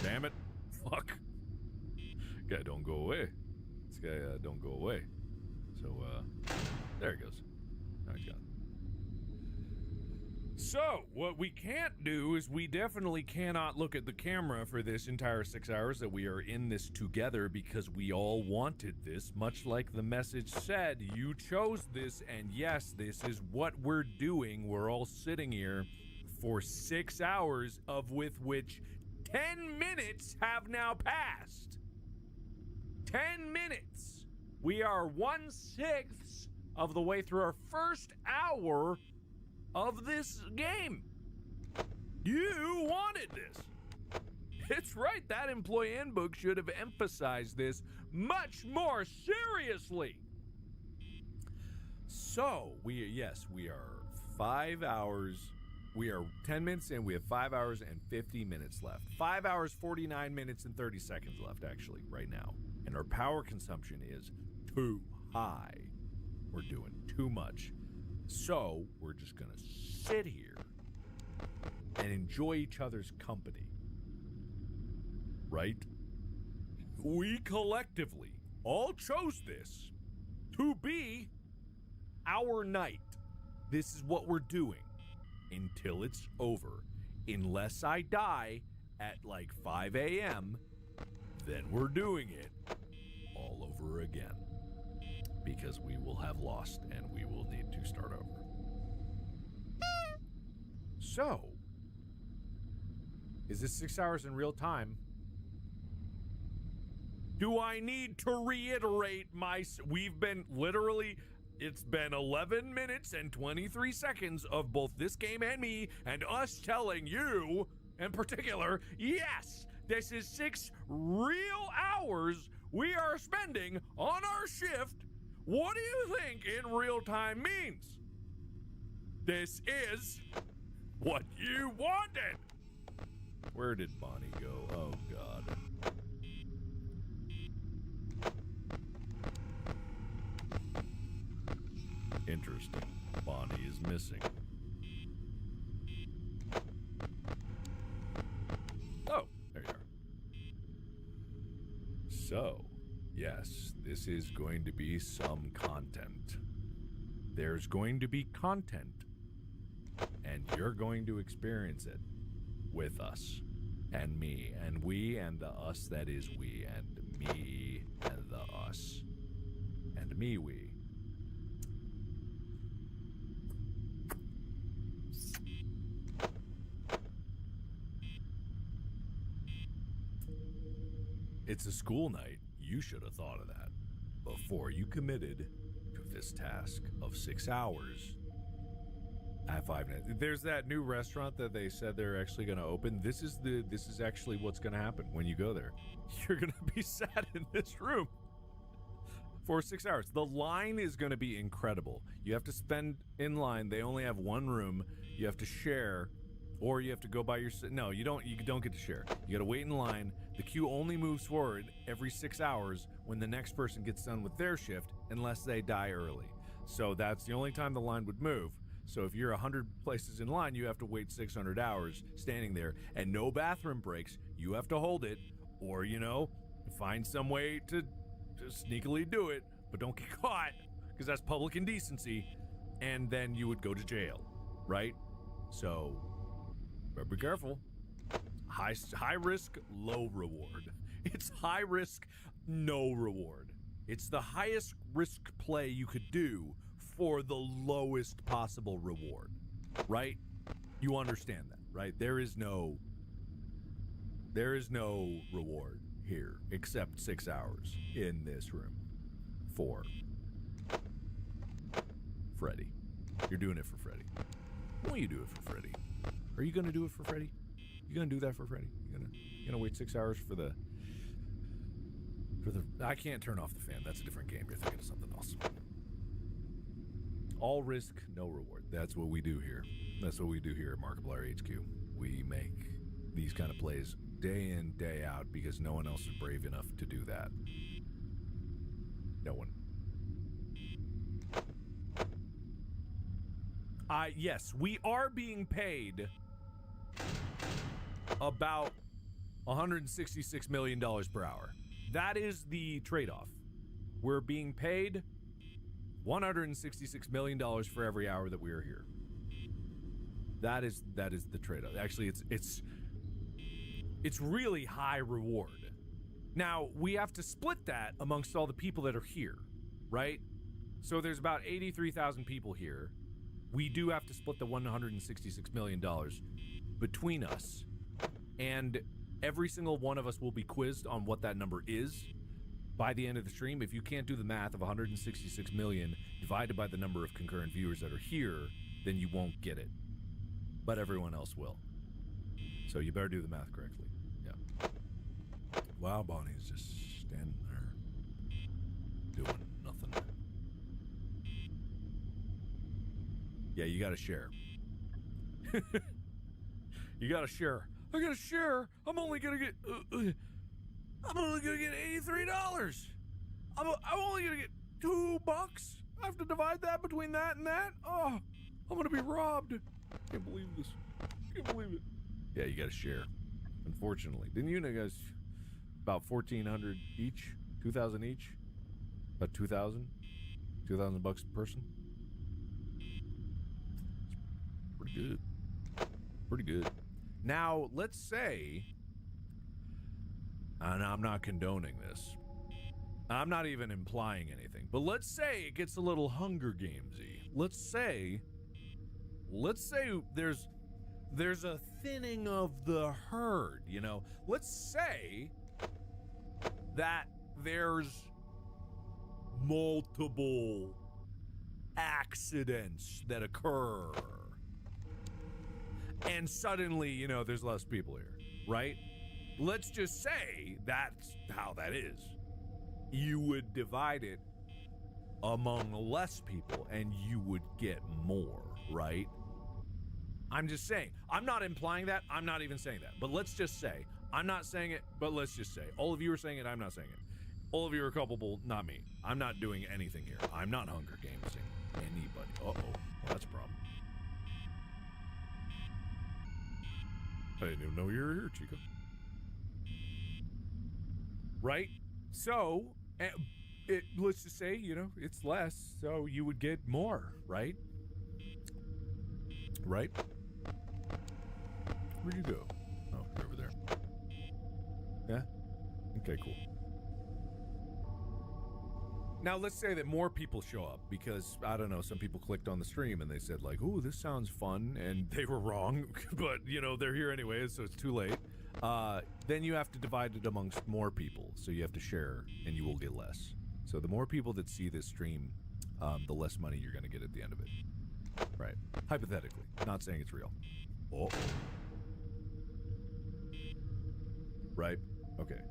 Damn it. Fuck. Guy don't go away. This guy don't go away. So, there he goes. Now he's gone. So, what we can't do is we definitely cannot look at the camera for this entire 6 hours that we are in this together, because we all wanted this, much like the message said. You chose this, and yes, this is what we're doing. We're all sitting here for 6 hours, of with which 10 minutes have now passed. 10 minutes. We are 1/6 of the way through our first hour of this game. You wanted this. It's right, that employee handbook should have emphasized this much more seriously. So, we are 5 hours. We are 10 minutes in. We have 5 hours and 50 minutes left. 5 hours, 49 minutes, and 30 seconds left, actually, right now. And our power consumption is too high. We're doing too much. So, we're just going to sit here and enjoy each other's company. Right? We collectively all chose this to be our night. This is what we're doing until it's over. Unless I die at like 5 a.m., then we're doing it all over again. Because we will have lost and we will need to start over. So, is this 6 hours in real time? Do I need to reiterate we've been literally, it's been 11 minutes and 23 seconds of both this game and me, and us telling you, in particular, yes, this is 6 real hours we are spending on our shift. What do you think in real time means? This is what you wanted. Where did Bonnie go? Oh, God. Interesting. Bonnie is missing. Oh, there you are. So, yes, this is going to be some content. There's going to be content, and you're going to experience it with us and me and we and the us that is we and me and the us and me we. It's a school night. You should have thought of that before you committed to this task of 6 hours At 5 minutes. There's that new restaurant that they said they're actually going to open. This is actually what's going to happen when you go there. You're going to be sat in this room for 6 hours. The line is going to be incredible. You have to spend in line. They only have one room. You have to share, or you have to go by your. No, you don't. You don't get to share. You got to wait in line. The queue only moves forward every 6 hours when the next person gets done with their shift, unless they die early. So that's the only time the line would move. So if you're 100 places in line, you have to wait 600 hours standing there, and no bathroom breaks. You have to hold it, or, you know, find some way to sneakily do it, but don't get caught, because that's public indecency, and then you would go to jail, right? So, better be careful. High risk, low reward. It's high risk, no reward. It's the highest risk play you could do for the lowest possible reward, right? You understand that, right? There is no reward here except 6 hours in this room for Freddy. You're doing it for Freddy. Why don't you do it for Freddy? Are you gonna do it for Freddy? You gonna do that for Freddy? You gonna wait 6 hours for the I can't turn off the fan. That's a different game. You're thinking of something else. All risk, no reward. That's what we do here. That's what we do here at Markiplier HQ. We make these kind of plays day in, day out, because no one else is brave enough to do that. No one. Yes, we are being paid about $166 million per hour. That is the trade-off. We're being paid $166 million for every hour that we are here. That is the trade-off. Actually, it's really high reward. Now, we have to split that amongst all the people that are here, right? So there's about 83,000 people here. We do have to split the $166 million between us. And every single one of us will be quizzed on what that number is by the end of the stream. If you can't do the math of 166 million divided by the number of concurrent viewers that are here, then you won't get it. But everyone else will. So you better do the math correctly. Yeah. Wow, Bonnie's just standing there doing nothing. Yeah, you gotta share. You gotta share. I gotta share. I'm only gonna get $83. I'm only gonna get $2. I have to divide that between that and that. Oh, I'm gonna be robbed. Can't believe this. Can't believe it. Yeah, you gotta share. Unfortunately, didn't you know, guys? About 1,400 each, 2,000 each. About 2,000 $2,000 a person. Pretty good. Pretty good. Now, let's say, and I'm not condoning this, I'm not even implying anything, but let's say it gets a little Hunger Gamesy. Let's say there's a thinning of the herd, you know. Let's say that there's multiple accidents that occur. And suddenly, you know, there's less people here, right? Let's just say that's how that is. You would divide it among less people and you would get more, right? I'm just saying. I'm not implying that. I'm not even saying that. But let's just say. I'm not saying it, but let's just say. All of you are saying it. I'm not saying it. All of you are culpable, not me. I'm not doing anything here. I'm not Hunger Gamesing anybody. Uh-oh. Well, that's a problem. I didn't even know you were here, Chico. Right? So, let's just say, you know, it's less, so you would get more, right? Right? Where'd you go? Oh, you're over there. Yeah? Okay, cool. Now, let's say that more people show up because, I don't know, some people clicked on the stream and they said, like, ooh, this sounds fun, and they were wrong, but, you know, they're here anyways, so it's too late. Then you have to divide it amongst more people, so you have to share, and you will get less. So the more people that see this stream, the less money you're going to get at the end of it. Right. Hypothetically. Not saying it's real. Oh. Right. Okay.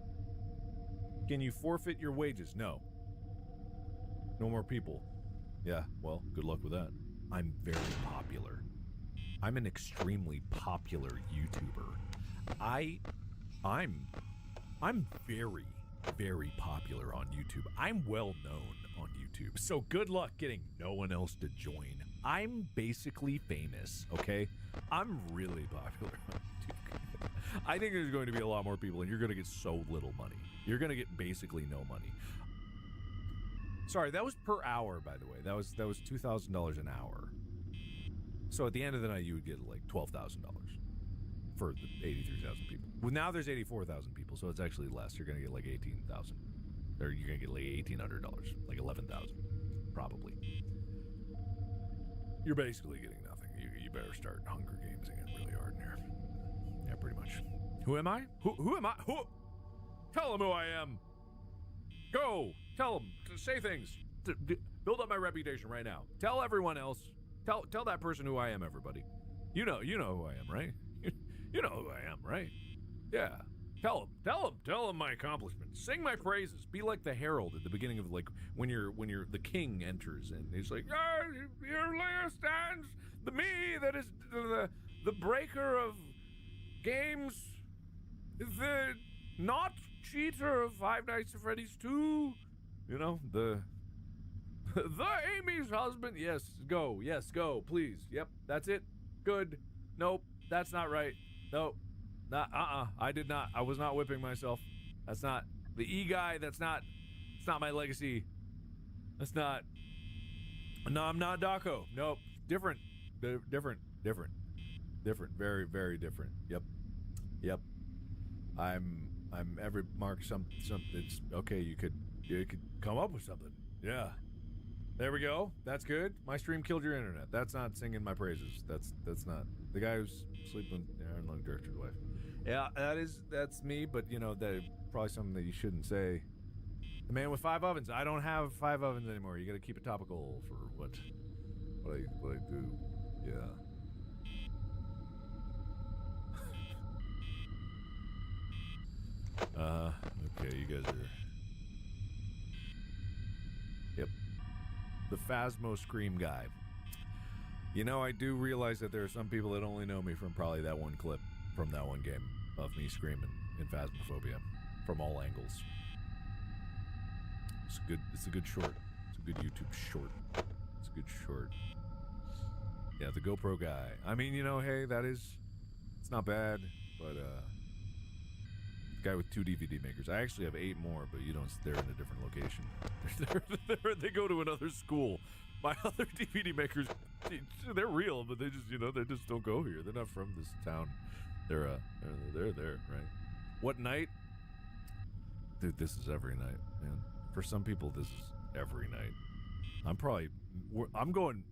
Can you forfeit your wages? No. No more people. Yeah, well, good luck with that. I'm very popular. I'm an extremely popular YouTuber. I'm very, very popular on YouTube. I'm well known on YouTube. So good luck getting no one else to join. I'm basically famous, okay? I'm really popular on YouTube. I think there's going to be a lot more people, and you're going to get so little money. You're going to get basically no money. Sorry, that was per hour, by the way. That was $2,000 an hour. So at the end of the night, you would get like $12,000 for the 83,000 people. Well, now there's 84,000 people, so it's actually less. You're going to get like 18,000. Or you're going to get like $1,800, like 11,000, probably. You're basically getting nothing. You better start Hunger Games again really hard in here. Yeah, pretty much. Who am I? Who am I? Who? Tell them who I am. Go. Tell them. Say things. Build up my reputation right now. Tell everyone else. Tell that person who I am, everybody. You know who I am, right? You know who I am, right? Yeah. Tell them my accomplishments. Sing my praises. Be like the herald at the beginning of like when the king enters and he's like, here stands the me that is the breaker of games, the not cheater of Five Nights at Freddy's 2. You know, the Amy's husband. Yes, go, please. Yep, that's it. Good. Nope, that's not right. Nope. I did not. I was not whipping myself. That's not the E guy. It's not my legacy. That's not. No, I'm not Daco. Nope. Different. Very, very different. Yep. I'm every mark some. It's okay. You could come up with something. Yeah. There we go. That's good. My stream killed your internet. That's not singing my praises. That's not the guy who's sleeping. Aaron Long director's wife. Yeah, that's me. But you know, that's probably something that you shouldn't say. The man with 5 ovens. I don't have 5 ovens anymore. You got to keep it topical for what I do. Yeah. Okay, you guys are. Yep. The Phasmo Scream guy. You know, I do realize that there are some people that only know me from probably that one clip from that one game of me screaming in Phasmophobia from all angles. It's a good short. It's a good YouTube short. It's a good short. Yeah, the GoPro guy. I mean, you know, hey, it's not bad, but guy with 2 DVD makers. I actually have 8 more, but they're in a different location. They go to another school. My other DVD makers, they're real, but they just don't go here. They're not from this town. They're there, right? What night? Dude, this is every night, man. For some people, this is every night. I'm going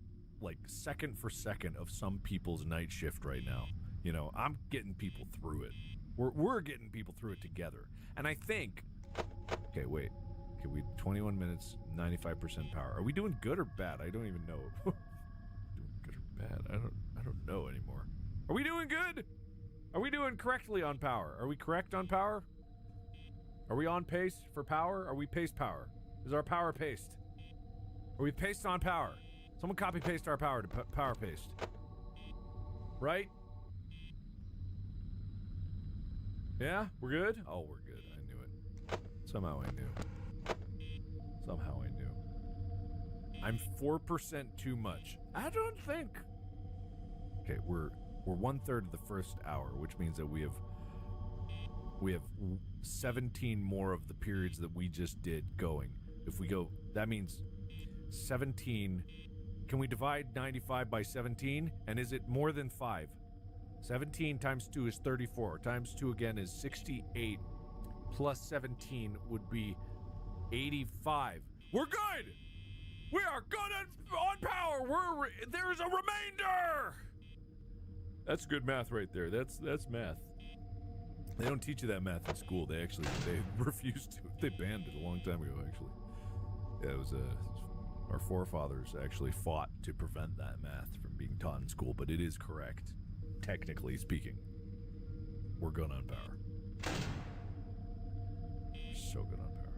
like second for second of some people's night shift right now. You know, I'm getting people through it. We're getting people through it together. And I think, okay, wait. Okay, we 21 minutes, 95% power. Are we doing good or bad? I don't even know. Doing good or bad? I don't know anymore. Are we doing good? Are we doing correctly on power? Are we correct on power? Are we on pace for power? Are we pace power? Is our power paced? Are we paced on power? Someone copy paste our power to power paste. Right? Yeah? We're good? Oh, we're good. I knew it. Somehow I knew. I'm 4% too much. I don't think. Okay, we're 1/3 of the first hour, which means that we have 17 more of the periods that we just did going. If we go, that means 17. Can we divide 95 by 17? And is it more than 5? 17 times 2 is 34. Times 2 again is 68. Plus 17 would be 85. We're good! We are good on power! There's a remainder! That's good math right there. That's math. They don't teach you that math in school. They refused to. They banned it a long time ago, actually. Yeah, it was our forefathers actually fought to prevent that math from being taught in school, but it is correct, technically speaking. We're good on power. So good on power.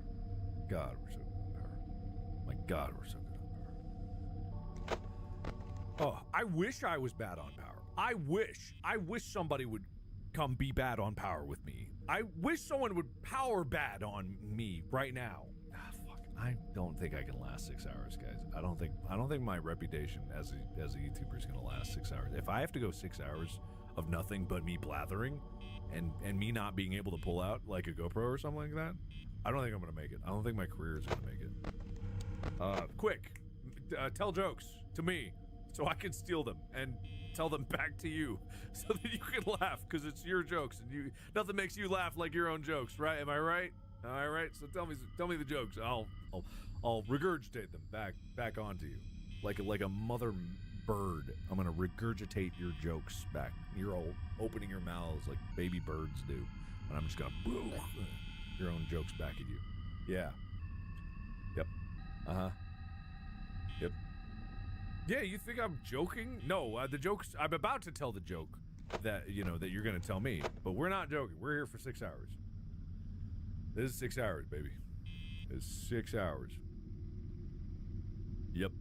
God, we're so good on power. My God, we're so good on power. Oh, I wish I was bad on power. I wish somebody would come be bad on power with me. I wish someone would power bad on me right now. Fuck. I don't think I can last 6 hours, guys. I don't think my reputation as a YouTuber is gonna last 6 hours. If I have to go 6 hours of nothing but me blathering and me not being able to pull out like a GoPro or something like that, I don't think I'm gonna make it. I don't think my career is gonna make it. Quick, tell jokes to me so I can steal them and tell them back to you so that you can laugh, because it's your jokes and nothing makes you laugh like your own jokes, right? Am I right? All right. So tell me the jokes. I'll regurgitate them back onto you like a mother bird. I'm gonna regurgitate your jokes back. You're all opening your mouths like baby birds do, and I'm just gonna boo your own jokes back at you. Yeah. Yep. Yep. Yeah, you think I'm joking? No, the jokes. I'm about to tell the joke that that you're gonna tell me, but we're not joking. We're here for 6 hours. This is 6 hours, baby. It's 6 hours. Yep.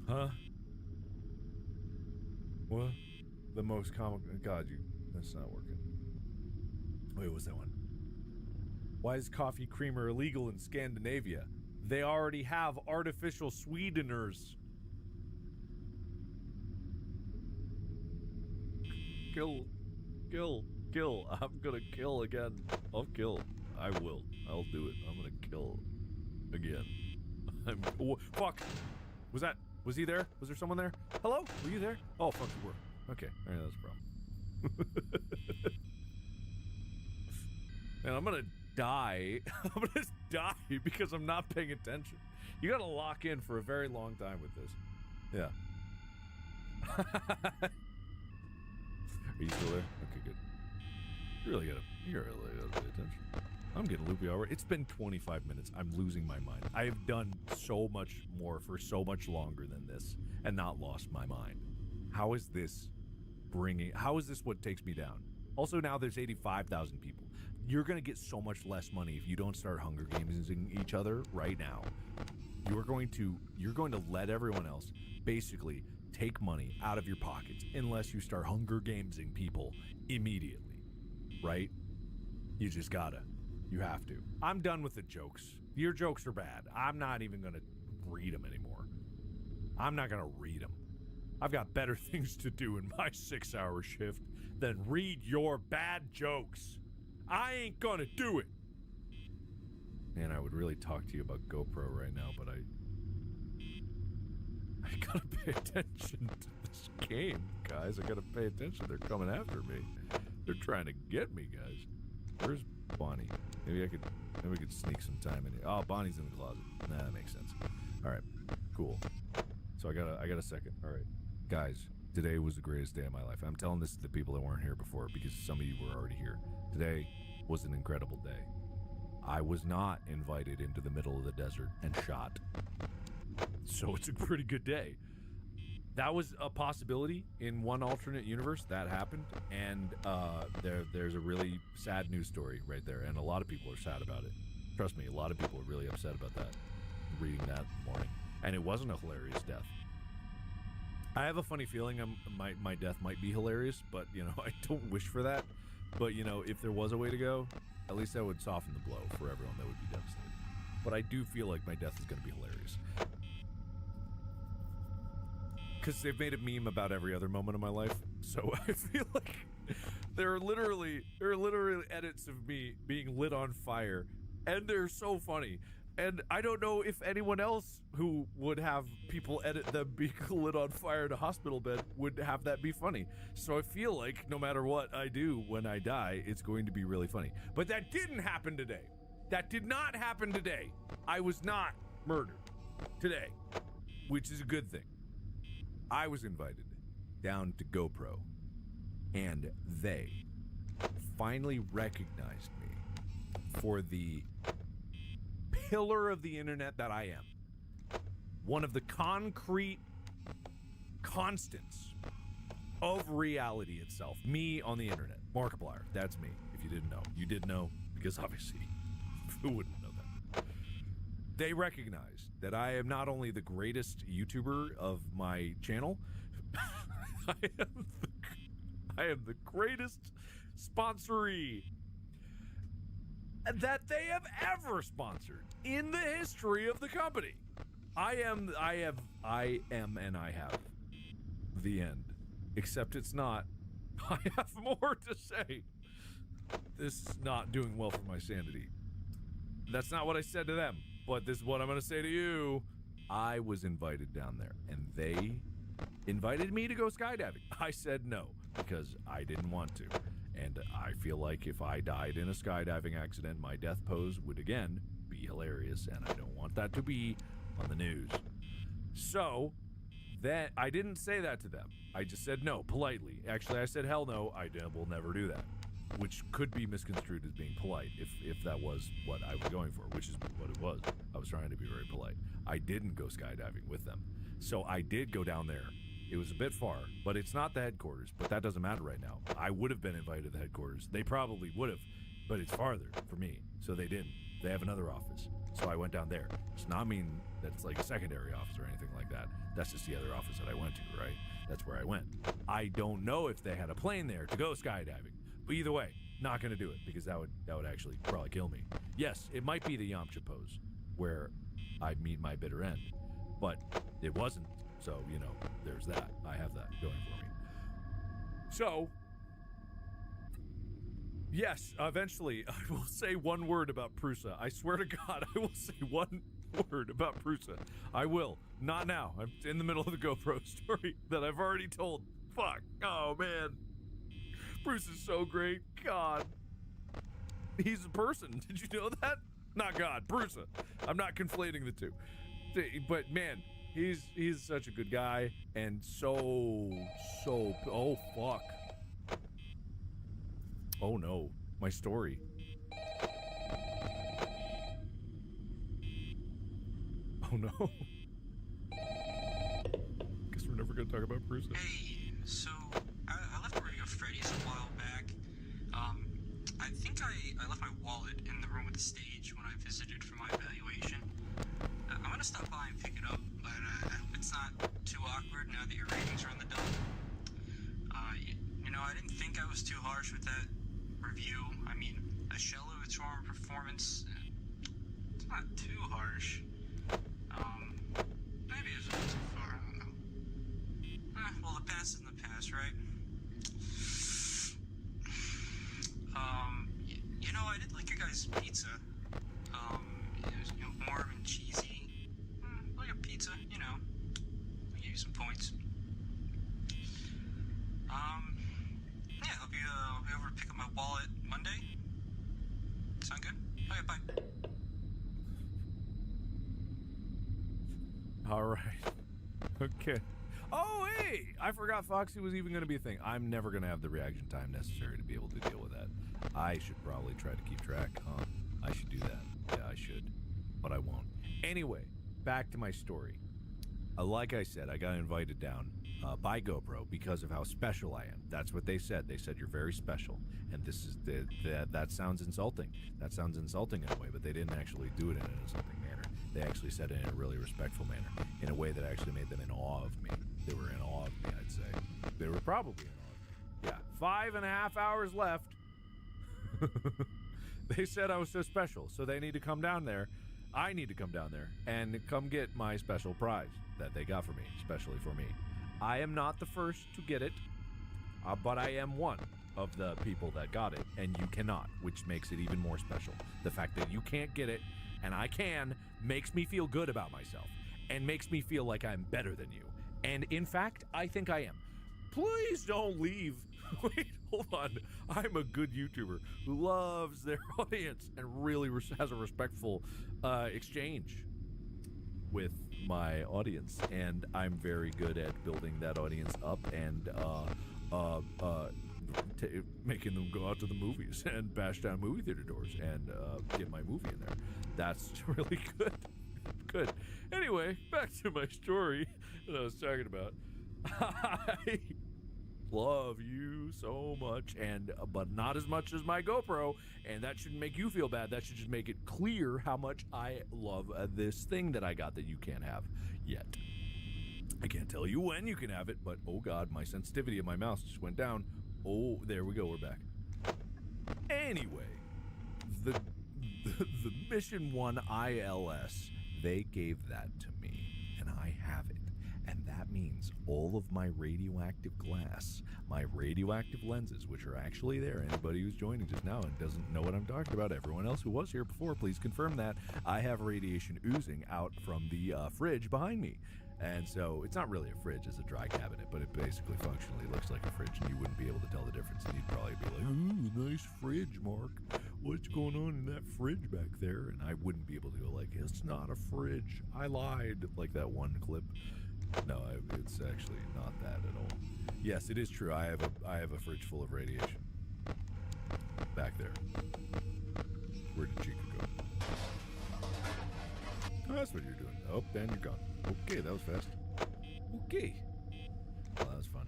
Huh? What? The most comic. God, that's not working. Wait, what's that one? Why is coffee creamer illegal in Scandinavia? They already have artificial sweeteners. Kill. I'm gonna kill again. I'll kill. I will. I'll do it. I'm gonna kill again. Fuck. Was he there? Was there someone there? Hello? Were you there? Oh, fuck, you were. Okay. All right, that's a problem. Man, I'm gonna die. I'm gonna die because I'm not paying attention. You gotta lock in for a very long time with this. Yeah. Are you still there? Okay, good. You really gotta pay attention. I'm getting loopy already. It's been 25 minutes. I'm losing my mind. I have done so much more for so much longer than this and not lost my mind. How is this what takes me down? Also, now there's 85,000 people. You're going to get so much less money if you don't start Hunger Gamesing each other right now. You're going to let everyone else basically take money out of your pockets unless you start Hunger Gamesing people immediately, right? You just gotta. You have to. I'm done with the jokes. Your jokes are bad. I'm not even going to read them anymore. I'm not going to read them. I've got better things to do in my 6-hour shift than read your bad jokes. I ain't going to do it. Man, I would really talk to you about GoPro right now, but I gotta pay attention to this game, guys. I gotta pay attention. They're coming after me. They're trying to get me, guys. Where's Bonnie? Maybe we could sneak some time in here. Oh, Bonnie's in the closet. Nah, that makes sense. All right, cool. So I got a second. All right, guys, today was the greatest day of my life. I'm telling this to the people that weren't here before because some of you were already here. Today was an incredible day. I was not invited into the middle of the desert and shot. So it's a pretty good day. That was a possibility in one alternate universe. That happened, and there's a really sad news story right there, and a lot of people are sad about it. Trust me, a lot of people are really upset about that, reading that morning. And it wasn't a hilarious death. I have a funny feeling my death might be hilarious, but, I don't wish for that. But, if there was a way to go, at least that would soften the blow for everyone that would be devastated. But I do feel like my death is going to be hilarious. Because they've made a meme about every other moment of my life, so I feel like there are literally edits of me being lit on fire, and they're so funny. And I don't know if anyone else who would have people edit them being lit on fire in a hospital bed would have that be funny. So I feel like no matter what I do when I die, it's going to be really funny. But that didn't happen today. That did not happen today. I was not murdered today, which is a good thing. I was invited down to GoPro, and they finally recognized me for the pillar of the internet that I am. One of the concrete constants of reality itself. Me on the internet. Markiplier. That's me. If you didn't know. You did know, because obviously, who wouldn't know that? They recognize that I am not only the greatest YouTuber of my channel, I am the greatest sponsoree that they have ever sponsored in the history of the company. I am, and I have the end. Except it's not. I have more to say. This is not doing well for my sanity. That's not what I said to them, but this is what I'm going to say to you. I was invited down there, and they invited me to go skydiving. I said no, because I didn't want to. And I feel like if I died in a skydiving accident, my death pose would again be hilarious, and I don't want that to be on the news. So, that I didn't say that to them. I just said no, politely. Actually, I said hell no, I will never do that. Which could be misconstrued as being polite, if that was what I was going for, which is what it was. I was trying to be very polite. I didn't go skydiving with them. So I did go down there. It was a bit far, but it's not the headquarters, but that doesn't matter right now. I would have been invited to the headquarters. They probably would have, but it's farther for me, so they didn't. They have another office, so I went down there. Does not mean that it's like a secondary office or anything like that. That's just the other office that I went to, right? That's where I went. I don't know if they had a plane there to go skydiving, but either way, not going to do it because that would actually probably kill me. Yes, it might be the Yamcha pose where I meet my bitter end, but it wasn't. So, you know, there's that. I have that going for me. So, yes, eventually I will say one word about Prusa. I swear to God, I will say one word about Prusa. I will. Not now. I'm in the middle of the GoPro story that I've already told. Fuck. Oh, man. Prusa's so great. God. He's a person. Did you know that? Not God. Prusa. I'm not conflating the two. But, man, he's such a good guy. And so... Oh, fuck. Oh, no. My story. Oh, no. Guess we're never going to talk about Prusa. Hey, so I left Burrito Freddy's a while back. I think I left my wallet in the room with the stage when I visited for my evaluation. I'm gonna stop by and pick it up, but I hope it's not too awkward now that your ratings are on the dump. You know, I didn't think I was too harsh with that review. I mean, a shell of its former performance, it's not too harsh. Maybe it's a little too far, I don't know. Well, the past is in the past, right? You know, I did like your guys' pizza. It was, you know, warm and cheesy. Like a pizza, you know. I gave you some points. Yeah, I'll be over to pick up my wallet Monday. Sound good? Okay, bye. All right. Okay. Oh, hey! I forgot Foxy was even going to be a thing. I'm never going to have the reaction time necessary to be able to deal with that. I should probably try to keep track, huh? I should do that. Yeah, I should. But I won't. Anyway, back to my story. Like I said, I got invited down by GoPro because of how special I am. That's what they said. They said, you're very special. And this is that sounds insulting. That sounds insulting in a way, but they didn't actually do it in an insulting manner. They actually said it in a really respectful manner, in a way that actually made them in awe of me. They were in awe of me, I'd say. They were probably in awe of me. Yeah, 5.5 hours left. They said I was so special, so they need to come down there. I need to come down there and come get my special prize that they got for me, especially for me. I am not the first to get it, but I am one of the people that got it, and you cannot, which makes it even more special. The fact that you can't get it, and I can, makes me feel good about myself, and makes me feel like I'm better than you. And in fact, I think I am. Please don't leave. Wait, hold on. I'm a good YouTuber who loves their audience and really has a respectful exchange with my audience. And I'm very good at building that audience up and making them go out to the movies and bash down movie theater doors and get my movie in there. That's really good. Good. Anyway, back to my story that I was talking about. I love you so much, but not as much as my GoPro, and that shouldn't make you feel bad. That should just make it clear how much I love this thing that I got that you can't have yet. I can't tell you when you can have it, but oh god, my sensitivity of my mouse just went down. Oh, there we go, we're back. Anyway, the Mission 1 ILS, they gave that to me, and I have it. And that means all of my radioactive glass, my radioactive lenses, which are actually there. Anybody who's joining just now and doesn't know what I'm talking about, everyone else who was here before, please confirm that. I have radiation oozing out from the fridge behind me. And so it's not really a fridge, it's a dry cabinet, but it basically functionally looks like a fridge, and you wouldn't be able to tell the difference. And you'd probably be like, ooh, nice fridge, Mark. What's going on in that fridge back there? And I wouldn't be able to go like, it's not a fridge. I lied. Like that one clip. No, it's actually not that at all. Yes, it is true. I have a fridge full of radiation. Back there. Where did Chica go? Oh, that's what you're doing. Oh, and you're gone. Okay, that was fast. Okay. Well, that was fun.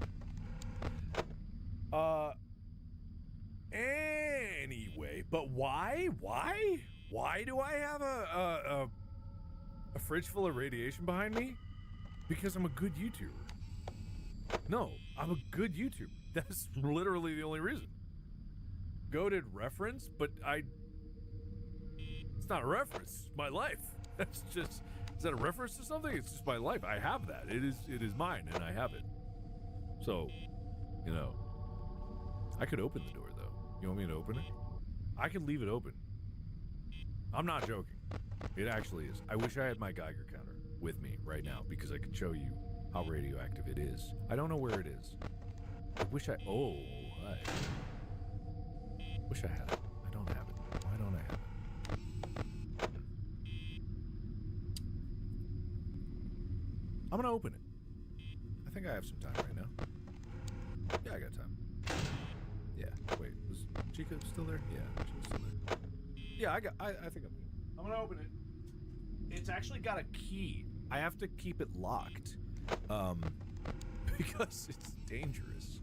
Anyway, but why? Why do I have a fridge full of radiation behind me? Because I'm a good YouTuber. No, I'm a good YouTuber. That's literally the only reason. Goated reference, but it's not a reference. It's my life. That's just, is that a reference to something? It's just my life. I have that. It is mine, and I have it. So, you know, I could open the door, though. You want me to open it? I could leave it open. I'm not joking. It actually is. I wish I had my Geiger counter with me right now, because I could show you how radioactive it is. I don't know where it is. I wish I... Oh, hi. Wish I had it. I don't have it. Why don't I have it? I'm gonna open it. I think I have some time right now. Yeah, I got time. Yeah. Wait, was Chica still there? Yeah, she was still there. Yeah, I think I'm good. I'm gonna open it. It's actually got a key. I have to keep it locked, because it's dangerous.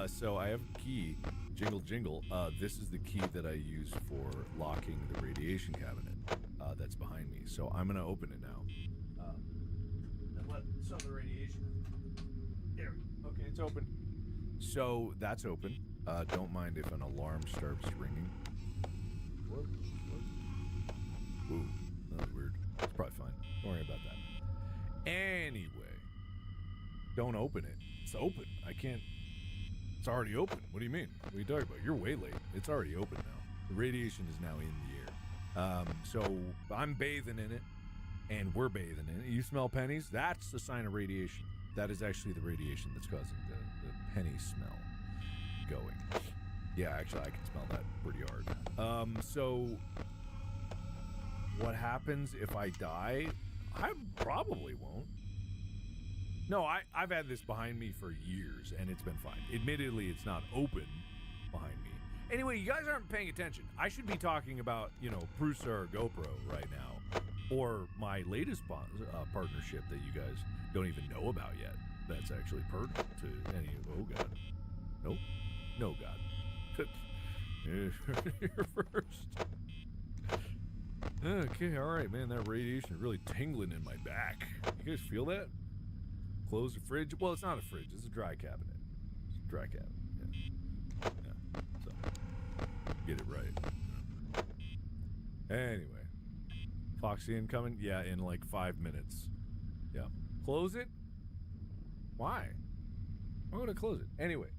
So I have a key. Jingle, jingle. This is the key that I use for locking the radiation cabinet that's behind me. So I'm gonna open it now. And let some of the radiation. There. Okay, it's open. So that's open. Don't mind if an alarm starts ringing. What? Ooh, that was weird. It's probably fine. Don't worry about that. Anyway, don't open it. It's open. I can't. It's already open. What do you mean? What are you talking about? You're way late. It's already open now. The radiation is now in the air. So I'm bathing in it, and we're bathing in it. You smell pennies? That's the sign of radiation. That is actually the radiation that's causing the penny smell going. Yeah, actually, I can smell that pretty hard. So what happens if I die? I probably won't. No, I've had this behind me for years, and it's been fine. Admittedly, it's not open behind me. Anyway, you guys aren't paying attention. I should be talking about, Prusa or GoPro right now, or my latest partnership that you guys don't even know about yet. That's actually pertinent to any. Oh God, nope, no God. Here first. Okay, all right, man. That radiation is really tingling in my back. You guys feel that? Close the fridge. Well, it's not a fridge. It's a dry cabinet. It's a dry cabinet. Yeah. So get it right. Anyway, Foxy incoming. Yeah, in like 5 minutes. Yeah. Close it. Why? I'm gonna close it anyway.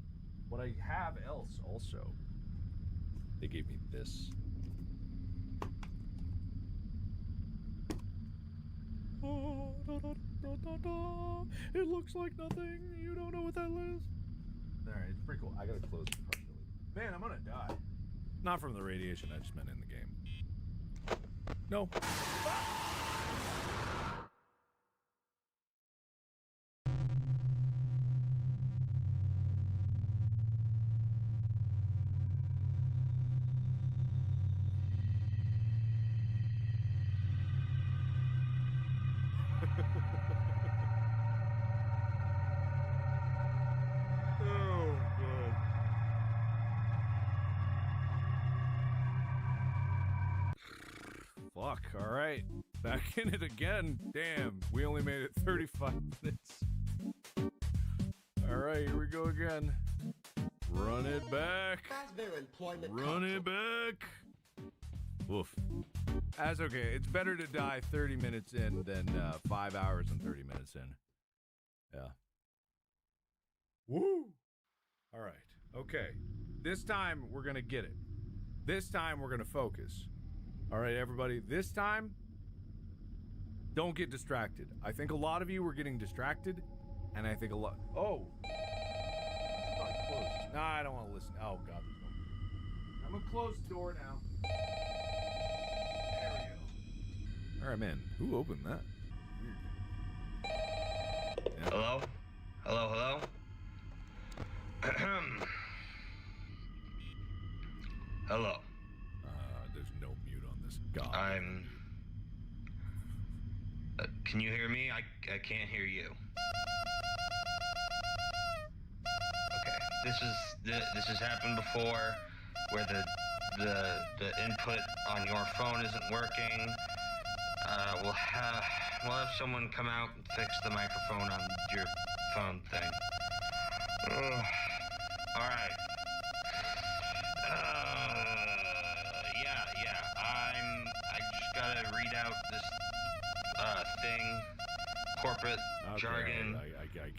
What I have else also. They gave me this. It looks like nothing. You don't know what that is. Alright, it's pretty cool. I gotta close it partially. Man, I'm gonna die. Not from the radiation, I just meant in the game. No. Fuck. All right. Back in it again. Damn. We only made it 35 minutes. All right. Here we go again. Run it back. Run it back. Woof. That's okay. It's better to die 30 minutes in than 5 hours and 30 minutes in. Yeah. Woo! All right. Okay. This time, we're going to get it. This time, we're going to focus. All right, everybody. This time, don't get distracted. I think a lot of you were getting distracted, and I think a lot... Oh! It's not closed. Nah, I don't want to listen. Oh, God. I'm going to close the door now. There we go. All right, man. Who opened that? Yeah. Hello? Hello, hello? Hello. There's no mute on this. God. Can you hear me? I can't hear you. Okay. This has happened before, where the input on your phone isn't working. We'll have someone come out and fix the microphone on your phone thing. All right. Yeah. I just gotta read out this thing. Corporate jargon.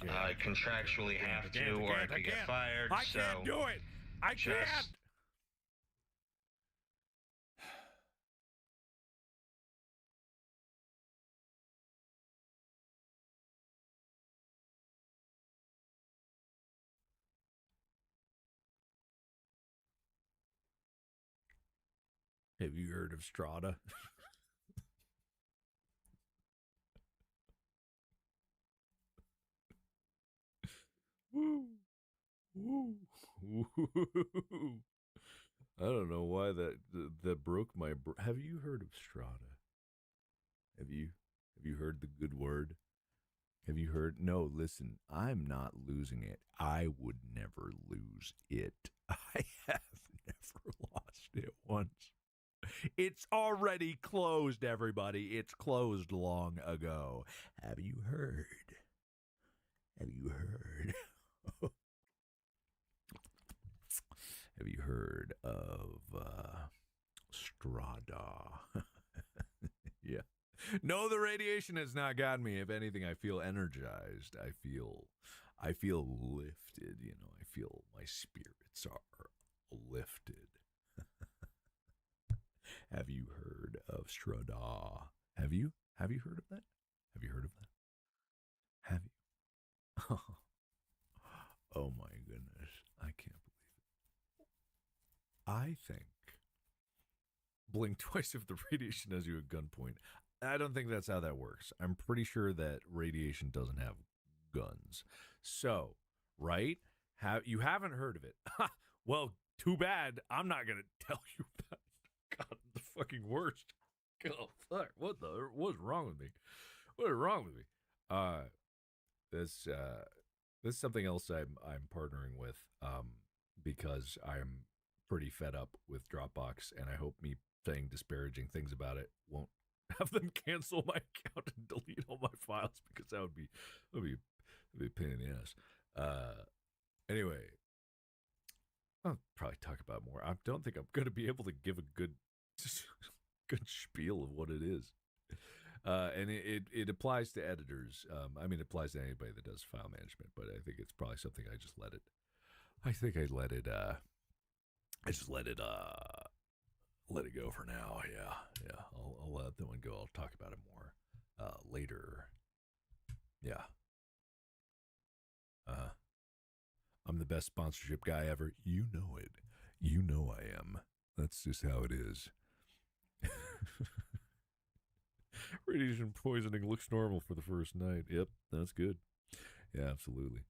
I contractually have to, or I could get fired. I can't do it. I can't. Have you heard of Strata? Woo. Woo. Woo. I don't know why that broke my have you heard of Strata? Have you heard the good word? Have you heard? No, listen, I'm not losing it. I would never lose it. I have never lost it once. It's already closed, everybody. It's closed long ago. Have you heard? Have you heard? Have you heard of Strada? Yeah. No, the radiation has not gotten me. If anything, I feel energized. I feel lifted. You know, I feel my spirits are lifted. Have you heard of Strada? Have you heard of that? Have you heard of that? Have you? Oh my goodness. I can't believe it. I think blink twice if the radiation has you at gunpoint. I don't think that's how that works. I'm pretty sure that radiation doesn't have guns. So, right? You haven't heard of it. Well, too bad. I'm not going to tell you that. God, the fucking worst. Oh, fuck. What's wrong with me? What is wrong with me? This is something else I'm partnering with because I'm pretty fed up with Dropbox, and I hope me saying disparaging things about it won't have them cancel my account and delete all my files, because that would be a pain in the ass. Anyway, I'll probably talk about more. I don't think I'm going to be able to give a good spiel of what it is. And it applies to editors. I mean, it applies to anybody that does file management, but I think it's probably something I just let it go for now. Yeah. I'll let that one go. I'll talk about it more later. Yeah. I'm the best sponsorship guy ever. You know it. You know I am. That's just how it is. Radiation poisoning looks normal for the first night. Yep, that's good. Yeah, absolutely.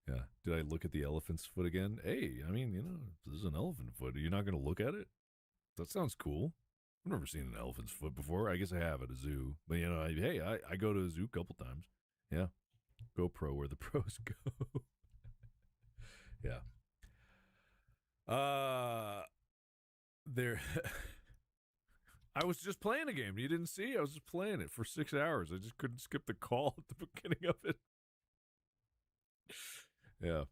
Yeah. Did I look at the elephant's foot again? Hey, I mean, this is an elephant foot. Are you not going to look at it? That sounds cool. I've never seen an elephant's foot before. I guess I have at a zoo. But, I go to a zoo a couple times. Yeah. GoPro where the pros go. Yeah. I was just playing a game. You didn't see? I was just playing it for 6 hours. I just couldn't skip the call at the beginning of it. Yeah.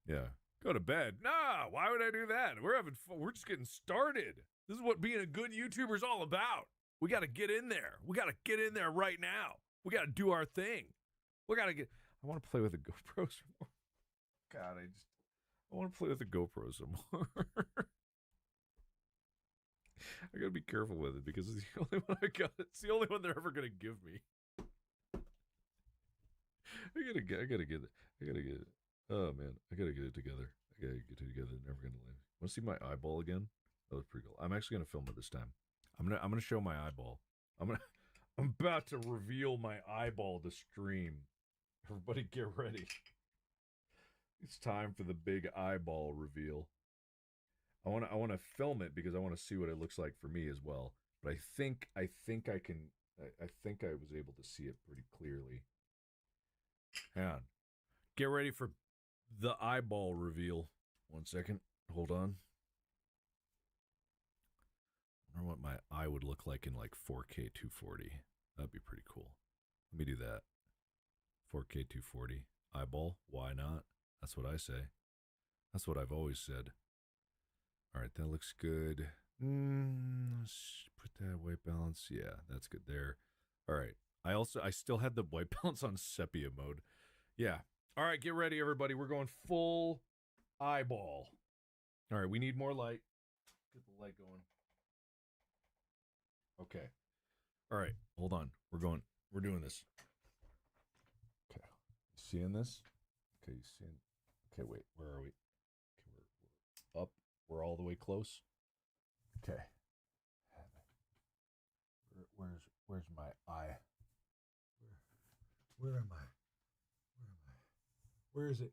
Yeah. Go to bed. Nah, why would I do that? We're having fun. We're just getting started. This is what being a good YouTuber is all about. We got to get in there. We got to get in there right now. We got to do our thing. We got to get... I want to play with the GoPro some more. God, I want to play with the GoPro some more. I got to be careful with it because it's the only one I got. It's the only one they're ever going to give me. I gotta get it. Oh man, I gotta get it together. Never gonna leave. Want to see my eyeball again? That was pretty cool. I'm actually gonna film it this time. I'm gonna show my eyeball. I'm about to reveal my eyeball to stream. Everybody get ready. It's time for the big eyeball reveal. I want to film it because I want to see what it looks like for me as well. But I think I was able to see it pretty clearly. Hang on. Get ready for the eyeball reveal. 1 second. Hold on. I wonder what my eye would look like in like 4K 240. That'd be pretty cool. Let me do that. 4K 240. Eyeball. Why not? That's what I say. That's what I've always said. All right, that looks good. Let's put that white balance. Yeah, that's good there. All right. I still had the white balance on sepia mode. Yeah. All right, get ready, everybody. We're going full eyeball. All right, we need more light. Get the light going. Okay. All right, hold on. We're doing this. Okay. Seeing this? Okay, you seeing? Okay, wait. Where are we? Okay, we're up. We're all the way close. Okay. Where's my eye? Where am I? Where is it?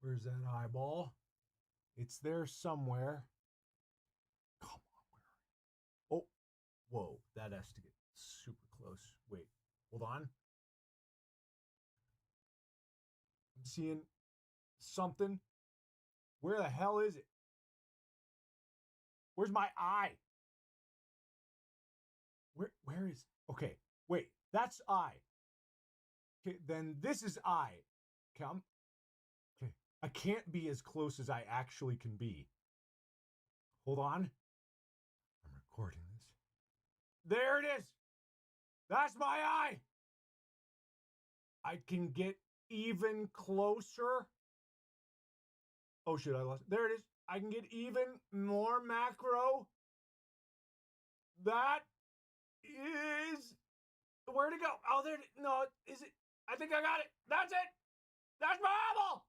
Where's that eyeball? It's there somewhere. Come on, where are you? Oh, whoa, that has to get super close. Wait, hold on. I'm seeing something. Where the hell is it? Where's my eye? Where is? Okay, wait, that's eye. Okay, then this is eye. Okay, okay. I can't be as close as I actually can be. Hold on. I'm recording this. There it is. That's my eye. I can get even closer. Oh shit, I lost. There it is. I can get even more macro. That is... Where'd it go? Oh, there it is. No, is it? I think I got it. That's it. That's my eyeball.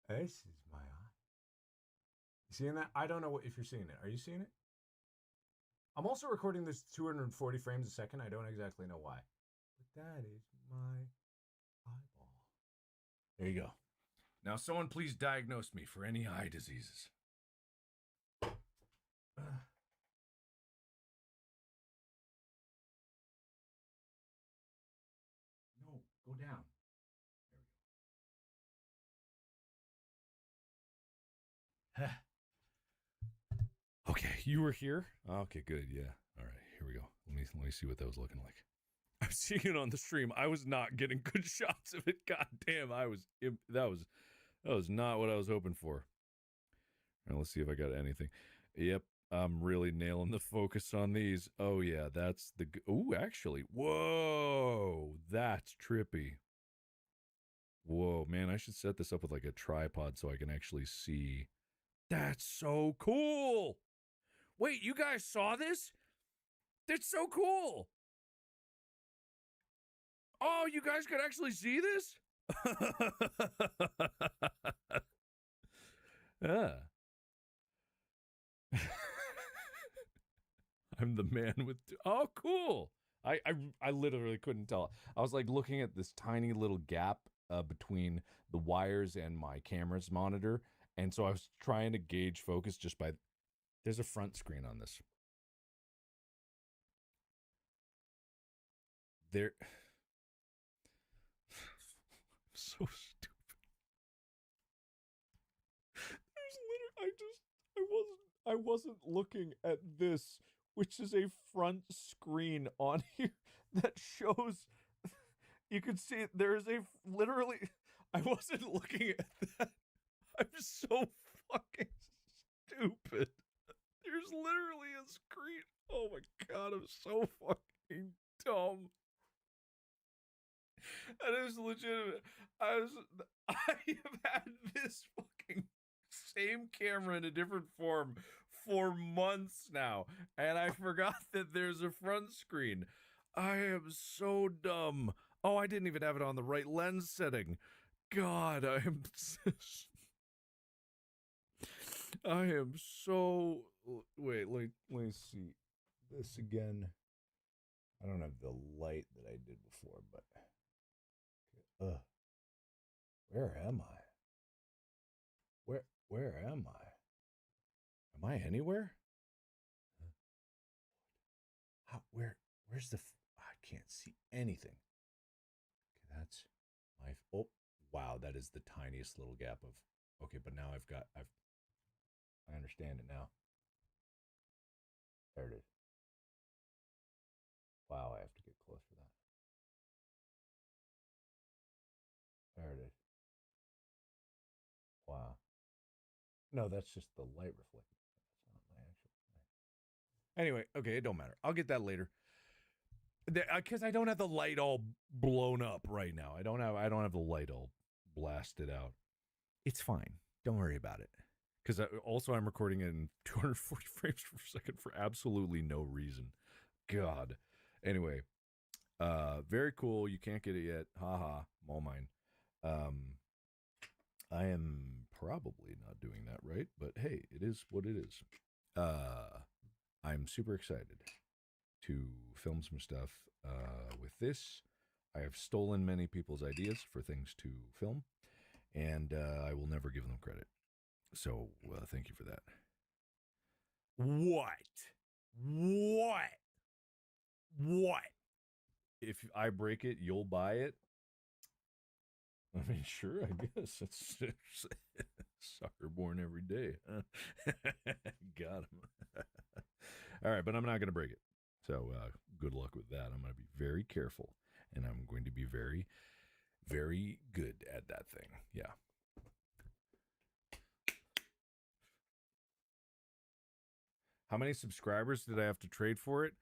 This is my eye. You seeing that? I don't know if you're seeing it. Are you seeing it? I'm also recording this 240 frames a second. I don't exactly know why. But that is my eyeball. There you go. Now, someone please diagnose me for any eye diseases. No, go down. There we go. Okay, you were here? Okay, good. Yeah. All right, here we go. Let me see what that was looking like. I'm seeing it on the stream. I was not getting good shots of it. God damn, that was not what I was hoping for. All right, let's see if I got anything. Yep, I'm really nailing the focus on these. Oh yeah, that's the... Ooh, actually. Whoa, that's trippy. Whoa, man, I should set this up with like a tripod so I can actually see. That's so cool. Wait, you guys saw this? That's so cool. Oh, you guys could actually see this? Yeah. I'm the man with... Oh, cool. I literally couldn't tell. I was like looking at this tiny little gap between the wires and my camera's monitor. And so I was trying to gauge focus just by... There's a front screen on this. There... So stupid. There's literally... wasn't looking at this, which is a front screen on here that shows. You can see there's a literally. I wasn't looking at that. I'm so fucking stupid. There's literally a screen. Oh my god, I'm so fucking dumb. That is legitimate. I have had this fucking same camera in a different form for months now, and I forgot that there's a front screen. I am so dumb. Oh, I didn't even have it on the right lens setting. God, I am so. Wait, let me see this again. I don't have the light that I did before, but where am I? Where am I? Am I anywhere? How? Where's the? I can't see anything. Okay, that's my. Oh, wow, that is the tiniest little gap of. Okay, but now I understand it now. There it is. Wow, I have to get close for that. There it is. Wow. No, that's just the light reflecting. That's not my actual thing. Anyway, okay, it don't matter. I'll get that later. Because I don't have the light all blown up right now. I don't have the light all blasted out. It's fine. Don't worry about it. Because also I'm recording in 240 frames per second for absolutely no reason. God. Anyway, very cool. You can't get it yet. Haha. All mine. I am probably not doing that right, but hey, it is what it is. I'm super excited to film some stuff with this. I have stolen many people's ideas for things to film, and I will never give them credit. So thank you for that. What? If I break it, you'll buy it? I mean, sure, I guess. It's sucker born every day. Got him. All right, but I'm not going to break it. So good luck with that. I'm going to be very careful, and I'm going to be very, very good at that thing. Yeah. How many subscribers did I have to trade for it?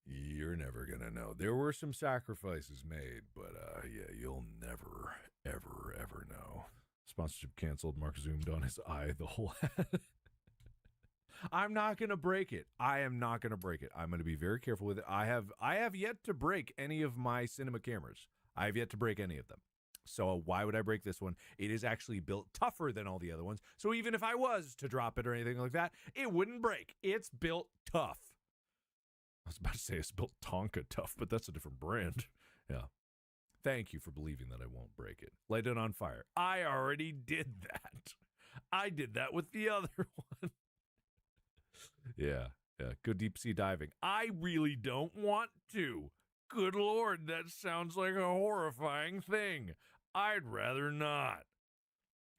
You're never going to know. There were some sacrifices made, but yeah, you'll never, ever, ever know. Sponsorship canceled. Mark zoomed on his eye the whole I'm not going to break it. I am not going to break it. I'm going to be very careful with it. I have yet to break any of my cinema cameras. I have yet to break any of them. So why would I break this one? It is actually built tougher than all the other ones. So even if I was to drop it or anything like that, it wouldn't break. It's built tough. I was about to say it's built Tonka tough, but that's a different brand. Yeah. Thank you for believing that I won't break it. Light it on fire. I already did that. I did that with the other one. Yeah. Go deep sea diving. I really don't want to. Good Lord, that sounds like a horrifying thing. I'd rather not.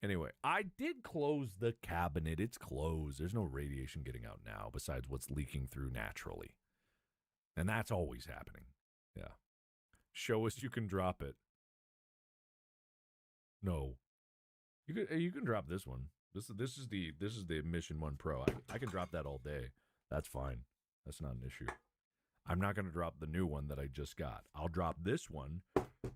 Anyway, I did close the cabinet. It's closed. There's no radiation getting out now besides what's leaking through naturally. And that's always happening. Yeah. Show us you can drop it. No. You can drop this one. This is the Mission 1 Pro. I can drop that all day. That's fine. That's not an issue. I'm not going to drop the new one that I just got. I'll drop this one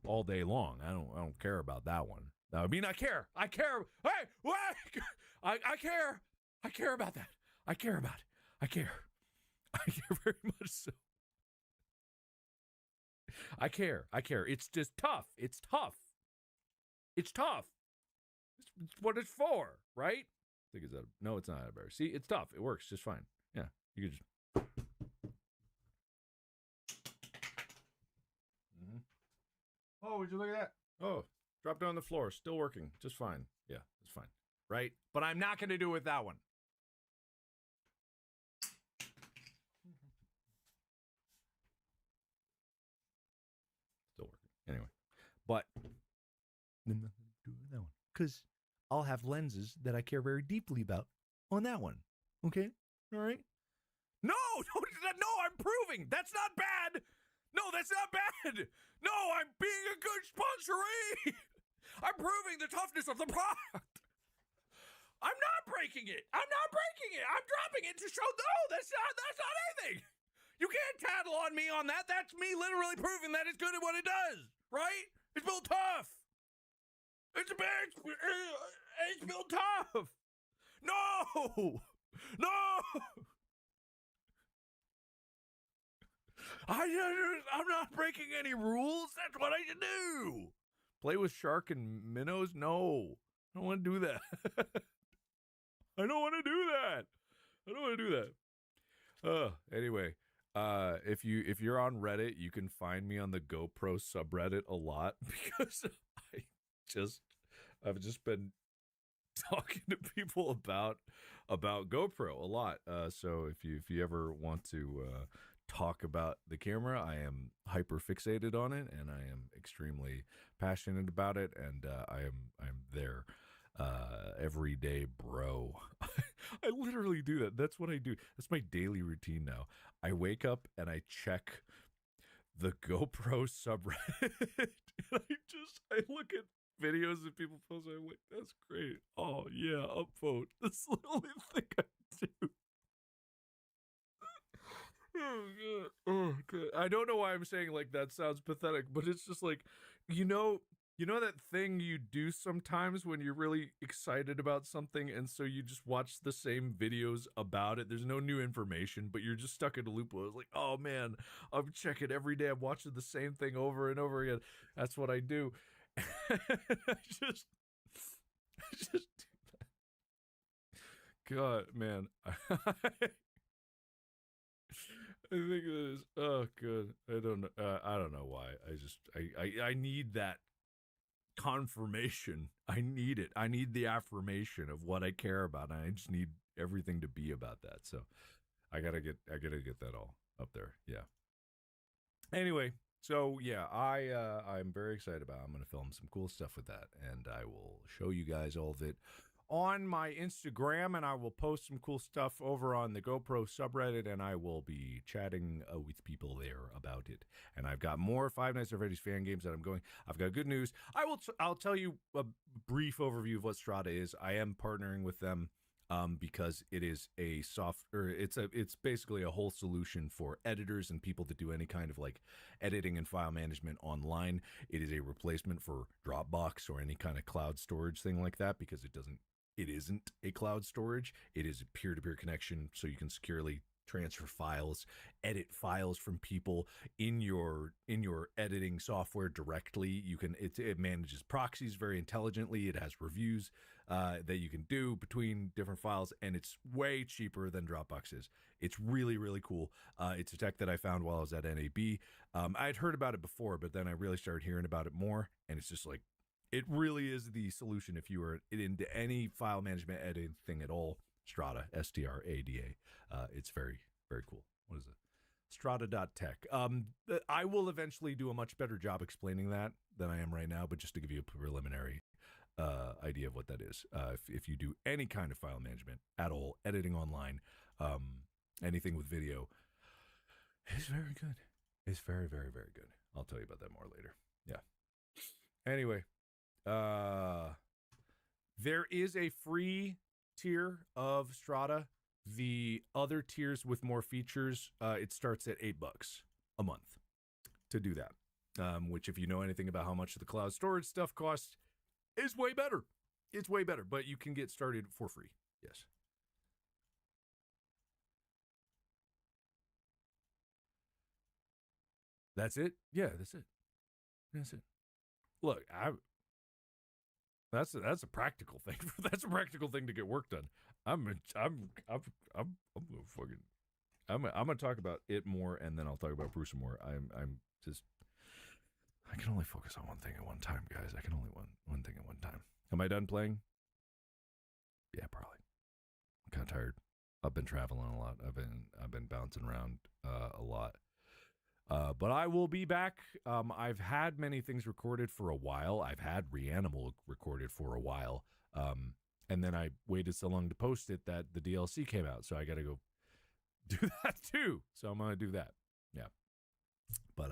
all day long. I don't care about that one. I mean, I care. I care. Hey, what? I care. I care about that. I care about it. I care. I care very much so. I care. It's just tough. It's tough. It's tough. It's what it's for, right? I think it's no, it's not a bear. See, it's tough. It works just fine. Yeah, you can just. Oh, would you look at that? Oh, dropped on the floor. Still working. Just fine. Yeah, it's fine. Right? But I'm not going to do it with that one. Still working. Anyway. But I'm not going to do it with that one. Because I'll have lenses that I care very deeply about. on that one. Okay? All right? No, I'm proving. That's not bad. No, that's not bad. No, I'm being a good sponsoree. I'm proving the toughness of the product. I'm not breaking it. I'm dropping it to show, no, that's not anything. You can't tattle on me on that. That's me literally proving that it's good at what it does, right? It's built tough. It's built tough. No. I'm not breaking any rules. That's what I should do. Play with shark and minnows? No. I don't want to do that. I don't want to do that. Anyway, if you're on Reddit, you can find me on the GoPro subreddit a lot because I've just been talking to people about GoPro a lot. So if you ever want to talk about the camera, I am hyper fixated on it and I am extremely passionate about it, and I'm there every day, bro. I literally do that. That's what I do. That's my daily routine now. I wake up and I check the GoPro subreddit. And I look at videos that people post. I'm like, that's great. Oh yeah, upvote. That's the only thing I do. Oh god. I don't know why I'm saying like that sounds pathetic, but it's just like, you know that thing you do sometimes when you're really excited about something, and so you just watch the same videos about it. There's no new information, but you're just stuck in a loop. I was like, oh man, I'm checking every day. I'm watching the same thing over and over again. That's what I do. I just do that. God, man. I think that is, oh good. I don't know why. I need that confirmation. I need it. I need the affirmation of what I care about. And I just need everything to be about that. So I gotta get that all up there. Yeah. Anyway, so yeah, I'm very excited about it. I'm gonna film some cool stuff with that, and I will show you guys all of it on my Instagram, and I will post some cool stuff over on the GoPro subreddit, and I will be chatting with people there about it. And I've got more Five Nights at Freddy's fan games that I'm going. I've got good news. I'll tell you a brief overview of what Strata is. I am partnering with them because it is a it's basically a whole solution for editors and people to do any kind of like editing and file management online. It is a replacement for Dropbox or any kind of cloud storage thing like that, because it isn't a cloud storage. It is a peer-to-peer connection, so you can securely transfer files, edit files from people in your editing software directly. You can it manages proxies very intelligently. It has reviews that you can do between different files, and it's way cheaper than Dropbox is. It's really, really cool. It's a tech that I found while I was at NAB. I'd heard about it before, but then I really started hearing about it more, and it's just like, it really is the solution if you are into any file management editing thing at all. Strata, STRADA. It's very, very cool. What is it? Strata.tech. I will eventually do a much better job explaining that than I am right now, but just to give you a preliminary idea of what that is. If you do any kind of file management at all, editing online, anything with video, it's very good. It's very, very, very good. I'll tell you about that more later. Yeah. Anyway. There is a free tier of Strata. The other tiers with more features, it starts at $8 a month to do that. Which, if you know anything about how much the cloud storage stuff costs, is way better. It's way better, but you can get started for free. Yes. That's it? Yeah, that's it. That's it. Look, that's a practical thing. That's a practical thing to get work done. I'm gonna talk about it more, and then I'll talk about Bruce more. I can only focus on one thing at one time, guys. I can only one thing at one time. Am I done playing? Yeah, probably. I'm kind of tired. I've been traveling a lot. I've been bouncing around a lot. But I will be back. I've had many things recorded for a while. I've had Reanimal recorded for a while. And then I waited so long to post it that the DLC came out. So I got to go do that too. So I'm going to do that. Yeah. But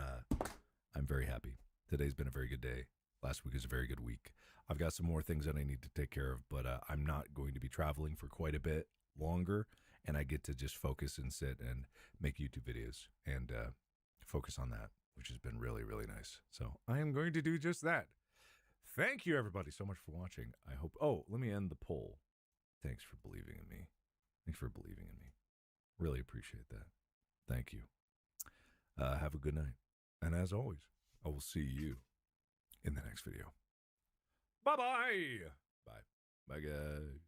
I'm very happy. Today's been a very good day. Last week was a very good week. I've got some more things that I need to take care of, but I'm not going to be traveling for quite a bit longer. And I get to just focus and sit and make YouTube videos and focus on that, which has been really, really nice. So I am going to do just that. Thank you, everybody, so much for watching. I hope... Oh, let me end the poll. Thanks for believing in me. Thanks for believing in me. Really appreciate that. Thank you. Have a good night. And as always, I will see you in the next video. Bye-bye. Bye. Bye, guys.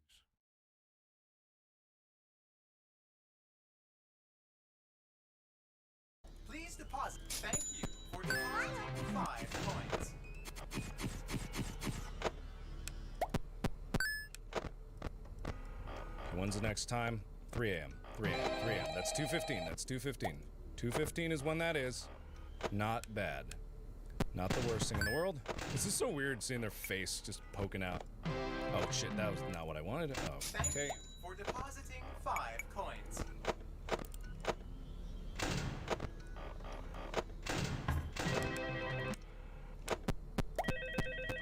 Please deposit. Thank you for depositing 5 coins. When's the next time? 3 a.m. 3 a.m. 3 a.m. That's 2:15. That's 2:15. 2:15 is when that is. Not bad. Not the worst thing in the world. This is so weird seeing their face just poking out. Oh shit, that was not what I wanted. Oh, Thank okay. you for depositing 5 coins.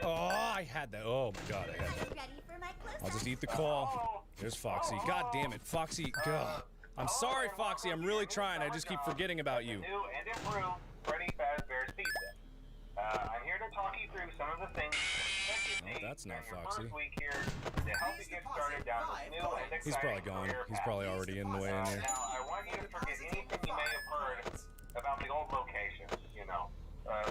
Oh, I had that. Oh my god, I had that. I'll just eat the call. There's Foxy. God damn it, Foxy. God. I'm sorry, Foxy. I'm really trying. I just keep forgetting about you. New and improved Freddy Fazbear's Pizza. I'm here to talk you through some of the things Oh, that's not Foxy. first week here to help you get started down this new and exciting He's probably gone. career He's path. probably already in the way in there. Now, I want you to forget anything you may have heard about the old locations, you know.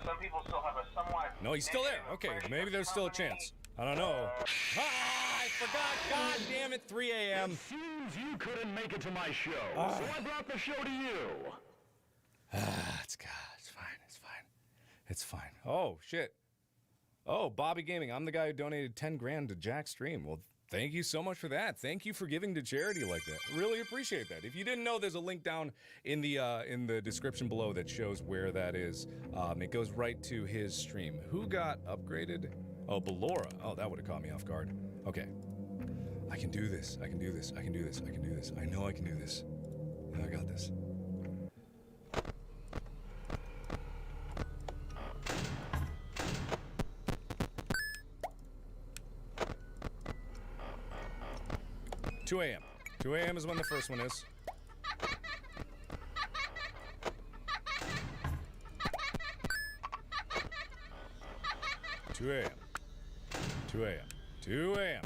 Some people still have a somewhat... No, he's still there. Okay, maybe there's still a chance. I don't know. Ah, I forgot. God damn it, 3 a.m. It seems you couldn't make it to my show, Ah. so I brought the show to you. It's fine. It's fine. It's fine. Oh, shit. Oh, Bobby Gaming. I'm the guy who donated 10 grand to Jack's stream. Well, thank you so much for that. Thank you for giving to charity like that. Really appreciate that. If you didn't know, there's a link down in the description below that shows where that is. It goes right to his stream. Who got upgraded? Oh, Ballora. Oh, that would have caught me off guard. Okay. I can do this. I can do this. I can do this. I can do this. I know I can do this. I got this. $2 a.m. 2 a.m. is when the first one is. $2 a.m. 2 a.m. 2 a.m.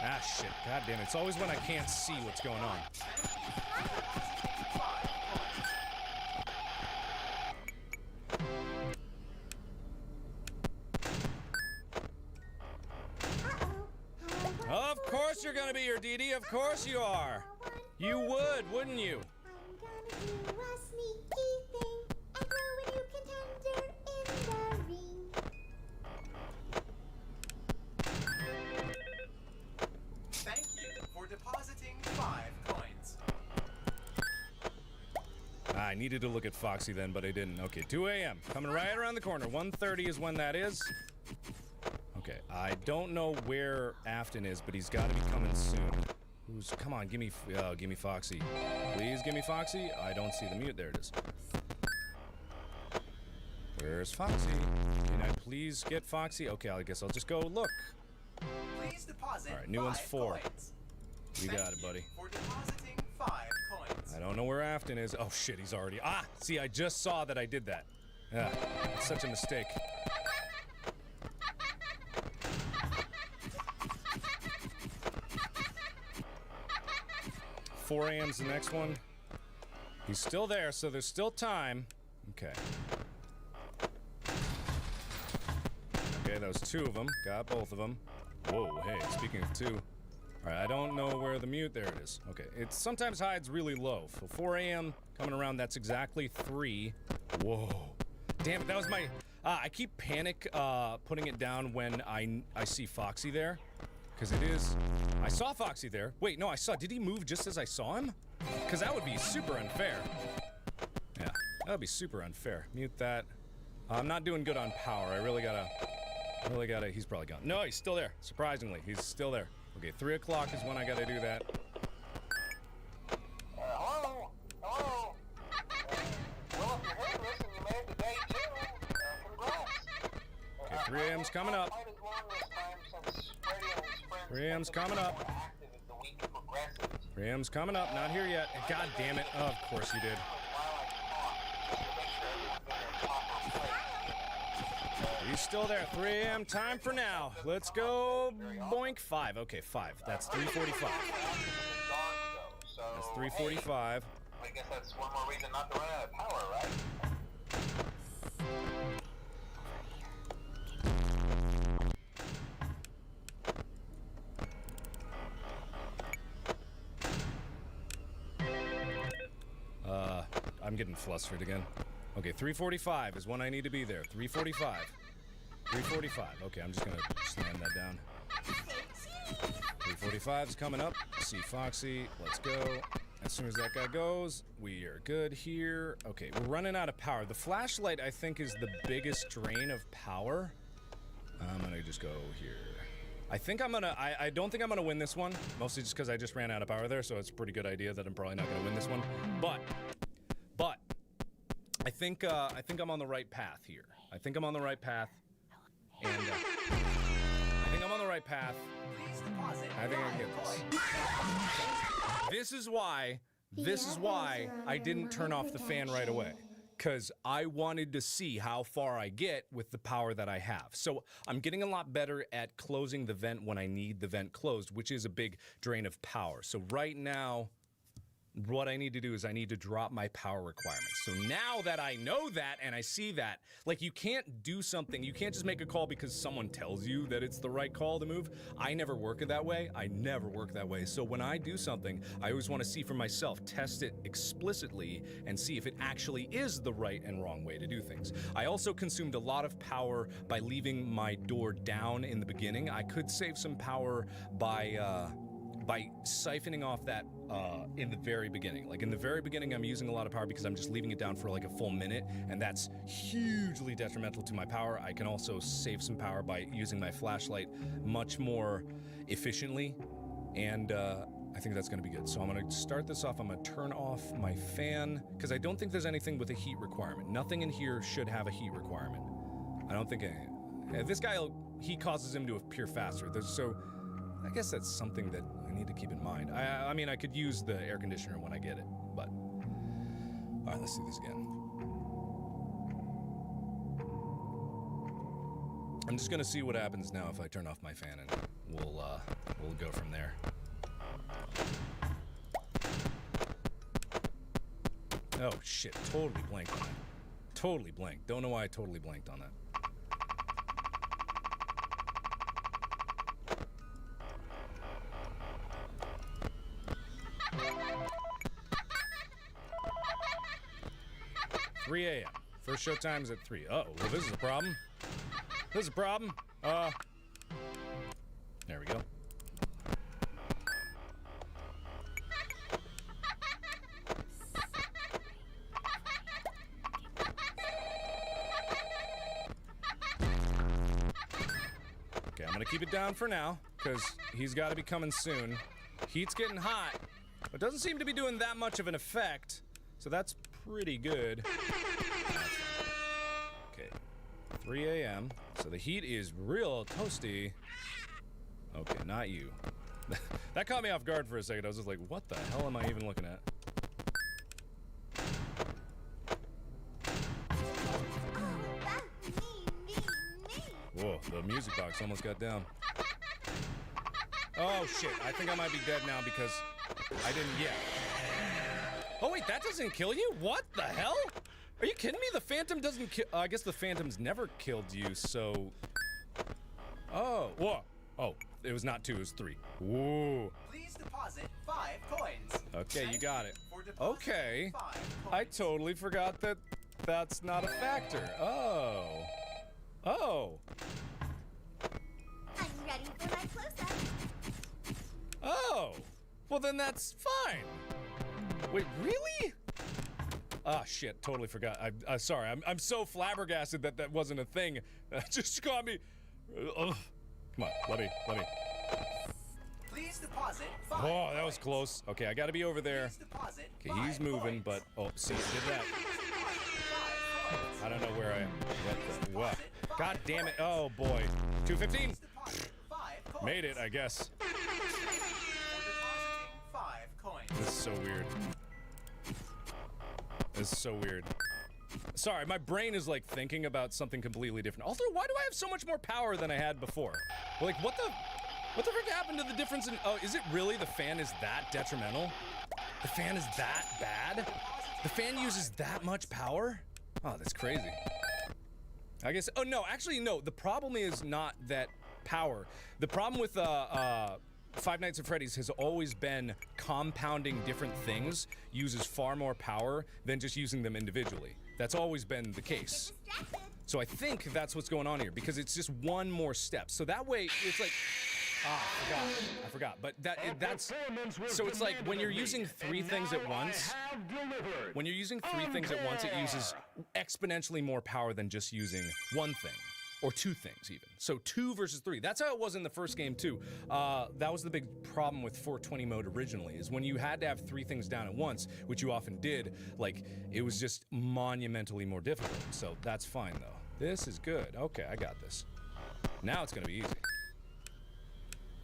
Ah, shit. God damn it. It's always when I can't see what's going on. Of course you're gonna be here, Dee Dee. Of course you are. You would, wouldn't you? Thank you for depositing 5 coins. I needed to look at Foxy then, but I didn't. Okay, 2 a.m. Coming right around the corner. 1:30 is when that is. Okay, I don't know where Afton is, but he's got to be coming soon. Come on, give me Foxy. Please give me Foxy. I don't see the mute. There it is. Where's Foxy? Can I please get Foxy? Okay, I guess I'll just go look. Please deposit. All right, new one's 4. Coins. You got it, buddy. For depositing 5 coins. I don't know where Afton is. Oh shit, he's already. Ah, see, I just saw that I did that. Yeah, it's such a mistake. $4 a.m.'s the next one. He's still there, so there's still time. Okay. Okay, that was 2 of them. Got both of them. Whoa, hey, speaking of 2. All right, I don't know where the mute. There it is. Okay, it sometimes hides really low. So 4 a.m. coming around, that's exactly 3. Whoa. Damn it, that was my... I keep panic putting it down when I see Foxy there. Because it is... I saw Foxy there. Wait, no, I saw... Did he move just as I saw him? Because that would be super unfair. Yeah. That would be super unfair. Mute that. I'm not doing good on power. I really gotta, he's probably gone. No, he's still there. Surprisingly, he's still there. Okay, 3 o'clock is when I gotta do that. Hello? Hello? Well, if you're hearing this and you made it to day 2, congrats. Okay, 3 a.m.'s coming up. 3 a.m.'s coming up. 3 a.m.'s coming up. Not here yet. God damn it. Oh, of course you did. He's still there. 3 a.m. time for now. Let's go. Boink. 5. Okay, 5. That's 3:45. That's 3:45. I guess that's one more reason not to run out of power, right? I'm getting flustered again. Okay, 3:45 is when I need to be there. 3:45. 3:45. Okay, I'm just gonna slam that down. 3:45 is coming up. See Foxy. Let's go. As soon as that guy goes, we are good here. Okay, we're running out of power. The flashlight, I think, is the biggest drain of power. I'm gonna just go here. I think I'm gonna, I don't think I'm gonna win this one, mostly just because I just ran out of power there, so it's a pretty good idea that I'm probably not gonna win this one. But I think I'm on the right path here. I think I'm on the right path, and I think I'm on the right path. I think I can get this. This is why I didn't turn off the fan right away. Because I wanted to see how far I get with the power that I have. So I'm getting a lot better at closing the vent when I need the vent closed, which is a big drain of power. So right now, what I need to do is I need to drop my power requirements. So now that I know that and I see that, like, you can't do something, you can't just make a call because someone tells you that it's the right call to move. I never work it that way. I never work that way. So when I do something, I always want to see for myself, test it explicitly and see if it actually is the right and wrong way to do things. I also consumed a lot of power by leaving my door down in the beginning. I could save some power by siphoning off that in the very beginning. Like in the very beginning, I'm using a lot of power because I'm just leaving it down for like a full minute, and that's hugely detrimental to my power. I can also save some power by using my flashlight much more efficiently, and I think that's gonna be good. So I'm gonna start this off. I'm gonna turn off my fan, because I don't think there's anything with a heat requirement. Nothing in here should have a heat requirement. I don't think this guy, he causes him to appear faster. So I guess that's something that I need to keep in mind. I mean, I could use the air conditioner when I get it, but... All right, let's do this again. I'm just gonna see what happens now if I turn off my fan, and we'll go from there. Oh, shit. Totally blanked on that. Totally blanked. Don't know why I totally blanked on that. $3 a.m. First show time's at 3. Uh-oh, well, this is a problem. This is a problem. There we go. Okay, I'm gonna keep it down for now, because he's gotta be coming soon. Heat's getting hot, but doesn't seem to be doing that much of an effect, so that's pretty good. Okay, 3 a.m. So the heat is real toasty. Okay, not you. That caught me off guard for a second. I was just like, what the hell am I even looking at? Whoa, the music box almost got down. Oh shit, I think I might be dead now because I didn't yet. Oh wait, that doesn't kill you? What the hell? Are you kidding me? The Phantom doesn't kill. I guess the Phantom's never killed you, so. Oh, whoa. Oh, it was not 2, it was 3. Whoa. Please deposit 5 coins. Okay, you got it. Okay. I totally forgot that that's not a factor. Oh. Oh. I'm ready for my close-up. Oh. Well, then that's fine. Wait, really? Ah, shit, totally forgot. I'm sorry. I'm so flabbergasted that that wasn't a thing. That just got me. Ugh. Come on, let me. Please deposit. Oh, that was close. Okay, I gotta be over there. Okay, he's moving, but oh, see, did that. I don't know where I am. What? God damn it! Oh boy, 215. Made it, I guess. This is so weird. This is so weird. Sorry, my brain is like thinking about something completely different. Also, why do I have so much more power than I had before? Like, what the frick happened to the difference in? Oh, is it really the fan is that detrimental? The fan is that bad? The fan uses that much power? Oh, that's crazy. I guess. Oh no, actually no. The problem is not that power. The problem with Five Nights at Freddy's has always been compounding different things uses far more power than just using them individually. That's always been the case. So I think that's what's going on here because it's just one more step. So that way it's like, I forgot. But that's, so it's like when you're using three things at once, when you're using three things at once, it uses exponentially more power than just using one thing. Or two things even. So 2 versus 3. That's how it was in the first game too. That was the big problem with 420 mode originally, is when you had to have 3 things down at once, which you often did, like, it was just monumentally more difficult. So that's fine though. This is good. Okay, I got this. Now it's gonna be easy.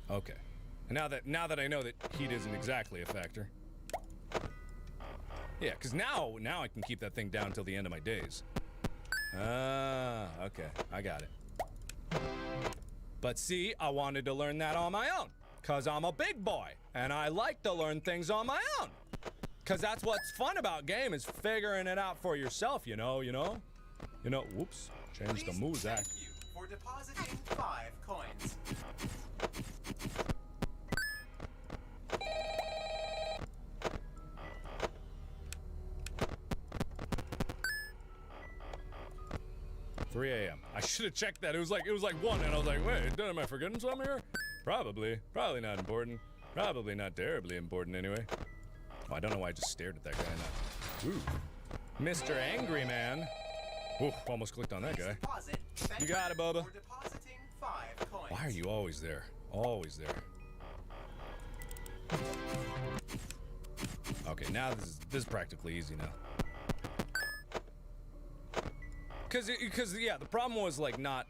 Okay. And now that I know that heat isn't exactly a factor. Yeah, because now I can keep that thing down till the end of my days. Ah, okay, I got it. But see, I wanted to learn that on my own, cause I'm a big boy, and I like to learn things on my own. Cause that's what's fun about game is figuring it out for yourself, you know? Whoops, changed the moves act. Thank you for depositing 5 coins. $3 a.m. I should have checked that. It was like 1, and I was like, wait, am I forgetting something here? Probably not important. Probably not terribly important anyway. Oh, I don't know why I just stared at that guy now. Ooh, Mr. Angry Man. Ooh, almost clicked on that guy. You got it, Bubba. Why are you always there? Always there. Okay, now this is practically easy now. Because yeah, the problem was like not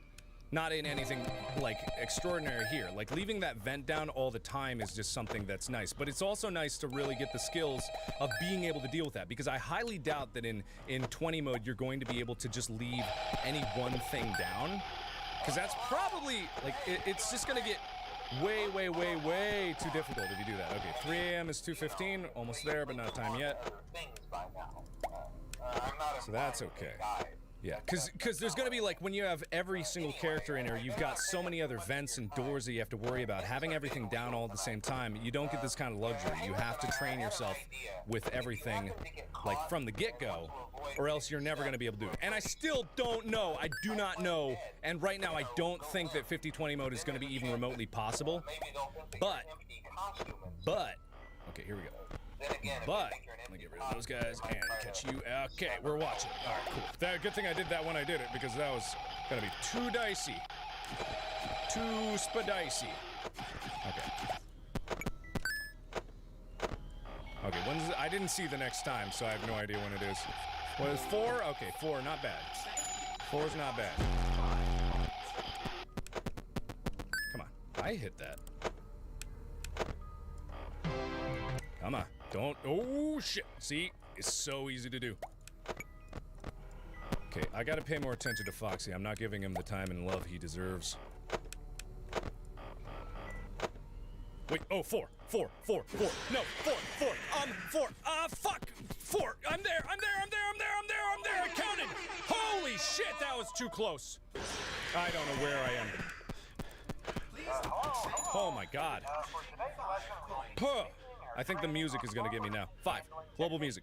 in anything like extraordinary here. Like leaving that vent down all the time is just something that's nice. But it's also nice to really get the skills of being able to deal with that. Because I highly doubt that in 20 mode you're going to be able to just leave any one thing down. Because that's probably like it's just gonna get way too difficult if you do that. Okay, 3 a.m. is 2:15, almost there, but not time yet. So that's okay. Yeah, because there's going to be, like, when you have every single character in here, you've got so many other vents and doors that you have to worry about. Having everything down all at the same time, you don't get this kind of luxury. You have to train yourself with everything, like, from the get-go, or else you're never going to be able to do it. And I still don't know. I do not know. And right now, I don't think that 50-20 mode is going to be even remotely possible. But, okay, here we go. But, let me get rid of those guys and catch you. Okay, we're watching. All right, cool. Good thing I did that when I did it, because that was gonna be too dicey. Too spadicey. Okay. Okay, when's I didn't see the next time, so I have no idea when it is. What is 4? Okay, 4, not bad. 4's not bad. Come on, I hit that. Come on. Don't. Oh, shit. See? It's so easy to do. Okay, I gotta pay more attention to Foxy. I'm not giving him the time and love he deserves. Wait, oh, 4. No, 4. 4. Fuck. 4. I'm there. I counted. Holy shit, that was too close. I don't know where I am. Oh my God. Puh. I think the music is gonna get me now. 5. Global music.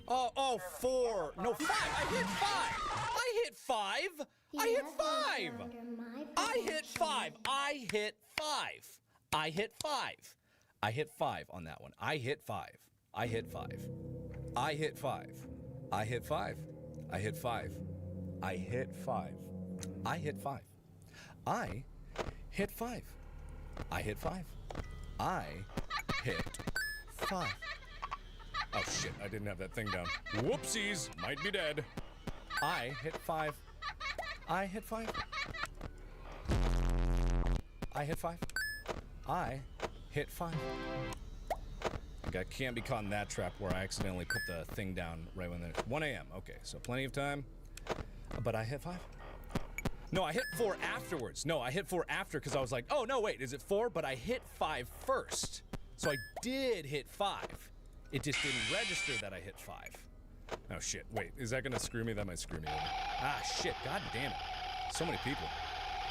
Oh, 4. No, 5. I hit 5. I hit 5 on that one. I hit 5. I hit 5. I hit 5. I hit 5. I hit 5. I hit 5. I hit 5. I hit 5. I hit 5. I hit 5. Oh shit, I didn't have that thing down. Whoopsies, might be dead. I hit 5. I hit 5. I hit 5. I hit 5. I can't be caught in that trap where I accidentally put the thing down right when it's 1 a.m. Okay, so plenty of time. But I hit 5. No, I hit 4 afterwards. No, I hit 4 after because I was like, oh, no, wait, is it 4? But I hit 5 first. So I did hit 5. It just didn't register that I hit 5. Oh, shit. Wait, is that going to screw me? That might screw me over. Ah, shit. God damn it. So many people.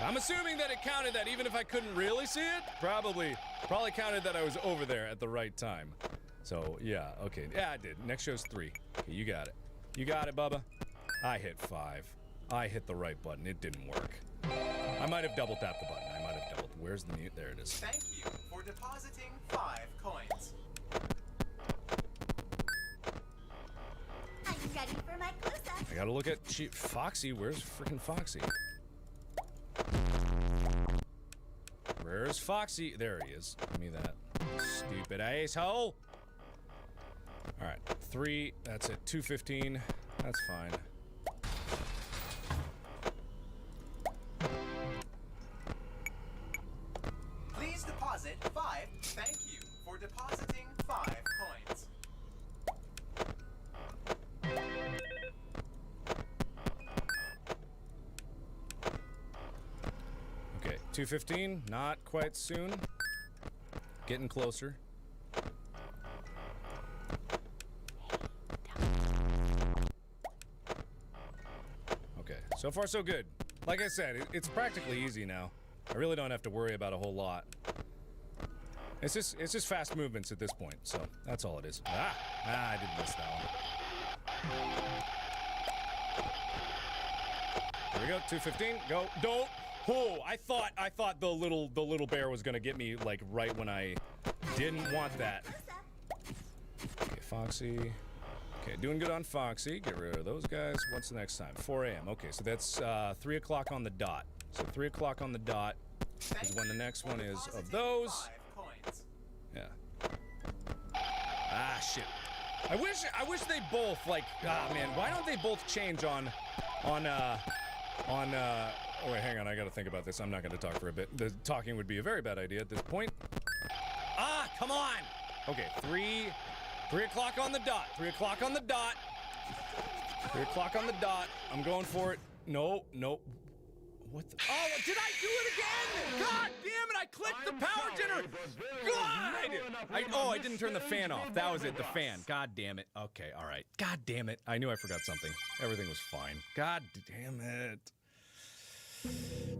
I'm assuming that it counted that even if I couldn't really see it, probably counted that I was over there at the right time. So, yeah, okay. Yeah, I did. Next show's 3. Okay, you got it. You got it, Bubba. I hit 5. I hit the right button. It didn't work. I might have double tapped the button. I might have doubled. Where's the mute? There it is. Thank you for depositing 5 coins. Are you ready for my close-up? I gotta look at Foxy. Where's freaking Foxy? Where's Foxy? There he is. Give me that. Stupid asshole. All right, 3. That's it. 215. That's fine. Please deposit 5. Thank you for depositing 5 coins. Okay, 215. Not quite soon. Getting closer. Okay, so far so good. Like I said, it's practically easy now. I really don't have to worry about a whole lot. It's just fast movements at this point, so that's all it is. I did miss that one. Here we go, 215. Go. Don't. Oh, I thought the little bear was gonna get me like right when I didn't want that. Okay, Foxy. Okay, doing good on Foxy. Get rid of those guys. What's the next time? 4 a.m. Okay, so that's 3 o'clock on the dot. So 3 o'clock on the dot is when the next one is of those. Yeah. Ah, shit. I wish they both like. Ah, man. Why don't they both change on? Oh wait, hang on. I gotta think about this. I'm not gonna talk for a bit. The talking would be a very bad idea at this point. Ah, come on. Okay, 3 o'clock on the dot. 3 o'clock on the dot. 3 o'clock on the dot. I'm going for it. No. What the? Oh, did I do it again? God damn it! I clicked the power generator. God! I didn't turn the fan off. That was it. The fan. God damn it. Okay, all right. God damn it. I knew I forgot something. Everything was fine. God damn it.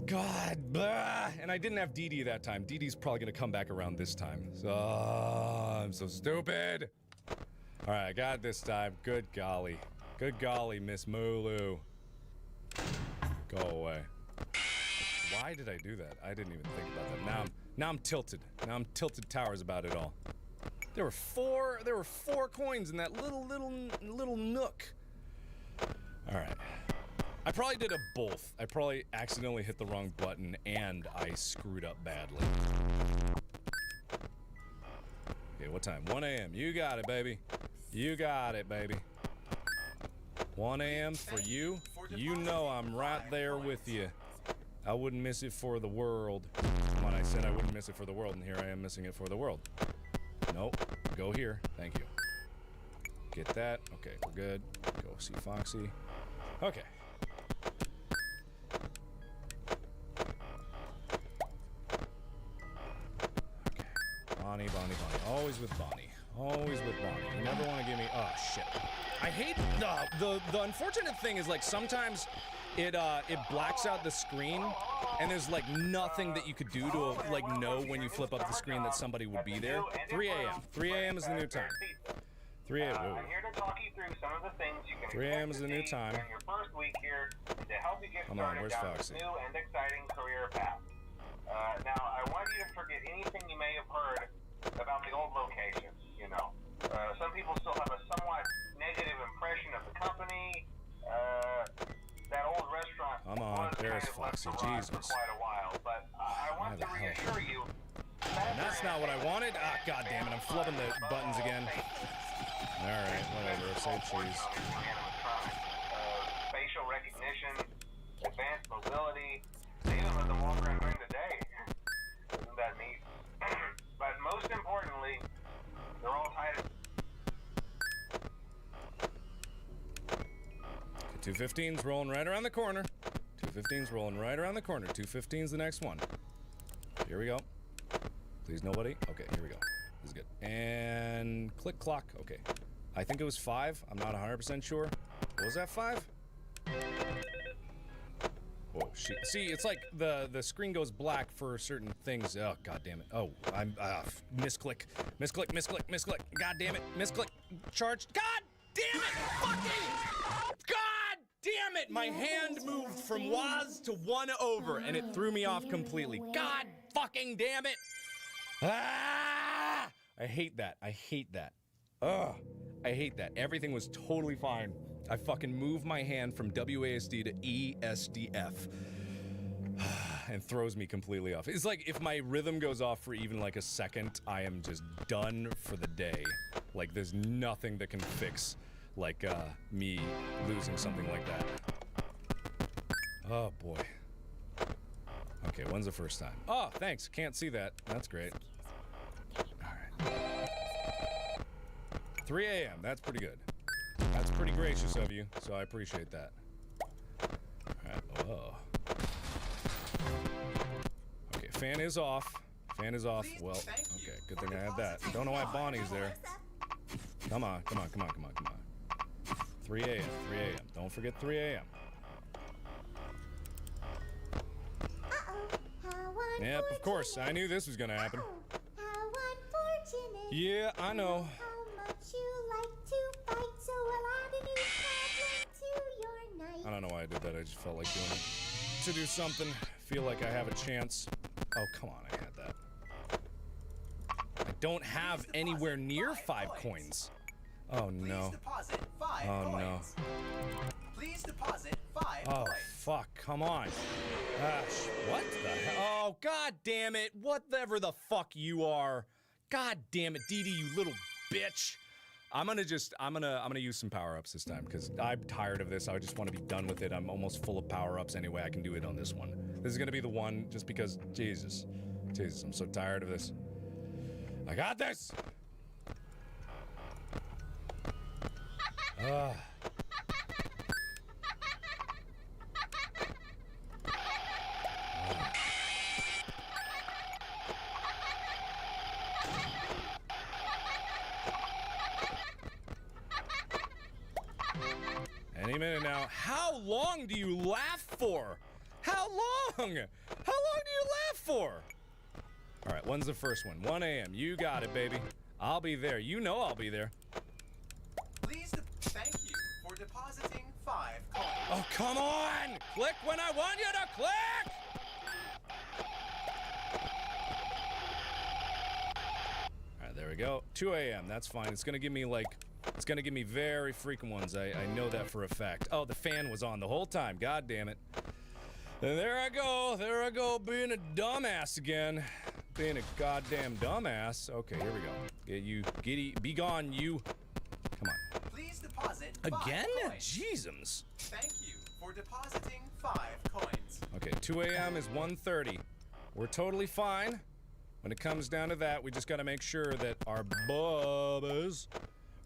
God. Blah. And I didn't have Dee Dee that time. Dee Dee's probably gonna come back around this time. So I'm so stupid. All right, I got it this time. Good golly. Good golly, Miss Mulu. Go away. Why did I do that? I didn't even think about that. Now I'm tilted. Now I'm tilted towers about it all. There were four coins in that little nook. All right. I probably did a both. I probably accidentally hit the wrong button and I screwed up badly. Okay, what time? 1 a.m. You got it, baby. You got it, baby. 1 a.m. for you. You know I'm right there with you. I wouldn't miss it for the world. When I said I wouldn't miss it for the world, and here I am missing it for the world. Nope. Go here. Thank you. Get that. Okay, we're good. Go see Foxy. Okay. Bonnie. Always with Bonnie. Always with Bonnie. You never want to give me... Oh, shit. I hate... The unfortunate thing is, like, sometimes it blacks out the screen, and there's, like, nothing that you could do to, like, know when you flip up the screen that somebody would be there. 3 a.m. 3 a.m. is the new time. 3 a.m. Whoa. I'm here to talk you through some of the things you can 3 a.m. is the new time. during your first week here to help you get Come on, started where's down Foxy? this new and exciting career path. Now, I want you to forget anything you may have heard about the old locations, you know. Some people Foxy, Jesus. Quite a while, but I want to reassure you. And that's not what I wanted. Ah, god damn it, I'm flubbing the buttons again. Alright, whatever, say cheese. Facial recognition, advanced mobility, they even let them walk around during the day. Isn't that neat? But most importantly, they're all tied. 215's rolling right around the corner. 215's rolling right around the corner. 215's the next one. Here we go. Please nobody. Okay, here we go. This is good. And click clock. Okay. I think it was 5. I'm not 100% sure. Was that 5? Oh, shit. See, it's like the screen goes black for certain things. Oh, god damn it. Oh, I'm misclick. Misclick, misclick, misclick. God damn it. Misclick. Charged. God damn it. Fucking God damn it. My hand moved from was to 1 over and it threw me off completely. God fucking damn it. Ah! I hate that. I hate that. Ugh. I hate that. Everything was totally fine. I fucking moved my hand from WASD to ESDF and throws me completely off. It's like if my rhythm goes off for even like a second, I am just done for the day. Like there's nothing that can fix like me losing something like that. Oh boy. Okay, when's the first time? Oh, thanks. Can't see that. That's great. All right. 3 a.m. That's pretty good. That's pretty gracious of you, so I appreciate that. All right. Whoa. Okay, fan is off. Fan is off. Well, okay, good thing I had that. Don't know why Bonnie's there. Come on, come on, come on, come on, come on. 3 a.m. 3 a.m. Don't forget 3 a.m. Yep, of course. I knew this was gonna happen. Yeah, I know. I don't know why I did that. I just felt like doing it. To do something. Feel like I have a chance. Oh, come on. I had that. I don't have anywhere near 5 coins. Oh, no. Oh, no. Please deposit 5 Oh, fuck. Come on. What the hell? Oh, god damn it. Whatever the fuck you are. God damn it, Dee Dee, you little bitch. I'm gonna use some power-ups this time, because I'm tired of this. I just want to be done with it. I'm almost full of power-ups anyway. I can do it on this one. This is gonna be the one, just because, Jesus. Jesus, I'm so tired of this. I got this! Any minute now. How long do you laugh for? How long? How long do you laugh for? All right, when's the first one? 1 a.m. You got it, baby. I'll be there. You know I'll be there. Please, thank you for depositing 5 coins. Oh, come on! Click when I want you to click! All right, there we go. 2 a.m. That's fine. It's gonna give me like... It's gonna give me very frequent ones. I know that for a fact. Oh, the fan was on the whole time. God damn it. And there I go. There I go, being a dumbass again. Being a goddamn dumbass. Okay, here we go. Get you, giddy, be gone, you. Come on. Please deposit 5 again? coins. Jeezums. Thank you for depositing 5 coins. Okay, 2 a.m. is 1:30. We're totally fine. When it comes down to that, we just gotta make sure that our bubbas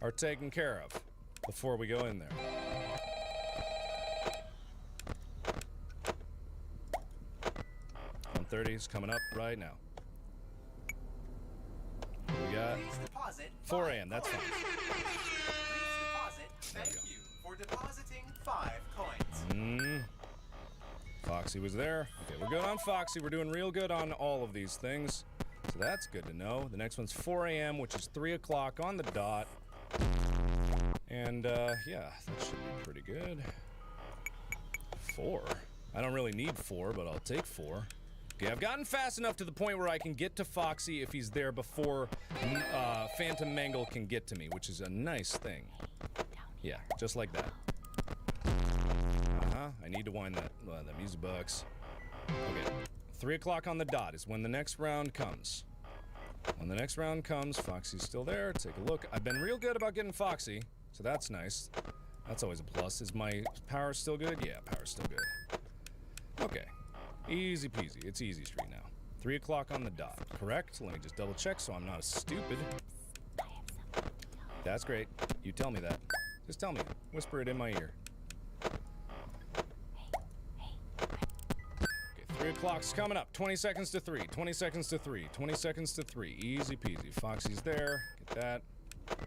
are taken care of before we go in there. $130 is coming up right now. We got 4 a.m. That's fine. Thank you for depositing 5 coins. Foxy was there. Okay, we're good on Foxy. We're doing real good on all of these things. So that's good to know. The next one's 4 a.m., which is 3 o'clock on the dot. And, yeah, that should be pretty good. 4. I don't really need 4, but I'll take 4. Okay, I've gotten fast enough to the point where I can get to Foxy if he's there before Phantom Mangle can get to me, which is a nice thing. Yeah, just like that. I need to wind that music box. Okay. 3 o'clock on the dot is when the next round comes. When the next round comes, Foxy's still there. Take a look. I've been real good about getting Foxy, so that's nice. That's always a plus. Is my power still good? Yeah, power's still good. Okay. Easy peasy. It's easy street now. 3 o'clock on the dot. Correct? Let me just double check so I'm not stupid. That's great. You tell me that. Just tell me. Whisper it in my ear. 3 o'clock's coming up. 20 seconds to 3. 20 seconds to 3. 20 seconds to 3. Easy peasy. Foxy's there. Get that.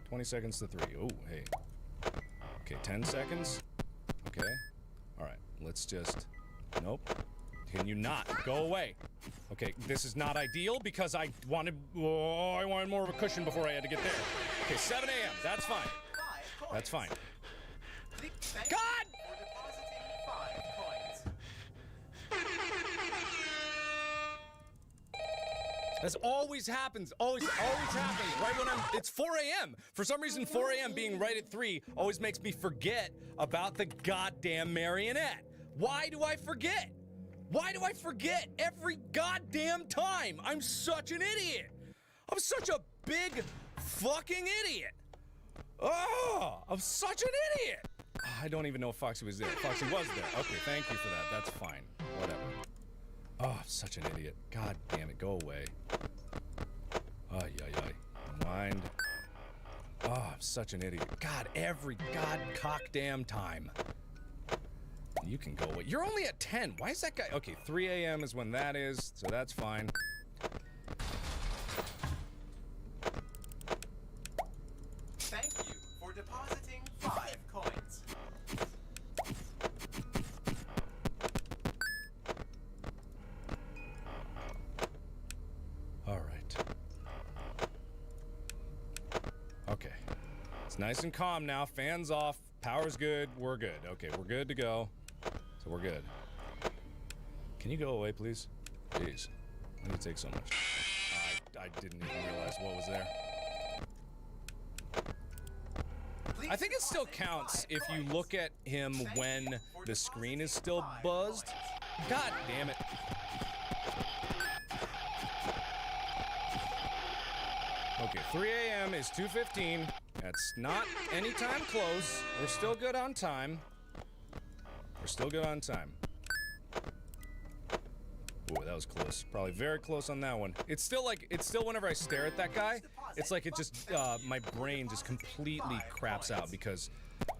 20 seconds to 3. Oh, hey. Okay, 10 seconds. Okay. All right. Let's just... Nope. Can you not? Go away. Okay, this is not ideal because I wanted more of a cushion before I had to get there. Okay, 7 a.m. That's fine. That's fine. God! This always happens. Always happens. Right when it's 4 a.m. For some reason, 4 a.m. being right at 3 always makes me forget about the goddamn marionette. Why do I forget? Why do I forget every goddamn time? I'm such an idiot. I'm such a big fucking idiot. Oh, I'm such an idiot. I don't even know if Foxy was there. Foxy was there. Okay, thank you for that. That's fine. Whatever. Oh, I'm such an idiot. God damn it, go away. Ay, ay, ay. Mind. Oh, I'm such an idiot. God, every cockdamn time. You can go away. You're only at 10. Why is that guy? Okay, 3 a.m. is when that is, so that's fine. Thank you for depositing 5 coins. All right. Okay. It's nice and calm now. Fans off. Power's good. We're good. Okay, we're good to go. So we're good. Can you go away, please? Jeez. Why do you take so much? I didn't even realize what was there. I think it still counts if you look at him when the screen is still buzzed. God damn it. Okay, 3 a.m. is 2:15. That's not any time close. We're still good on time. We're still good on time. Ooh, that was close. Probably very close on that one. It's still whenever I stare at that guy, it's like it just, my brain just completely craps out because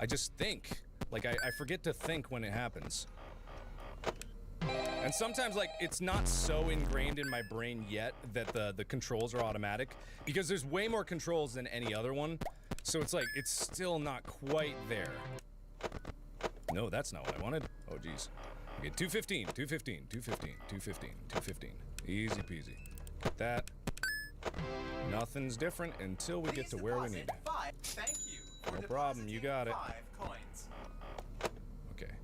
I just think. Like, I forget to think when it happens. And sometimes, like, it's not so ingrained in my brain yet that the controls are automatic because there's way more controls than any other one. So it's like, it's still not quite there. No, that's not what I wanted. Oh, geez. Okay, 2:15, 2:15, 2:15, 2:15, 2:15. Easy peasy. Get that. Nothing's different until we get to where we need it. Thank you. No problem, you got it. 5 coins. Okay.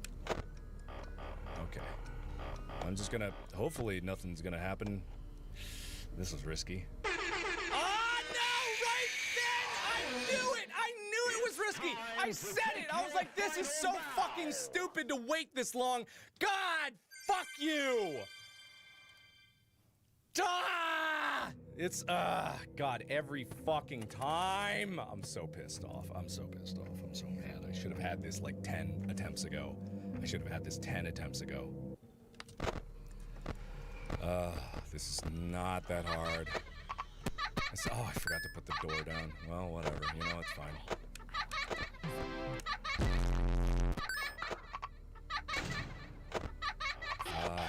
Okay. I'm just gonna, hopefully nothing's gonna happen. This is risky. I said it! I was like, this is so fucking stupid to wait this long. God, fuck you! Ah! It's, God, every fucking time. I'm so pissed off. I'm so pissed off. I'm so mad. I should have had this like 10 attempts ago. I should have had this 10 attempts ago. This is not that hard. Oh, I forgot to put the door down. Well, whatever. You know, it's fine.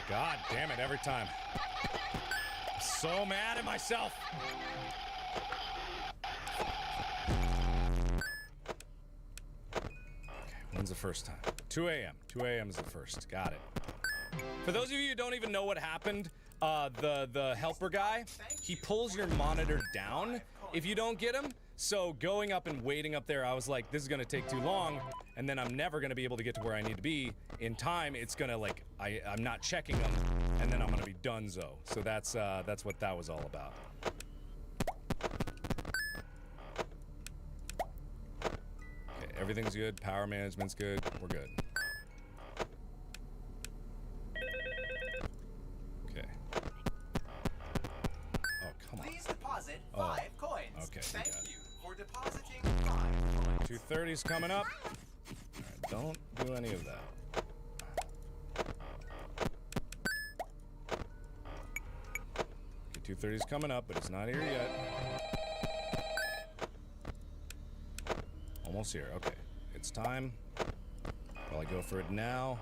God damn it, every time. I'm so mad at myself. Okay, when's the first time? 2 a.m. 2 a.m. is the first. Got it. For those of you who don't even know what happened, the helper guy, he pulls your monitor down if you don't get him. So going up and waiting up there, I was like, this is gonna take too long, and then I'm never gonna be able to get to where I need to be in time. It's gonna like, I'm not checking them, and then I'm gonna be donezo. So that's what that was all about. Okay, everything's good. Power management's good. We're good. deposit 5 coins. Okay, Thank we got it. you for depositing 5 coins. 230's coming up. All right, don't do any of that. Okay, 230's coming up, but it's not here yet. Almost here. Okay, it's time. Probably go for it now.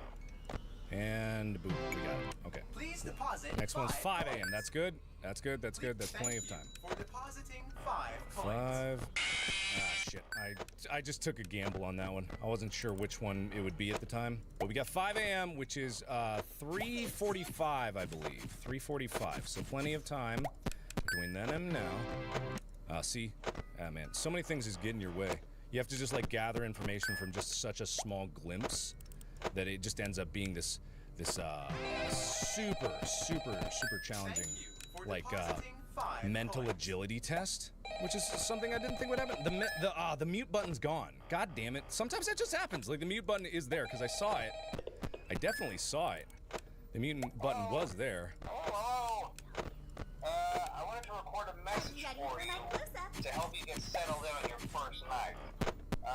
And boom, we got it. Okay. Please deposit Next one's 5 coins. a.m. That's good. That's good. That's good. That's plenty of time. For depositing 5 coins. 5. Ah, shit. I just took a gamble on that one. I wasn't sure which one it would be at the time. But we got 5 a.m., which is 3:45, I believe. 3:45. So plenty of time between then and now. See? Ah, man. So many things just get in your way. You have to just, like, gather information from just such a small glimpse that it just ends up being this super challenging, like, mental agility test, which is something I didn't think would happen. The mute button's gone. God damn it. Sometimes that just happens. Like, the mute button is there because I saw it. I definitely saw it. The mute button was there. Hello. I wanted to record a message for you to help you get settled in on your first night. I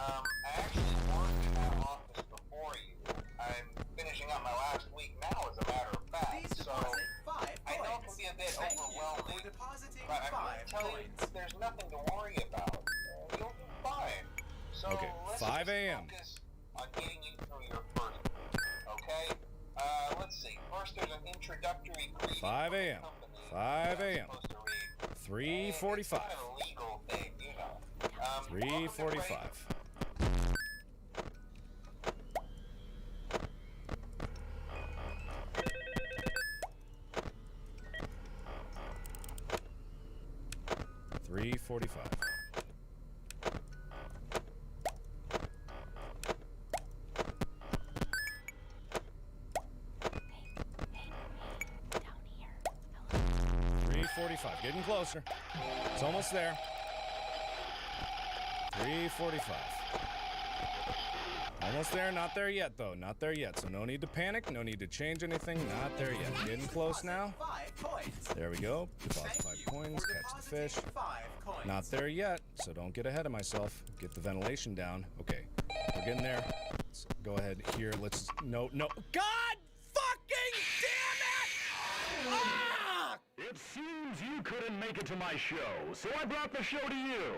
actually worked in that office before you. I'm finishing up my last week now, as a matter of fact. So I know it can be a bit overwhelming, but I'm going to tell you there's nothing to worry about. You'll do fine. So Okay, let's 5 just a.m. focus on getting you through your first week, okay? Let's see. First, there's an introductory greeting. 5 a.m. 5 a.m. 3:45. It's kind of a legal thing, you know. 3:45. Getting closer. It's almost there. 3:45. Almost there. Not there yet, though. Not there yet. So no need to panic. No need to change anything. Not there yet. Getting close now. There we go. Deposit 5 coins. Catch the fish. Not there yet. So don't get ahead of myself. Get the ventilation down. Okay. We're getting there. Let's go ahead here. Let's. No. God fucking damn it! Ah! It seems you couldn't make it to my show, so I brought the show to you.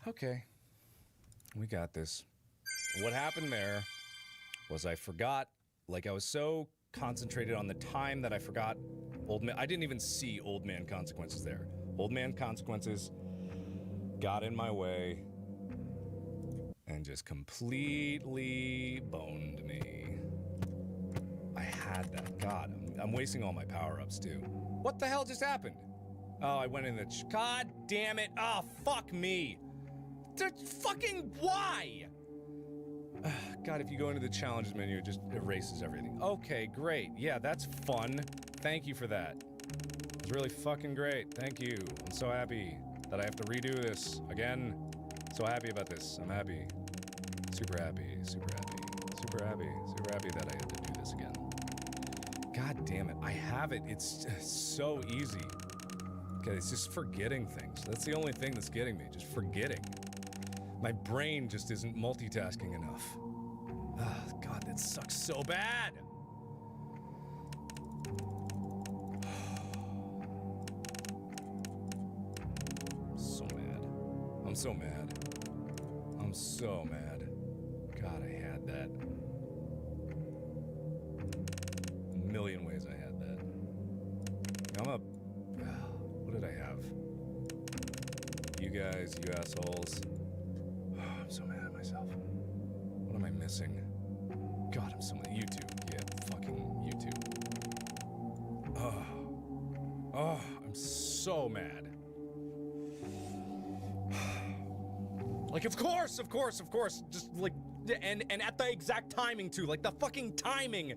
Okay. We got this. What happened there was I forgot, like I was so concentrated on the time that I forgot Old Man. I didn't even see Old Man Consequences there. Old Man Consequences got in my way and just completely boned me. I had that. God, I'm wasting all my power-ups too. What the hell just happened? Oh, I went in the... God damn it. Oh, fuck me. Fucking why? God, if you go into the challenges menu, it just erases everything. Okay, great. Yeah, that's fun. Thank you for that. It's really fucking great. Thank you. I'm so happy that I have to redo this again. So happy about this. I'm happy. Super happy. Super happy. Super happy. Super happy that I have to do this again. God damn it. I have it. It's just so easy. Okay, it's just forgetting things. That's the only thing that's getting me. Just forgetting. My brain just isn't multitasking enough. Oh, God, that sucks so bad. I'm so mad. I'm so mad. I'm so mad. God, I had that. A million ways I had that. What did I have? You guys, you assholes. I'm so mad at myself. What am I missing? God, I'm so mad. YouTube. Yeah, fucking YouTube. I'm so mad. Like, of course. Just like, and at the exact timing too. Like the fucking timing.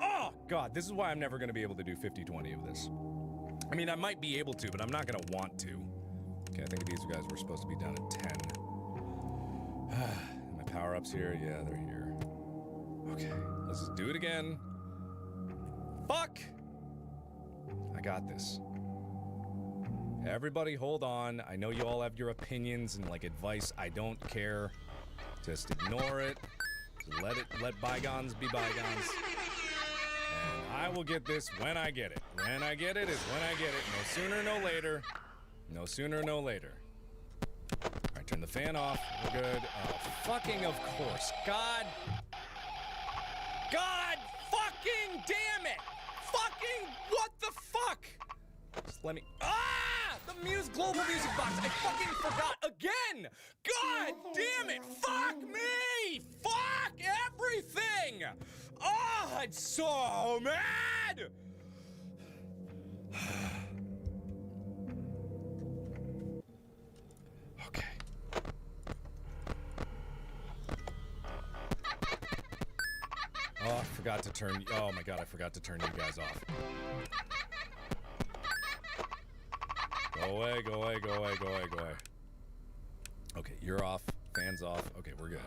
Oh God, this is why I'm never gonna be able to do 50-20 of this. I mean, I might be able to, but I'm not gonna want to. Okay, I think these guys were supposed to be down at 10. My power-ups here, yeah, they're here. Okay, let's just do it again. Fuck! I got this. Everybody hold on. I know you all have your opinions and like advice. I don't care. Just ignore it. Let bygones be bygones. And I will get this when I get it. When I get it is when I get it. No sooner, no later. No sooner, no later. All right, turn the fan off. We're good. Oh, fucking of course. God fucking damn it. Fucking what the fuck? Just let me. The global music box. I fucking forgot again. God damn it. Fuck me. Fuck everything. Oh, I'm so mad. Okay. Oh, I forgot to turn. Oh my God, I forgot to turn you guys off. Go away, go away, go away, go away, go away. Okay, you're off. Fans off. Okay, we're good.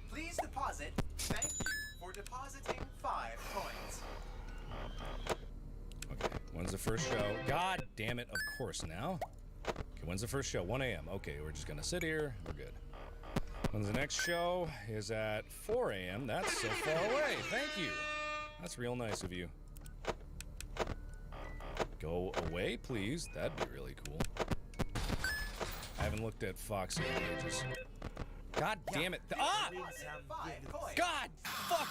Please deposit. Thank you for depositing 5 coins. Okay, when's the first show? God damn it, of course now. Okay, when's the first show? 1 a.m. Okay, we're just gonna sit here. We're good. When's the next show? Is at 4 a.m. That's so far away. Thank you. That's real nice of you. Go away, please. That'd be really cool. I haven't looked at Foxy in ages. God damn it. God fuck.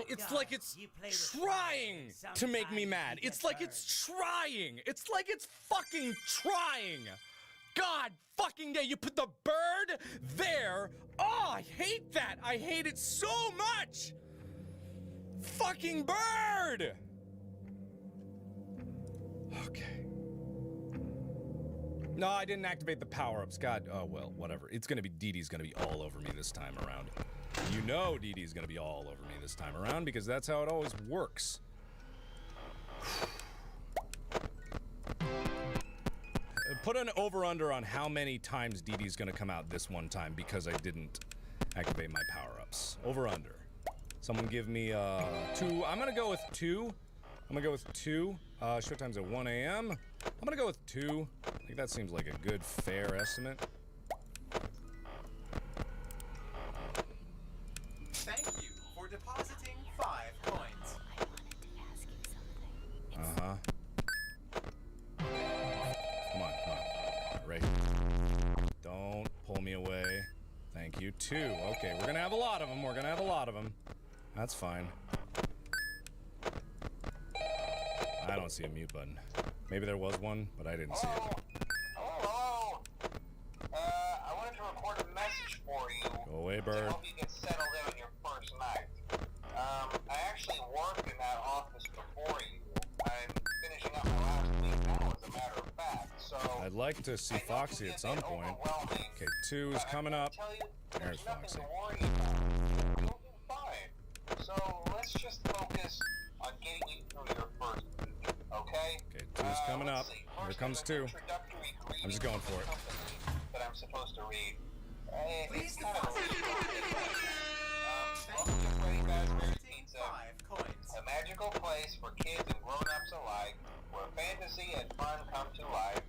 It's like it's trying to make me mad. It's like it's trying. It's like it's fucking trying. God fucking day, you put the bird there. Oh, I hate that. I hate it so much. Fucking bird. Okay. No, I didn't activate the power-ups. God, oh well, whatever. It's gonna be, Dee Dee's gonna be all over me this time around. You know Dee Dee's gonna be all over me this time around because that's how it always works. Put an over-under on how many times Dee Dee's gonna come out this one time because I didn't activate my power-ups. Over-under. Someone give me 2. I'm gonna go with 2. I'm gonna go with 2. Showtime's at 1 a.m. I'm gonna go with 2. I think that seems like a good, fair estimate. Thank you for depositing 5 coins. Uh-huh. Come on. Right. Don't pull me away. Thank you. 2. Okay, we're gonna have a lot of them. That's fine. I don't see a mute button. Maybe there was one, but I didn't see it. Hello. I wanted to record a message for you. Go away, bird. To help you get settled in on your first night. I actually worked in that office before you. I'm finishing up my last week now, as a matter of fact. So I'd like to see Foxy at some point. Okay, 2 is coming up. There's Foxy. You'll be fine. So let's just focus on getting you through your first week, okay? Okay, 2's coming up. Here comes 2. I'm just going for it. That I'm supposed to read. It's kind of a Freddy Fazbear's Pizza, a magical place for kids and grown-ups alike, where fantasy and fun come to life.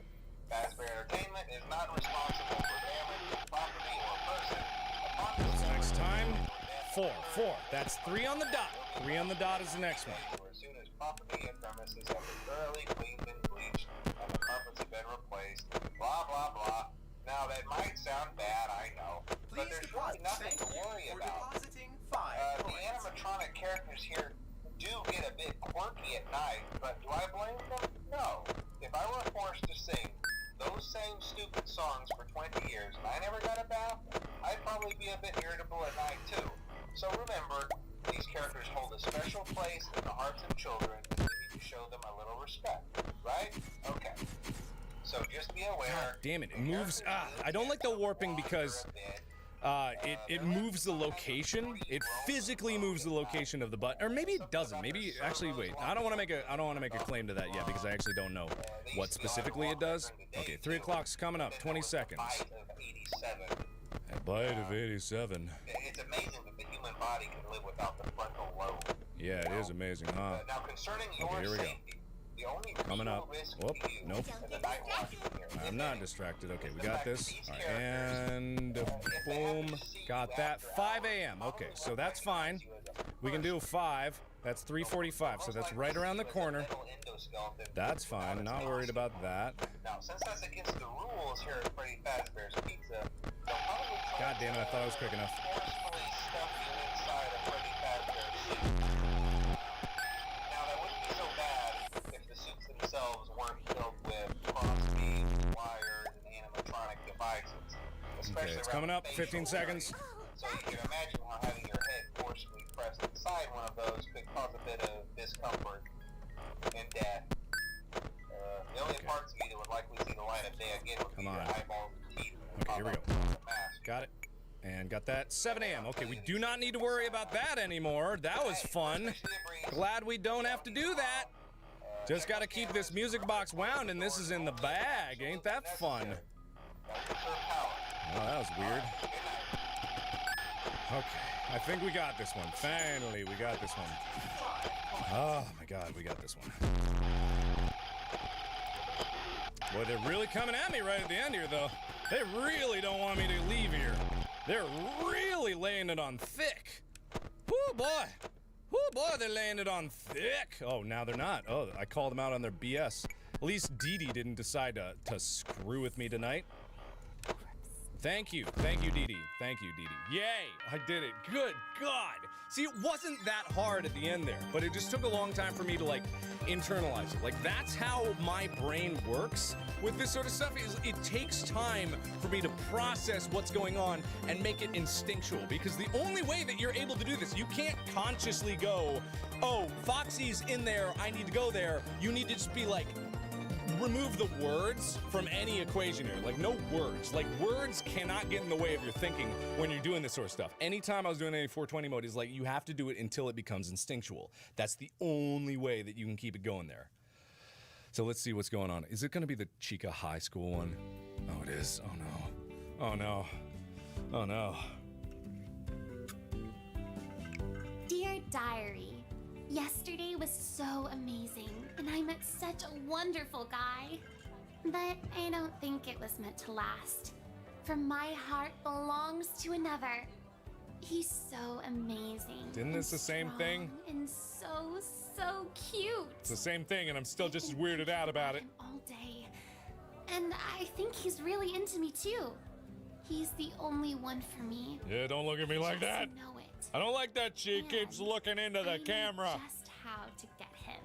Fazbear Entertainment is not responsible for damage to property or person. What's next time? 4. That's 3 on the dot. 3 on the dot is the next one. As soon as property and premises have been thoroughly cleaned and bleached and the carpets have been replaced, blah, blah, blah. Now, that might sound bad, I know, but there's really nothing to worry about. The animatronic characters here do get a bit quirky at night, but do I blame them? No. If I were forced to sing those same stupid songs for 20 years and I never got a bath, uncomfortable at night too. So remember, these characters hold a special place in the hearts of children, and we need to show them a little respect, right? Okay. So just be aware. Damn it, it moves. I don't like the warping because it moves the location. It physically moves the location of the button, or maybe it doesn't. Maybe actually, wait. I don't want to make a claim to that yet because I actually don't know what specifically it does. Okay, 3 o'clock's coming up. 20 seconds. A bite of 87. It's amazing that the human body can live without the frontal lobe. Yeah, it is amazing, huh? Now concerning your Okay, here we go. safety, the only Coming up. Whoop, nope. and the night watchman here. I'm not distracted. Okay, we got this. All right, and boom. Got that. 5 a.m. Okay, so that's fine. We can do 5. That's 3:45, so that's right around the corner. That's fine. Not worried about that. Now, since that's against the rules here at Freddy Fazbear's Pizza, God damn it, I thought I was quick enough. forcefully stuff you inside a Freddy Fazbear suit. Now, that wouldn't be so bad if the suits themselves weren't filled with cross-beams, wires, and animatronic devices. Okay, it's coming up. 15 seconds. So you can imagine how having your head forcefully pressed inside one of those could cause a bit of discomfort and death. The only parts of you that would likely see the light of day again would be your eyeballs and teeth. Okay, here we go. Got it. And got that. 7 a.m. Okay, we do not need to worry about that anymore. That was fun. Glad we don't have to do that. Just got to keep this music box wound, and this is in the bag. Ain't that fun? Oh, that was weird. Okay, I think we got this one. Finally, we got this one. Oh my God, we got this one. Boy, they're really coming at me right at the end here, though. They really don't want me to leave here. They're really laying it on thick. Whoo, boy. Whoo, boy, they're laying it on thick. Oh, now they're not. Oh, I called them out on their BS. At least Dee Dee didn't decide to screw with me tonight. Thank you, Dee Dee. Thank you, Dee Dee. Yay, I did it. Good God. See, it wasn't that hard at the end there, but it just took a long time for me to like internalize it. Like that's how my brain works with this sort of stuff. Is it takes time for me to process what's going on and make it instinctual. Because the only way that you're able to do this, you can't consciously go, oh, Foxy's in there, I need to go there. You need to just be like, remove the words from any equation here. Like, no words. Like, words cannot get in the way of your thinking when you're doing this sort of stuff. Anytime I was doing any 420 mode, is like, you have to do it until it becomes instinctual. That's the only way that you can keep it going there. So let's see what's going on. Is it going to be the Chica High School one? Oh, it is. Oh, no. Oh, no. Oh, no. Dear Diary, yesterday was so amazing, and I met such a wonderful guy. But I don't think it was meant to last. For my heart belongs to another. He's so amazing. Isn't this the same thing? And so cute. It's the same thing, and I'm still just as weirded out about it. All day. And I think he's really into me too. He's the only one for me. Yeah, don't look at me like that. Know it. I don't like that she keeps looking into the camera. Just how to get him.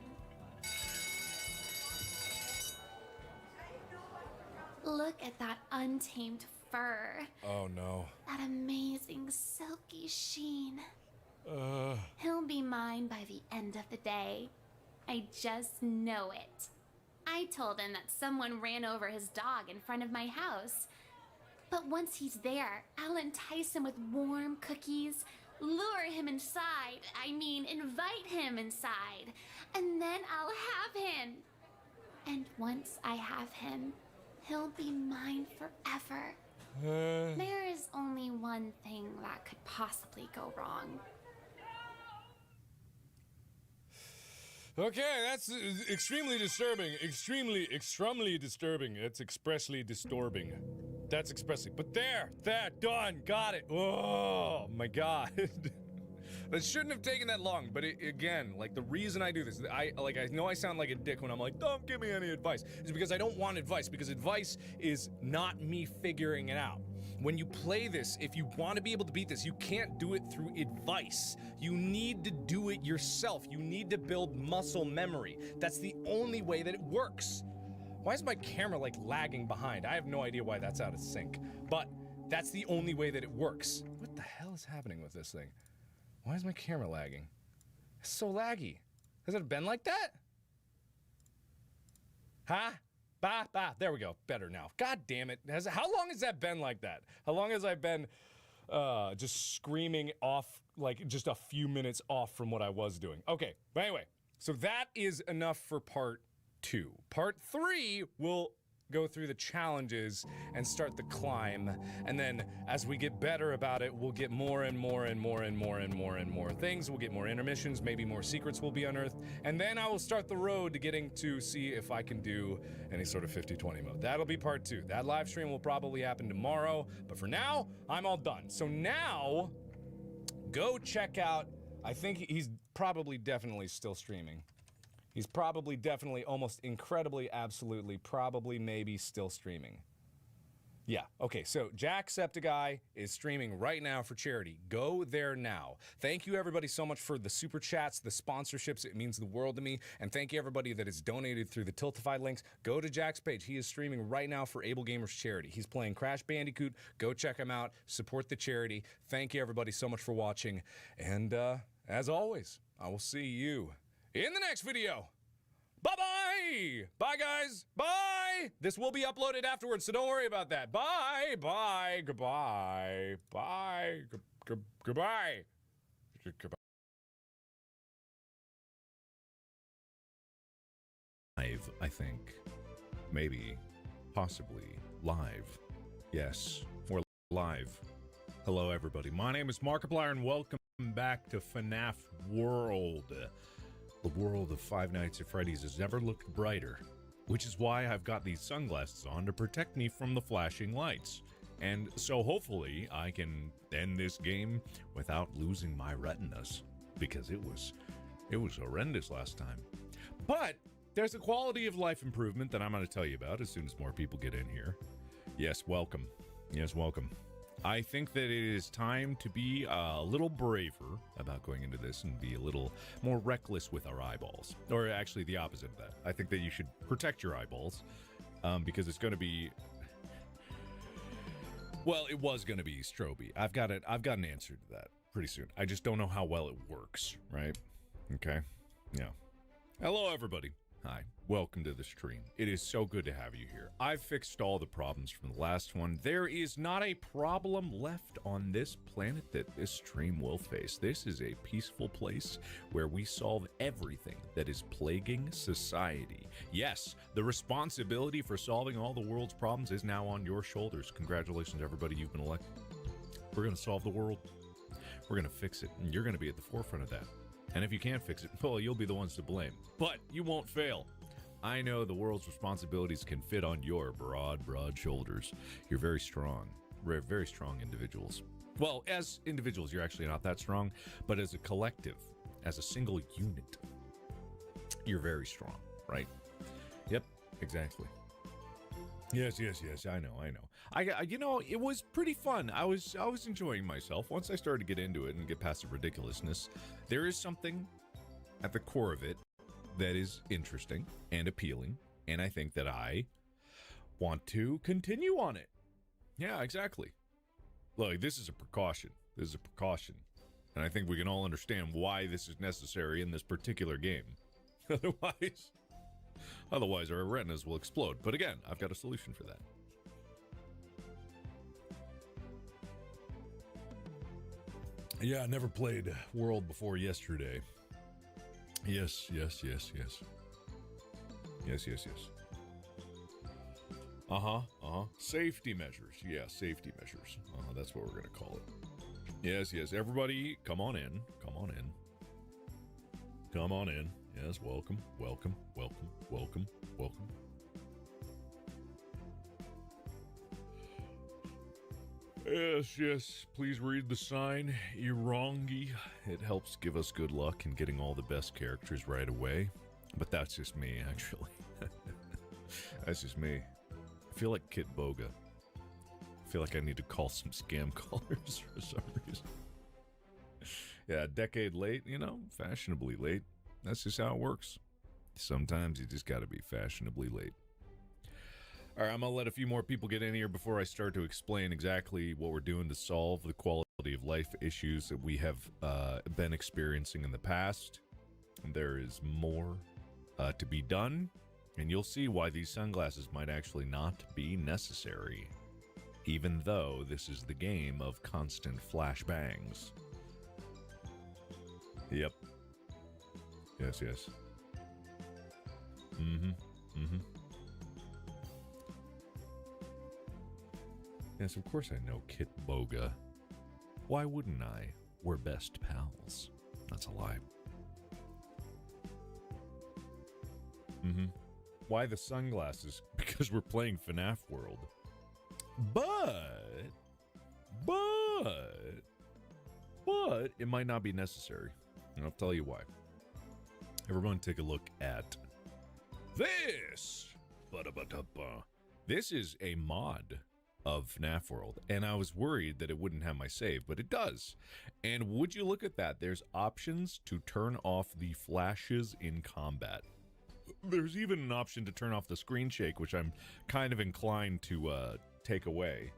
Look at that untamed fur. Oh no. That amazing silky sheen. He'll be mine by the end of the day. I just know it. I told him that someone ran over his dog in front of my house. But once he's there, I'll entice him with warm cookies, lure him inside, invite him inside, and then I'll have him. And once I have him, he'll be mine forever. There is only one thing that could possibly go wrong. Okay, that's extremely disturbing. Extremely disturbing. That's expressly disturbing. That's expressly. But there, done, got it. Oh my God. That shouldn't have taken that long, but again, like the reason I do this, I know I sound like a dick when I'm like, don't give me any advice, is because I don't want advice, because advice is not me figuring it out. When you play this, if you want to be able to beat this, you can't do it through advice. You need to do it yourself. You need to build muscle memory. That's the only way that it works. Why is my camera like lagging behind? I have no idea why that's out of sync, but that's the only way that it works. What the hell hell is happening with this thing? Why is my camera lagging? It's so laggy. Has it been like that? Huh? Bah. There we go. Better now. God damn it. How long has that been like that? How long has I been just screaming off, like just a few minutes off from what I was doing? Okay, but anyway, so that is enough for part 2. Part 3 will go through the challenges and start the climb, and then as we get better about it, we'll get more and more things. We'll get more intermissions, maybe more secrets will be unearthed, and then I will start the road to getting to see if I can do any sort of 50-20 mode. That'll be part 2. That live stream will probably happen tomorrow, but for now, I'm all done. So now, go check out, I think he's probably definitely still streaming. He's probably definitely almost incredibly absolutely probably maybe still streaming. Yeah, okay, so Jacksepticeye is streaming right now for charity. Go there now. Thank you everybody so much for the super chats, the sponsorships. It means the world to me. And thank you everybody that has donated through the Tiltify links. Go to Jack's page. He is streaming right now for Able Gamers charity. He's playing Crash Bandicoot. Go check him out. Support the charity. Thank you everybody so much for watching. And as always, I will see you in the next video. Bye-bye! Bye, guys! Bye! This will be uploaded afterwards, so don't worry about that. Bye! Bye! Goodbye! Bye! Goodbye! Goodbye. Live, I think. Maybe. Possibly. Live. Yes. We're live. Hello, everybody. My name is Markiplier, and welcome back to FNAF World. The world of Five Nights at Freddy's has never looked brighter, which is why I've got these sunglasses on to protect me from the flashing lights. And so hopefully I can end this game without losing my retinas, because it was horrendous last time. But there's a quality of life improvement that I'm going to tell you about as soon as more people get in here. Yes, welcome. Yes, welcome. I think that it is time to be a little braver about going into this and be a little more reckless with our eyeballs. Or actually the opposite of that. I think that you should protect your eyeballs because it's going to be... Well, it was going to be Stroby. I've got an answer to that pretty soon. I just don't know how well it works, right? Okay? Yeah. Hello, everybody. Hi. Welcome to the stream. It is so good to have you here. I've fixed all the problems from the last one. There is not a problem left on this planet that this stream will face. This is a peaceful place where we solve everything that is plaguing society. Yes, the responsibility for solving all the world's problems is now on your shoulders. Congratulations, everybody. You've been elected. We're going to solve the world. We're going to fix it, and you're going to be at the forefront of that. And if you can't fix it, well, you'll be the ones to blame. But you won't fail. I know the world's responsibilities can fit on your broad shoulders. You're very strong. Very strong individuals. Well, as individuals, you're actually not that strong. But as a collective, as a single unit, you're very strong, right? Yep, exactly. Yes, I know. You know, it was pretty fun. I was enjoying myself. Once I started to get into it and get past the ridiculousness, there is something at the core of it that is interesting and appealing, and I think that I want to continue on it. Yeah, exactly. Look, this is a precaution. This is a precaution. And I think we can all understand why this is necessary in this particular game. Otherwise our retinas will explode. But again, I've got a solution for that. Yeah, I never played World before yesterday. Yes. Safety measures. Yeah, safety measures. That's what we're going to call it. Yes. Everybody, come on in. Come on in. Yes, welcome. Yes. Please read the sign, Irangi. It helps give us good luck in getting all the best characters right away. But that's just me, actually. That's just me. I feel like Kit Boga. I feel like I need to call some scam callers for some reason. Yeah, a decade late, you know, fashionably late. That's just how it works. Sometimes you just gotta be fashionably late. All right, I'm gonna let a few more people get in here before I start to explain exactly what we're doing to solve the quality quality of life issues that we have been experiencing in the past. There is more to be done, and you'll see why these sunglasses might actually not be necessary, even though this is the game of constant flashbangs. Yep. Yes, yes. Yes, of course I know Kit Boga. Why wouldn't I? We're best pals. That's a lie. Why the sunglasses? Because we're playing FNAF World. But it might not be necessary. And I'll tell you why. Everyone take a look at this. This is a mod of FNAF World, and I was worried that it wouldn't have my save, but it does. And would you look at that? There's options to turn off the flashes in combat. There's even an option to turn off the screen shake, which I'm kind of inclined to take away.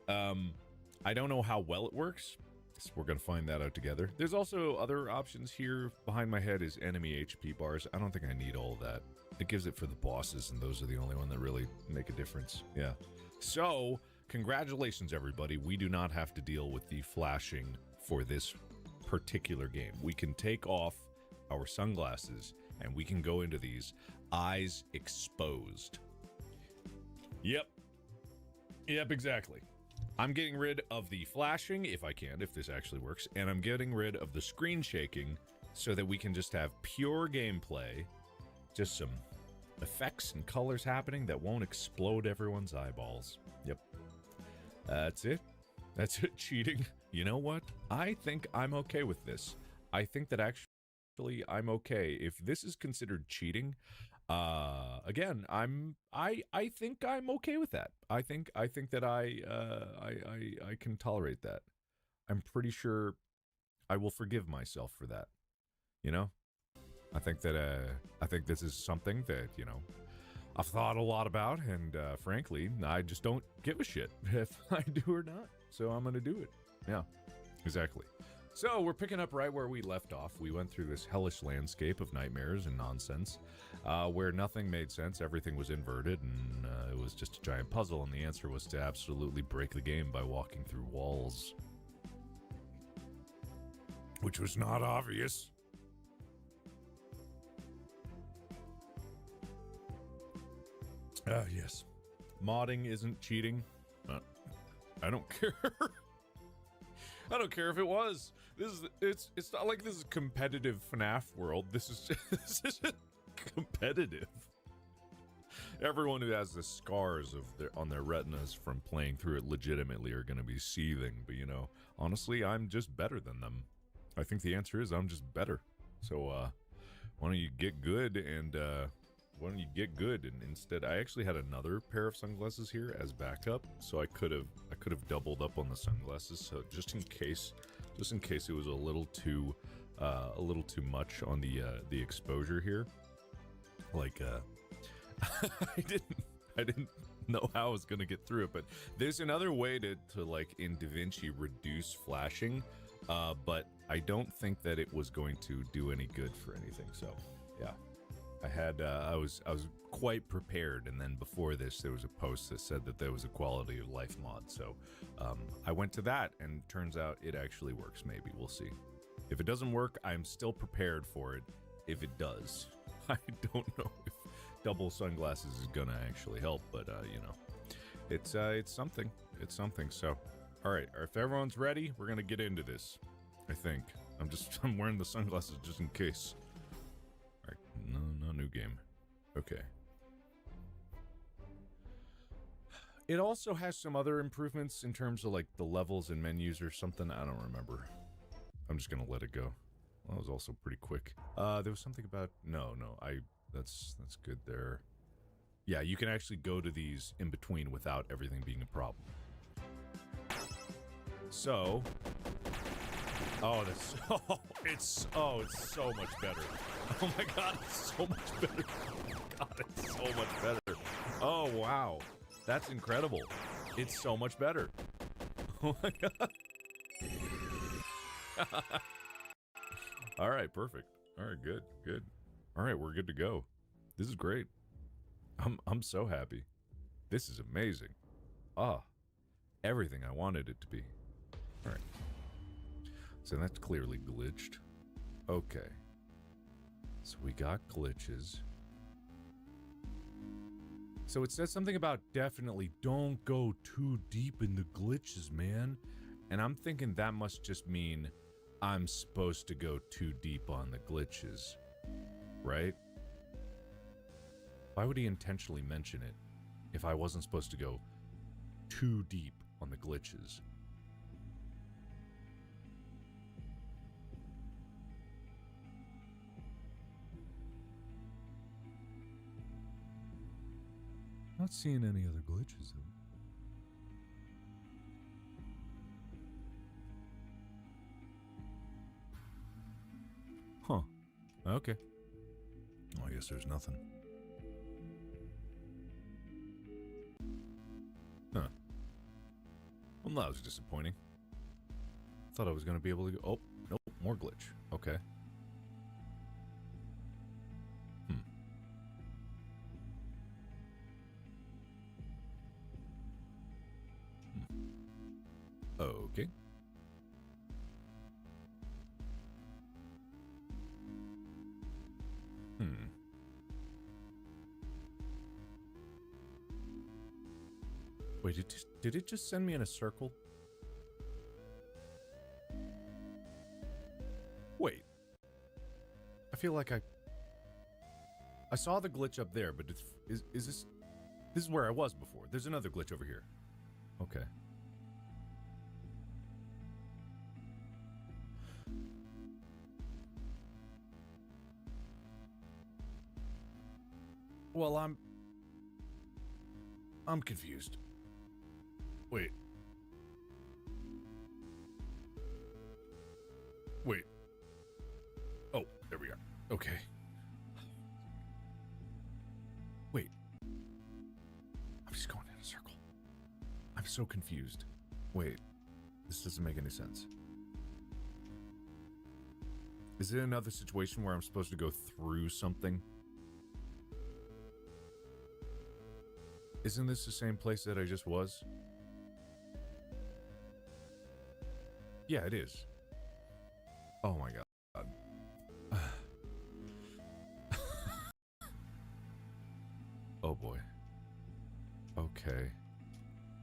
I don't know how well it works, so we're going to find that out together. There's also other options here. Behind my head is enemy HP bars. I don't think I need all of that. It gives it for the bosses, and those are the only ones that really make a difference. Yeah. So, congratulations, everybody. We do not have to deal with the flashing for this particular game. We can take off our sunglasses, and we can go into these eyes exposed. Yep. Yep, exactly. I'm getting rid of the flashing, if I can, if this actually works, and I'm getting rid of the screen shaking so that we can just have pure gameplay, just some effects and colors happening that won't explode everyone's eyeballs. Yep. That's it. That's it, cheating. You know what? I think I'm okay with this. I think that actually I'm okay. If this is considered cheating, again, I think I'm okay with that. I think that I can tolerate that. I'm pretty sure I will forgive myself for that. You know? I think this is something that, you know, I've thought a lot about, and frankly, I just don't give a shit if I do or not. So I'm gonna do it. Yeah, exactly. So we're picking up right where we left off. We went through this hellish landscape of nightmares and nonsense, where nothing made sense. Everything was inverted, and it was just a giant puzzle. And the answer was to absolutely break the game by walking through walls, which was not obvious. Yes. Modding isn't cheating. I don't care. I don't care if it was. It's not like this is competitive FNAF World. This isn't competitive. Everyone who has the scars on their retinas from playing through it legitimately are going to be seething. But, you know, honestly, I'm just better than them. I think the answer is I'm just better. So, why don't you get good and, instead, I actually had another pair of sunglasses here as backup, so I could have doubled up on the sunglasses. So just in case it was a little too much on the exposure here, like I didn't know how I was gonna get through it. But there's another way to like in DaVinci reduce flashing, but I don't think that it was going to do any good for anything. So yeah. I was quite prepared, and then before this there was a post that said that there was a quality of life mod, so I went to that, and turns out it actually works. Maybe we'll see. If it doesn't work, I'm still prepared for it. If it does, I don't know if double sunglasses is gonna actually help, but you know, it's something. It's something. So, all right, if everyone's ready, we're gonna get into this. I think I'm wearing the sunglasses just in case. No new game. Okay. It also has some other improvements in terms of like the levels and menus or something. I don't remember. I'm just gonna let it go. That was also pretty quick. There was something about that's good there. Yeah, you can actually go to these in between without everything being a problem. So it's so much better. Oh my god, it's so much better. God, it's so much better. Oh wow. That's incredible. It's so much better. Oh my god. All right, perfect. All right, good, good. All right, we're good to go. This is great. I'm so happy. This is amazing. Ah, everything I wanted it to be. All right. So that's clearly glitched. Okay. So we got glitches. So it says something about definitely don't go too deep in the glitches, man. And I'm thinking that must just mean I'm supposed to go too deep on the glitches, right? Why would he intentionally mention it if I wasn't supposed to go too deep on the glitches? Not seeing any other glitches though. Huh. Okay. Well, I guess there's nothing. Huh. Well, that was disappointing. Thought I was going to be able to go... Oh, nope. More glitch. Okay. Okay. Wait, did it just send me in a circle? Wait. I feel like I saw the glitch up there, but is this... This is where I was before. There's another glitch over here. Okay. Well, I'm confused. Wait. Wait. Oh, there we are. Okay. Wait. I'm just going in a circle. I'm so confused. Wait. This doesn't make any sense. Is it another situation where I'm supposed to go through something? Isn't this the same place that I just was? Yeah, it is. Oh my god. Oh boy. Okay.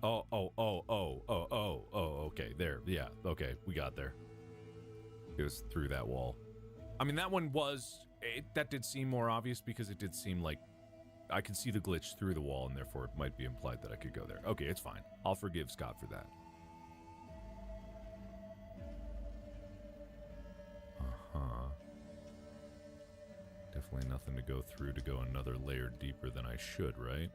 Okay, there. Yeah, okay, we got there. It was through that wall. I mean, that one was... that did seem more obvious because it did seem like I could see the glitch through the wall, and therefore it might be implied that I could go there. Okay, it's fine. I'll forgive Scott for that. Uh-huh. Definitely nothing to go through to go another layer deeper than I should, right?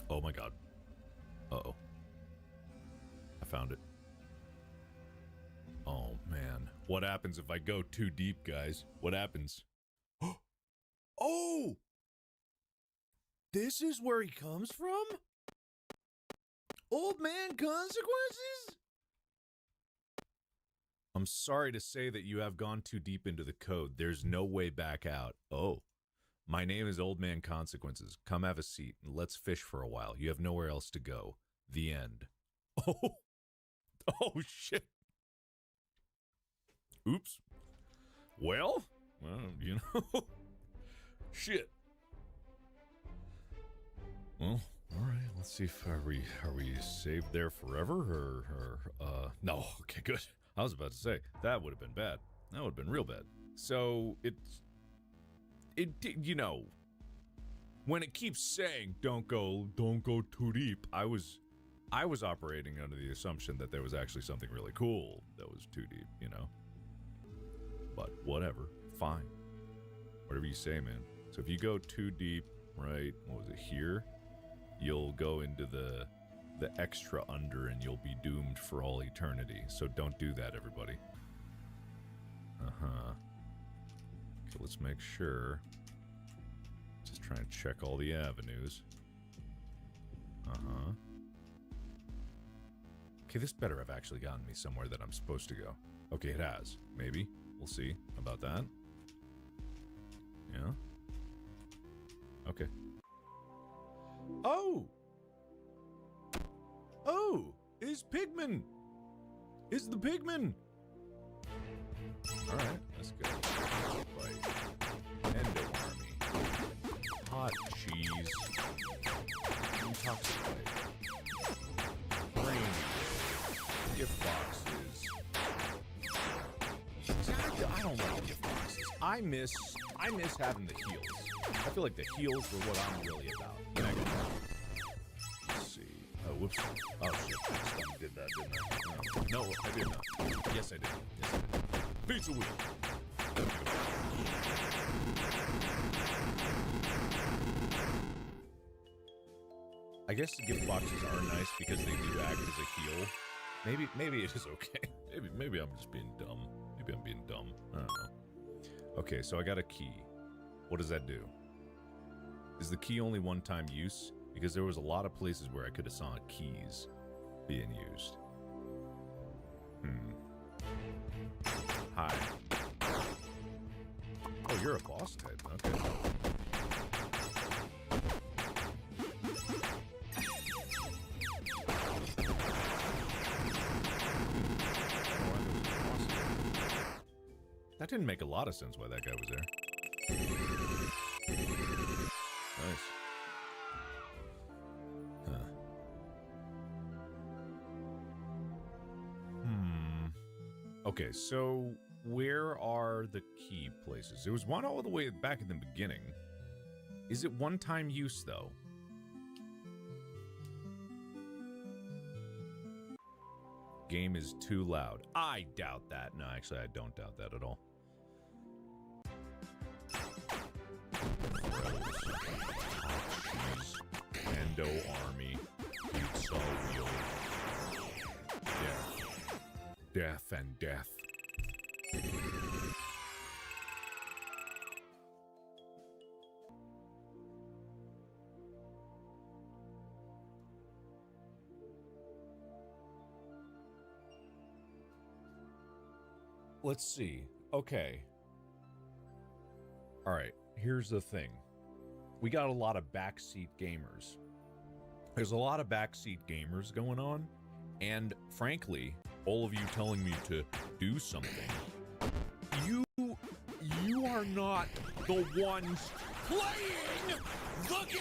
Oh my god. Uh-oh. I found it. Oh, man. What happens if I go too deep, guys? What happens? Oh! This is where he comes from? Old man consequences? I'm sorry to say that you have gone too deep into the code. There's no way back out. Oh. My name is Old Man Consequences. Come have a seat and let's fish for a while. You have nowhere else to go. The end. Oh. Oh, shit. Oops. Well, you know. Shit. Well, all right. Let's see if are we saved there forever or no. Okay, good. I was about to say that would have been bad. That would have been real bad. So it you know, when it keeps saying don't go too deep, I was operating under the assumption that there was actually something really cool that was too deep, you know. But whatever, fine. Whatever you say, man. So if you go too deep, right, what was it, here? You'll go into the extra under and you'll be doomed for all eternity. So don't do that, everybody. Uh-huh. Okay, let's make sure. Just try and check all the avenues. Uh-huh. Okay, this better have actually gotten me somewhere that I'm supposed to go. Okay, it has. Maybe. We'll see about that. Yeah. Okay. Oh! Oh! Is Pigman! Is the Pigman! Alright, that's good. Like, Endo Army. Hot cheese. Detoxify. Brain. Gift boxes. I don't like gift boxes. I miss having the heals. I feel like the heals were what I'm really about. Let's see. Oh, whoops. Oh, shit. I did that, didn't I? No, I did not. Yes, I did. Yes, I did. Pizza wheel. I guess the gift boxes are nice because they do act as a heal. Maybe it is okay. Maybe I'm just being dumb. Maybe I'm being dumb. I don't know. Okay, so I got a key. What does that do? Is the key only one-time use? Because there was a lot of places where I could have saw keys being used. Hi. Oh, you're a boss type. Okay. That didn't make a lot of sense why that guy was there. Nice. Huh. Okay, so where are the key places? There was one all the way back in the beginning. Is it one-time use, though? Game is too loud. I doubt that. No, actually, I don't doubt that at all. Endo Army. Pizza wheel. Death. Death and death. Let's see. Okay. All right. Here's the thing. We got a lot of backseat gamers. There's a lot of backseat gamers going on. And frankly, all of you telling me to do something, you are not the ones playing the game.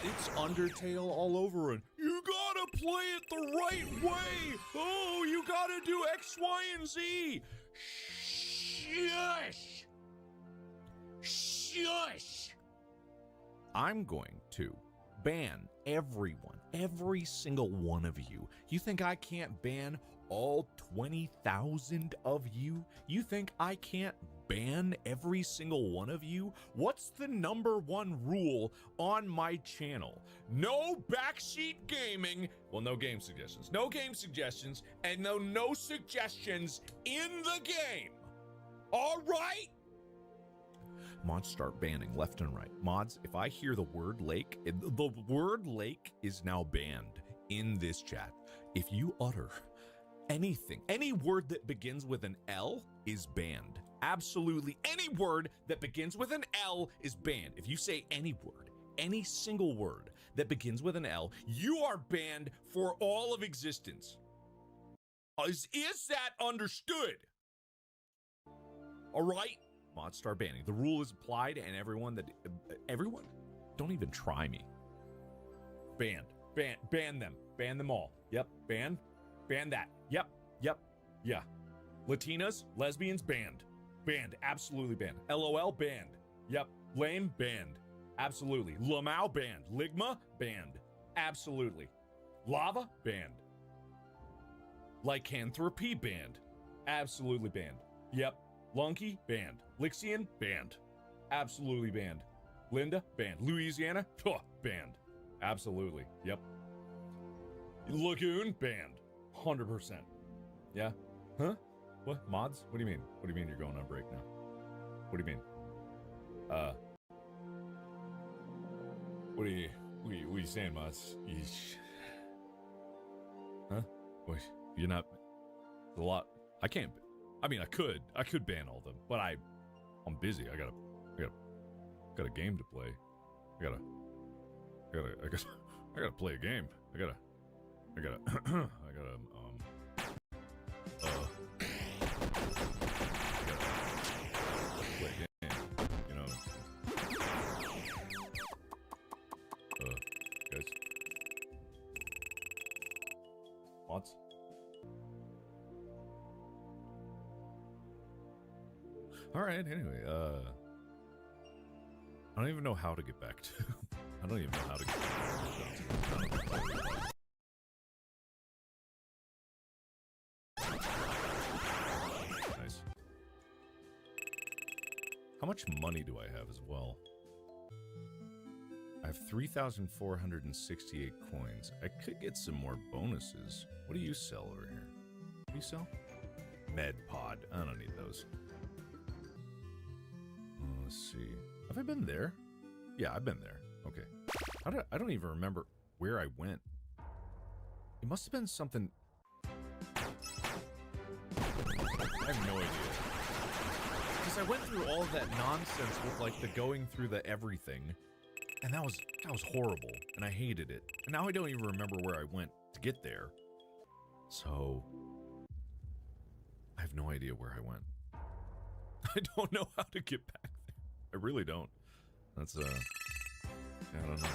It's Undertale all over it. You gotta play it the right way. Oh, you gotta do X, Y, and Z. Shush. Shush. I'm going to ban everyone, every single one of you. You think I can't ban all 20,000 of you? You think I can't ban every single one of you? What's the #1 rule on my channel? No backseat gaming. Well, no game suggestions. No game suggestions, and no suggestions in the game. All right? Mods start banning left and right. Mods, if I hear the word lake, the word lake is now banned in this chat. If you utter anything, any word that begins with an L is banned. Absolutely any word that begins with an L is banned. If you say any word, any single word that begins with an L, you are banned for all of existence. Is that understood? All right? Mods start banning. The rule is applied, and everyone, don't even try me. Ban them. Ban them all. Yep, ban that. Yep, yeah. Latinas, lesbians, banned. Banned, absolutely banned. LOL, banned. Yep, lame, banned. Absolutely. Lamau, banned. Ligma, banned. Absolutely. Lava, banned. Lycanthropy, banned. Absolutely banned. Yep. Lunky, banned. Lixian, banned. Absolutely banned. Linda, banned. Louisiana, banned. Absolutely. Yep. Lagoon, banned. 100%. Yeah? Huh? What? Mods? What do you mean? What do you mean you're going on break now? What do you mean? What are you saying, Mods? Wait, you're not a lot. I can't. I mean, I could ban all of them, but I'm busy. I got a game to play. I gotta play a game. I gotta play a game, you know. Guys. What? Alright, anyway, I don't even know how to get back to... I don't even know how to get back to... Nice. How much money do I have as well? I have 3,468 coins. I could get some more bonuses. What do you sell over here? What do you sell? Med pod. I don't need those. Let's see. Have I been there? Yeah, I've been there. Okay. I don't even remember where I went. It must have been something... I have no idea. Because I went through all of that nonsense with, like, the going through the everything. And that was horrible. And I hated it. And now I don't even remember where I went to get there. So... I have no idea where I went. I don't know how to get back there. I really don't. That's, I don't know.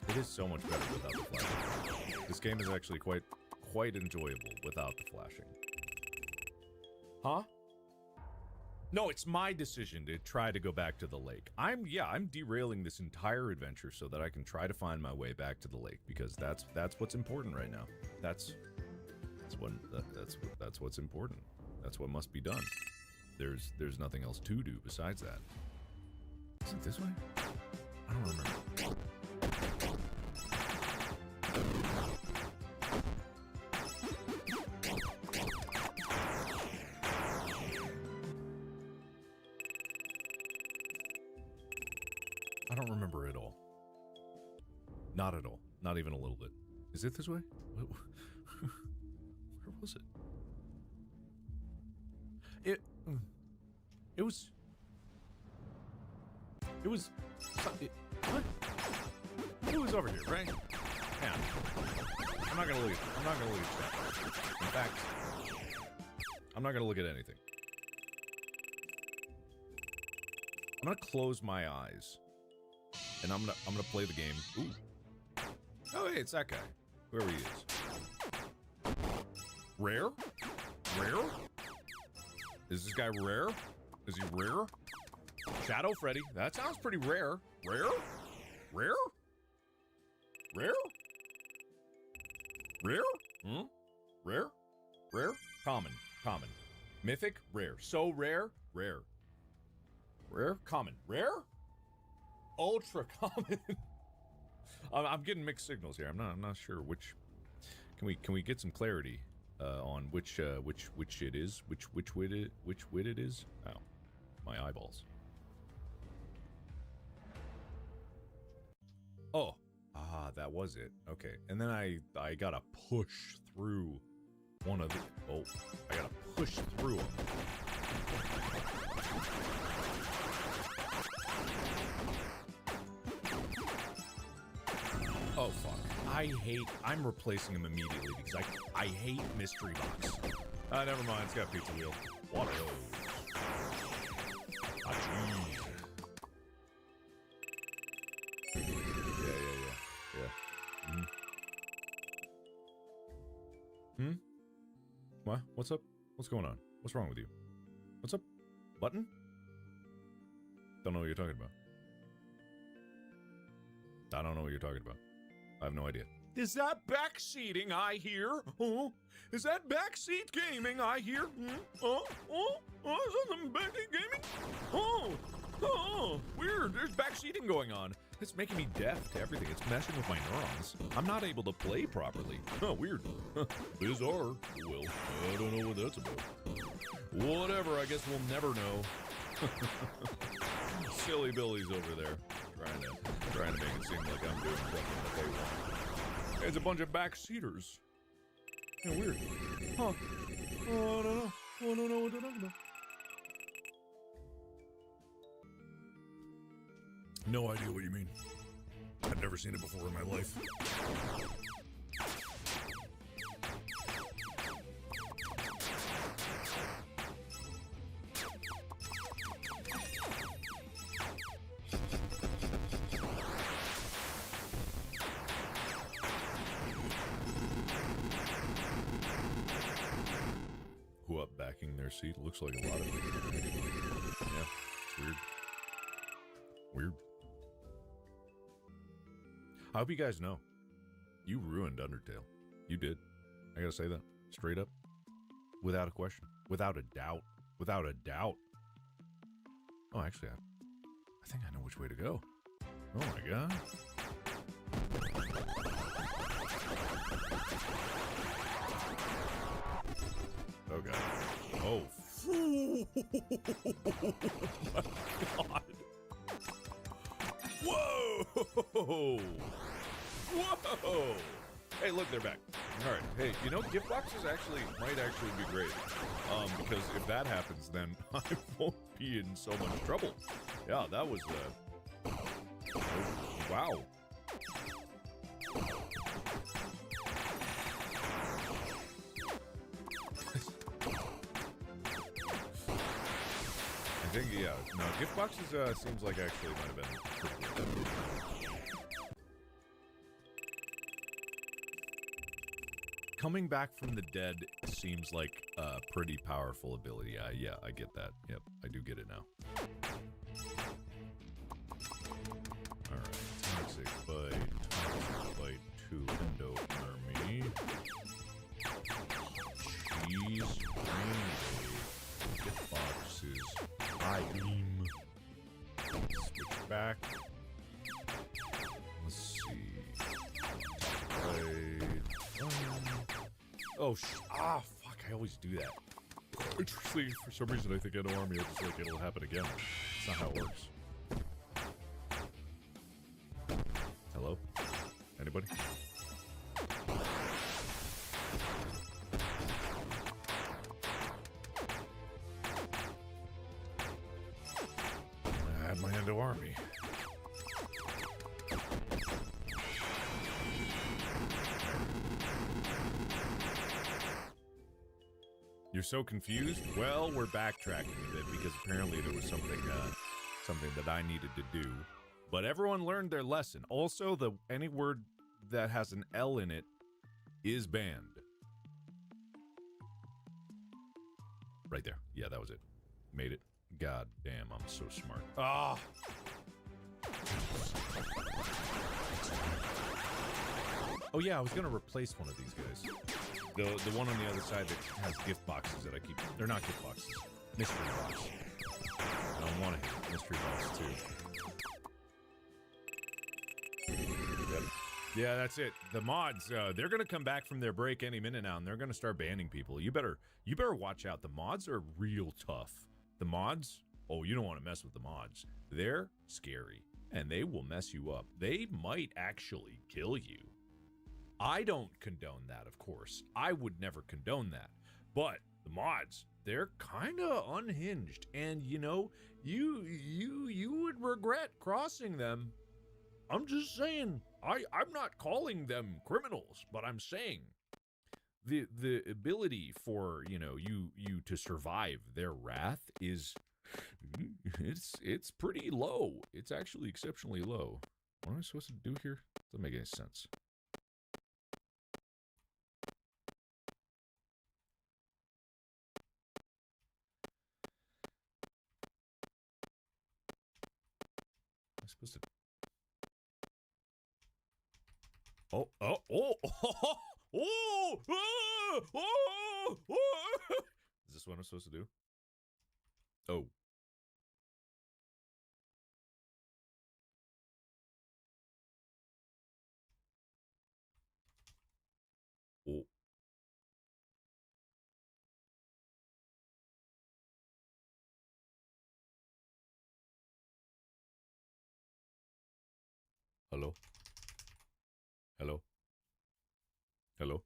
It is so much better without the flashing. This game is actually quite enjoyable without the flashing. Huh? No, it's my decision to try to go back to the lake. I'm derailing this entire adventure so that I can try to find my way back to the lake, because that's what's important right now. That's what's important. That's what must be done. There's nothing else to do besides that. Is it this way? I don't remember. I don't remember at all. Not at all. Not even a little bit. Is it this way? Where was it? It was... What? It was over here, right? Yeah. I'm not gonna look at that. In fact, I'm not gonna look at anything. I'm gonna close my eyes. And I'm gonna play the game. Ooh. Oh, hey, it's that guy. Whoever he is. Rare? Rare? Is this guy rare? Is he rare? Shadow Freddy. That sounds pretty rare. Rare? Rare? Rare? Rare? Hmm? Rare? Rare? Common. Common. Mythic? Rare. So rare? Rare. Rare? Common. Rare? Ultra common. I'm getting mixed signals here. I'm not sure which. Can we get some clarity on which it is? Which wit it is? Oh, my eyeballs. Oh, that was it. Okay, and then I gotta push through one of the. Oh, I gotta push through them. Oh fuck! I'm replacing him immediately because I hate mystery box. Never mind. It's got pizza wheel. What are those? Yeah. Hmm? What? What's up? What's going on? What's wrong with you? What's up? Button? Don't know what you're talking about. I don't know what you're talking about. I have no idea. Is that backseating I hear? Oh, is that backseat gaming I hear? Oh, is that backseat gaming? Oh, weird. There's backseating going on. It's making me deaf to everything. It's messing with my neurons. I'm not able to play properly. Oh, weird. Bizarre. Well, I don't know what that's about. Whatever. I guess we'll never know. Silly Billy's over there, trying to make it seem like I'm doing something that they want. It's a bunch of backseaters. Yeah, weird. Huh. Oh, I don't know. Oh, I don't know what they're talking about. No idea what you mean. I've never seen it before in my life. Who up backing their seat? Looks like a lot of people. Yeah, it's weird. Weird. I hope you guys know. You ruined Undertale. You did. I gotta say that. Straight up. Without a question. Without a doubt. Without a doubt. Oh, actually, I think I know which way to go. Oh my god. Oh god. Oh. Oh my god. Whoa! Whoa! Hey, look, they're back. All right. Hey, you know, gift boxes might actually be great. Because if that happens, then I won't be in so much trouble. Yeah, that was wow. I think, yeah, no, gift boxes seems like actually might have been pretty good. Coming back from the dead seems like a pretty powerful ability. Yeah, I get that. Yep, I do get it now. Alright, Toxic Bite 2 Endo Army. Cheese Rainbow. Gift boxes. Beam. Switch back. Let's see. Oh, fuck, I always do that. Interestingly, for some reason, I think Endo Army, it's like it'll happen again. It's not how it works. Hello? Anybody? I had my Endo Army. You're so confused? Well, we're backtracking a bit because apparently there was something that I needed to do. But everyone learned their lesson. Also, any word that has an L in it is banned. Right there. Yeah, that was it. Made it. God damn, I'm so smart. Ah! Oh yeah, I was gonna replace one of these guys. The one on the other side that has gift boxes that I keep. They're not gift boxes. Mystery box. I don't want to hit mystery box too. Yep. Yeah, that's it. The mods, they're gonna come back from their break any minute now, and they're gonna start banning people. You better watch out. The mods are real tough. The mods, oh, you don't want to mess with the mods. They're scary, and they will mess you up. They might actually kill you. I don't condone that, of course. I would never condone that. But the mods, they're kind of unhinged, and you know, you would regret crossing them. I'm just saying. I'm not calling them criminals, but I'm saying the ability for, you know, you to survive their wrath is it's pretty low. It's actually exceptionally low. What am I supposed to do here? Doesn't make any sense. I'm supposed to. Oh! Is this what I'm supposed to do? Oh. Oh. Hello? Hello? Hello?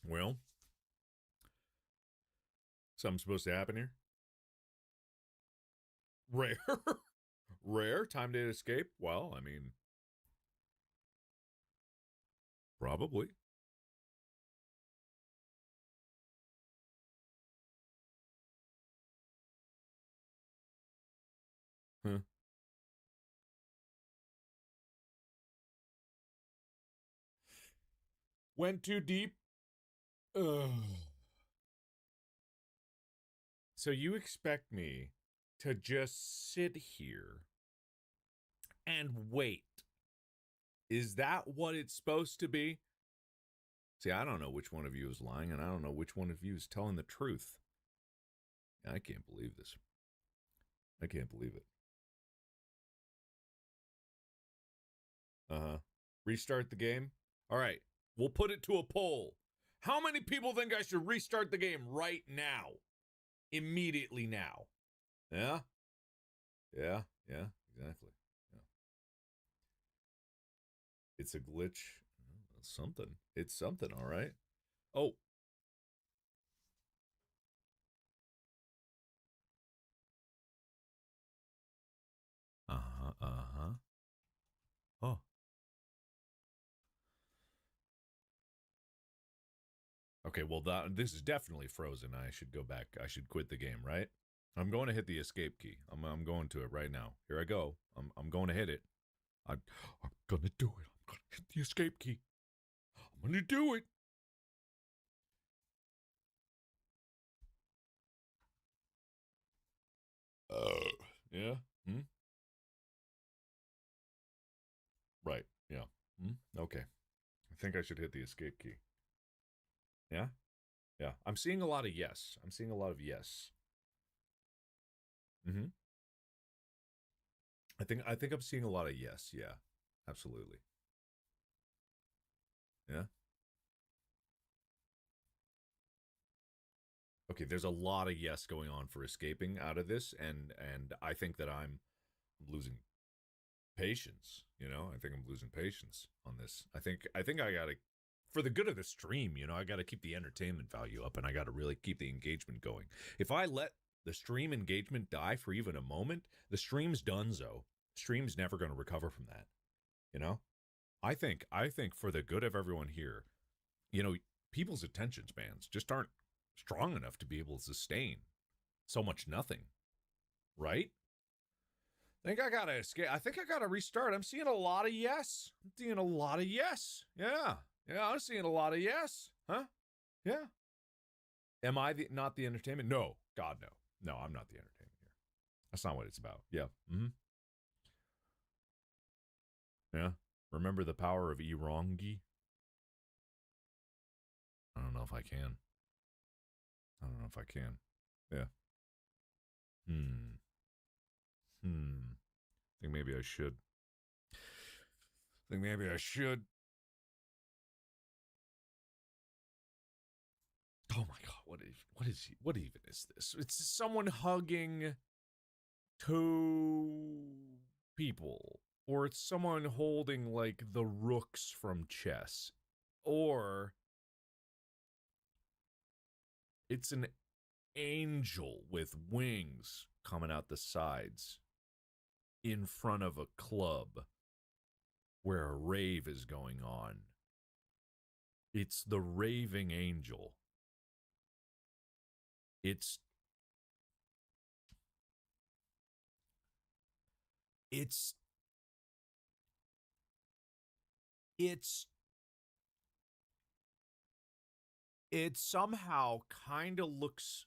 Well, something's supposed to happen here. Rare. Rare time to escape. Well, I mean, probably. Huh. Went too deep. Ugh. So you expect me to just sit here and wait? Is that what it's supposed to be? See, I don't know which one of you is lying, and I don't know which one of you is telling the truth. I can't believe this. I can't believe it. Restart the game? All right, we'll put it to a poll. How many people think I should restart the game right now? Immediately now? Yeah? Yeah, exactly. Yeah. It's a glitch. It's something. It's something, all right. Oh. Oh. Okay, well, this is definitely frozen. I should go back. I should quit the game, right? I'm going to hit the escape key. I'm going to it right now. Here I go. I'm going to hit it. I'm going to do it. I'm going to hit the escape key. I'm going to do it. Yeah. Right. Yeah. Okay. I think I should hit the escape key. Yeah? Yeah. I'm seeing a lot of yes. I'm seeing a lot of yes. I think I'm seeing a lot of yes. Yeah. Absolutely. Yeah. Okay, there's a lot of yes going on for escaping out of this, and I think that I'm losing patience, you know? I think I'm losing patience on this. I think I gotta, for the good of the stream, you know, I gotta keep the entertainment value up, and I gotta really keep the engagement going. If I let the stream engagement die for even a moment, the stream's donezo. Stream's never gonna recover from that, you know? I think for the good of everyone here, you know, people's attention spans just aren't strong enough to be able to sustain so much nothing, right? I think I gotta escape. I think I gotta restart. I'm seeing a lot of yes. I'm seeing a lot of yes. Yeah, I'm seeing a lot of yes. Huh? Yeah. Am I not the entertainment? No, God, no. No, I'm not the entertainment here. That's not what it's about. Yeah. Yeah. Remember the power of Irongi? I don't know if I can. I don't know if I can. Yeah. I think maybe I should. Oh my God, what even is this? It's someone hugging two people, or it's someone holding like the rooks from chess, or it's an angel with wings coming out the sides in front of a club where a rave is going on. It's the raving angel. It's it somehow kind of looks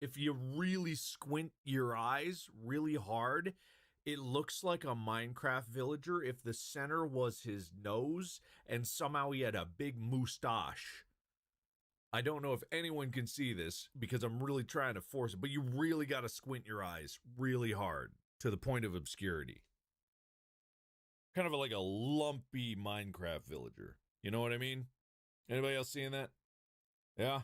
if you really squint your eyes really hard, it looks like a Minecraft villager if the center was his nose and somehow he had a big mustache. I don't know if anyone can see this because I'm really trying to force it, but you really got to squint your eyes really hard to the point of obscurity. Kind of like a lumpy Minecraft villager. You know what I mean? Anybody else seeing that? Yeah?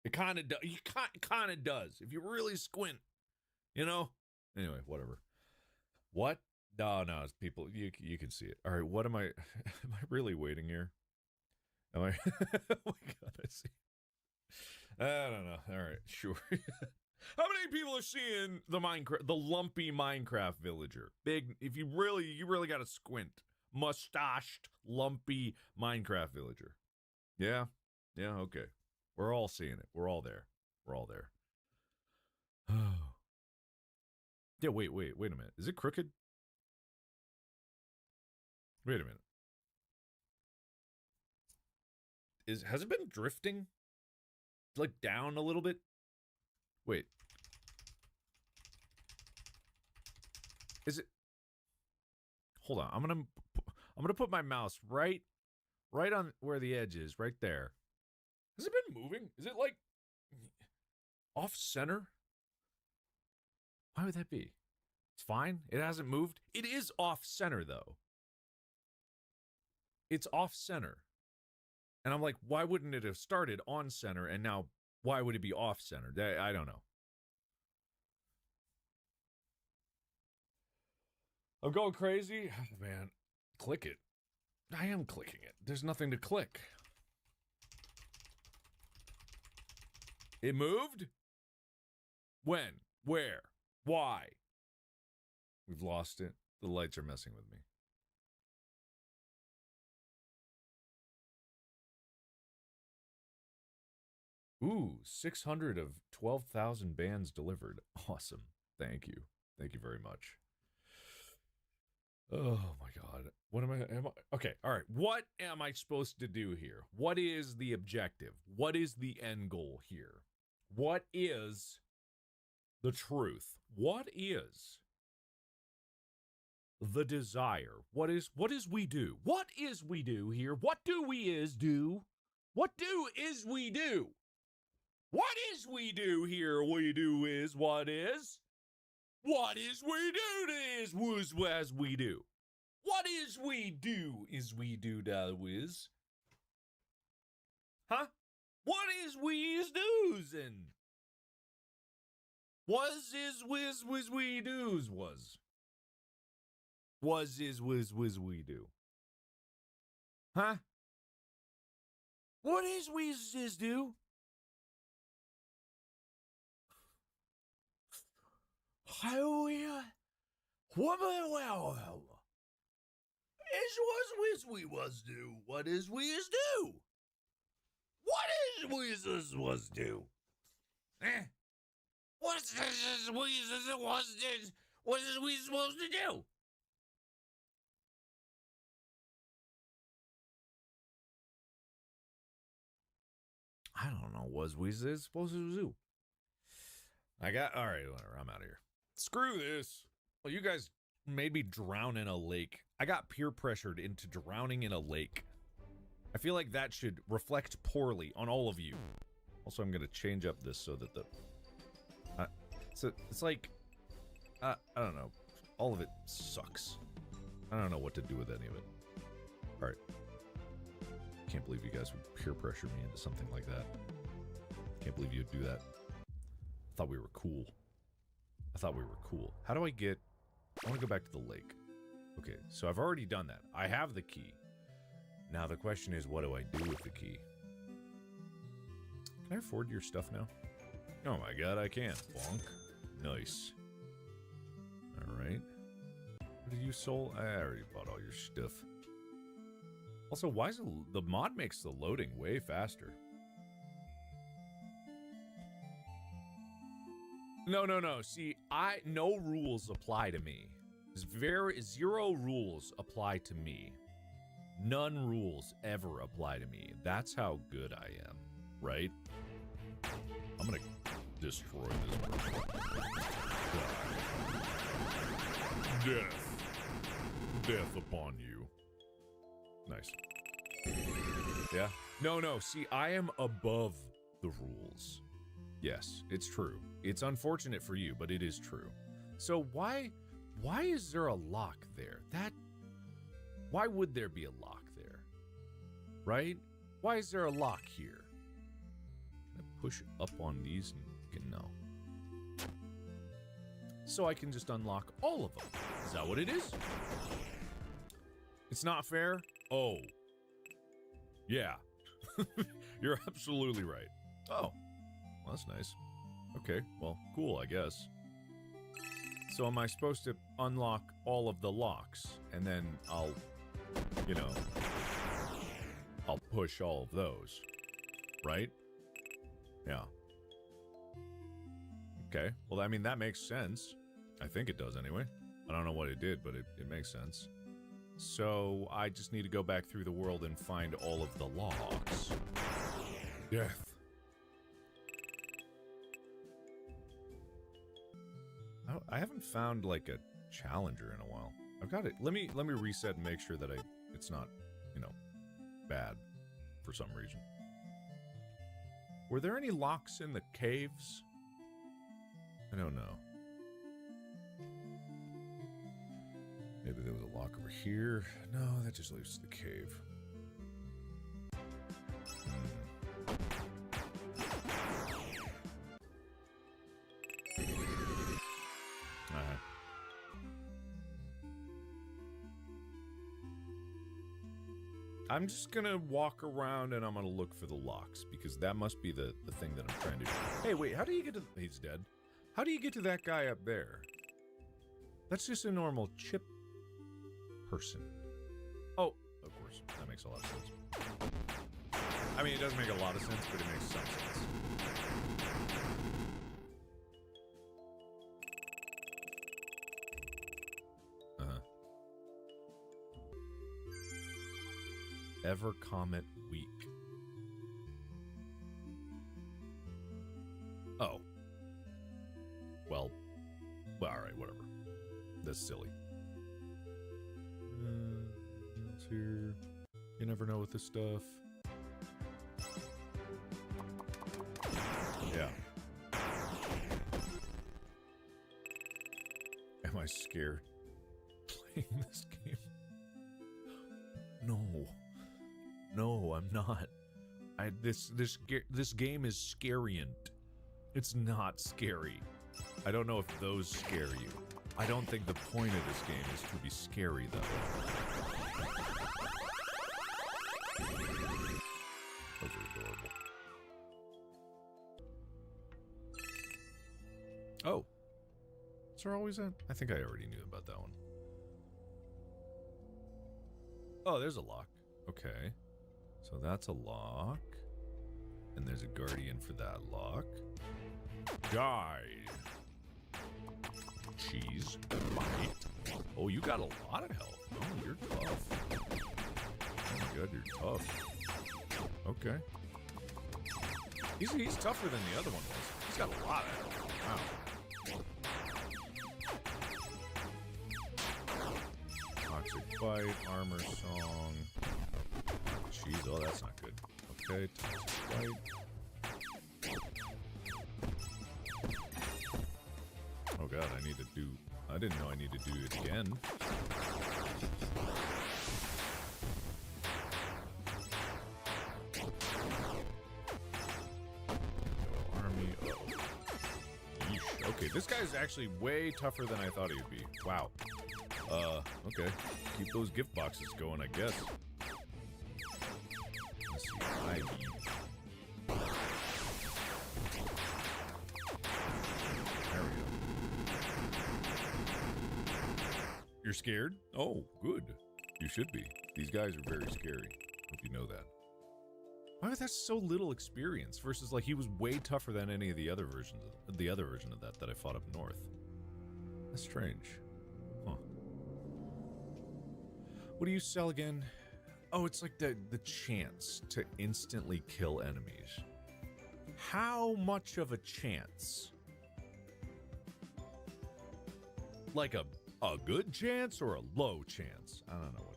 It kind of does. It kind of does. If you really squint, you know? Anyway, whatever. What? No, it's people. You can see it. All right, what am I? Am I really waiting here? Am I? Oh my God, I see. I don't know. All right, sure. How many people are seeing the lumpy Minecraft villager? Big. If you really got to squint. Mustached, lumpy Minecraft villager. Yeah. Okay. We're all seeing it. We're all there. Yeah. Wait a minute. Is it crooked? Wait a minute. Has it been drifting? Like down a little bit? Wait. Is it? Hold on. I'm gonna put my mouse right on where the edge is, right there. Has it been moving? Is it like off center? Why would that be? It's fine. It hasn't moved. It is off center though. It's off center. And I'm like, why wouldn't it have started on center and now why would it be off center? I don't know. I'm going crazy. Oh, man, click it. I am clicking it. There's nothing to click. It moved? When? Where? Why? We've lost it. The lights are messing with me. Ooh, 600 of 12,000 bands delivered. Awesome. Thank you. Thank you very much. Oh my God. What am I? Okay. All right. What am I supposed to do here? What is the objective? What is the end goal here? What is the truth? What is the desire? What is we do? What is we do here? What do we is do? What do is we do? What is we do here? We do is what is? What is we do is was as we do. What is we do is we do da whiz. Huh? What is we is do's and was is whiz we do's was. Was is whiz we do. Huh? What is we is do? How what is was we was do? What is we is do? What is we is was do? What is we was do? What is we supposed to do? I don't know. Was we supposed to do? All right, whatever. I'm out of here. Screw this. Well, you guys made me drown in a lake. I got peer pressured into drowning in a lake. I feel like that should reflect poorly on all of you. Also, I'm going to change up this so that the... it's like... I don't know. All of it sucks. I don't know what to do with any of it. All right. Can't believe you guys would peer pressure me into something like that. Can't believe you'd do that. I thought we were cool. How do I get... I want to go back to the lake. Okay, so I've already done that. I have the key. Now the question is, what do I do with the key? Can I afford your stuff now? Oh my God, I can. Bonk. Nice. Alright. What did you sold? I already bought all your stuff. Also, why is the mod makes the loading way faster? No. See, no rules apply to me. Zero rules apply to me. None rules ever apply to me. That's how good I am, right? I'm gonna destroy this person. Death. Death upon you. Nice. Yeah. No. See, I am above the rules. Yes, it's true. It's unfortunate for you, but it is true. So why is there a lock there? Why would there be a lock there? Right? Why is there a lock here? Push up on these and no. So I can just unlock all of them. Is that what it is? It's not fair? Oh. Yeah. You're absolutely right. Oh. Well, that's nice. Okay, well, cool, I guess. So am I supposed to unlock all of the locks, and then I'll push all of those, right? Yeah. Okay, well, I mean, that makes sense. I think it does anyway. I don't know what it did, but it makes sense. So I just need to go back through the world and find all of the locks. Death. I haven't found like a challenger in a while. I've got it. Let me reset and make sure that it's not, bad for some reason. Were there any locks in the caves? I don't know. Maybe there was a lock over here. No, that just leads to the cave. I'm just gonna walk around and I'm gonna look for the locks, because that must be the thing that I'm trying to do. Hey, wait, how do you get to... He's dead. How do you get to that guy up there? That's just a normal chip person. Oh, of course. That makes a lot of sense. I mean, it doesn't make a lot of sense, but it makes some sense. Ever Comet Week. Oh. Well, alright, whatever. That's silly. What's here? You never know with this stuff. Yeah. Am I scared playing this game? No. No, I'm not. This game is scariant. It's not scary. I don't know if those scare you. I don't think the point of this game is to be scary, though. Those are adorable. Oh. Is there always a... I think I already knew about that one. Oh, there's a lock. Okay. So that's a lock. And there's a guardian for that lock. Die. Cheese. Bite. Oh, you got a lot of health. Oh, you're tough. Oh my god, you're tough. Okay. He's tougher than the other one was. He's got a lot of health. Wow. Toxic Bite, Armor Song. Jeez, oh, that's not good. Okay, Toxic Bite. Oh god, I didn't know I needed to do it again. Army, yeesh. Okay, this guy's actually way tougher than I thought he would be. Wow. Okay. Keep those gift boxes going, I guess. Let's see, Ivy. There we go. You're scared? Oh, good. You should be. These guys are very scary. Hope you know that. Why was that so little experience versus like he was way tougher than any of the other versions of the other version of that I fought up north? That's strange. Huh. What do you sell again? Oh, it's like the chance to instantly kill enemies. how much of a chance? Like a good chance or a low chance? I don't know.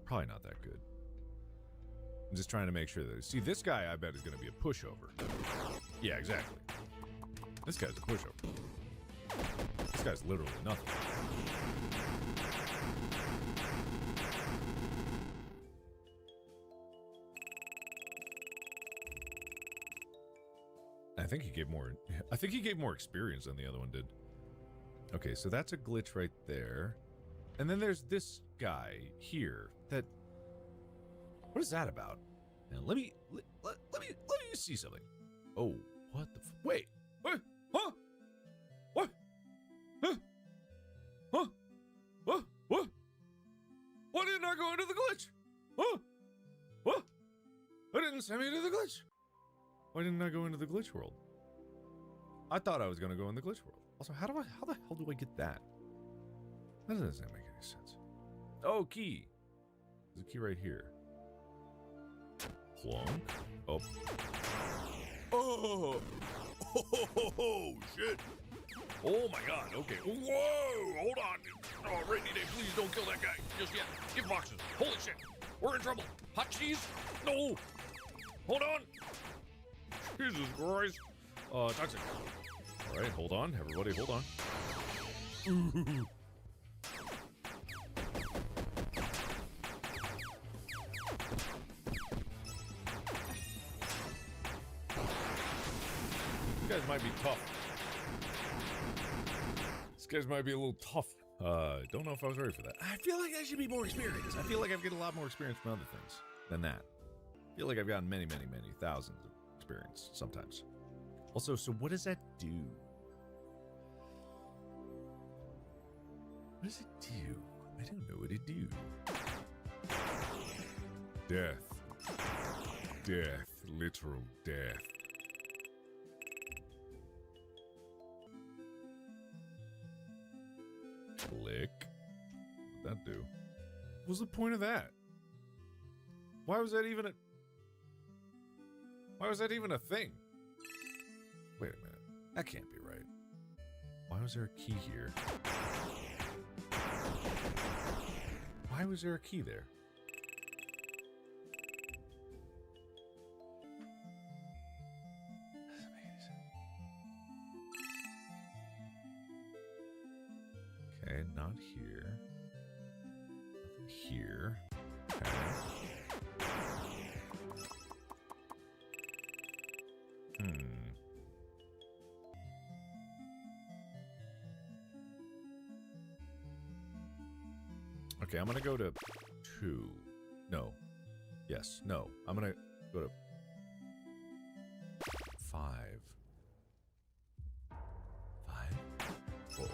Probably not that good. I'm just trying to make sure that... See, this guy, I bet, is going to be a pushover. Yeah, exactly. This guy's a pushover. This guy's literally nothing. I think he gave more... I think he gave more experience than the other one did. Okay, so that's a glitch right there. And then there's this guy here that... What is that about? Now, let me see something. Oh, what the... Wait! What? Huh? What? Huh? Huh? What? What? Why didn't I go into the glitch? Huh? What? I didn't send me to the glitch. Why didn't I go into the glitch world? I thought I was going to go in the glitch world. Also, how the hell do I get that? That doesn't make any sense. Oh, key. There's a key right here. Plunk. Oh. Oh. Oh, shit. Oh, my God. Okay. Whoa. Hold on. Oh, Rainy Day, please don't kill that guy. Just yet. Give boxes. Holy shit. We're in trouble. Hot cheese? No. Hold on. Jesus Christ. Toxic. All right, hold on. Everybody, hold on. Ooh. These guys might be tough. These guys might be a little tough. Don't know if I was ready for that. I feel like I should be more experienced. I feel like I've got a lot more experience from other things than that. I feel like I've gotten many, many, many thousands of experience sometimes. Also, so what does that do? What does it do? I don't know what it do. Death. Death. Literal death. Click. What'd that do? What's the point of that? Why was that even a... Why was that even a thing? Wait a minute. That can't be right. Why was there a key here? Why was there a key there? Okay, not here. Nothing here. Okay. Okay, I'm gonna go to 2. No. Yes. No. I'm gonna go to 5. 5? 4.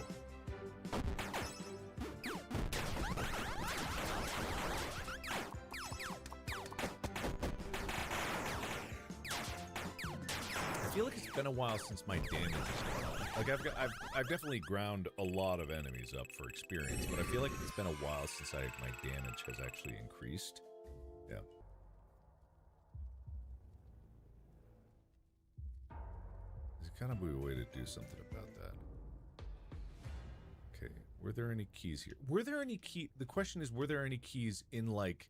I feel like it's been a while since my damage has gone up. Like I've definitely ground a lot of enemies up for experience, but I feel like it's been a while since my damage has actually increased. Yeah. There's gotta be a way to do something about that. Okay, were there any keys here? Were there any the question is, were there any keys in, like...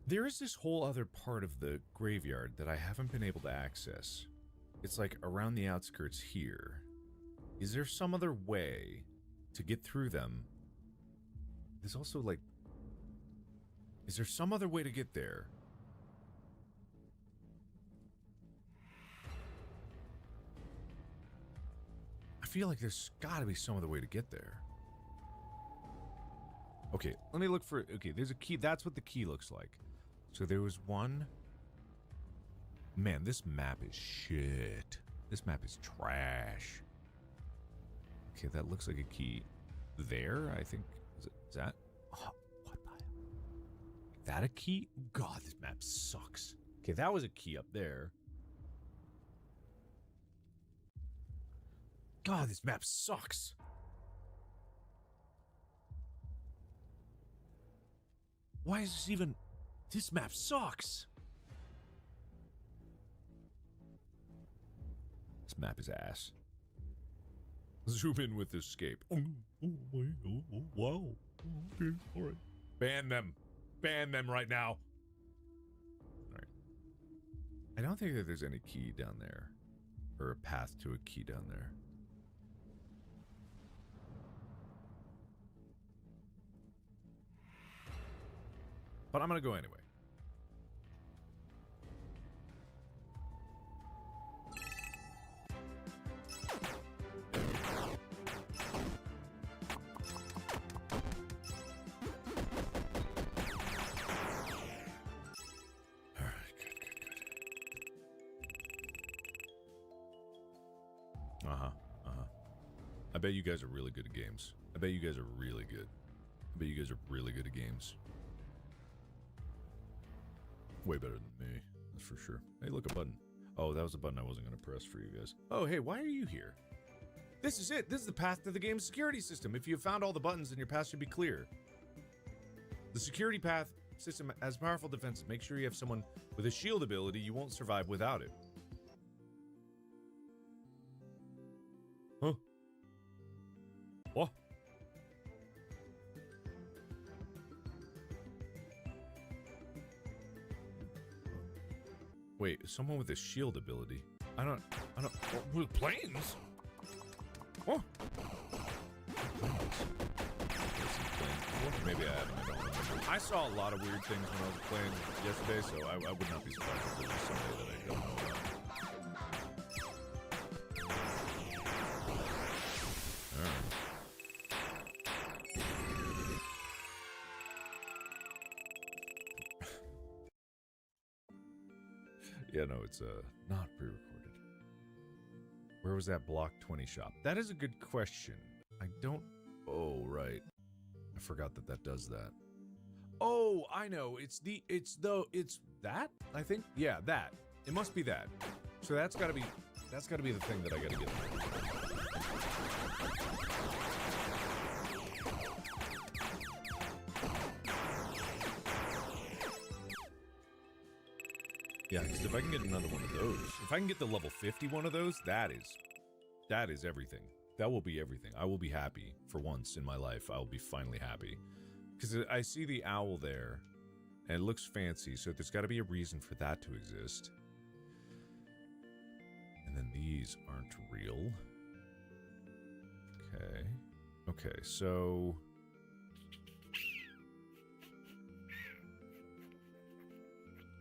There is this whole other part of the graveyard that I haven't been able to access. It's like around the outskirts here. Is there some other way to get through them? There's also like... Is there some other way to get there? I feel like there's gotta be some other way to get there. Okay, let me look for... Okay, there's a key. That's what the key looks like. So there was one... Man, this map is shit. This map is trash. Okay, that looks like a key there, I think. Is that? Oh, what the hell? Is that a key? God, this map sucks. Okay, that was a key up there. God, this map sucks. Why is this even... This map sucks. This map is ass. Zoom in with escape. Oh, wow. Okay, all right. Ban them. Ban them right now. All right. I don't think that there's any key down there. Or a path to a key down there. But I'm going to go anyway. I bet you guys are really good at games. I bet you guys are really good. I bet you guys are really good at games. Way better than me, that's for sure. Hey, look, a button. Oh, that was a button I wasn't going to press for you guys. Oh, hey, why are you here? This is it. This is the path to the game's security system. If you have found all the buttons, then your path should be clear. The security path system has powerful defenses. Make sure you have someone with a shield ability. You won't survive without it. Huh? What? Wait, someone with a shield ability? I don't, with planes? Oh. Maybe I haven't, I don't remember. I saw a lot of weird things when I was playing yesterday, so I would not be surprised if there was somebody that I don't know about. Yeah, no, it's not pre-recorded. Where was that Block 20 shop? That is a good question. I don't... Oh, right. I forgot that that does that. Oh, I know. It's that, I think? Yeah, that. It must be that. So that's gotta be the thing that I gotta get. Yeah, because if I can get another one of those, if I can get the level 50 one of those, that is everything. That will be everything. I will be happy for once in my life. I will be finally happy. Because I see the owl there, and it looks fancy, so there's got to be a reason for that to exist. And then these aren't real. Okay. Okay, so...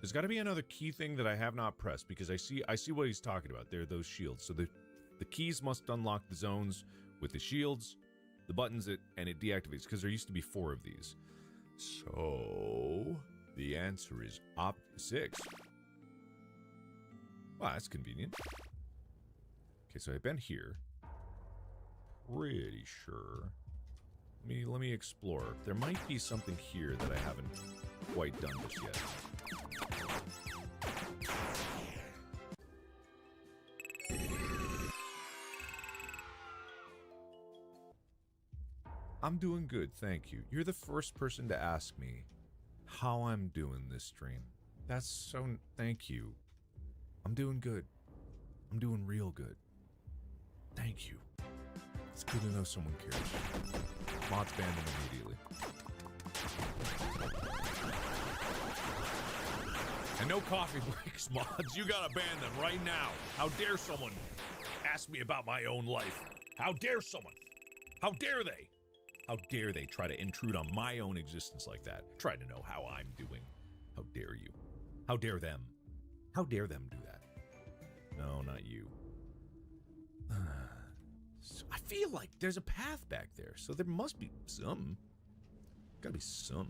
There's got to be another key thing that I have not pressed, because I see what he's talking about. There are those shields. So the keys must unlock the zones with the shields, the buttons, and it deactivates, because there used to be 4 of these. So the answer is op 6. Wow, that's convenient. Okay, so I've been here. Pretty sure. Let me explore. There might be something here that I haven't quite done just yet. I'm doing good, thank you. You're the first person to ask me how I'm doing this stream. That's so... Thank you. I'm doing good. I'm doing real good. Thank you. It's good to know someone cares. Mods banned them immediately. And no coffee breaks, mods. You gotta ban them right now. How dare someone ask me about my own life? How dare someone? How dare they? How dare they try to intrude on my own existence like that? Try to know how I'm doing. How dare you? How dare them? How dare them do that? No, not you. So I feel like there's a path back there, so there must be some. Gotta be some,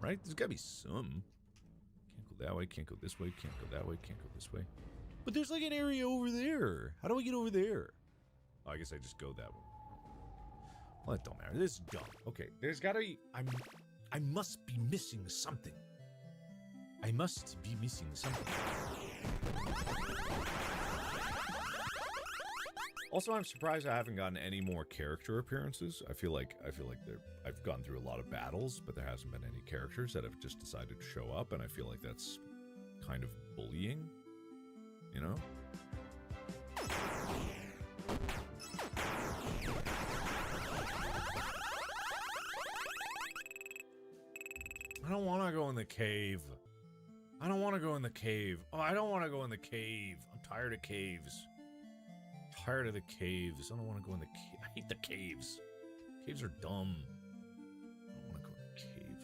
right? There's gotta be some. Can't go that way, can't go this way, can't go that way, can't go this way. But there's like an area over there. How do I get over there? Oh, I guess I just go that way. Well, it don't matter. This is dumb. Okay, there's gotta be... I must be missing something. I must be missing something. Also, I'm surprised I haven't gotten any more character appearances. I feel like I've gone through a lot of battles, but there hasn't been any characters that have just decided to show up, and I feel like that's kind of bullying, you know? I don't want to go in the cave. I don't want to go in the cave. Oh, I don't want to go in the cave. I'm tired of caves. Tired of the caves. I don't want to go in the cave. I hate the caves. Caves are dumb. I don't want to go in the cave.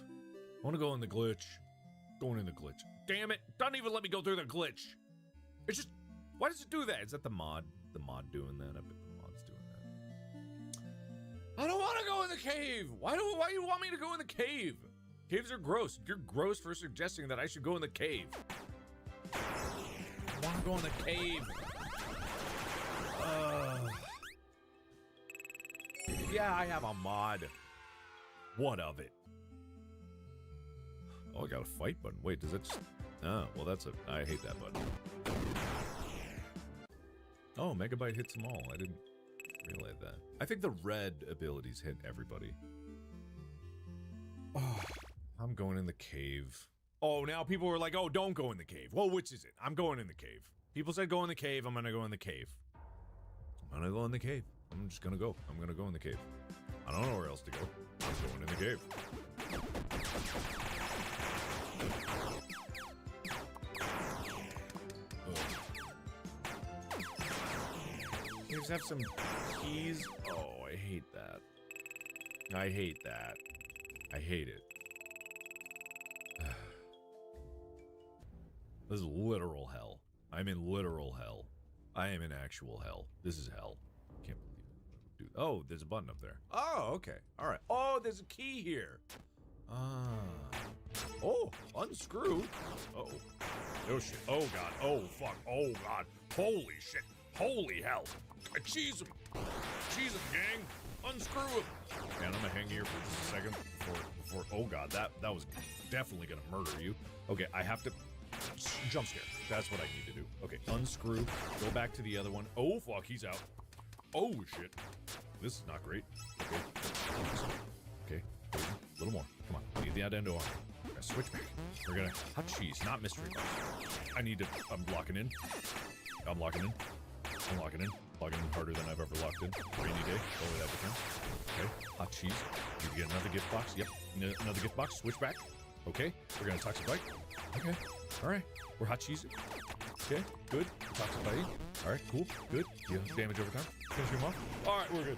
I want to go in the glitch. Going in the glitch. Damn it. Doesn't even let me go through the glitch. It's just, why does it do that? Is that the mod? The mod doing that? I bet the mod's doing that. I don't want to go in the cave. Why do you want me to go in the cave? Caves are gross. You're gross for suggesting that I should go in the cave. I want to go in the cave. Yeah, I have a mod. What of it? Oh, I got a fight button. Wait, does it just... Oh, well, that's a... I hate that button. Oh, Megabyte hits them all. I didn't realize that. I think the red abilities hit everybody. Oh, I'm going in the cave. Oh, now people are like, oh, don't go in the cave. Well, which is it? I'm going in the cave. People said go in the cave. I'm going to go in the cave. I'm going to go in the cave. I'm just going to go. I'm going to go in the cave. I don't know where else to go. I'm going in the cave. Caves have some keys. Oh, I hate that. I hate that. I hate it. This is literal hell. I'm in literal hell. I am in actual hell. This is hell. Can't believe it. Dude. Oh, there's a button up there. Oh, okay. All right. Oh, there's a key here. Oh, unscrew. Uh-oh. Oh, shit. Oh, God. Oh, fuck. Oh, God. Holy shit. Holy hell. Cheese him. Cheese him, gang. Unscrew him. Man, I'm gonna hang here for just a second before oh, God. That was definitely gonna murder you. Okay, I have to... Jump scare. That's what I need to do. Okay, unscrew. Go back to the other one. Oh, fuck. He's out. Oh, shit. This is not great. Okay. A little more. Come on. Need the addendo on. Switch back. We're gonna... Hot cheese, not mystery box. I need to... I'm locking in. I'm locking in. I'm locking in. Logging in harder than I've ever locked in. Rainy day. Over that difference. Okay. Hot cheese. You get another gift box. Yep. Another gift box. Switch back. Okay. We're gonna toxic bite. Okay. Alright. We're hot cheese. Okay. Good. Toxic bite. Alright. Cool. Good. Yeah. Damage over time. Finish him off. Alright. We're good.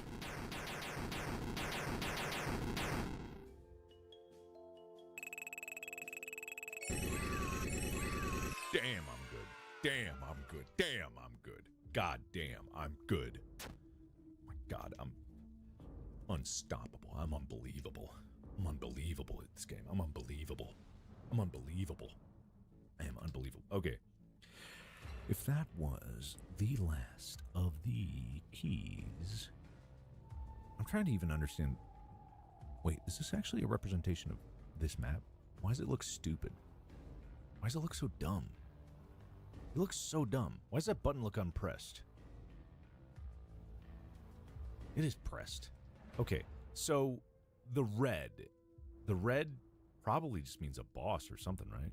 Damn, I'm good. Damn, I'm good. Damn, I'm good. God damn, I'm good. My God, I'm unstoppable. I'm unbelievable. I'm unbelievable at this game. I'm unbelievable. I'm unbelievable. I am unbelievable. Okay. If that was the last of the keys, I'm trying to even understand. Wait, is this actually a representation of this map? Why does it look stupid? Why does it look so dumb? It looks so dumb. Why does that button look unpressed? It is pressed. Okay, so the red probably just means a boss or something, right?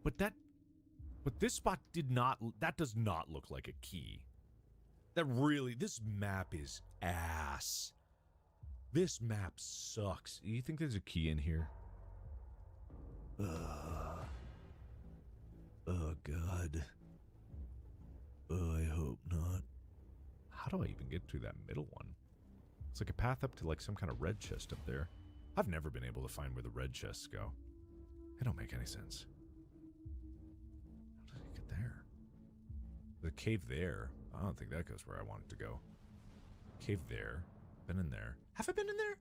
But this spot that does not look like a key. This map is ass. This map sucks. You think there's a key in here? Oh, God. Oh, I hope not. How do I even get through that middle one? It's like a path up to like some kind of red chest up there. I've never been able to find where the red chests go. They don't make any sense. How did I get there? The cave there. I don't think that goes where I want it to go. Cave there. Been in there. Have I been in there?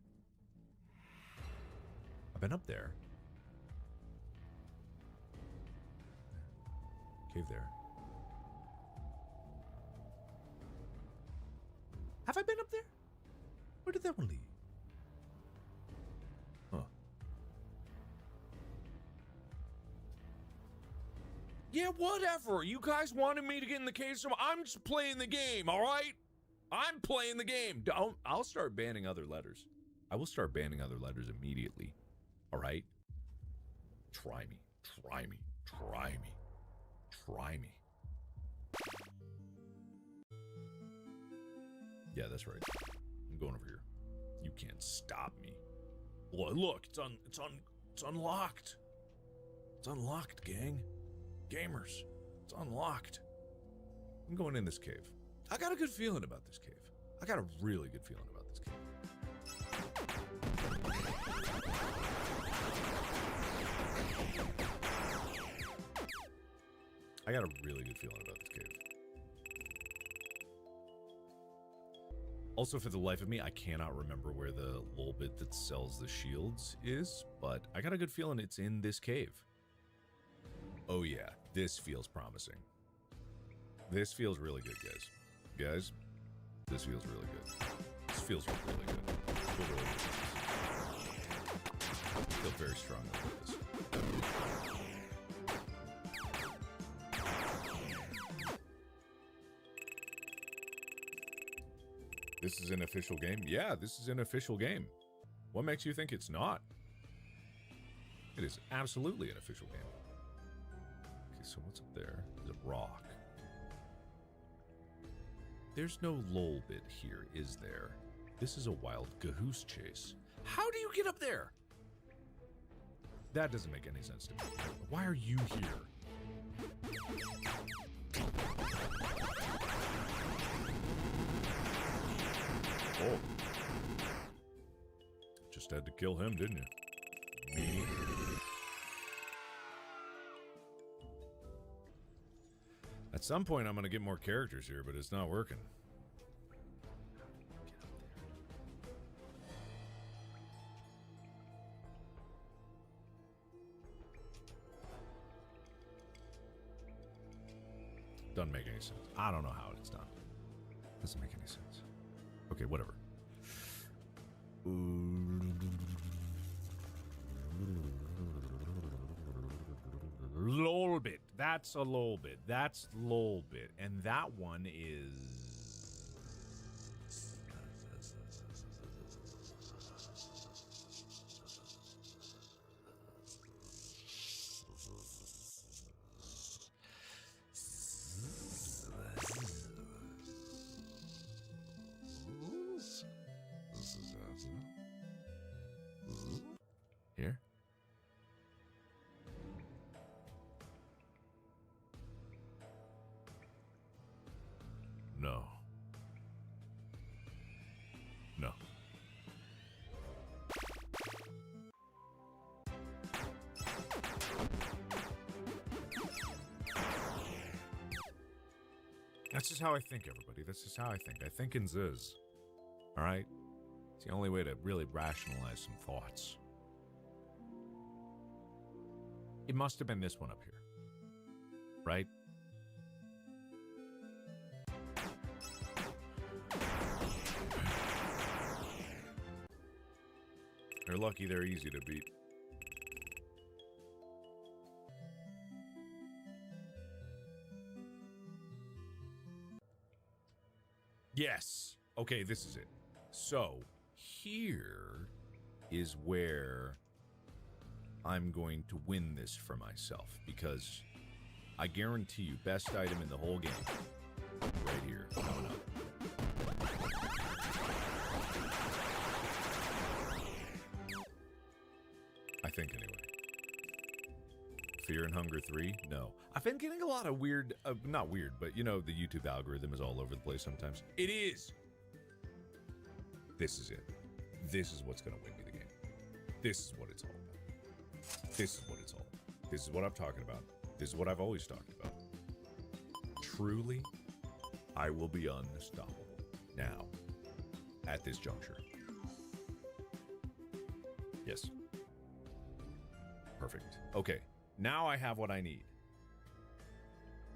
I've been up there. Cave there. Have I been up there? Where did that one lead? Huh. Yeah, whatever. You guys wanted me to get in the cave, so I'm just playing the game, all right? I'm playing the game. I'll start banning other letters. I will start banning other letters immediately. All right? Try me. Try me. Try me. Try me. Yeah, that's right. I'm going over here. You can't stop me. Look, it's on It's unlocked. It's unlocked, gang. Gamers, it's unlocked. I'm going in this cave. I got a good feeling about this cave. I got a really good feeling about this cave. I got a really good feeling about this cave. Also, for the life of me, I cannot remember where the little bit that sells the shields is, but I got a good feeling it's in this cave. Oh yeah, this feels promising. This feels really good, guys. Guys, this feels really good. This feels really good. I feel really good. I feel very strongly about this. This is an official game? Yeah, this is an official game. What makes you think it's not? It is absolutely an official game. Okay, so what's up there? There's a rock. There's no lol bit here, is there? This is a wild cahoose chase. How do you get up there? That doesn't make any sense to me. Why are you here? Oh. Just had to kill him, didn't you? Me. At some point, I'm going to get more characters here, but it's not working. Doesn't make any sense. I don't know how it's done. Doesn't make any sense. Okay, whatever. Lol bit. That's a lol bit. That's lol bit. And that one is... Here? No. No. That's just how I think, everybody. That's just how I think. I think in Ziz. Alright? It's the only way to really rationalize some thoughts. It must have been this one up here. Right? They're lucky they're easy to beat. Yes. Okay, this is it. So, here is where I'm going to win this for myself, because I guarantee you, best item in the whole game, right here, coming up. I think, anyway. Fear and Hunger 3? No. I've been getting a lot of weird, not weird, but you know, the YouTube algorithm is all over the place sometimes. It is! This is it. This is what's going to win me the game. This is what it's all about. This is what it's all about. This is what I'm talking about. This is what I've always talked about. Truly, I will be unstoppable. Now, at this juncture. Yes. Perfect. Okay. Now I have what I need.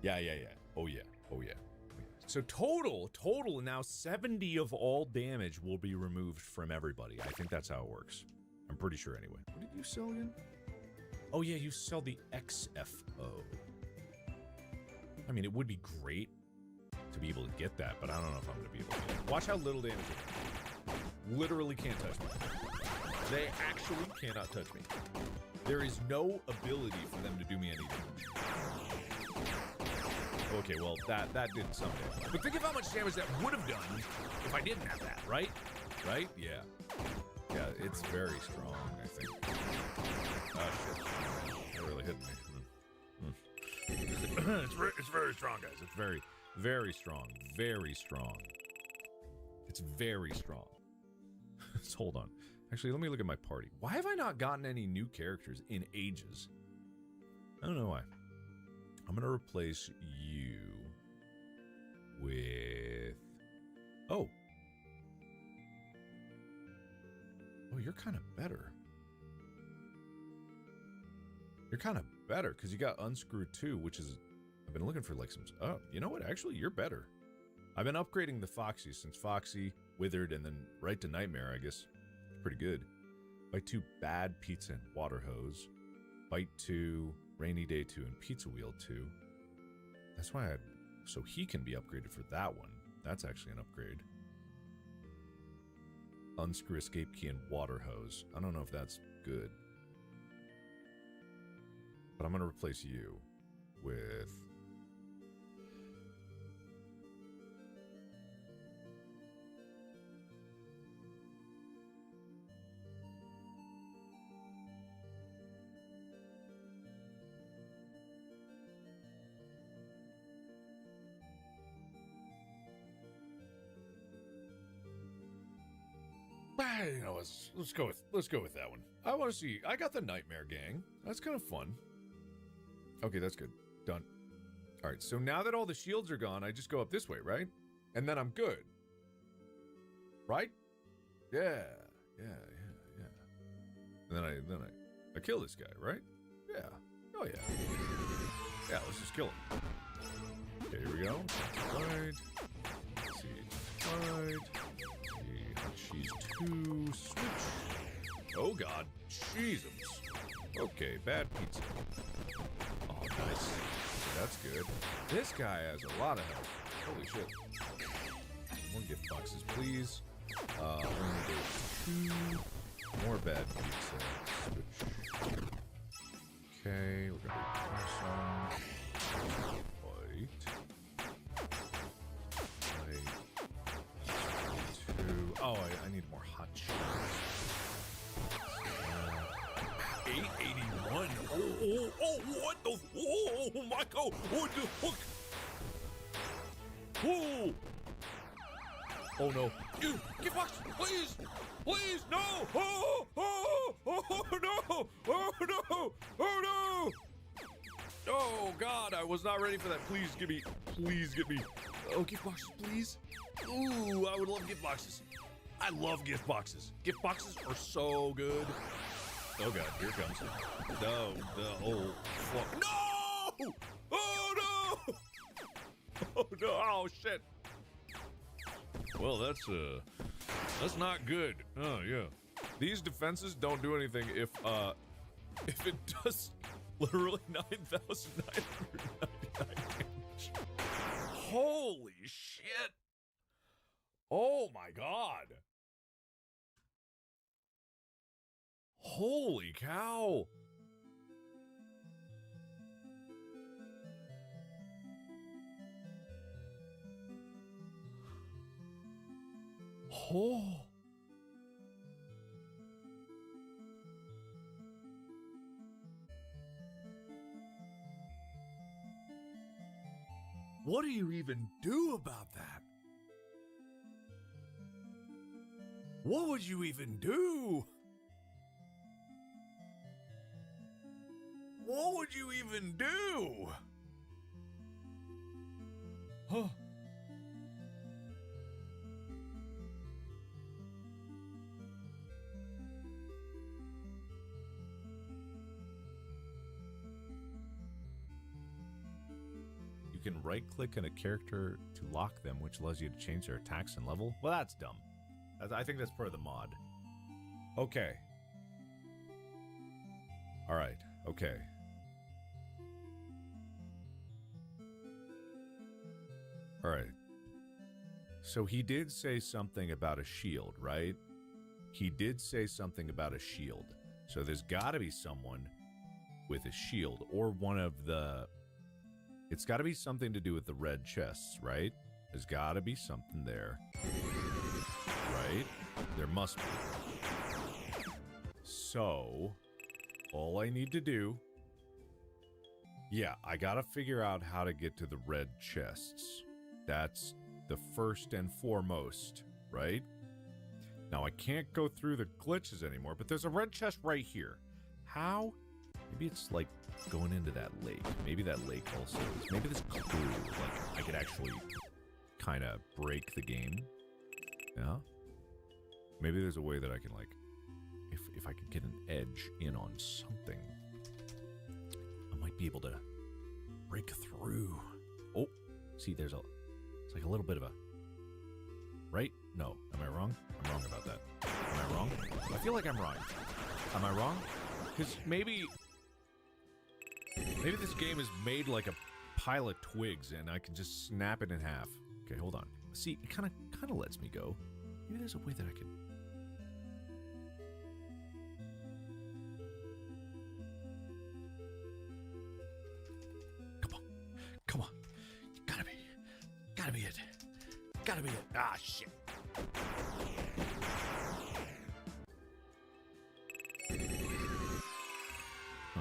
Yeah. Oh yeah. So total, now 70 of all damage will be removed from everybody. I think that's how it works. I'm pretty sure anyway. What did you sell again? Oh yeah, you sell the XFO. I mean, it would be great to be able to get that, but I don't know if I'm going to be able to get it. Watch how little damage it is. Literally can't touch me. They actually cannot touch me. There is no ability for them to do me any damage. Okay, well, that did some damage. But think of how much damage that would have done if I didn't have that, right? Right? Yeah. Yeah, it's very strong, I think. Oh, shit. That really hit me. It's very strong, guys. It's very, very strong. Very strong. It's very strong. So hold on. Actually, let me look at my party. Why have I not gotten any new characters in ages? I don't know why. I'm going to replace you with... Oh. Oh, you're kind of better. You're kind of better because you got Unscrew 2, which is... I've been looking for like some... Oh, you know what? Actually, you're better. I've been upgrading the Foxy since Foxy, Withered, and then right to Nightmare, I guess. It's pretty good. Bite 2, Bad Pizza and Water Hose. Bite 2, Rainy Day 2, and Pizza Wheel 2. That's why I... So he can be upgraded for that one. That's actually an upgrade. Unscrew Escape Key and Water Hose. I don't know if that's good. But I'm going to replace you with... You know, let's go with that one. I want to see. I got the Nightmare Gang. That's kind of fun. Okay, that's good. Done. All right. So now that all the shields are gone, I just go up this way, right? And then I'm good. Right? Yeah. And then I kill this guy, right? Yeah. Oh yeah. Yeah. Let's just kill him. Okay, here we go. Right. Let's see. Right. She's 2, switch. Oh god, Jesus. Okay, bad pizza. Oh, nice. That's good. This guy has a lot of health. Holy shit. More gift boxes, please. Only 2. More bad pizza. Switch. Okay, we're gonna do some. Oh, I need more hot chips. 881. Oh, what the? Oh, Michael, what the fuck? Whoa. Oh, no. You, get box, please. Please, no. Oh, no. Oh, no. Oh, no. Oh, God, I was not ready for that. Please get me. Oh, gift boxes, please. Ooh, I would love gift boxes. I love gift boxes. Gift boxes are so good. Oh god, here it comes. No, oh fuck. No! Oh no! Oh no! Oh shit! Well, that's not good. Oh yeah. These defenses don't do anything if it does literally 9,999 damage. Holy shit! Oh my god! Holy cow! Oh! What do you even do about that? What would you even do? What would you even do? Huh? You can right-click on a character to lock them, which allows you to change their attacks and level. Well, that's dumb. I think that's part of the mod. Okay. All right. Okay. All right. So he did say something about a shield, right? He did say something about a shield. So there's got to be someone with a shield or one of the... It's got to be something to do with the red chests, right? There's got to be something there. Right? There must be. So, all I need to do... Yeah, I gotta figure out how to get to the red chests. That's the first and foremost, right? Now, I can't go through the glitches anymore, but there's a red chest right here. How? Maybe it's like going into that lake. Maybe that lake also is. Maybe this clue, like, I could actually kind of break the game. Yeah? Maybe there's a way that I can, like, if I could get an edge in on something, I might be able to break through. Oh, see, it's like a little bit of a, right? No, am I wrong? I'm wrong about that. Am I wrong? I feel like I'm wrong. Am I wrong? Because maybe this game is made like a pile of twigs and I can just snap it in half. Okay, hold on. See, it kind of lets me go. Maybe there's a way that I can... Come on. Gotta be it. Gotta be it. Ah, shit. Huh.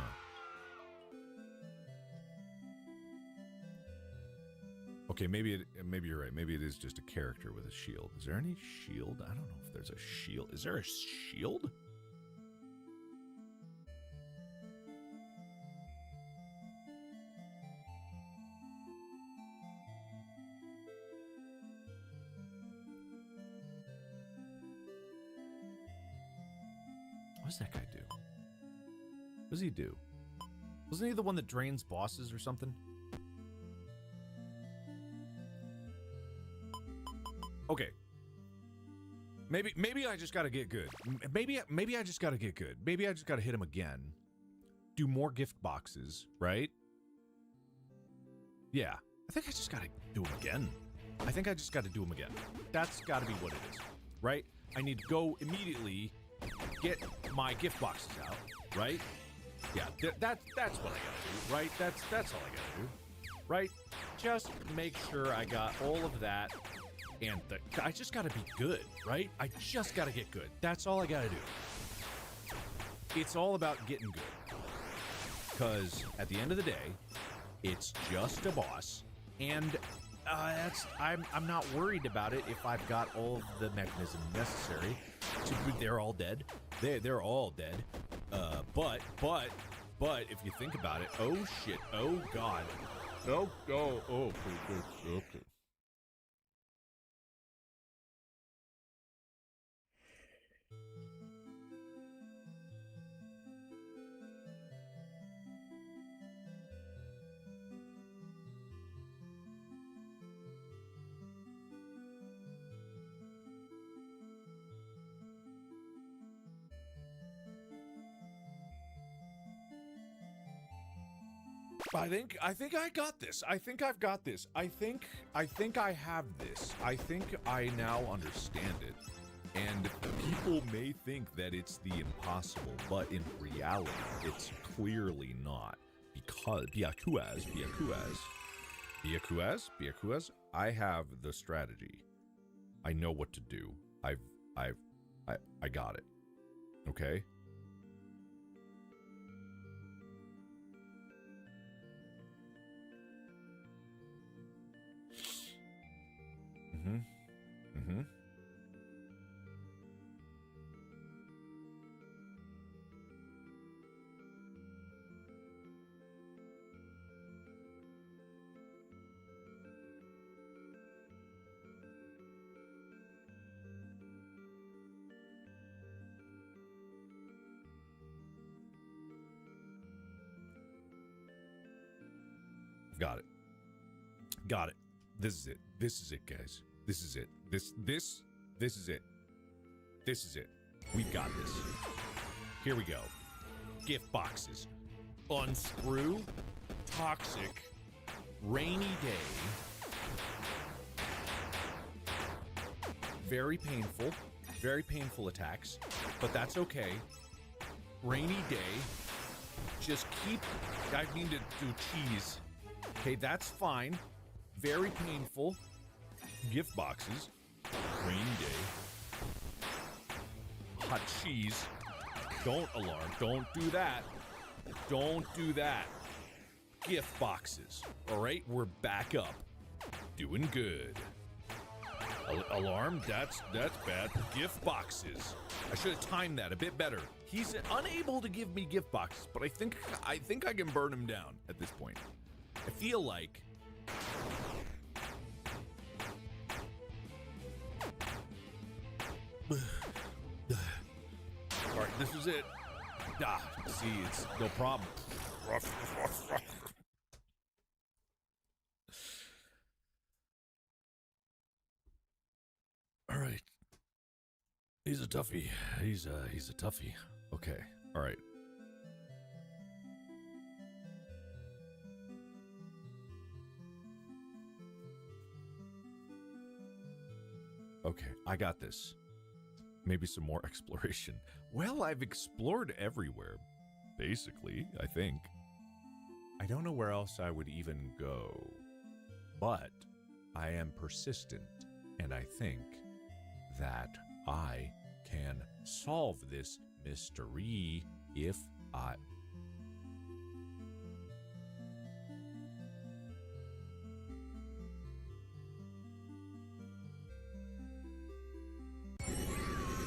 Okay, maybe you're right. Maybe it is just a character with a shield. Is there any shield? I don't know if there's a shield. Is there a shield? What does that guy do? What does he do? Wasn't he the one that drains bosses or something? Okay. Maybe I just gotta get good. Maybe I just gotta get good. Maybe I just gotta hit him again. Do more gift boxes, right? Yeah. I think I just gotta do him again. I think I just gotta do him again. That's gotta be what it is, right? I need to go immediately get my gift boxes out, right? Yeah, that's what I gotta do, right? That's all I gotta do, right? Just make sure I got all of that, and I just gotta be good, right? I just gotta get good. That's all I gotta do. It's all about getting good, because at the end of the day, it's just a boss, and I'm not worried about it if I've got all of the mechanism necessary. They're all dead. They're all dead. But if you think about it, oh shit, oh god, oh, okay. I think I got this. I think I've got this. I think I have this. I think I now understand it. And people may think that it's the impossible, but in reality, it's clearly not. Because Byakuaz, I have the strategy. I know what to do. I got it. Okay? Got it. This is it. This is it, guys. This is it. This is it. This is it. We've got this. Here we go. Gift boxes. Unscrew. Toxic. Rainy day. Very painful. Very painful attacks. But that's okay. Rainy day. Just keep... I need to do cheese. Okay, that's fine. Very painful. Gift boxes. Rainy day. Hot cheese. Don't alarm. Don't do that. Don't do that. Gift boxes. All right, we're back up. Doing good. Alarm, that's bad. Gift boxes. I should have timed that a bit better. He's unable to give me gift boxes, but I think I can burn him down at this point. I feel like all right, this is it. See, it's no problem. All right. He's a toughie. He's a toughie. Okay. All right. Okay, I got this. Maybe some more exploration. Well, I've explored everywhere, basically, I think. I don't know where else I would even go, but I am persistent, and I think that I can solve this mystery if I...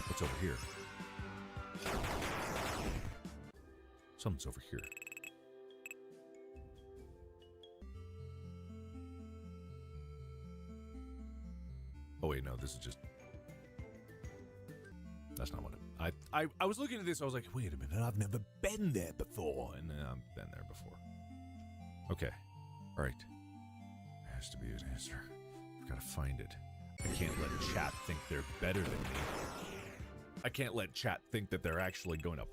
What's over here? Something's over here. Oh wait, no, this is just... That's not what I was looking at this, I was like, wait a minute, I've never been there before. And then I've been there before. Okay. Alright. There has to be an answer. I've got to find it. I can't let chat think they're better than me. I can't let chat think that they're actually going to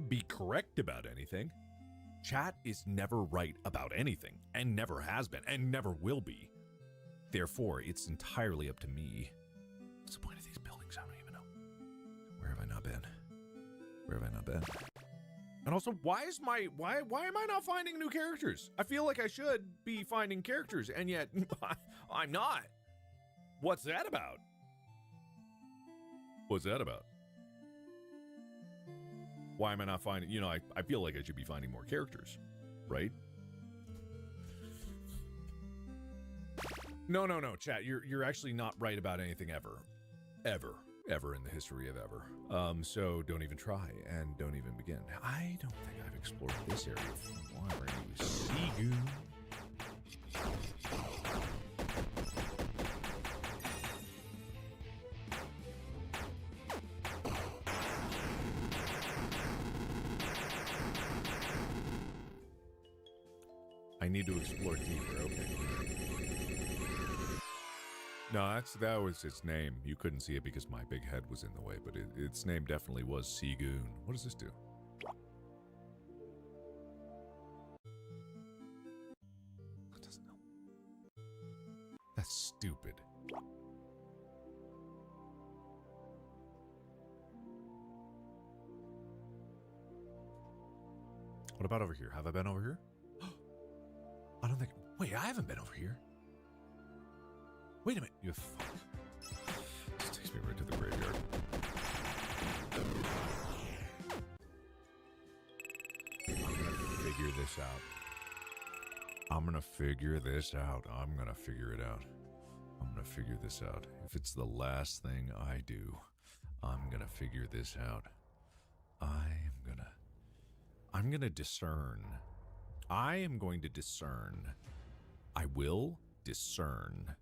be correct about anything. Chat is never right about anything, and never has been, and never will be. Therefore, it's entirely up to me. What's the point of these buildings? I don't even know. Where have I not been? Where have I not been? And also, why am I not finding new characters? I feel like I should be finding characters, and yet I'm not. What's that about? What's that about? Why am I not finding... You know, I feel like I should be finding more characters, right? No, chat. You're actually not right about anything ever. Ever in the history of ever. So don't even try and don't even begin. I don't think I've explored this area. Why are you Seagoon? I need to explore deeper, okay. No, that was its name. You couldn't see it because my big head was in the way, but its name definitely was Seagoon. What does this do? It doesn't know. That's stupid. What about over here? Have I been over here? I don't think... Wait, I haven't been over here. Wait a minute. You fuck. This takes me right to the graveyard. I'm gonna figure this out. I'm gonna figure this out. I'm gonna figure it out. I'm gonna figure this out. If it's the last thing I do, I'm gonna figure this out. I'm gonna discern. I am going to discern. I will discern.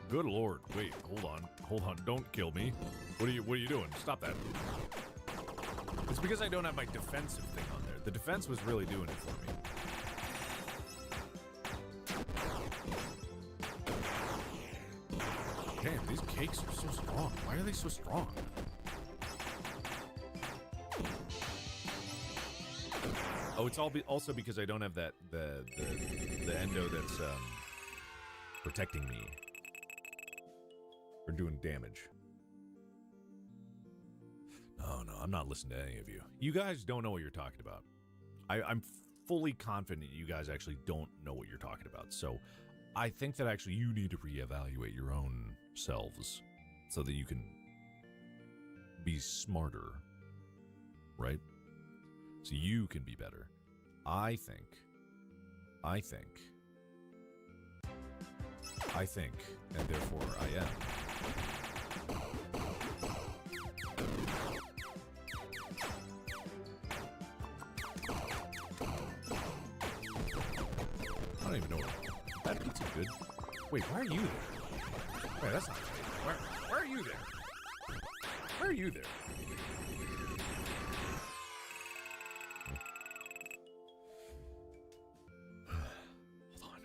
Good Lord. Wait, hold on. Don't kill me. What are you doing? Stop that. It's because I don't have my defensive thing on there. The defense was really doing it for me. Damn, these cakes are so strong. Why are they so strong? Oh, it's also because I don't have that the endo that's protecting me or doing damage. No, I'm not listening to any of you. You guys don't know what you're talking about. I'm fully confident you guys actually don't know what you're talking about. So I think that actually you need to reevaluate your own selves so that you can be smarter, right? So you can be better. I think, and therefore I am. I don't even know what that pizza good. Wait, why are you there? Wait, that's not right. Why are you there? Why are you there? Hold on.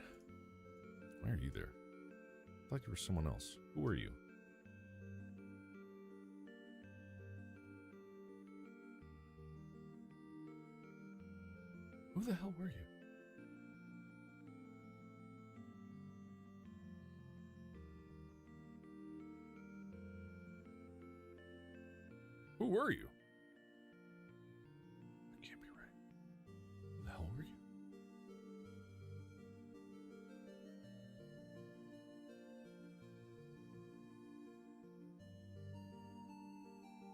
Why are you there? I thought you were someone else. Who are you? Who the hell were you? Who were you? That can't be right. Who the hell were you?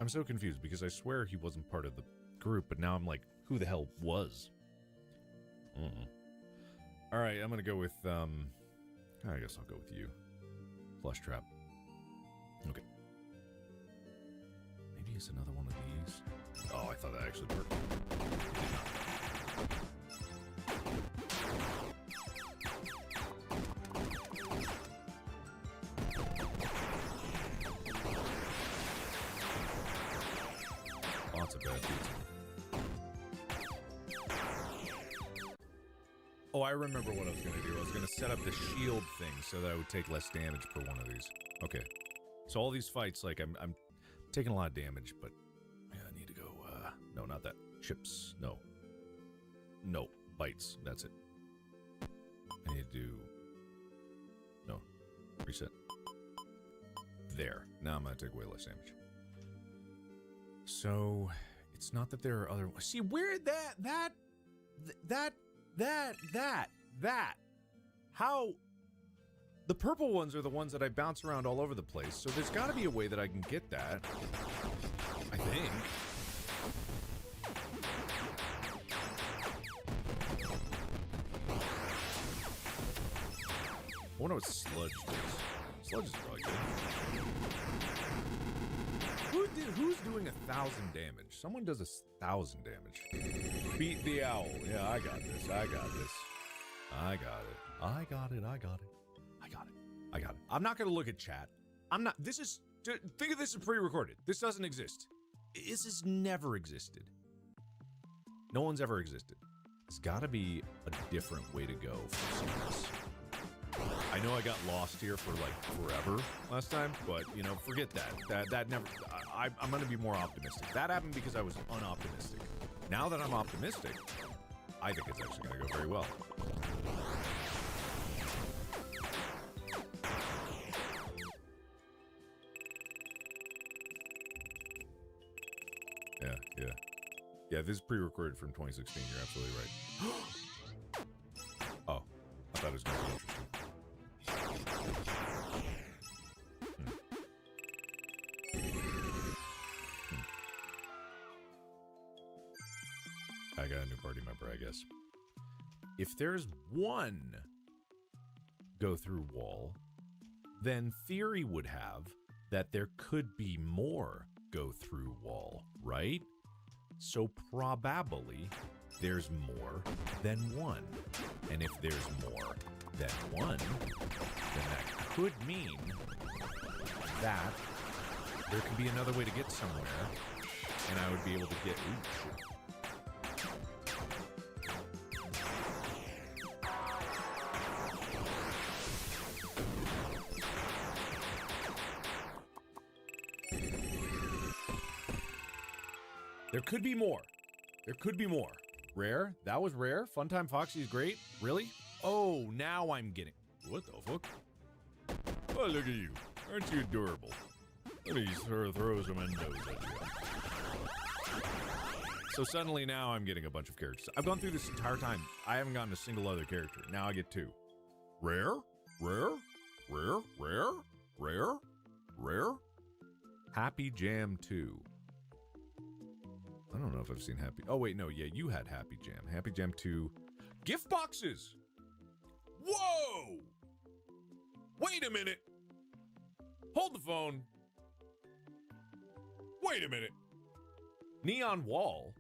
I'm so confused because I swear he wasn't part of the group, but now I'm like, who the hell was? All right, I'm gonna go with I guess I'll go with you, Flush Trap. Okay. Maybe it's another one of these. Oh, I thought that actually worked. Lots of bad pizza. Oh, I remember what I was going to do. I was going to set up the shield thing so that I would take less damage per one of these. Okay. So all these fights, like, I'm taking a lot of damage, but yeah, I need to go, no, not that. Chips. No. No. Bites. That's it. I need to do... No. Reset. There. Now I'm going to take way less damage. So, it's not that there are other... See, where that... How... The purple ones are the ones that I bounce around all over the place, so there's got to be a way that I can get that. I think. I wonder what Sludge does. Sludge is probably good. Who's doing 1,000 damage? Someone does 1,000 damage. Beat the owl. Yeah, I got this. I got this. I got it. I got it. I got it. I got it. I got it. I'm not going to look at chat. I'm not. This is. Think of this as pre-recorded. This doesn't exist. This has never existed. No one's ever existed. There's got to be a different way to go for some of this. I know I got lost here for like forever last time, but you know, forget that. That never. I'm going to be more optimistic. That happened because I was unoptimistic. Now that I'm optimistic, I think it's actually going to go very well. Yeah, this is pre-recorded from 2016. You're absolutely right. Oh, I thought it was going to be interesting. I got a new party member, I guess. If there's one go-through wall, then theory would have that there could be more go-through wall, right? So probably there's more than one. And if there's more than one, then that could mean that there could be another way to get somewhere, and I would be able to get... There could be more. There could be more, Rare? That was rare? Funtime Foxy is great? Really? Oh, now I'm getting... What the fuck? Oh, look at you. Aren't you adorable? Let me throw some endos at you. So suddenly now I'm getting a bunch of characters. I've gone through this entire time. I haven't gotten a single other character. Now I get 2. Rare? Rare? Rare? Rare? Rare? Rare? Happy Jam 2. I don't know if I've seen Happy... Oh, wait, no. Yeah, you had Happy Jam. Happy Jam 2. Gift boxes! Whoa! Wait a minute! Hold the phone. Wait a minute. Neon Wall.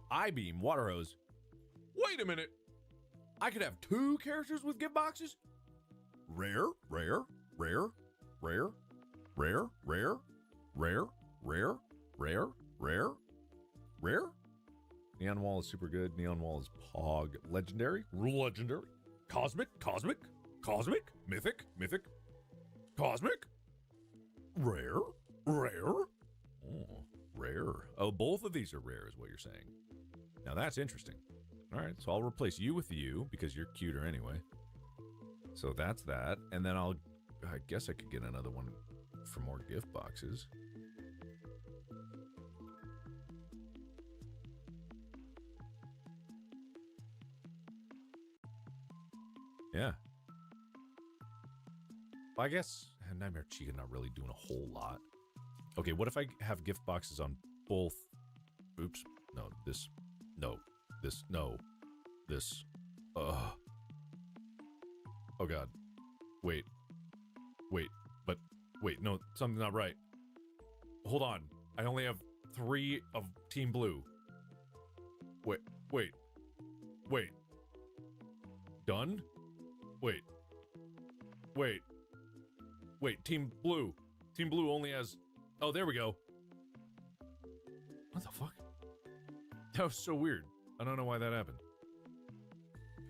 I-Beam, Water Hose. Wait a minute. I could have 2 characters with gift boxes? Rare, rare, rare, rare, rare, rare, rare, rare, rare, rare, rare. Neon Wall is super good. Neon Wall is Pog. Legendary, legendary. Cosmic, cosmic, cosmic, mythic, mythic, cosmic. Rare, rare. Oh, rare. Oh, both of these are rare is what you're saying. Now that's interesting. All right, so I'll replace you with you because you're cuter anyway. So that's that. And then I guess I could get another one for more gift boxes. Yeah. Well, I guess Nightmare Chica not really doing a whole lot. Okay, what if I have gift boxes on both? Oops. No, this. No. This. No. This. Oh, God. Wait. Wait. But, wait. No, something's not right. Hold on. I only have 3 of Team Blue. Wait. Wait. Wait. Done? Wait. Wait. Wait. Team Blue. Team Blue only has... Oh, there we go. What the fuck? That was so weird. I don't know why that happened.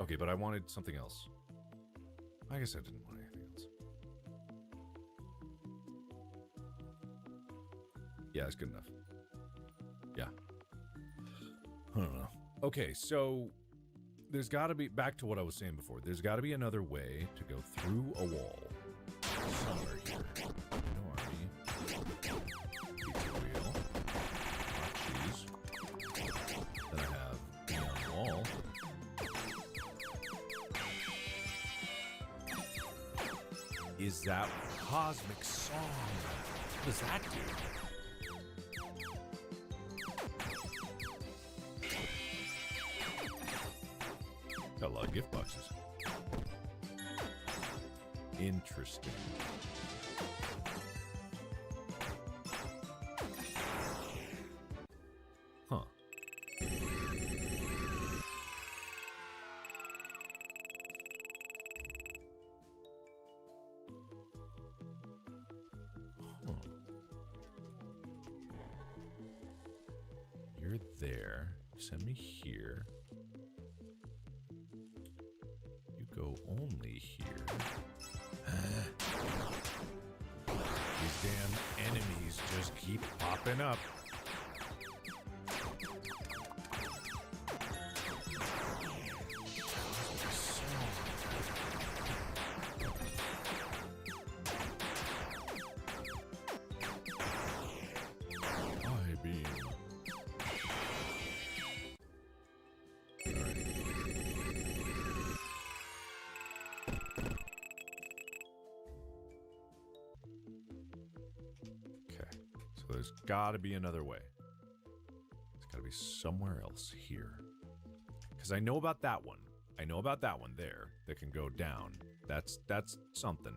Okay, but I wanted something else. I guess I didn't want anything else. Yeah, it's good enough. Yeah. I don't know. Okay, so there's got to be, back to what I was saying before, there's got to be another way to go through a wall somewhere here. No army. Pizza wheel. Hot cheese. Then I have neon wall. Is that Cosmic Song? What does that do? Got a lot of gift boxes. Interesting. Huh. You're there. Send me here. You go only here. These damn enemies just keep popping up. I-Beam. There's got to be another way. It's got to be somewhere else here. Because I know about that one. I know about that one there that can go down. That's something.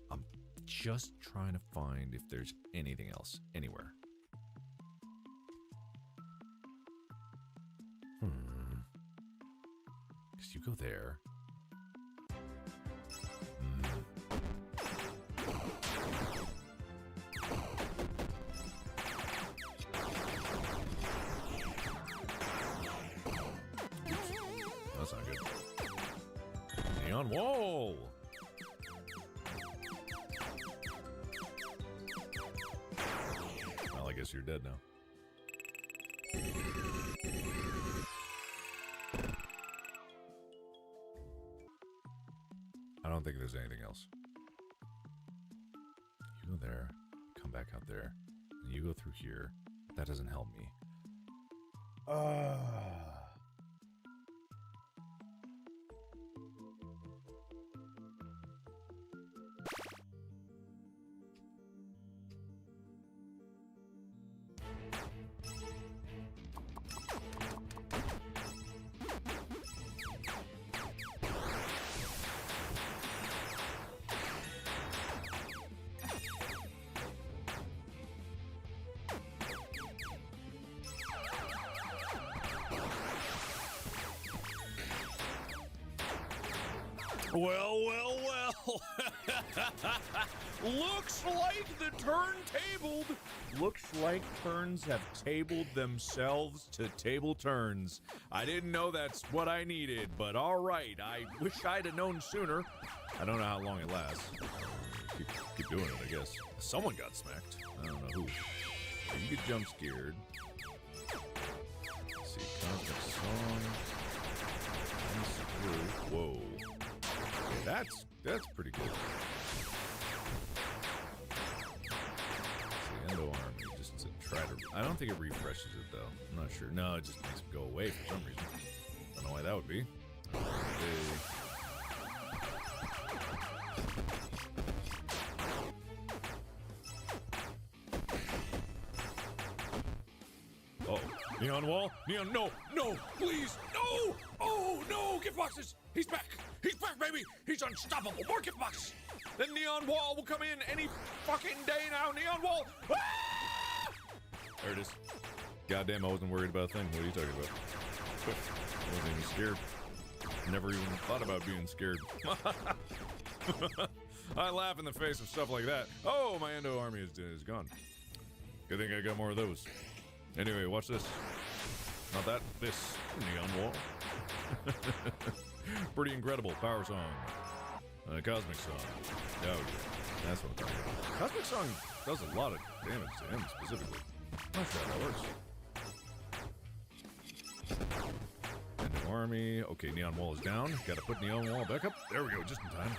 I'm just trying to find if there's anything else anywhere. Because you go there. That's not good. Neon wall! Well, I guess you're dead now. I don't think there's anything else. You go there, come back out there, and you go through here. That doesn't help me. Well, well, well. Looks like the turn tabled. Looks like turns have tabled themselves to table turns. I didn't know that's what I needed, but all right. I wish I'd have known sooner. I don't know how long it lasts. Keep doing it, I guess. Someone got smacked. I don't know who. You get jump scared. Let's see, Cosmic Song. Whoa. That's pretty good. The Endo Army, just to try to... I don't think it refreshes it, though. I'm not sure. No, it just makes it go away for some reason. I don't know why that would be. Oh, Neon Wall? Neon, no, please, no! Oh, no, gift boxes! He's back! He's back, baby! He's unstoppable! More gift boxes! The Neon Wall will come in any fucking day now! Neon Wall! Ah! There it is. Goddamn, I wasn't worried about a thing. What are you talking about? I wasn't even scared. Never even thought about being scared. I laugh in the face of stuff like that. Oh, my Endo Army is gone. Good thing I got more of those. Anyway, watch this. Not that. This. Neon Wall. Pretty incredible. Power Song. Cosmic Song. Oh, yeah. That's what I'm talking about. Cosmic Song does a lot of damage to him specifically. Not sure how that works. Endo Army. Okay, Neon Wall is down. Gotta put Neon Wall back up. There we go, just in time.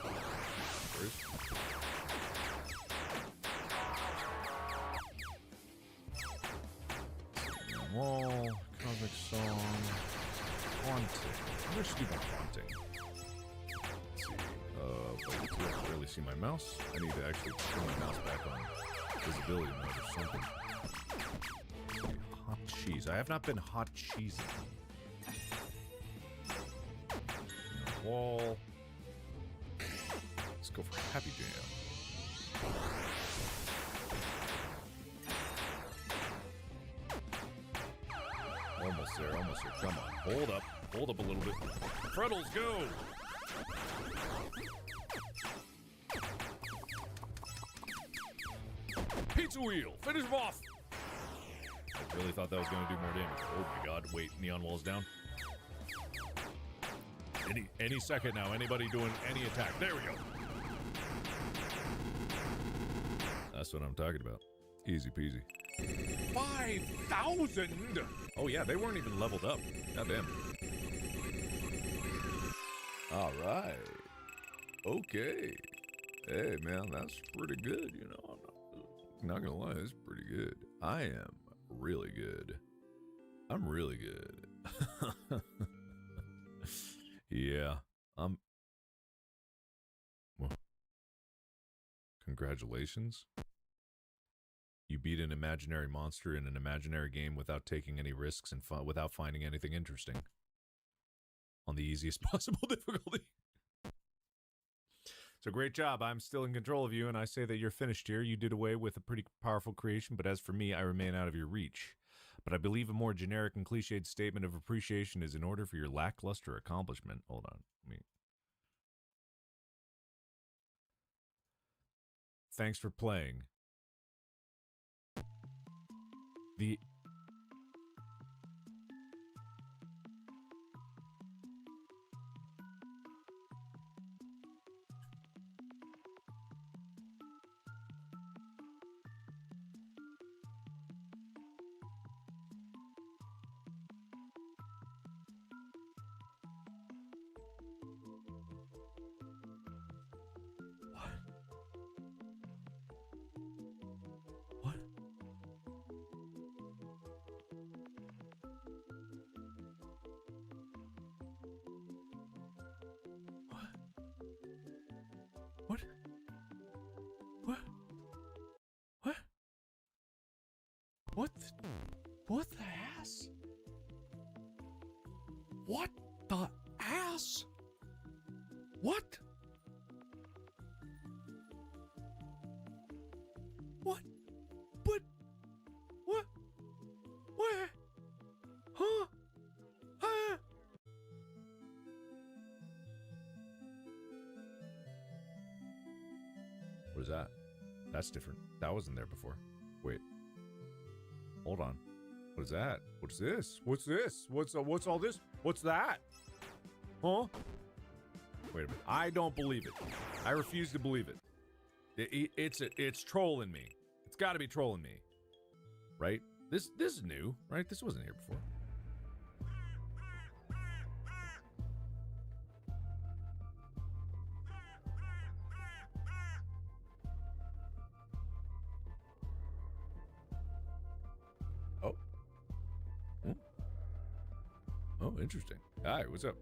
Neon Wall. Cosmic Song. Haunting. I'm gonna just do my haunting. Let's see. But I can barely see my mouse. I need to actually turn my mouse back on visibility mode or something. Hot cheese. I have not been hot cheesing. Wall. Let's go for Happy Jam. Almost there, almost there. Come on. Hold up a little bit. Freddles, go! Pizza Wheel, finish him off! I really thought that was going to do more damage. Oh my god, wait, Neon Wall's down. Any second now, anybody doing any attack. There we go. That's what I'm talking about. Easy peasy. 5,000! Oh yeah, they weren't even leveled up. Goddamn. Alright. Okay. Hey man, that's pretty good, you know. I'm not gonna lie, it's pretty good. I am really good. I'm really good. Yeah. Well, congratulations. You beat an imaginary monster in an imaginary game without taking any risks and without finding anything interesting. On the easiest possible difficulty. So great job. I'm still in control of you, and I say that you're finished here. You did away with a pretty powerful creation, but as for me, I remain out of your reach. But I believe a more generic and cliched statement of appreciation is in order for your lackluster accomplishment. Hold on. Thanks for playing. The What the ass? What the ass? What? What? But what? Where? Huh? Huh? What is that? That's different. That wasn't there before. Wait. Hold on. What is that? What's this? What's this? What's all this? What's that? Huh? Wait a minute. I don't believe it. I refuse to believe it. It's trolling me. It's got to be trolling me. Right? This is new, right? This wasn't here before. Oh. Oh, interesting. Hi, what's up?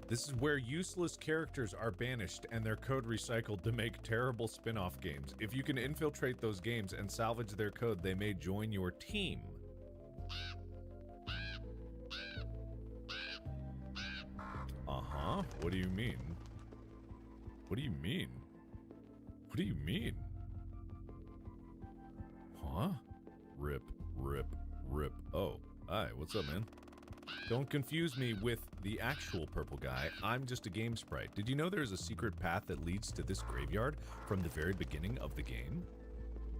This is where useless characters are banished and their code recycled to make terrible spin-off games. If you can infiltrate those games and salvage their code, they may join your team. Uh-huh. What do you mean? What do you mean? What do you mean? Huh? Rip, rip, rip. Oh, hi, what's up, man? Don't confuse me with the actual purple guy. I'm just a game sprite. Did you know there's a secret path that leads to this graveyard from the very beginning of the game?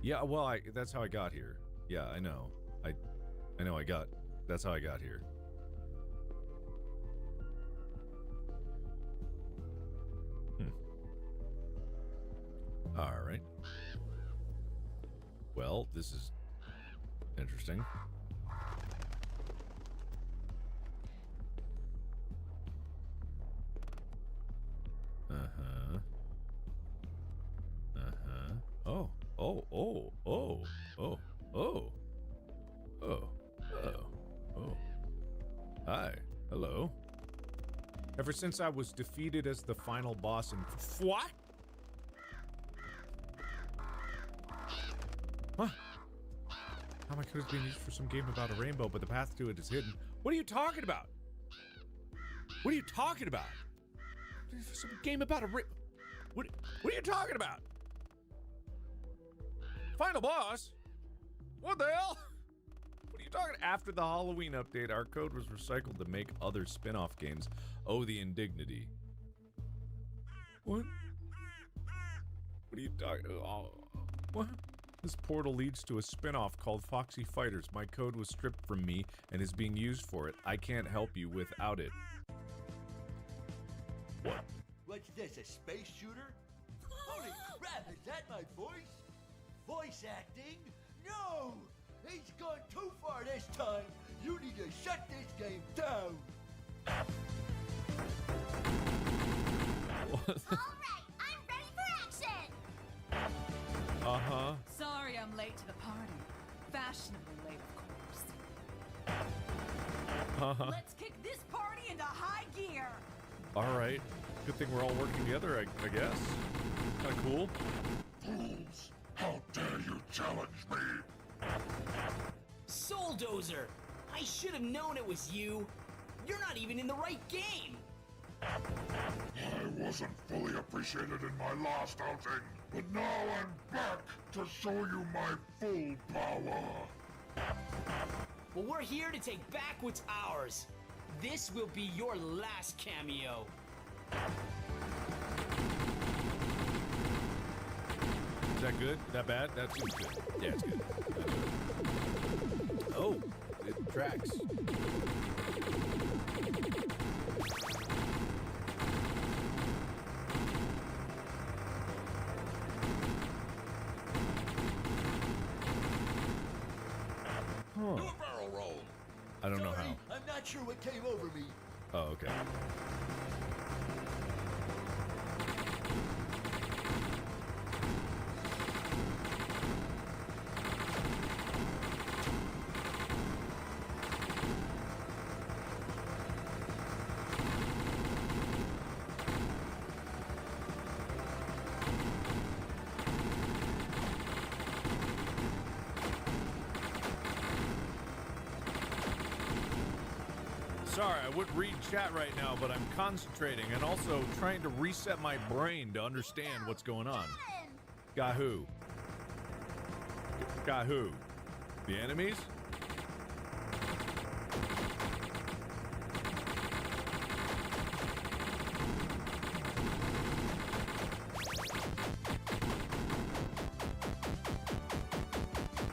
Yeah, well, that's how I got here. Yeah, I know. That's how I got here. All right. Well, this is interesting. Uh-huh. Uh-huh. Oh. Oh, oh, oh, oh, oh. Oh. Oh. Oh. Hi. Hello. Ever since I was defeated as the final boss in... What? Huh? How my code is being used for some game about a rainbow, but the path to it is hidden. What are you talking about? What are you talking about? Some game about a what are you talking about? Final boss? What the hell? What are you talking? After the Halloween update, our code was recycled to make other spin-off games. Oh, the indignity. What? What are you talking? Oh, what? This portal leads to a spin-off called Foxy Fighters. My code was stripped from me and is being used for it. I can't help you without it. What? What's this, a space shooter? Holy crap, is that my voice? Voice acting? No! He's gone too far this time! You need to shut this game down! Alright, I'm ready for action! Uh-huh. Sorry I'm late to the party. Fashionably late, of course. Uh-huh. Let's kick this party into high gear! All right. Good thing we're all working together, I guess. Kind of cool. Fools! How dare you challenge me? Souldozer! I should have known it was you. You're not even in the right game. I wasn't fully appreciated in my last outing, but now I'm back to show you my full power. Well, we're here to take back what's ours. This will be your last cameo. Is that good? That bad? That seems good. Yeah, it's good. Oh, it tracks. Huh. Do a barrel roll. I don't know Sorry, how. I'm not sure what came over me. Oh, okay. Sorry, I wouldn't read chat right now, but I'm concentrating and also trying to reset my brain to understand what's going on. Got who? Got who? The enemies?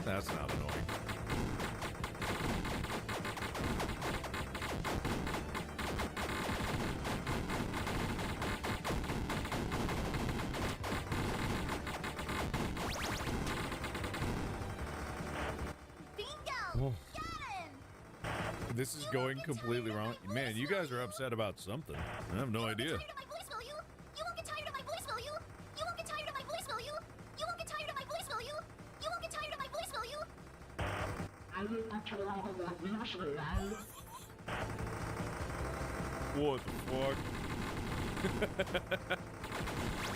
That's not annoying. Bingo! This is going completely wrong. Man, you guys are upset about something. I have no idea. You won't get tired of my voice, will you? You won't get tired of my voice, will you? You won't get tired of my voice, will you? You won't get tired of my voice, will you? What the fuck?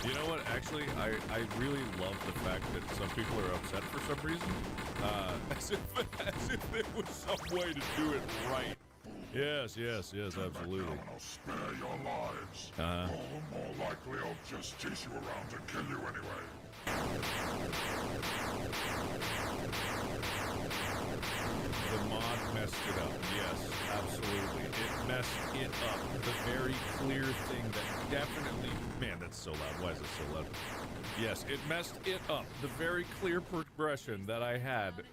You know what? Actually, I really love the fact that some people are upset for some reason. As if there was some way to do it right. Yes, absolutely. I'll spare your lives. Or more likely I'll just chase you around and kill you anyway. The mod messed it up. Yes, absolutely. It messed it up. The very clear thing that definitely... Man, that's so loud. Why is it so loud? Yes, it messed it up. The very clear progression that I had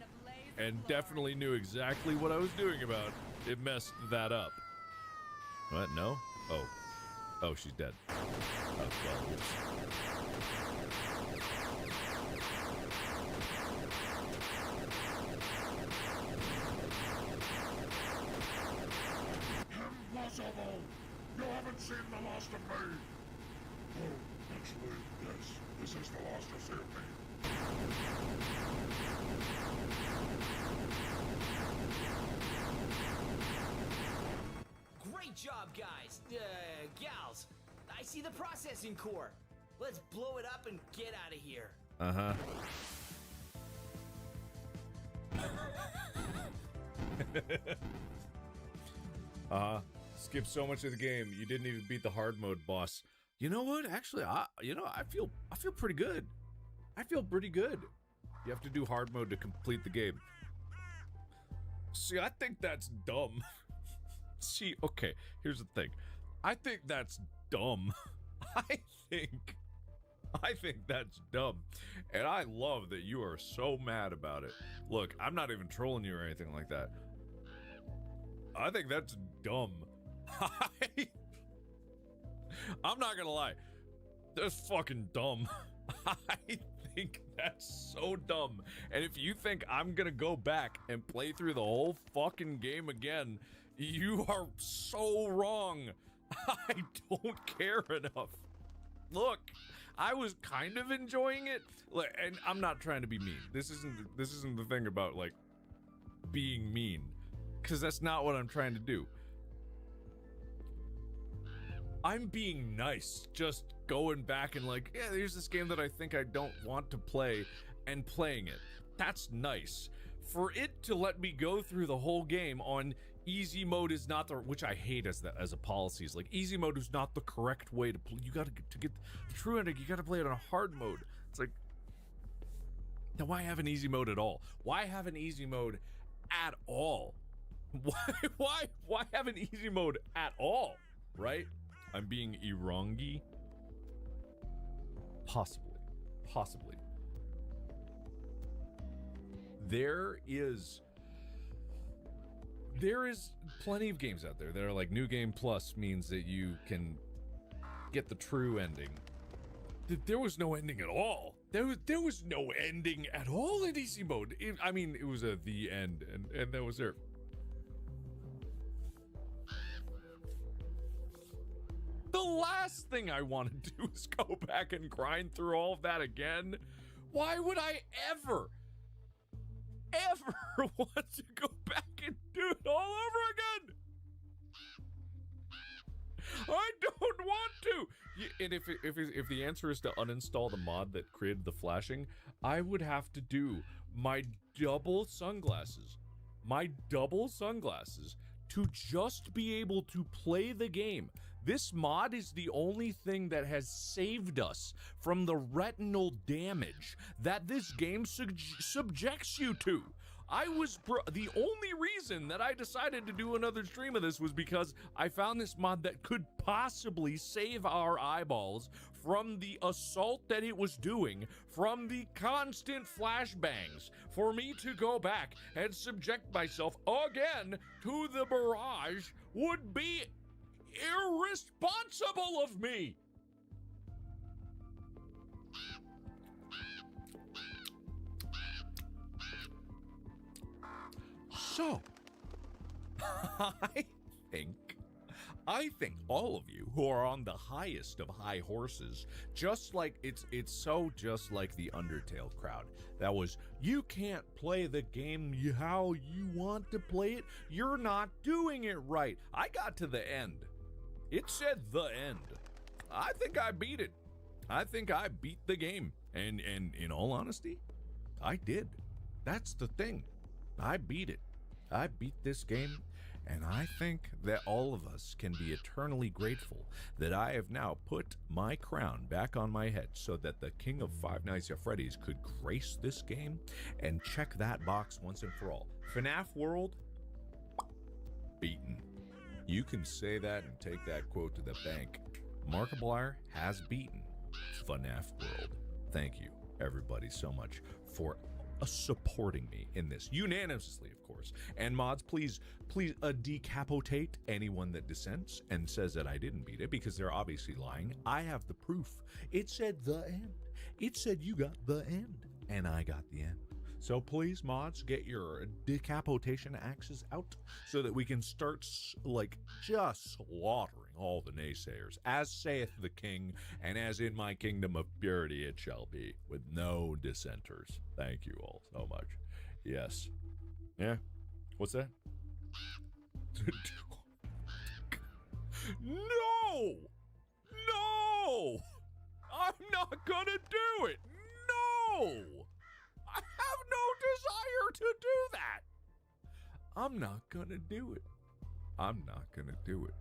and definitely knew exactly what I was doing about, it messed that up. What? No? Oh. Oh, she's dead. Oh, well, oops. Impossible! You haven't seen the last of me! Oh, actually, yes. This is the last you'll see of me. Great job, guys. Gals. I see the processing core. Let's blow it up and get out of here. Uh-huh. Skip so much of the game. You didn't even beat the hard mode boss. You know what? Actually, I feel pretty good. I feel pretty good. You have to do hard mode to complete the game. See, I think that's dumb. See, okay, here's the thing. I think that's dumb. I think that's dumb. And I love that you are so mad about it. Look, I'm not even trolling you or anything like that. I think that's dumb. I'm not gonna lie. That's fucking dumb. I think that's so dumb. And if you think I'm gonna go back and play through the whole fucking game again, you are so wrong. I don't care enough. Look, I was kind of enjoying it, and I'm not trying to be mean. This isn't the thing about like being mean, because that's not what I'm trying to do. I'm being nice, just going back and like, yeah, there's this game that I think I don't want to play, and playing it. That's nice. For it to let me go through the whole game on easy mode is not the, which I hate as a policy, is like easy mode is not the correct way to play. You gotta get the true ending. You gotta play it on hard mode. It's like, then why have an easy mode at all? Why have an easy mode at all? Why have an easy mode at all? Right? I'm being Irangi. Possibly. There is plenty of games out there that are like New Game Plus means that you can get the true ending. There was no ending at all. There was no ending at all in easy mode. I mean, it was the end, and that was there. The last thing I want to do is go back and grind through all of that again. Why would I ever want to go back and do it all over again? I don't want to. And if the answer is to uninstall the mod that created the flashing, I would have to do my double sunglasses to just be able to play the game. This mod is the only thing that has saved us from the retinal damage that this game subjects you to. The only reason that I decided to do another stream of this was because I found this mod that could possibly save our eyeballs from the assault that it was doing, from the constant flashbangs, for me to go back and subject myself again to the barrage would be irresponsible of me. So, I think all of you who are on the highest of high horses, just like it's so just like the Undertale crowd. That was, you can't play the game how you want to play it. You're not doing it right. I got to the end. It said the end. I think I beat it. I think I beat the game. And in all honesty, I did. That's the thing. I beat it. I beat this game, and I think that all of us can be eternally grateful that I have now put my crown back on my head so that the King of Five Nights at Freddy's could grace this game and check that box once and for all. FNAF World, beaten. You can say that and take that quote to the bank. Markiplier has beaten FNAF World. Thank you, everybody, so much for supporting me in this unanimously, of course. And mods, please decapitate anyone that dissents and says that I didn't beat it, because they're obviously lying. I have the proof. It said the end. It said you got the end, and I got the end. So please, mods, get your decapitation axes out so that we can start just slaughtering all the naysayers. As saith the king, and as in my kingdom of purity it shall be, with no dissenters. Thank you all so much. Yes. Yeah? What's that? No! No! I'm not gonna do it! No! I have no desire to do that. I'm not gonna do it. I'm not gonna do it.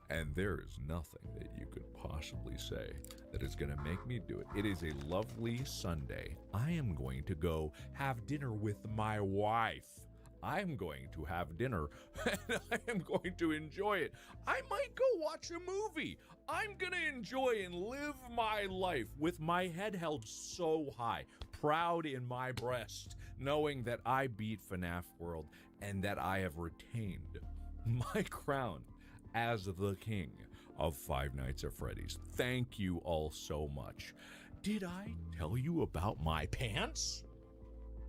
And there is nothing that you could possibly say that is gonna make me do it. It is a lovely Sunday. I am going to go have dinner with my wife. I'm going to have dinner and I am going to enjoy it. I might go watch a movie. I'm gonna enjoy and live my life with my head held so high, proud in my breast, knowing that I beat FNAF World and that I have retained my crown as the king of Five Nights at Freddy's. Thank you all so much. Did I tell you about my pants?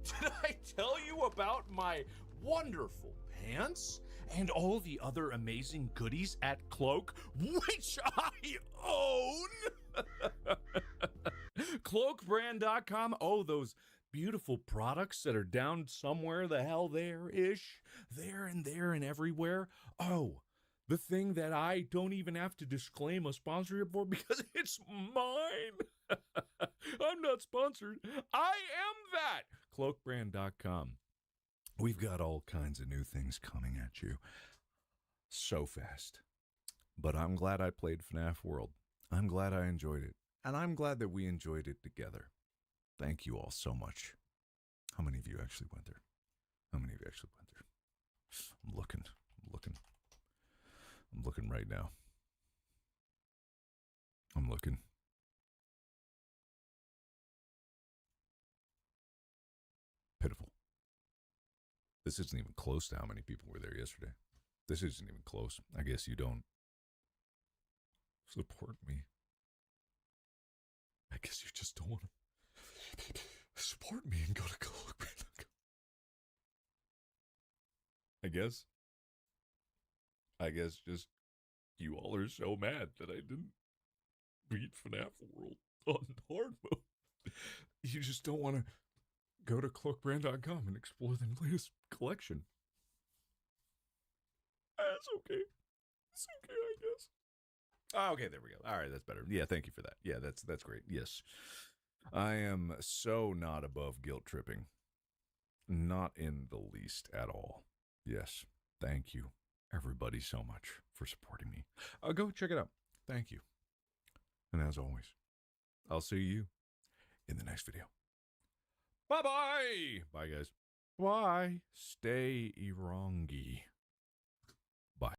Did I tell you about my wonderful pants and all the other amazing goodies at Cloak, which I own? Cloakbrand.com. Oh, those beautiful products that are down somewhere the hell there-ish, there and everywhere. Oh, the thing that I don't even have to disclaim a sponsorship for because it's mine. I'm not sponsored. I am that. Cloakbrand.com. We've got all kinds of new things coming at you so fast. But I'm glad I played FNAF World. I'm glad I enjoyed it. And I'm glad that we enjoyed it together. Thank you all so much. How many of you actually went there? How many of you actually went there? I'm looking right now. I'm looking. Pitiful. This isn't even close to how many people were there yesterday. This isn't even close. I guess you don't support me. I guess you just don't want to support me and go to Cloakbrand.com. I guess just you all are so mad that I didn't beat FNAF World on hard mode. You just don't want to go to Cloakbrand.com and explore the latest collection. That's okay. It's okay, I guess. Oh, okay, there we go. All right, that's better. Yeah, thank you for that. Yeah, that's great. Yes. I am so not above guilt tripping. Not in the least at all. Yes. Thank you, everybody so much for supporting me. Go check it out. Thank you. And as always, I'll see you in the next video. Bye-bye. Bye, guys. Bye. Stay Irangi. Bye.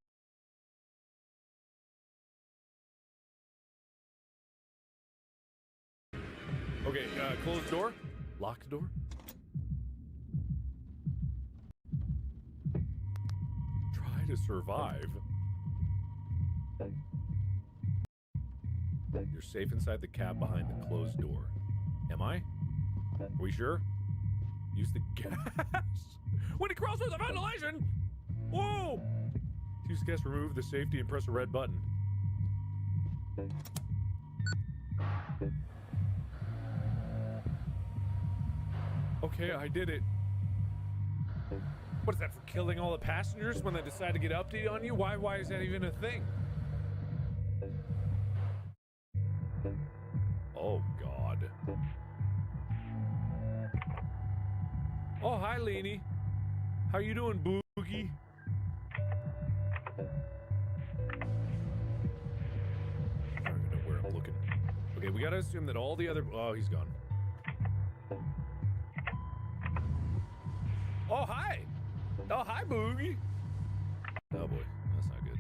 Okay, close the door. Lock the door. Try to survive. You're safe inside the cab behind the closed door. Am I? Are we sure? Use the gas. When it crawls through the ventilation! Whoa! Use gas, remove the safety, and press a red button. Okay, I did it. What is that, for killing all the passengers when they decide to get updated on you? Why is that even a thing? Oh, God. Oh, hi, Leanie. How you doing, Boogie? I don't even know where I'm looking. Okay, we gotta assume that all the other... Oh, he's gone. Oh, hi! Oh, hi, Boogie! Oh, boy. That's not good.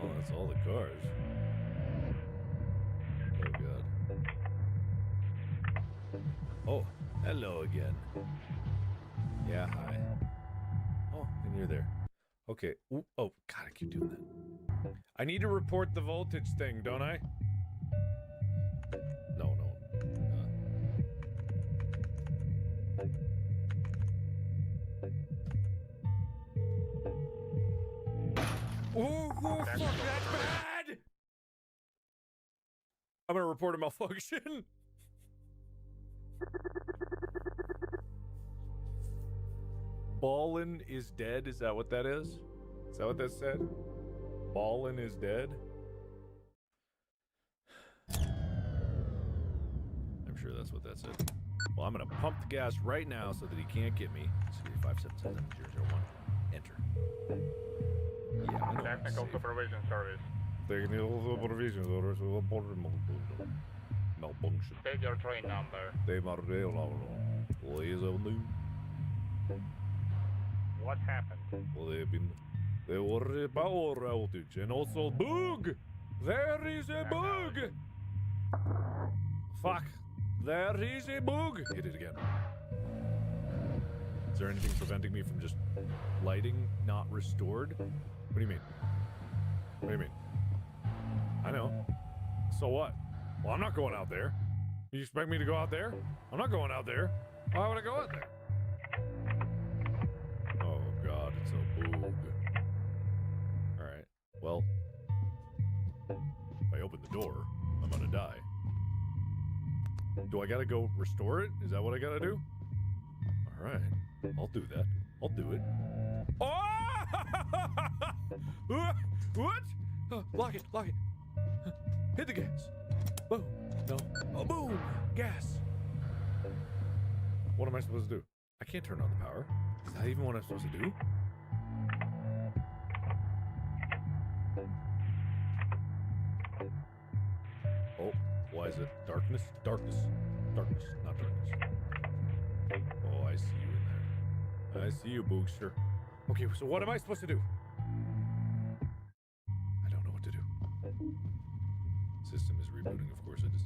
Oh, that's all the cars. Oh, God. Oh, hello again. Yeah, hi. Oh, and you're there. Okay. Ooh, oh, God, I keep doing that. I need to report the voltage thing, don't I? No. Oh, fuck, that's bad! I'm gonna report a malfunction. Ballin is dead, is that what that is? Is that what that said? Ballin is dead? I'm sure that's what that said. Well, I'm gonna pump the gas right now so that he can't get me. 577-001. Enter. Yeah, Technical supervision service. Technical supervision service. Malfunction. State your train number. What happened? Well, there were a power outage and also bug. There is a bug. Fuck. There is a bug. Hit it again. Is there anything preventing me from just lighting not restored? What do you mean? What do you mean? I know. So what? Well, I'm not going out there. You expect me to go out there? I'm not going out there. Why would I go out there? Oh, God, it's a bug. Alright, well, if I open the door, I'm gonna die. Do I gotta go restore it? Is that what I gotta do? Alright, I'll do that. I'll do it. Oh! What? Lock it, lock it. Hit the gas. Boom. No. Oh, boom! Gas! What am I supposed to do? I can't turn on the power. Is that even what I'm supposed to do? Oh, why is it darkness? Darkness. Darkness, not darkness. Oh, I see you in there. I see you, Boogster. Okay, so what am I supposed to do? I don't know what to do. System is rebooting, of course it is.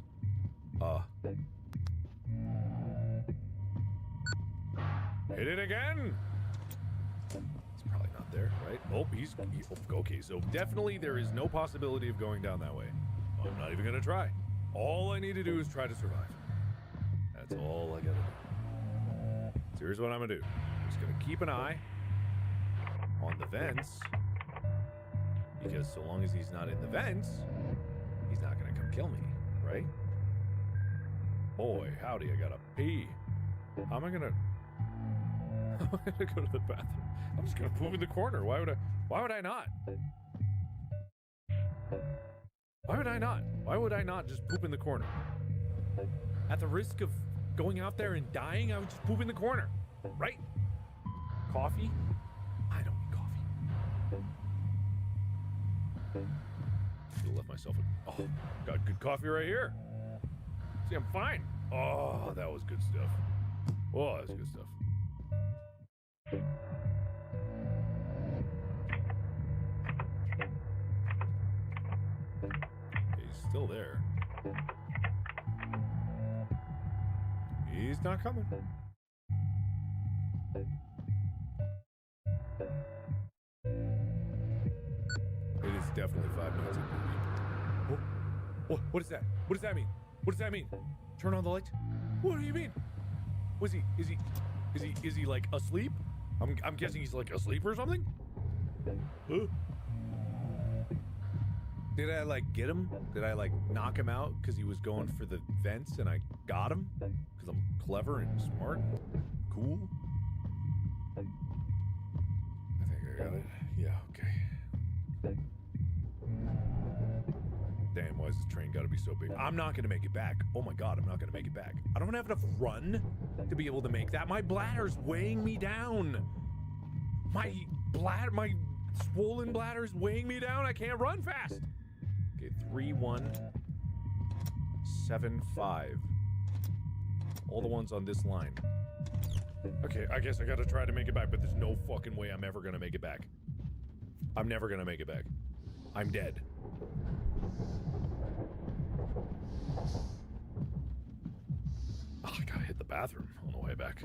Hit it again! It's probably not there, right? Oh, okay, so definitely there is no possibility of going down that way. I'm not even gonna try. All I need to do is try to survive. That's all I gotta do. So here's what I'm gonna do. I'm just gonna keep an eye on the vents, because so long as he's not in the vents, he's not gonna come kill me, right? Boy, howdy, I gotta pee. How am I gonna go to the bathroom? I'm just gonna poop in the corner. Why would I not? Why would I not? Why would I not just poop in the corner? At the risk of going out there and dying, I would just poop in the corner. Right? Coffee? I don't need coffee. Should have left myself a... Oh, got good coffee right here. See, I'm fine. Oh, that was good stuff. Oh, that's good stuff. He's still there. He's not coming. It is definitely 5 minutes in. What is that? What does that mean? What does that mean? Turn on the lights? What do you mean? Is he like asleep? I'm guessing he's like asleep or something? Huh? Did I like get him? Did I like knock him out because he was going for the vents and I got him? Because I'm clever and smart and cool? I think I got it. Yeah, okay. Damn, why is this train gotta be so big? I'm not gonna make it back. Oh my god, I'm not gonna make it back. I don't have enough run to be able to make that. My bladder's weighing me down. My swollen bladder's weighing me down. I can't run fast. Okay, 3175. All the ones on this line. Okay, I guess I gotta try to make it back, but there's no fucking way I'm ever gonna make it back. I'm never gonna make it back. I'm dead. Oh, I gotta hit the bathroom on the way back.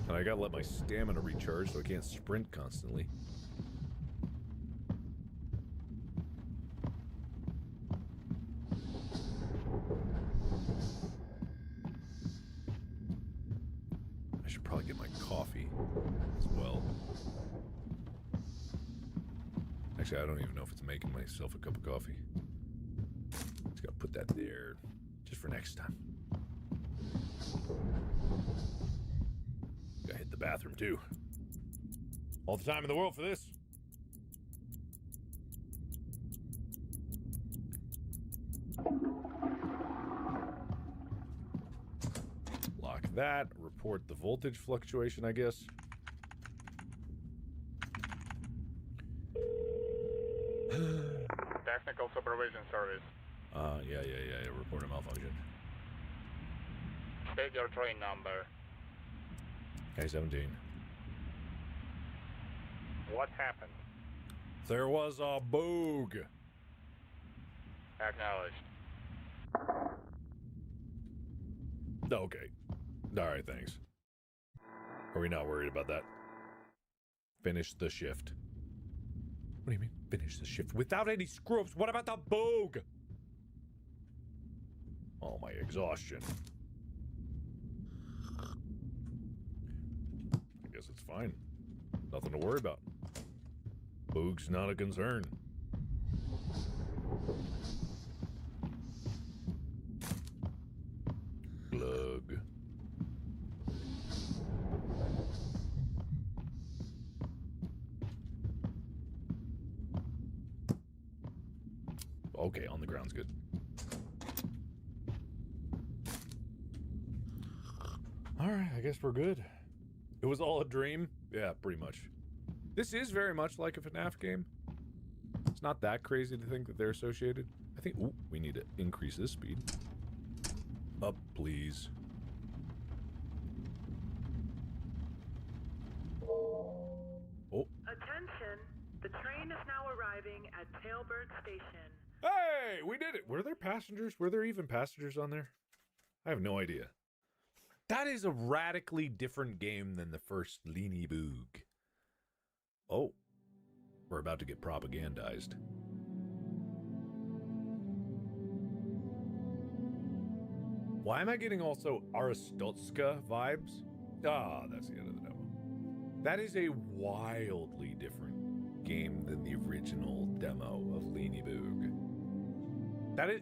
And I gotta let my stamina recharge so I can't sprint constantly. I should probably get my coffee as well. Actually, I don't even know if it's making myself a cup of coffee. Just gotta put that there, just for next time. Gotta hit the bathroom too. All the time in the world for this. Lock that, report the voltage fluctuation, I guess. Technical supervision service. Yeah, report a malfunction. State your train number. K-17. What happened? There was a boog. Acknowledged. Okay. Alright, thanks. Are we not worried about that? Finish the shift. What do you mean, finish the shift? Without any screw-ups, what about the boog? Oh, my exhaustion. I guess it's fine. Nothing to worry about. Boog's not a concern. Glug. Okay, on the ground's good. Alright, I guess we're good. It was all a dream? Yeah, pretty much. This is very much like a FNAF game. It's not that crazy to think that they're associated. I think, ooh, we need to increase this speed. Up, please. Oh. Attention, the train is now arriving at Tailbird Station. Hey, we did it. Were there passengers? Were there even passengers on there? I have no idea. That is a radically different game than the first Leany Boog. Oh, we're about to get propagandized. Why am I getting also Aristotska vibes? Ah, that's the end of the demo. That is a wildly different game than the original demo of Leany Boog.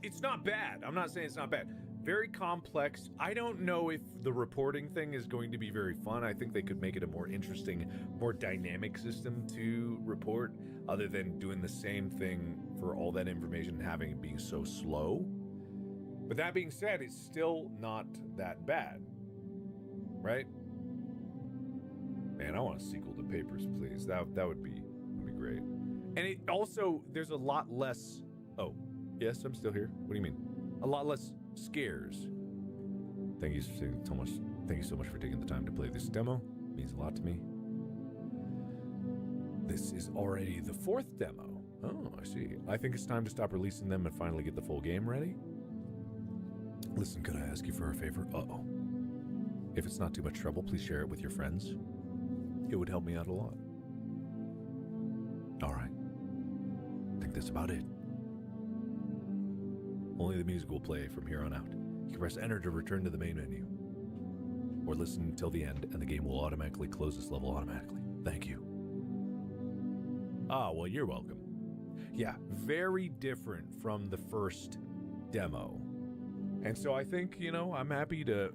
It's not bad. I'm not saying it's not bad. very complex. I don't know if the reporting thing is going to be very fun. I think they could make it a more interesting, more dynamic system to report, other than doing the same thing for all that information and having it being so slow. But that being said, it's still not that bad, right? Man, I want a sequel to Papers, Please. That would be great. And it also, there's a lot less. Oh, yes, I'm still here. What do you mean? A lot less scares. Thank you so much. Thank you so much for taking the time to play this demo. It means a lot to me. This is already the 4th demo. Oh, I see. I think it's time to stop releasing them and finally get the full game ready. Listen, could I ask you for a favor? Uh-oh. If it's not too much trouble, please share it with your friends. It would help me out a lot. All right. I think that's about it. Only the music will play from here on out. You can press enter to return to the main menu. Or listen until the end, and the game will automatically close this level automatically. Thank you. Ah, well, you're welcome. Yeah, very different from the first demo. And so I think, you know, I'm happy to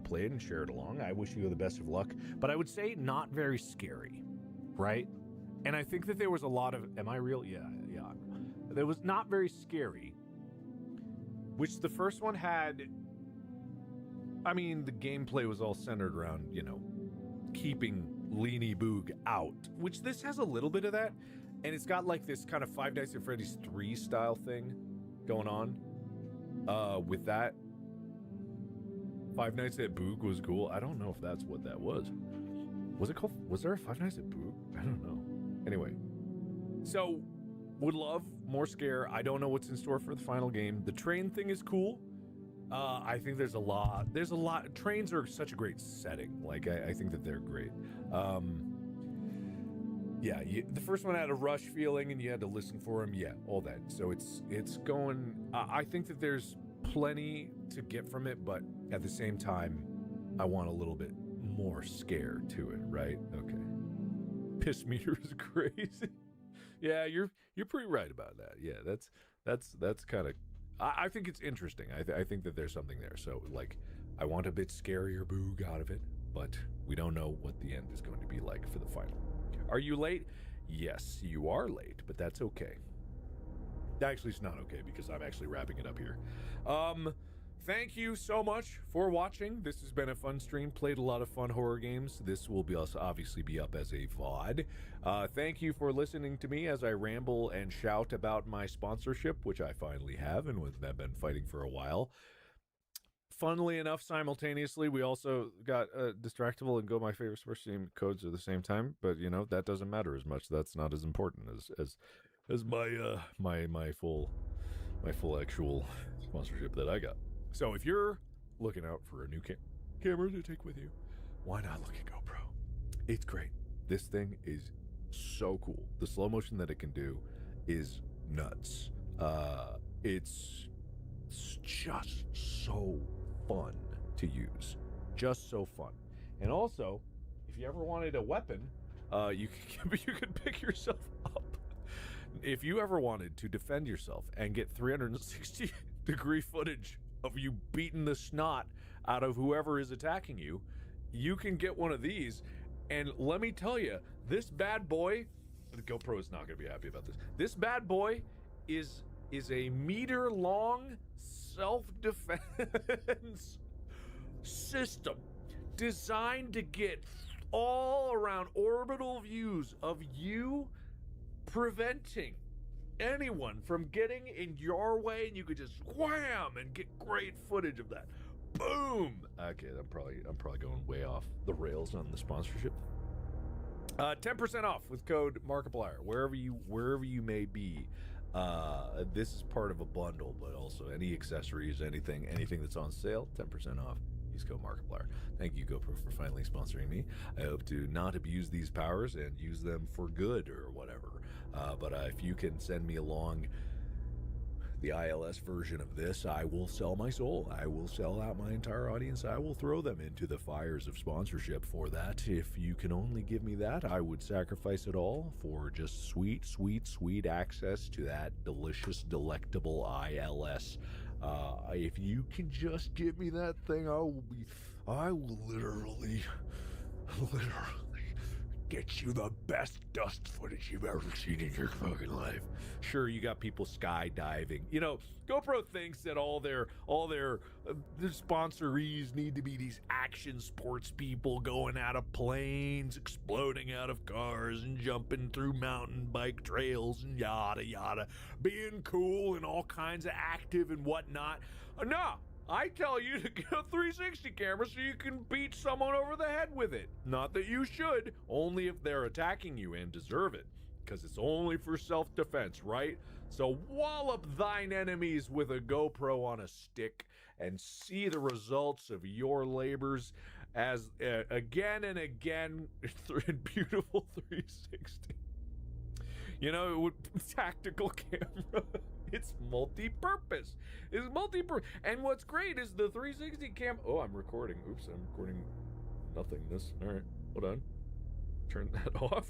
play it and share it along. I wish you the best of luck. But I would say not very scary, right? And I think that there was a lot of... Am I real? Yeah. There was not very scary. Which the first one had... I mean, the gameplay was all centered around, you know, keeping Leany Boog out. Which this has a little bit of that. And it's got like this kind of Five Nights at Freddy's 3 style thing going on. With that, Five Nights at Boog was cool. I don't know if that's what that was. Was it called? Was there a Five Nights at Boog? I don't know. Anyway, so would love more scare. I don't know what's in store for the final game. The train thing is cool. I think there's a lot. Trains are such a great setting. Like I think that they're great. Yeah, the first one had a rush feeling, and you had to listen for him. Yeah, all that. So it's going. I think that there's plenty to get from it, but at the same time, I want a little bit more scare to it. Right? Okay. Piss meter is crazy. Yeah, you're pretty right about that. Yeah, that's kind of. I think it's interesting. I think that there's something there. So like, I want a bit scarier Boog out of it, but we don't know what the end is going to be like for the final. Are you late? Yes, you are late, but that's okay. Actually, it's not okay because I'm actually wrapping it up here. Thank you so much for watching. This has been a fun stream. Played a lot of fun horror games. This will be obviously be up as a VOD. Thank you for listening to me as I ramble and shout about my sponsorship, which I finally have and have been fighting for a while. Funnily enough, simultaneously, we also got Distractable and Go My Favorite Sports Team codes at the same time, but you know that doesn't matter as much. That's not as important as my full actual sponsorship that I got. So if you're looking out for a new camera to take with you, why not look at GoPro? It's great. This thing is so cool. The slow motion that it can do is nuts. It's just so fun to use. Just so fun. And also, if you ever wanted a weapon, you could pick yourself up. If you ever wanted to defend yourself and get 360-degree footage of you beating the snot out of whoever is attacking you, you can get one of these. And let me tell you, this bad boy, the GoPro is not going to be happy about this. This bad boy is a meter-long self-defense system designed to get all around orbital views of you preventing anyone from getting in your way, and you could just wham and get great footage of that. Boom. Okay, I'm probably going way off the rails on the sponsorship. 10% off with code Markiplier wherever you may be. This is part of a bundle, but also any accessories, anything that's on sale, 10% off. Use code Markiplier. Thank you, GoPro, for finally sponsoring me. I hope to not abuse these powers and use them for good or whatever. But if you can send me along the ILS version of this, I will sell my soul. I will sell out my entire audience. I will throw them into the fires of sponsorship for that. If you can only give me that, I would sacrifice it all for just sweet, sweet, sweet access to that delicious, delectable ILS If you can just give me that thing, I will literally get you the best dust footage you've ever seen in your fucking life. Sure, you got people skydiving. You know, GoPro thinks that all their sponsorees need to be these action sports people going out of planes, exploding out of cars, and jumping through mountain bike trails and yada yada, being cool and all kinds of active and whatnot. No. I tell you to get a 360 camera so you can beat someone over the head with it. Not that you should, only if they're attacking you and deserve it. Because it's only for self-defense, right? So wallop thine enemies with a GoPro on a stick and see the results of your labors as again and again in beautiful 360. You know, it would tactical camera. It's multi-purpose. It's multi-purpose. And what's great is the 360 cam. Oh, I'm recording. Oops, I'm recording nothingness. All right, hold on. Turn that off.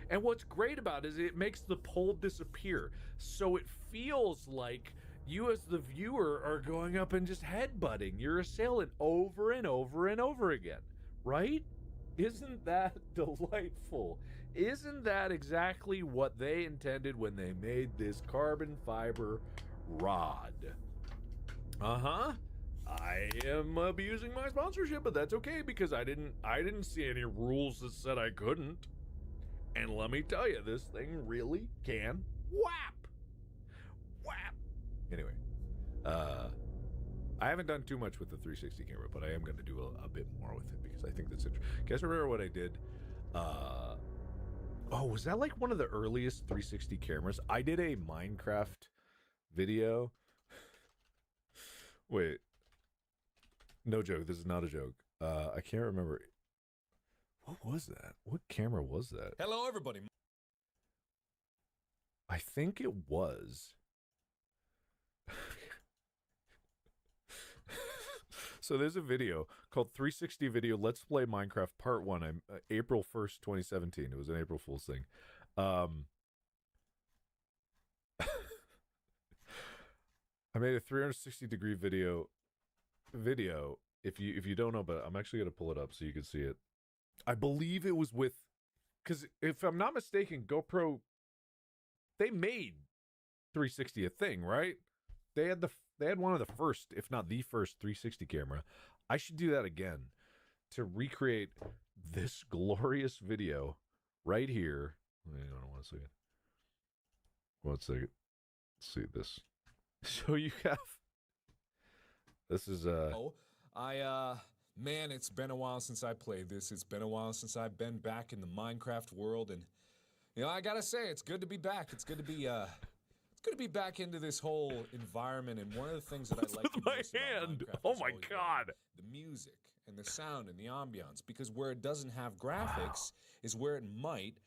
And what's great about it is it makes the pole disappear. So it feels like you as the viewer are going up and just headbutting your assailant over and over and over again. Right? Isn't that delightful? Isn't that exactly what they intended when they made this carbon fiber rod? Uh-huh. I am abusing my sponsorship, but that's okay because I didn't see any rules that said I couldn't. And let me tell you, this thing really can whap. Whap. Anyway, I haven't done too much with the 360 camera, but I am going to do a bit more with it because I think that's interesting. Guys, remember what I did? Oh, was that like one of the earliest 360 cameras? I did a Minecraft video. Wait. No joke. This is not a joke. I can't remember. What was that? What camera was that? Hello, everybody. I think it was. So there's a video called 360 Video Let's Play Minecraft Part 1. I'm April 1st, 2017. It was an April Fool's thing. I made a 360-degree video. If you don't know, but I'm actually going to pull it up so you can see it. I believe it was with, because if I'm not mistaken, GoPro, they made 360 a thing, right? They had one of the first, if not the first, 360 camera. I should do that again to recreate this glorious video right here. Hang on 1 second. 1 second. Let's see this. So you have. This is man, it's been a while since I played this. It's been a while since I've been back in the Minecraft world, and you know, I gotta say, it's good to be back. It's good to be it's good to be back into this whole environment. And one of the things that I like with my hand. Oh my god! The music and the sound and the ambiance, because where it doesn't have graphics is where it might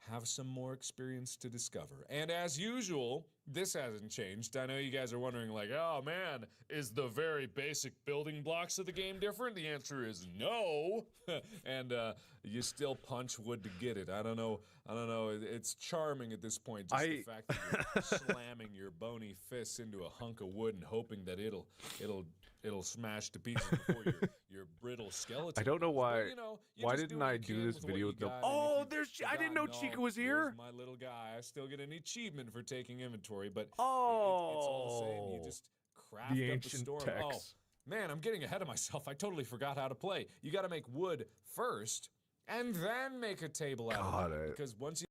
have some more experience to discover. And as usual, this hasn't changed. I know you guys are wondering, like, oh man, is the very basic building blocks of the game different? The answer is no. And you still punch wood to get it. I don't know. It's charming at this point, just the fact that you're slamming your bony fists into a hunk of wood and hoping that it'll smash to pieces before your brittle skeleton. I don't know why. But, you know, why didn't I do this video with the? Oh, I didn't know Chica was here. My little guy. I still get an achievement for taking inventory, but it's oh, all the same. You just craft the up a ancient storm. text. Oh man, I'm getting ahead of myself. I totally forgot how to play. You got to make wood first, and then make a table out of it. Because once you